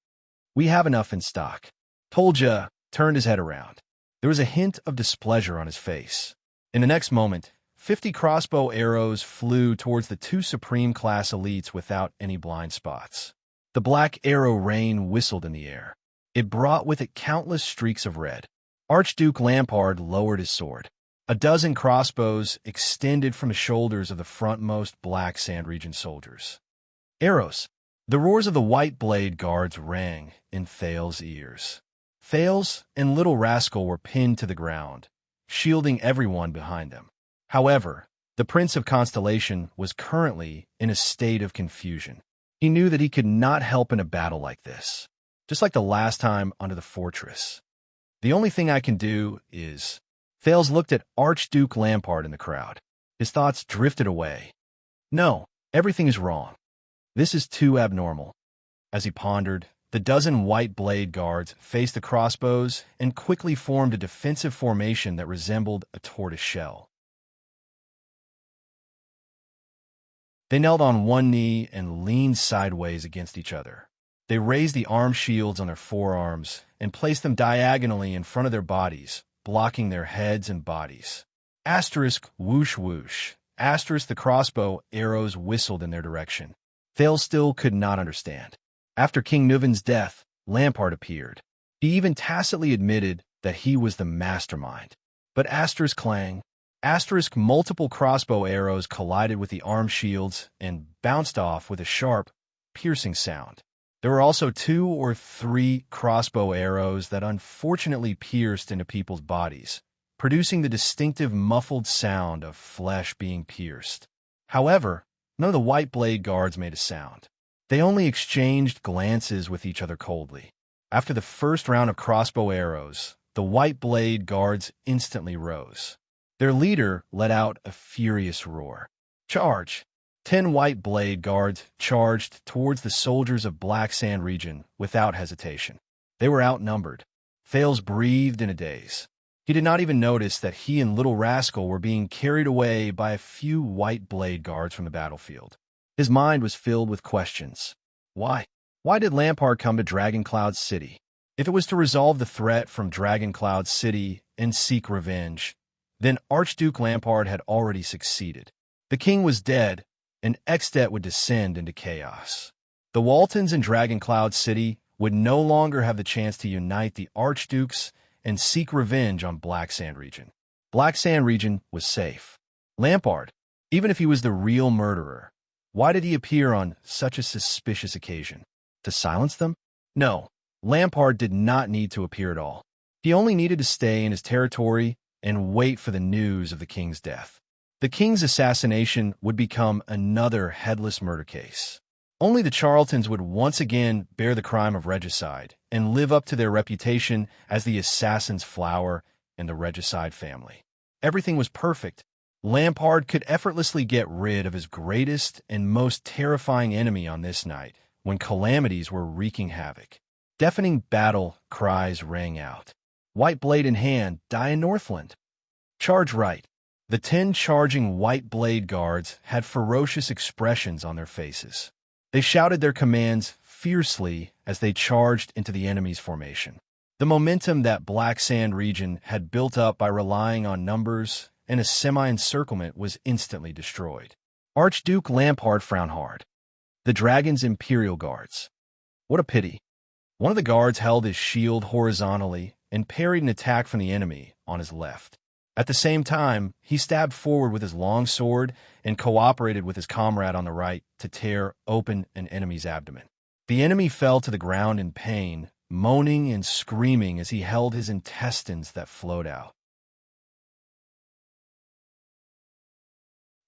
"We have enough in stock." Tolja turned his head around. There was a hint of displeasure on his face. In the next moment, 50 crossbow arrows flew towards the two Supreme-class elites without any blind spots. The black arrow rain whistled in the air. It brought with it countless streaks of red. Archduke Lampard lowered his sword. A dozen crossbows extended from the shoulders of the frontmost Black Sand Region soldiers. Arrows! The roars of the White Blade Guards rang in Thales' ears. Thales and Little Rascal were pinned to the ground, shielding everyone behind them. However, the Prince of Constellation was currently in a state of confusion. He knew that he could not help in a battle like this, just like the last time under the fortress. "The only thing I can do is..." Thales looked at Archduke Lampard in the crowd. His thoughts drifted away. "No, everything is wrong. This is too abnormal." As he pondered, the dozen White Blade Guards faced the crossbows and quickly formed a defensive formation that resembled a tortoise shell. They knelt on one knee and leaned sideways against each other. They raised the arm shields on their forearms and placed them diagonally in front of their bodies, blocking their heads and bodies. Asterisk whoosh whoosh. Asterisk the crossbow arrows whistled in their direction. Thales still could not understand. After King Nuvin's death, Lampard appeared. He even tacitly admitted that he was the mastermind. But asterisk clang. Asterisk multiple crossbow arrows collided with the arm shields and bounced off with a sharp, piercing sound. There were also 2 or 3 crossbow arrows that unfortunately pierced into people's bodies, producing the distinctive muffled sound of flesh being pierced. However, none of the White Blade Guards made a sound. They only exchanged glances with each other coldly. After the first round of crossbow arrows, the White Blade Guards instantly rose. Their leader let out a furious roar. "Charge!" 10 White Blade Guards charged towards the soldiers of Black Sand Region without hesitation. They were outnumbered. Thales breathed in a daze. He did not even notice that he and Little Rascal were being carried away by a few White Blade Guards from the battlefield. His mind was filled with questions. Why? Why did Lampard come to Dragoncloud City? If it was to resolve the threat from Dragoncloud City and seek revenge, then Archduke Lampard had already succeeded. The king was dead, and Extet would descend into chaos. The Waltons in Dragoncloud City would no longer have the chance to unite the Archdukes and seek revenge on Black Sand Region. Black Sand Region was safe. Lampard, even if he was the real murderer, why did he appear on such a suspicious occasion? To silence them? No, Lampard did not need to appear at all. He only needed to stay in his territory and wait for the news of the king's death. The king's assassination would become another headless murder case. Only the Charltons would once again bear the crime of regicide and live up to their reputation as the assassin's flower in the regicide family. Everything was perfect. Lampard could effortlessly get rid of his greatest and most terrifying enemy on this night when calamities were wreaking havoc. Deafening battle cries rang out. White blade in hand, die in Northland. Charge right. The 10 charging White Blade Guards had ferocious expressions on their faces. They shouted their commands fiercely as they charged into the enemy's formation. The momentum that Black Sand Region had built up by relying on numbers and a semi-encirclement was instantly destroyed. Archduke Lampard frowned hard. The dragon's Imperial Guards. What a pity. One of the guards held his shield horizontally and parried an attack from the enemy on his left. At the same time, he stabbed forward with his long sword and cooperated with his comrade on the right to tear open an enemy's abdomen. The enemy fell to the ground in pain, moaning and screaming as he held his intestines that flowed out.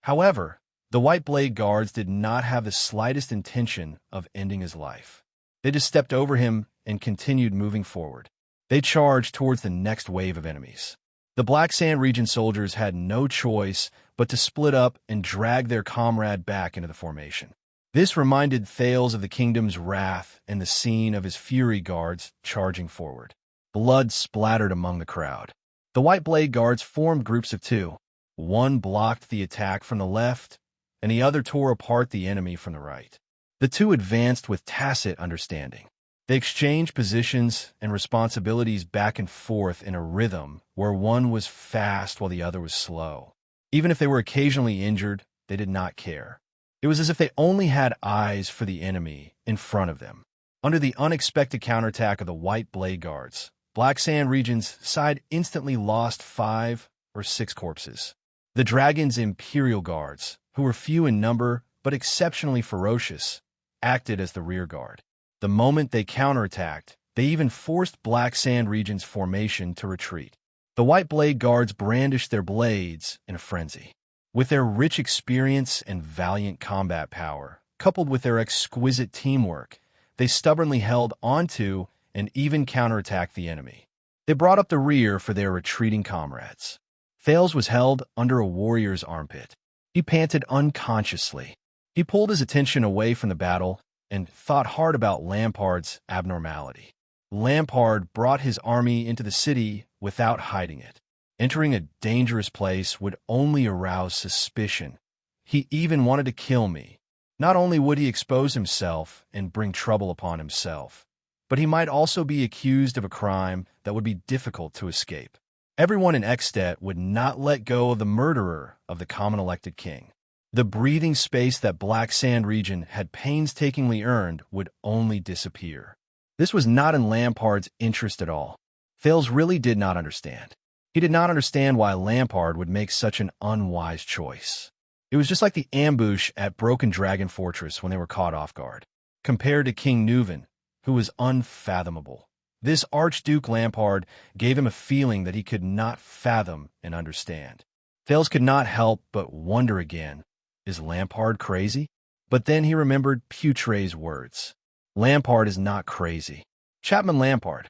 However, The White Blade Guards did not have the slightest intention of ending his life. They just stepped over him and continued moving forward. They charged towards the next wave of enemies. The Black Sand region soldiers had no choice but to split up and drag their comrade back into the formation. This reminded Thales of the kingdom's wrath and the scene of his Fury Guards charging forward. Blood splattered among the crowd. The White Blade Guards formed groups of two. One blocked the attack from the left, and the other tore apart the enemy from the right. The two advanced with tacit understanding. They exchanged positions and responsibilities back and forth in a rhythm where one was fast while the other was slow. Even if they were occasionally injured, they did not care. It was as if they only had eyes for the enemy in front of them. Under the unexpected counterattack of the White Blade Guards, Black Sand Region's side instantly lost 5 or 6 corpses. The Dragon's Imperial Guards, who were few in number but exceptionally ferocious, acted as the rear guard. The moment they counterattacked, they even forced Black Sand Region's formation to retreat. The White Blade Guards brandished their blades in a frenzy. With their rich experience and valiant combat power, coupled with their exquisite teamwork, they stubbornly held onto and even counterattacked the enemy. They brought up the rear for their retreating comrades. Thales was held under a warrior's armpit. He panted unconsciously. He pulled his attention away from the battle and thought hard about Lampard's abnormality. Lampard brought his army into the city without hiding it. Entering a dangerous place would only arouse suspicion. He even wanted to kill me. Not only would he expose himself and bring trouble upon himself, but he might also be accused of a crime that would be difficult to escape. Everyone in Ekstedt would not let go of the murderer of the common elected king. The breathing space that Black Sand region had painstakingly earned would only disappear. This was not in Lampard's interest at all. Thales really did not understand. He did not understand why Lampard would make such an unwise choice. It was just like the ambush at Broken Dragon Fortress when they were caught off guard. Compared to King Neuven, who was unfathomable, this Archduke Lampard gave him a feeling that he could not fathom and understand. Thales could not help but wonder again, is Lampard crazy? But then he remembered Putre's words. Lampard is not crazy. Chapman Lampard,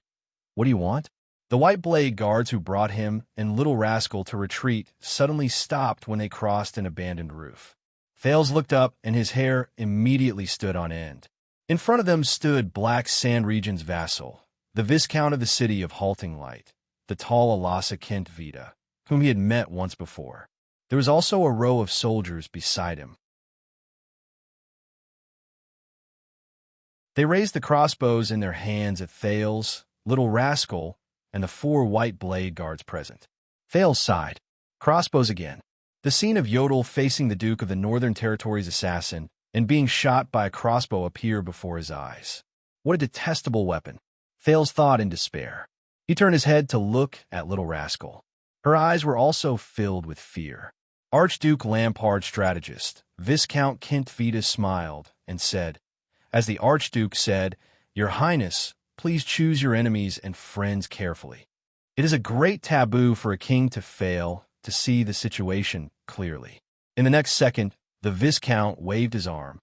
what do you want? The White Blade Guards who brought him and Little Rascal to retreat suddenly stopped when they crossed an abandoned roof. Thales looked up and his hair immediately stood on end. In front of them stood Black Sand region's vassal, the Viscount of the city of Halting Light, the tall Alasa Kent Vita, whom he had met once before. There was also a row of soldiers beside him. They raised the crossbows in their hands at Thales, Little Rascal, and the 4 White Blade Guards present. Thales sighed. Crossbows again. The scene of Yodel facing the Duke of the Northern Territories' assassin and being shot by a crossbow appeared before his eyes. What a detestable weapon, Thales thought in despair. He turned his head to look at Little Rascal. Her eyes were also filled with fear. Archduke Lampard, strategist, Viscount Kent Vita smiled and said, as the Archduke said, "Your Highness, please choose your enemies and friends carefully. It is a great taboo for a king to fail to see the situation clearly." In the next second, the Viscount waved his arm.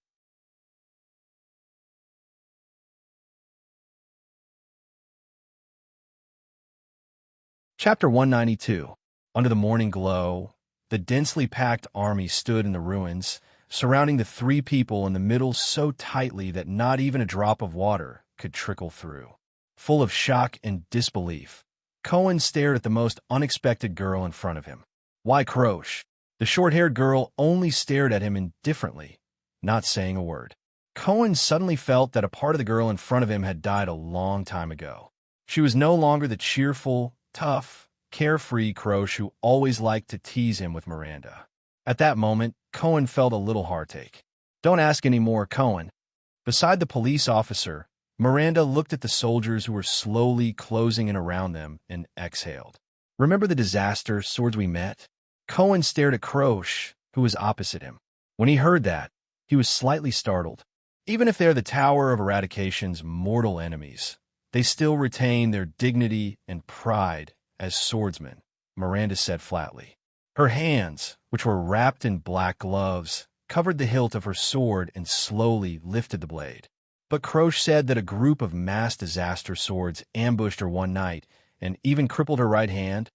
Chapter 192. Under the morning glow, the densely packed army stood in the ruins, surrounding the 3 people in the middle so tightly that not even a drop of water could trickle through. Full of shock and disbelief, Cohen stared at the most unexpected girl in front of him. Why Croche? The short-haired girl only stared at him indifferently, not saying a word. Cohen suddenly felt that a part of the girl in front of him had died a long time ago. She was no longer the cheerful, tough, carefree Croche who always liked to tease him with Miranda. At that moment, Cohen felt a little heartache. Don't ask any more, Cohen. Beside the police officer, Miranda looked at the soldiers who were slowly closing in around them and exhaled. Remember the disaster swords we met? Cohen stared at Croche, who was opposite him. When he heard that, he was slightly startled. Even if they're the Tower of Eradication's mortal enemies, they still retain their dignity and pride as swordsmen, Miranda said flatly. Her hands, which were wrapped in black gloves, covered the hilt of her sword and slowly lifted the blade. But Croce said that a group of mass disaster swords ambushed her one night and even crippled her right hand.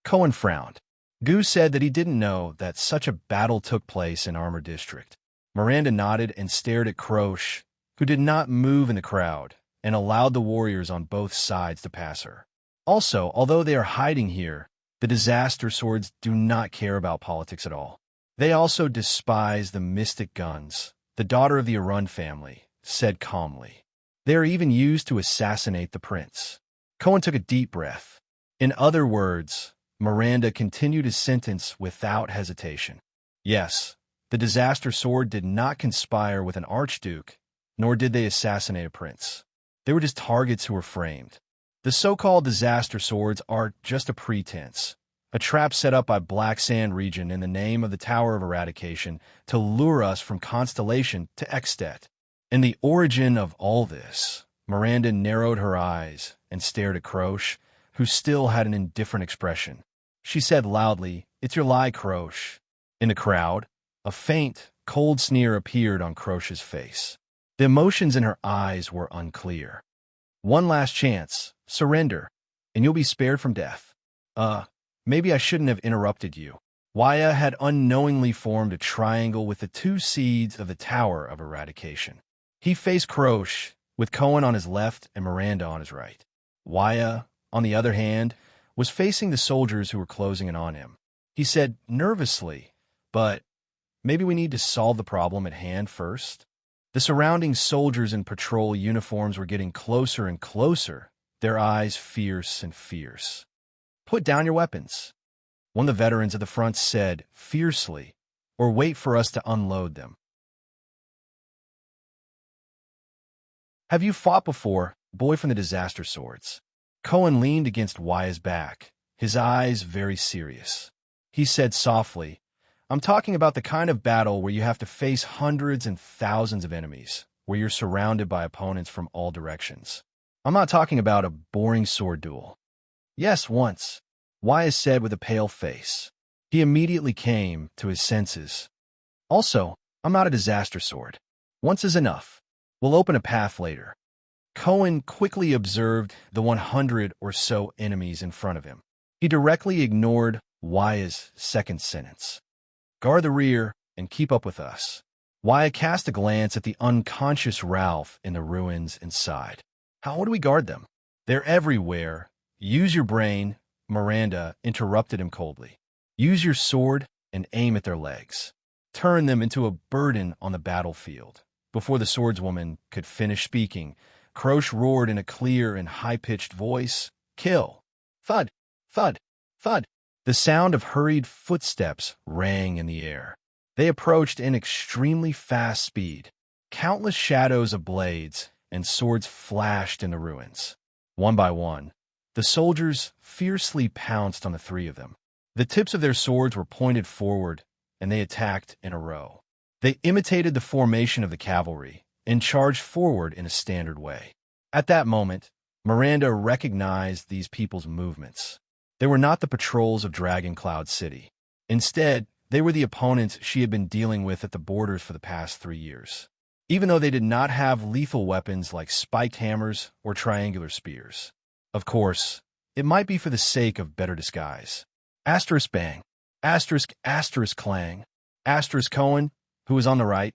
Cohen frowned. Gu said that he didn't know that such a battle took place in Armor District. Miranda nodded and stared at Croce, who did not move in the crowd, and allowed the warriors on both sides to pass her. Also, although they are hiding here, the disaster swords do not care about politics at all. They also despise the mystic guns, the daughter of the Arun family said calmly. They are even used to assassinate the prince. Cohen took a deep breath. In other words, Miranda continued his sentence without hesitation. Yes, the disaster sword did not conspire with an archduke, nor did they assassinate a prince. They were just targets who were framed. The so-called disaster swords are just a pretense, a trap set up by Black Sand region in the name of the Tower of Eradication to lure us from Constellation to Extet. In the origin of all this, Miranda narrowed her eyes and stared at Croce, who still had an indifferent expression. She said loudly, "It's your lie, Croce." In the crowd, a faint, cold sneer appeared on Croce's face. The emotions in her eyes were unclear. "One last chance. Surrender, and you'll be spared from death." Maybe I shouldn't have interrupted you. Wuxia had unknowingly formed a triangle with the two seeds of the Tower of Eradication. He faced Croce, with Cohen on his left and Miranda on his right. Wuxia, on the other hand, was facing the soldiers who were closing in on him. He said nervously, "But maybe we need to solve the problem at hand first." The surrounding soldiers in patrol uniforms were getting closer and closer, their eyes fierce and fierce. "Put down your weapons," one of the veterans at the front said fiercely, "or wait for us to unload them." "Have you fought before, boy from the disaster swords?" Cohen leaned against Wuxia's back, his eyes very serious. He said softly, "I'm talking about the kind of battle where you have to face hundreds and thousands of enemies, where you're surrounded by opponents from all directions. I'm not talking about a boring sword duel." "Yes, once," Wuxia said with a pale face. He immediately came to his senses. "Also, I'm not a disaster sword. Once is enough. We'll open a path later." Cohen quickly observed the 100 or so enemies in front of him. He directly ignored Wuxia's second sentence. "Guard the rear and keep up with us." Wuxia cast a glance at the unconscious Ralph in the ruins inside. "How do we guard them?" "They're everywhere. Use your brain," Miranda interrupted him coldly. "Use your sword and aim at their legs. Turn them into a burden on the battlefield." Before the swordswoman could finish speaking, Croce roared in a clear and high-pitched voice, "Kill!" Thud, thud, thud. The sound of hurried footsteps rang in the air. They approached in extremely fast speed. Countless shadows of blades and swords flashed in the ruins. One by one, the soldiers fiercely pounced on the three of them. The tips of their swords were pointed forward, and they attacked in a row. They imitated the formation of the cavalry and charged forward in a standard way. At that moment, Miranda recognized these people's movements. They were not the patrols of Dragon Cloud City. Instead, they were the opponents she had been dealing with at the borders for the past 3 years. Even though they did not have lethal weapons like spiked hammers or triangular spears. Of course, it might be for the sake of better disguise. Asterisk bang, asterisk clang, asterisk Cohen, who was on the right,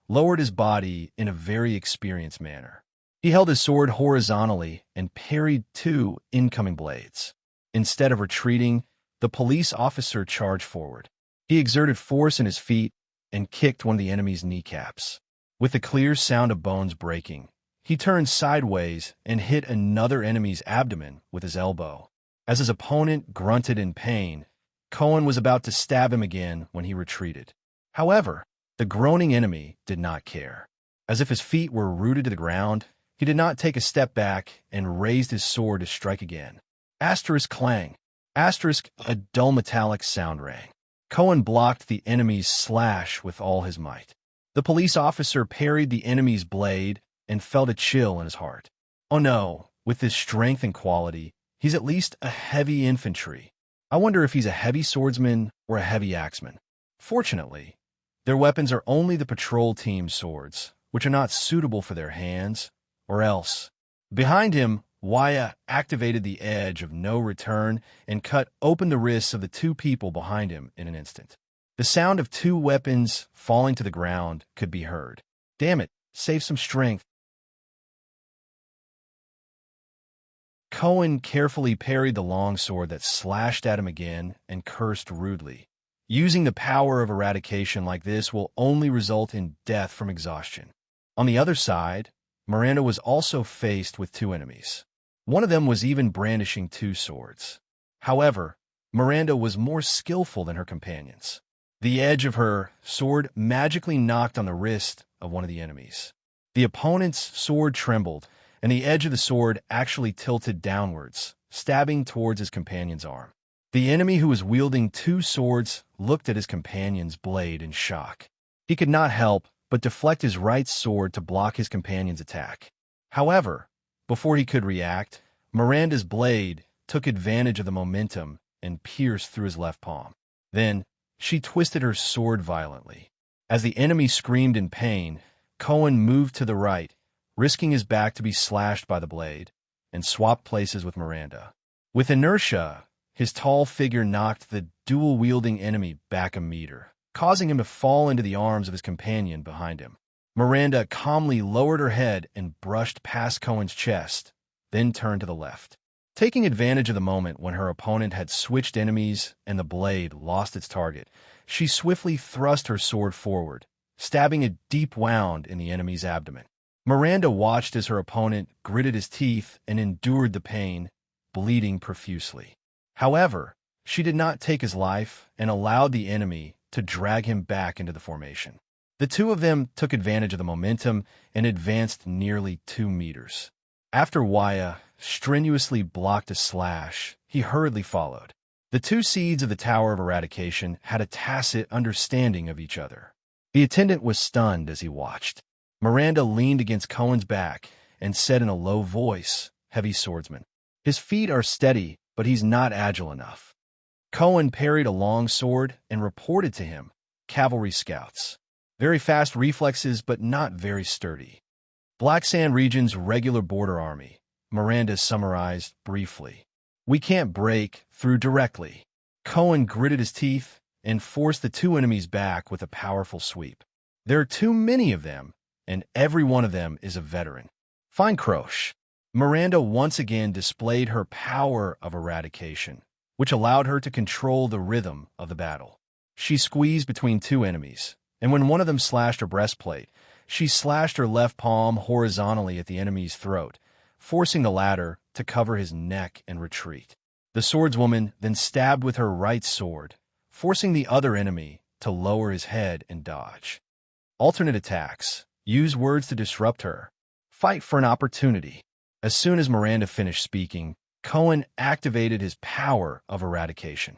lowered his body in a very experienced manner. He held his sword horizontally and parried 2 incoming blades. Instead of retreating, the police officer charged forward. He exerted force in his feet and kicked one of the enemy's kneecaps. With the clear sound of bones breaking, he turned sideways and hit another enemy's abdomen with his elbow. As his opponent grunted in pain, Cohen was about to stab him again when he retreated. However, the groaning enemy did not care. As if his feet were rooted to the ground, he did not take a step back and raised his sword to strike again. Asterisk clang. Asterisk, a dull metallic sound rang. Cohen blocked the enemy's slash with all his might. The police officer parried the enemy's blade and felt a chill in his heart. Oh no, with his strength and quality, he's at least a heavy infantry. I wonder if he's a heavy swordsman or a heavy axeman. Fortunately, Their weapons are only the patrol team's swords, which are not suitable for their hands, or else. Behind him, Wuxia activated the edge of no return and cut open the wrists of the two people behind him in an instant. The sound of two weapons falling to the ground could be heard. Damn it, save some strength. Cohen carefully parried the long sword that slashed at him again and cursed rudely. Using the power of eradication like this will only result in death from exhaustion. On the other side, Miranda was also faced with two enemies. One of them was even brandishing two swords. However, Miranda was more skillful than her companions. The edge of her sword magically knocked on the wrist of one of the enemies. The opponent's sword trembled, and the edge of the sword actually tilted downwards, stabbing towards his companion's arm. The enemy who was wielding two swords looked at his companion's blade in shock. He could not help but deflect his right sword to block his companion's attack. However, before he could react, Miranda's blade took advantage of the momentum and pierced through his left palm. Then, she twisted her sword violently. As the enemy screamed in pain, Cohen moved to the right, risking his back to be slashed by the blade, and swapped places with Miranda. With inertia, his tall figure knocked the dual-wielding enemy back a meter, causing him to fall into the arms of his companion behind him. Miranda calmly lowered her head and brushed past Cohen's chest, then turned to the left. Taking advantage of the moment when her opponent had switched enemies and the blade lost its target, she swiftly thrust her sword forward, stabbing a deep wound in the enemy's abdomen. Miranda watched as her opponent gritted his teeth and endured the pain, bleeding profusely. However, she did not take his life and allowed the enemy to drag him back into the formation. The two of them took advantage of the momentum and advanced nearly 2 meters. After Wuxia strenuously blocked a slash, he hurriedly followed. The two seeds of the Tower of Eradication had a tacit understanding of each other. The attendant was stunned as he watched. Miranda leaned against Cohen's back and said in a low voice, "Heavy swordsman. His feet are steady, but he's not agile enough." Cohen parried a long sword and reported to him, "Cavalry scouts. Very fast reflexes, but not very sturdy." Black Sand Region's regular border army, Miranda summarized briefly. "We can't break through directly." Cohen gritted his teeth and forced the two enemies back with a powerful sweep. "There are too many of them, and every one of them is a veteran. Fine Croche." Miranda once again displayed her power of eradication, which allowed her to control the rhythm of the battle. She squeezed between two enemies, and when one of them slashed her breastplate, she slashed her left palm horizontally at the enemy's throat, forcing the latter to cover his neck and retreat. The swordswoman then stabbed with her right sword, forcing the other enemy to lower his head and dodge. Alternate attacks. Use words to disrupt her. Fight for an opportunity. As soon as Miranda finished speaking, Cohen activated his power of eradication.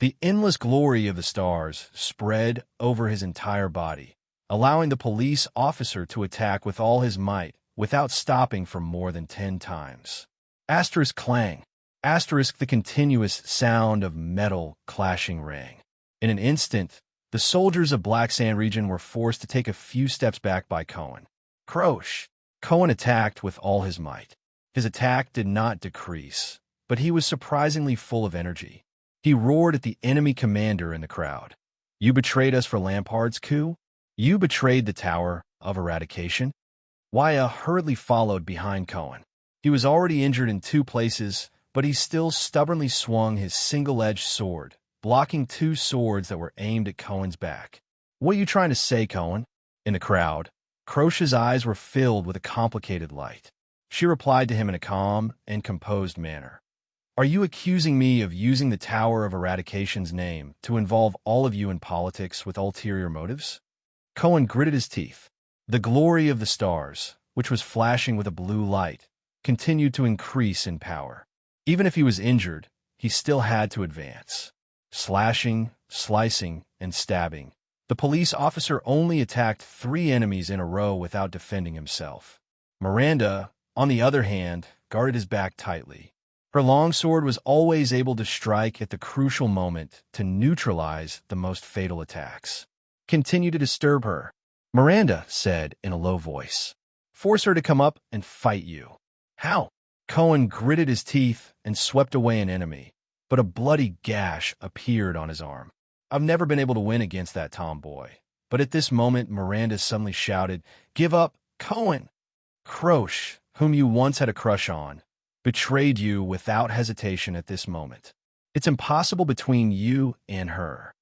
The endless glory of the stars spread over his entire body, allowing the police officer to attack with all his might without stopping for more than 10 times. Asterisk clang. Asterisk the continuous sound of metal clashing rang. In an instant, the soldiers of Black Sand Region were forced to take a few steps back by Cohen. Croche. Cohen attacked with all his might. His attack did not decrease, but he was surprisingly full of energy. He roared at the enemy commander in the crowd. "You betrayed us for Lampard's coup? You betrayed the Tower of Eradication?" Wuxia hurriedly followed behind Cohen. He was already injured in 2 places, but he still stubbornly swung his single-edged sword, blocking 2 swords that were aimed at Cohen's back. "What are you trying to say, Cohen?" In the crowd, Croche's eyes were filled with a complicated light. She replied to him in a calm and composed manner. "Are you accusing me of using the Tower of Eradication's name to involve all of you in politics with ulterior motives?" Cohen gritted his teeth. The glory of the stars, which was flashing with a blue light, continued to increase in power. Even if he was injured, he still had to advance. Slashing, slicing, and stabbing, the police officer only attacked 3 enemies in a row without defending himself. Miranda, on the other hand, guarded his back tightly. Her longsword was always able to strike at the crucial moment to neutralize the most fatal attacks. Continue to disturb her, Miranda said in a low voice. Force her to come up and fight you. How? Cohen gritted his teeth and swept away an enemy, but a bloody gash appeared on his arm. I've never been able to win against that tomboy. But at this moment, Miranda suddenly shouted, "Give up, Cohen!" Croce, whom you once had a crush on, betrayed you without hesitation at this moment. It's impossible between you and her.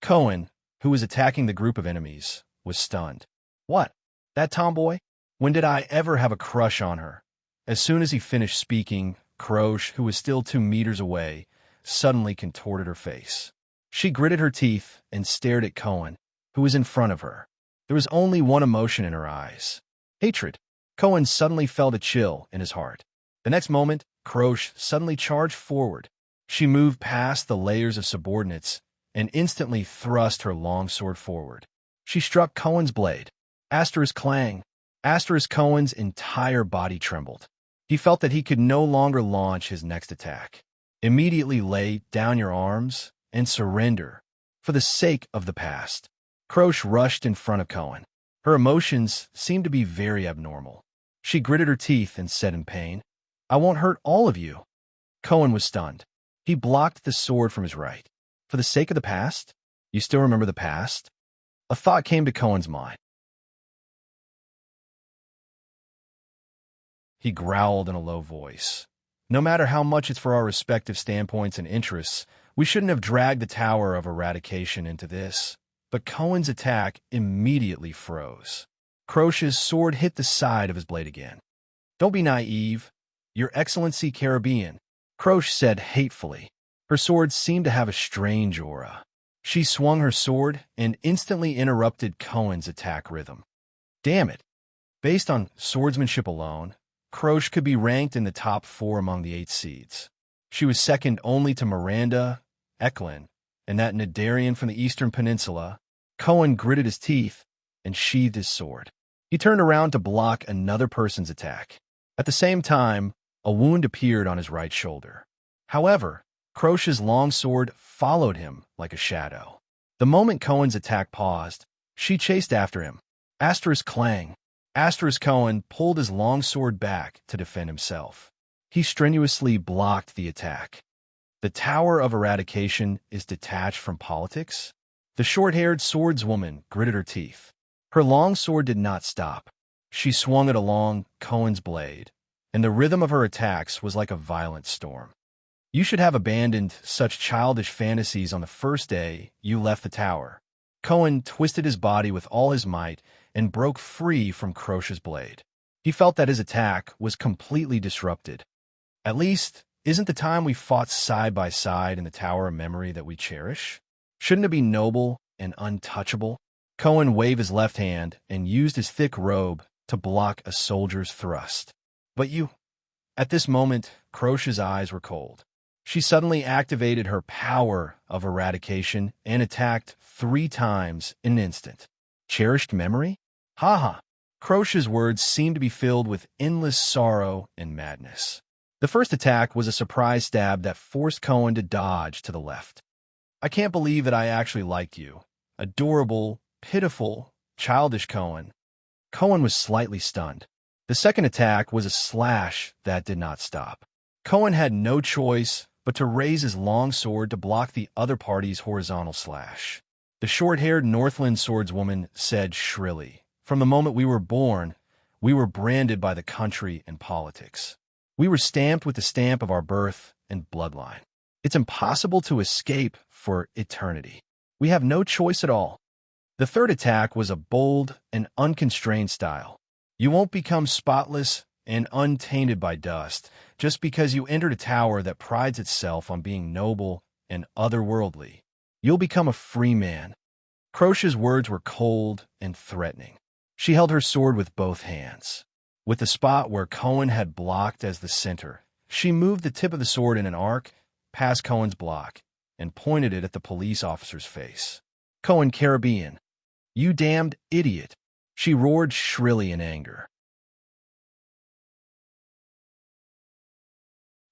Cohen, who was attacking the group of enemies, was stunned. What? That tomboy? When did I ever have a crush on her? As soon as he finished speaking, Croce, who was still 2 meters away, suddenly contorted her face. She gritted her teeth and stared at Cohen, who was in front of her. There was only one emotion in her eyes: hatred. Cohen suddenly felt a chill in his heart. The next moment, Croce suddenly charged forward. She moved past the layers of subordinates and instantly thrust her longsword forward. She struck Cohen's blade. Asterisk clang. Asterisk Cohen's entire body trembled. He felt that he could no longer launch his next attack. Immediately lay down your arms and surrender, for the sake of the past. Croce rushed in front of Cohen. Her emotions seemed to be very abnormal. She gritted her teeth and said in pain, "I won't hurt all of you." Cohen was stunned. He blocked the sword from his right. For the sake of the past? You still remember the past? A thought came to Cohen's mind. He growled in a low voice. No matter how much it's for our respective standpoints and interests, we shouldn't have dragged the Tower of Eradication into this. But Cohen's attack immediately froze. Croce's sword hit the side of his blade again. Don't be naive. Your Excellency Caribbean, Croce said hatefully. Her sword seemed to have a strange aura. She swung her sword and instantly interrupted Cohen's attack rhythm. Damn it. Based on swordsmanship alone, Croce could be ranked in the top 4 among the 8 seeds. She was second only to Miranda, Eklund, and that Nadarian from the Eastern Peninsula. Cohen gritted his teeth and sheathed his sword. He turned around to block another person's attack. At the same time, a wound appeared on his right shoulder. However, Croce's long sword followed him like a shadow. The moment Cohen's attack paused, she chased after him. Asterisk clang. Asterisk Cohen pulled his long sword back to defend himself. He strenuously blocked the attack. The Tower of Eradication is detached from politics? The short-haired swordswoman gritted her teeth. Her long sword did not stop. She swung it along Cohen's blade, and the rhythm of her attacks was like a violent storm. You should have abandoned such childish fantasies on the first day you left the tower. Cohen twisted his body with all his might and broke free from Croce's blade. He felt that his attack was completely disrupted. At least, isn't the time we fought side by side in the Tower a memory that we cherish? Shouldn't it be noble and untouchable? Cohen waved his left hand and used his thick robe to block a soldier's thrust. But you... At this moment, Croce's eyes were cold. She suddenly activated her power of eradication and attacked 3 times in an instant. Cherished memory? Ha! Croce's words seemed to be filled with endless sorrow and madness. The first attack was a surprise stab that forced Cohen to dodge to the left. I can't believe that I actually liked you. Adorable, pitiful, childish Cohen. Cohen was slightly stunned. The second attack was a slash that did not stop. Cohen had no choice but to raise his long sword to block the other party's horizontal slash. The short-haired Northland swordswoman said shrilly, "From the moment we were born, we were branded by the country and politics. We were stamped with the stamp of our birth and bloodline. It's impossible to escape for eternity. We have no choice at all." The third attack was a bold and unconstrained style. You won't become spotless and untainted by dust just because you entered a tower that prides itself on being noble and otherworldly. You'll become a free man. Croce's words were cold and threatening. She held her sword with both hands. With the spot where Cohen had blocked as the center, she moved the tip of the sword in an arc past Cohen's block and pointed it at the police officer's face. "Cohen Caribbean, you damned idiot!" She roared shrilly in anger.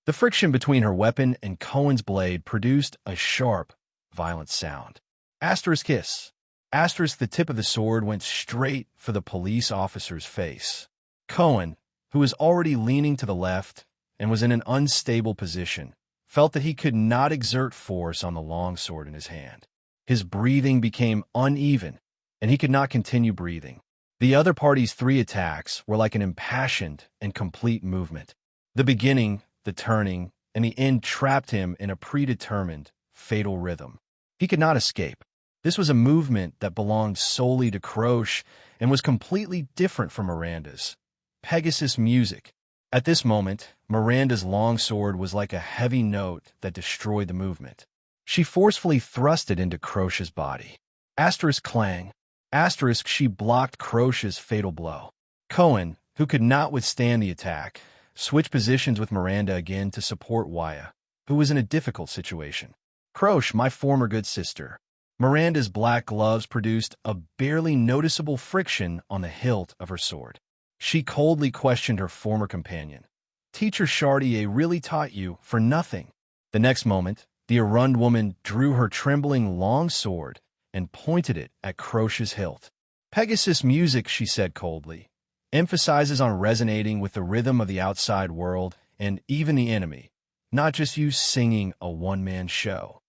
The friction between her weapon and Cohen's blade produced a sharp, violent sound. Asterisk hiss. Asterisk the tip of the sword went straight for the police officer's face. Cohen, who was already leaning to the left and was in an unstable position, felt that he could not exert force on the longsword in his hand. His breathing became uneven, and he could not continue breathing. The other party's 3 attacks were like an impassioned and complete movement. The beginning, the turning, and the end trapped him in a predetermined, fatal rhythm. He could not escape. This was a movement that belonged solely to Croce and was completely different from Miranda's. Pegasus music. At this moment, Miranda's longsword was like a heavy note that destroyed the movement. She forcefully thrust it into Croce's body. Asterisk clang. Asterisk she blocked Croce's fatal blow. Cohen, who could not withstand the attack, switched positions with Miranda again to support Wuxia, who was in a difficult situation. Croce, my former good sister. Miranda's black gloves produced a barely noticeable friction on the hilt of her sword. She coldly questioned her former companion. Teacher Chartier really taught you for nothing. The next moment, the Arund woman drew her trembling long sword and pointed it at Croce's hilt. Pegasus music, she said coldly, emphasizes on resonating with the rhythm of the outside world and even the enemy, not just you singing a one-man show.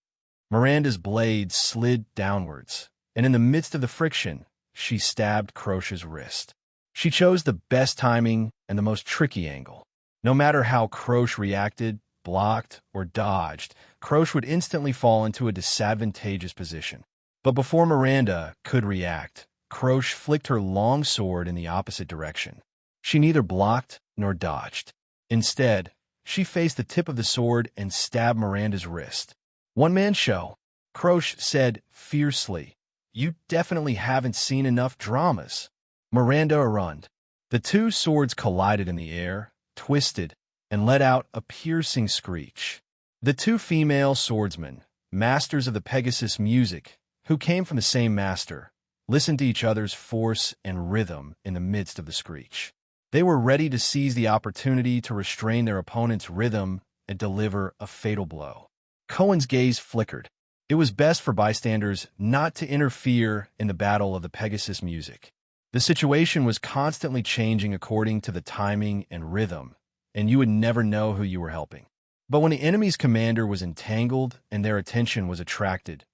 Miranda's blade slid downwards, and in the midst of the friction, she stabbed Croce's wrist. She chose the best timing and the most tricky angle. No matter how Croce reacted, blocked, or dodged, Croce would instantly fall into a disadvantageous position. But before Miranda could react, Croce flicked her long sword in the opposite direction. She neither blocked nor dodged. Instead, she faced the tip of the sword and stabbed Miranda's wrist. One-man show, Croce said fiercely. You definitely haven't seen enough dramas. Miranda Arund. The 2 swords collided in the air, twisted, and let out a piercing screech. The 2 female swordsmen, masters of the Pegasus music, who came from the same master, listened to each other's force and rhythm in the midst of the screech. They were ready to seize the opportunity to restrain their opponent's rhythm and deliver a fatal blow. Cohen's gaze flickered. It was best for bystanders not to interfere in the battle of the Pegasus music. The situation was constantly changing according to the timing and rhythm, and you would never know who you were helping. But when the enemy's commander was entangled and their attention was attracted,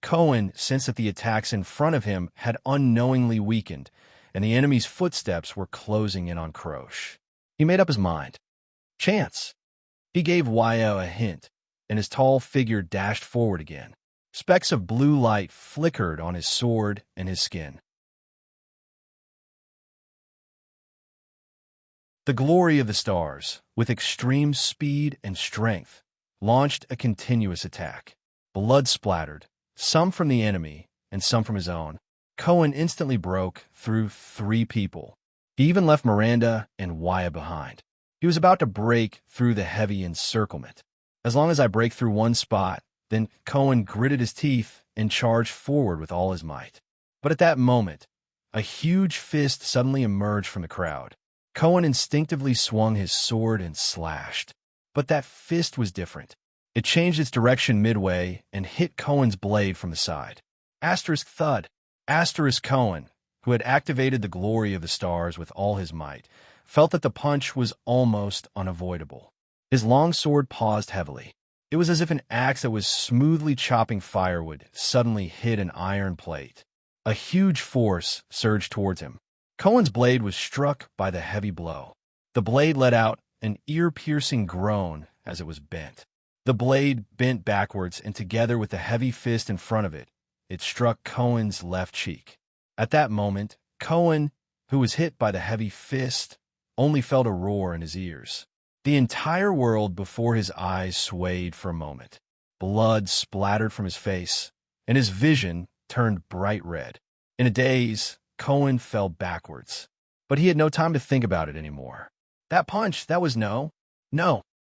Cohen sensed that the attacks in front of him had unknowingly weakened, and the enemy's footsteps were closing in on Croce. He made up his mind. Chance. He gave Wuxia a hint, and his tall figure dashed forward again. Specks of blue light flickered on his sword and his skin. The glory of the stars, with extreme speed and strength, launched a continuous attack. Blood splattered, some from the enemy and some from his own. Cohen instantly broke through 3 people. He even left Miranda and Wuxia behind. He was about to break through the heavy encirclement. As long as I break through one spot, then Cohen gritted his teeth and charged forward with all his might. But at that moment, a huge fist suddenly emerged from the crowd. Cohen instinctively swung his sword and slashed. But that fist was different. It changed its direction midway and hit Cohen's blade from the side. Asterisk thud. Asterisk Cohen, who had activated the glory of the stars with all his might, felt that the punch was almost unavoidable. His long sword paused heavily. It was as if an axe that was smoothly chopping firewood suddenly hit an iron plate. A huge force surged towards him. Cohen's blade was struck by the heavy blow. The blade let out an ear-piercing groan as it was bent. The blade bent backwards, and together with the heavy fist in front of it, it struck Cohen's left cheek. At that moment, Cohen, who was hit by the heavy fist, only felt a roar in his ears. The entire world before his eyes swayed for a moment. Blood splattered from his face, and his vision turned bright red. In a daze, Cohen fell backwards. But he had no time to think about it anymore. That punch, that was no.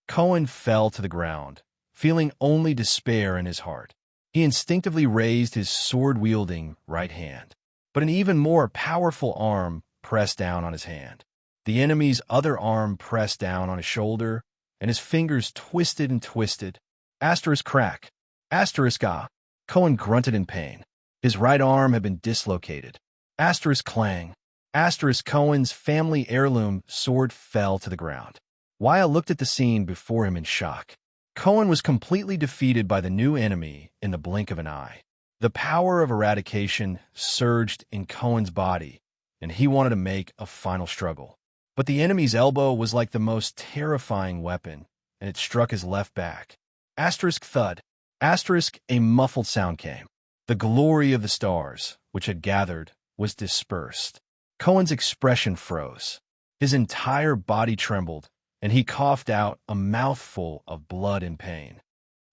Cohen fell to the ground, feeling only despair in his heart. He instinctively raised his sword-wielding right hand. But an even more powerful arm pressed down on his hand. The enemy's other arm pressed down on his shoulder, and his fingers twisted and twisted. Asterisk crack. Asterisk ah. Cohen grunted in pain. His right arm had been dislocated. Asterisk clang. Asterisk Cohen's family heirloom sword fell to the ground. Wyatt looked at the scene before him in shock. Cohen was completely defeated by the new enemy in the blink of an eye. The power of eradication surged in Cohen's body, and he wanted to make a final struggle. But the enemy's elbow was like the most terrifying weapon, and it struck his left back. Asterisk thud. Asterisk a muffled sound came. The glory of the stars, which had gathered, was dispersed. Cohen's expression froze. His entire body trembled, and he coughed out a mouthful of blood in pain.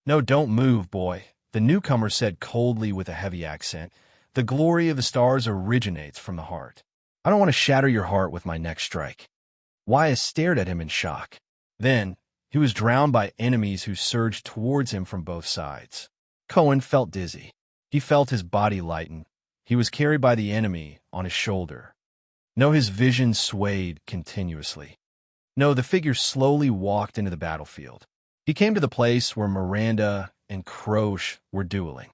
"No, don't move, boy," the newcomer said coldly with a heavy accent. "The glory of the stars originates from the heart. I don't want to shatter your heart with my next strike." Wyatt stared at him in shock. Then, he was drowned by enemies who surged towards him from both sides. Cohen felt dizzy. He felt his body lighten. He was carried by the enemy on his shoulder. No, his vision swayed continuously. No, the figure slowly walked into the battlefield. He came to the place where Miranda and Croce were dueling.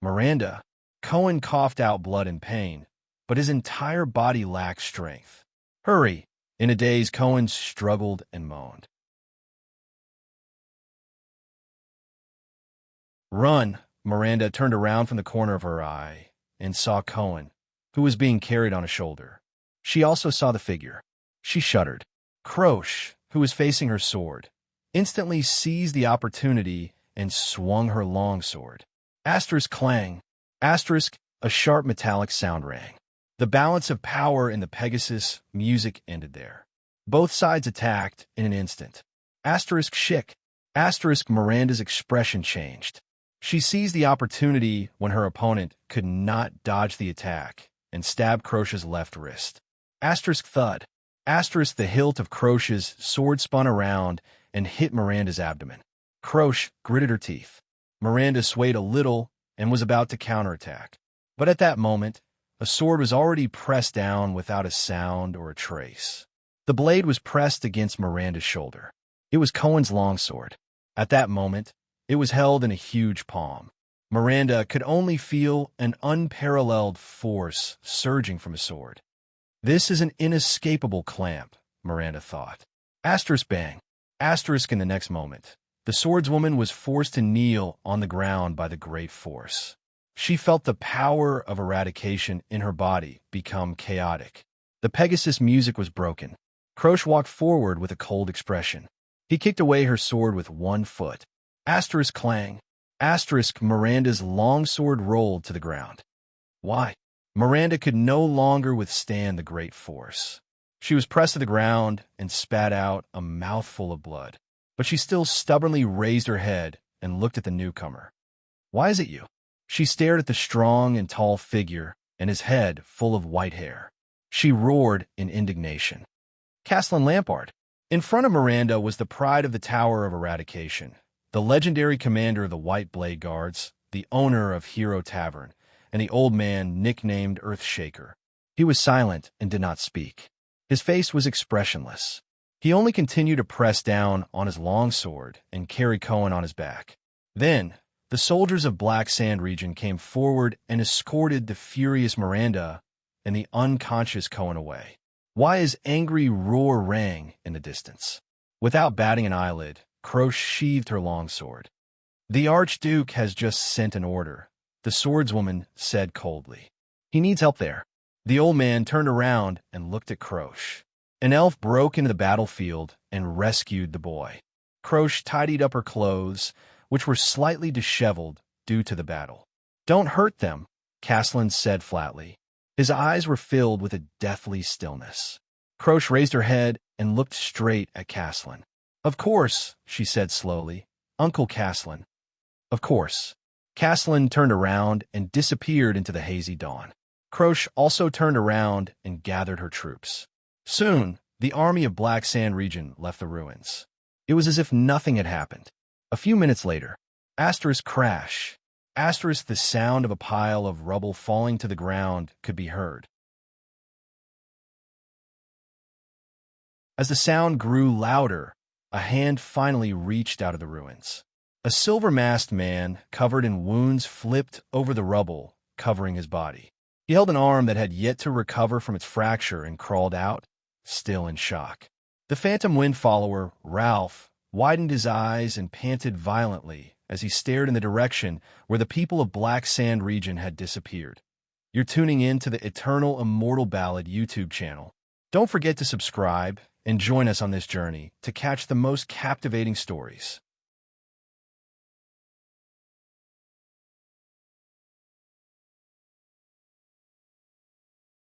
Miranda, Cohen coughed out blood and pain, but his entire body lacked strength. "Hurry!" In a daze, Cohen struggled and moaned. "Run!" Miranda turned around from the corner of her eye and saw Cohen, who was being carried on a shoulder. She also saw the figure. She shuddered. Croce, who was facing her sword, instantly seized the opportunity and swung her longsword. Asterisk clang. Asterisk, a sharp metallic sound rang. The balance of power in the Pegasus music ended there. Both sides attacked in an instant. Asterisk shick. Asterisk Miranda's expression changed. She seized the opportunity when her opponent could not dodge the attack and stabbed Croce's left wrist. Asterisk thud. Asterisk the hilt of Croce's sword spun around and hit Miranda's abdomen. Croce gritted her teeth. Miranda swayed a little and was about to counterattack. But at that moment, a sword was already pressed down without a sound or a trace. The blade was pressed against Miranda's shoulder. It was Cohen's longsword. At that moment, it was held in a huge palm. Miranda could only feel an unparalleled force surging from his sword. This is an inescapable clamp, Miranda thought. Asterisk bang. Asterisk in the next moment. The swordswoman was forced to kneel on the ground by the great force. She felt the power of eradication in her body become chaotic. The Pegasus music was broken. Croce walked forward with a cold expression. He kicked away her sword with one foot. Asterisk clang. Asterisk Miranda's longsword rolled to the ground. Why? Miranda could no longer withstand the great force. She was pressed to the ground and spat out a mouthful of blood. But she still stubbornly raised her head and looked at the newcomer. "Why is it you?" She stared at the strong and tall figure and his head full of white hair. She roared in indignation. Castellan Lampard. In front of Miranda was the pride of the Tower of Eradication, the legendary commander of the White Blade Guards, the owner of Hero Tavern, and the old man nicknamed Earthshaker. He was silent and did not speak. His face was expressionless. He only continued to press down on his longsword and carry Cohen on his back. Then, the soldiers of Black Sand region came forward and escorted the furious Miranda and the unconscious Cohen away. Wyatt's angry roar rang in the distance. Without batting an eyelid, Croce sheathed her longsword. "The Archduke has just sent an order," the swordswoman said coldly. "He needs help there." The old man turned around and looked at Croce. An elf broke into the battlefield and rescued the boy. Croce tidied up her clothes, which were slightly disheveled due to the battle. "Don't hurt them," Castellan said flatly. His eyes were filled with a deathly stillness. Croce raised her head and looked straight at Castellan. "Of course," she said slowly. "Uncle Castellan." "Of course." Castellan turned around and disappeared into the hazy dawn. Croce also turned around and gathered her troops. Soon, the army of Black Sand region left the ruins. It was as if nothing had happened. A few minutes later, asterisk crash, asterisk the sound of a pile of rubble falling to the ground could be heard. As the sound grew louder, a hand finally reached out of the ruins. A silver-masked man, covered in wounds, flipped over the rubble, covering his body. He held an arm that had yet to recover from its fracture and crawled out, still in shock. The Phantom Wind follower, Ralph, widened his eyes and panted violently as he stared in the direction where the people of Black Sand region had disappeared. You're tuning in to the Eternal Immortal Ballad YouTube channel. Don't forget to subscribe and join us on this journey to catch the most captivating stories.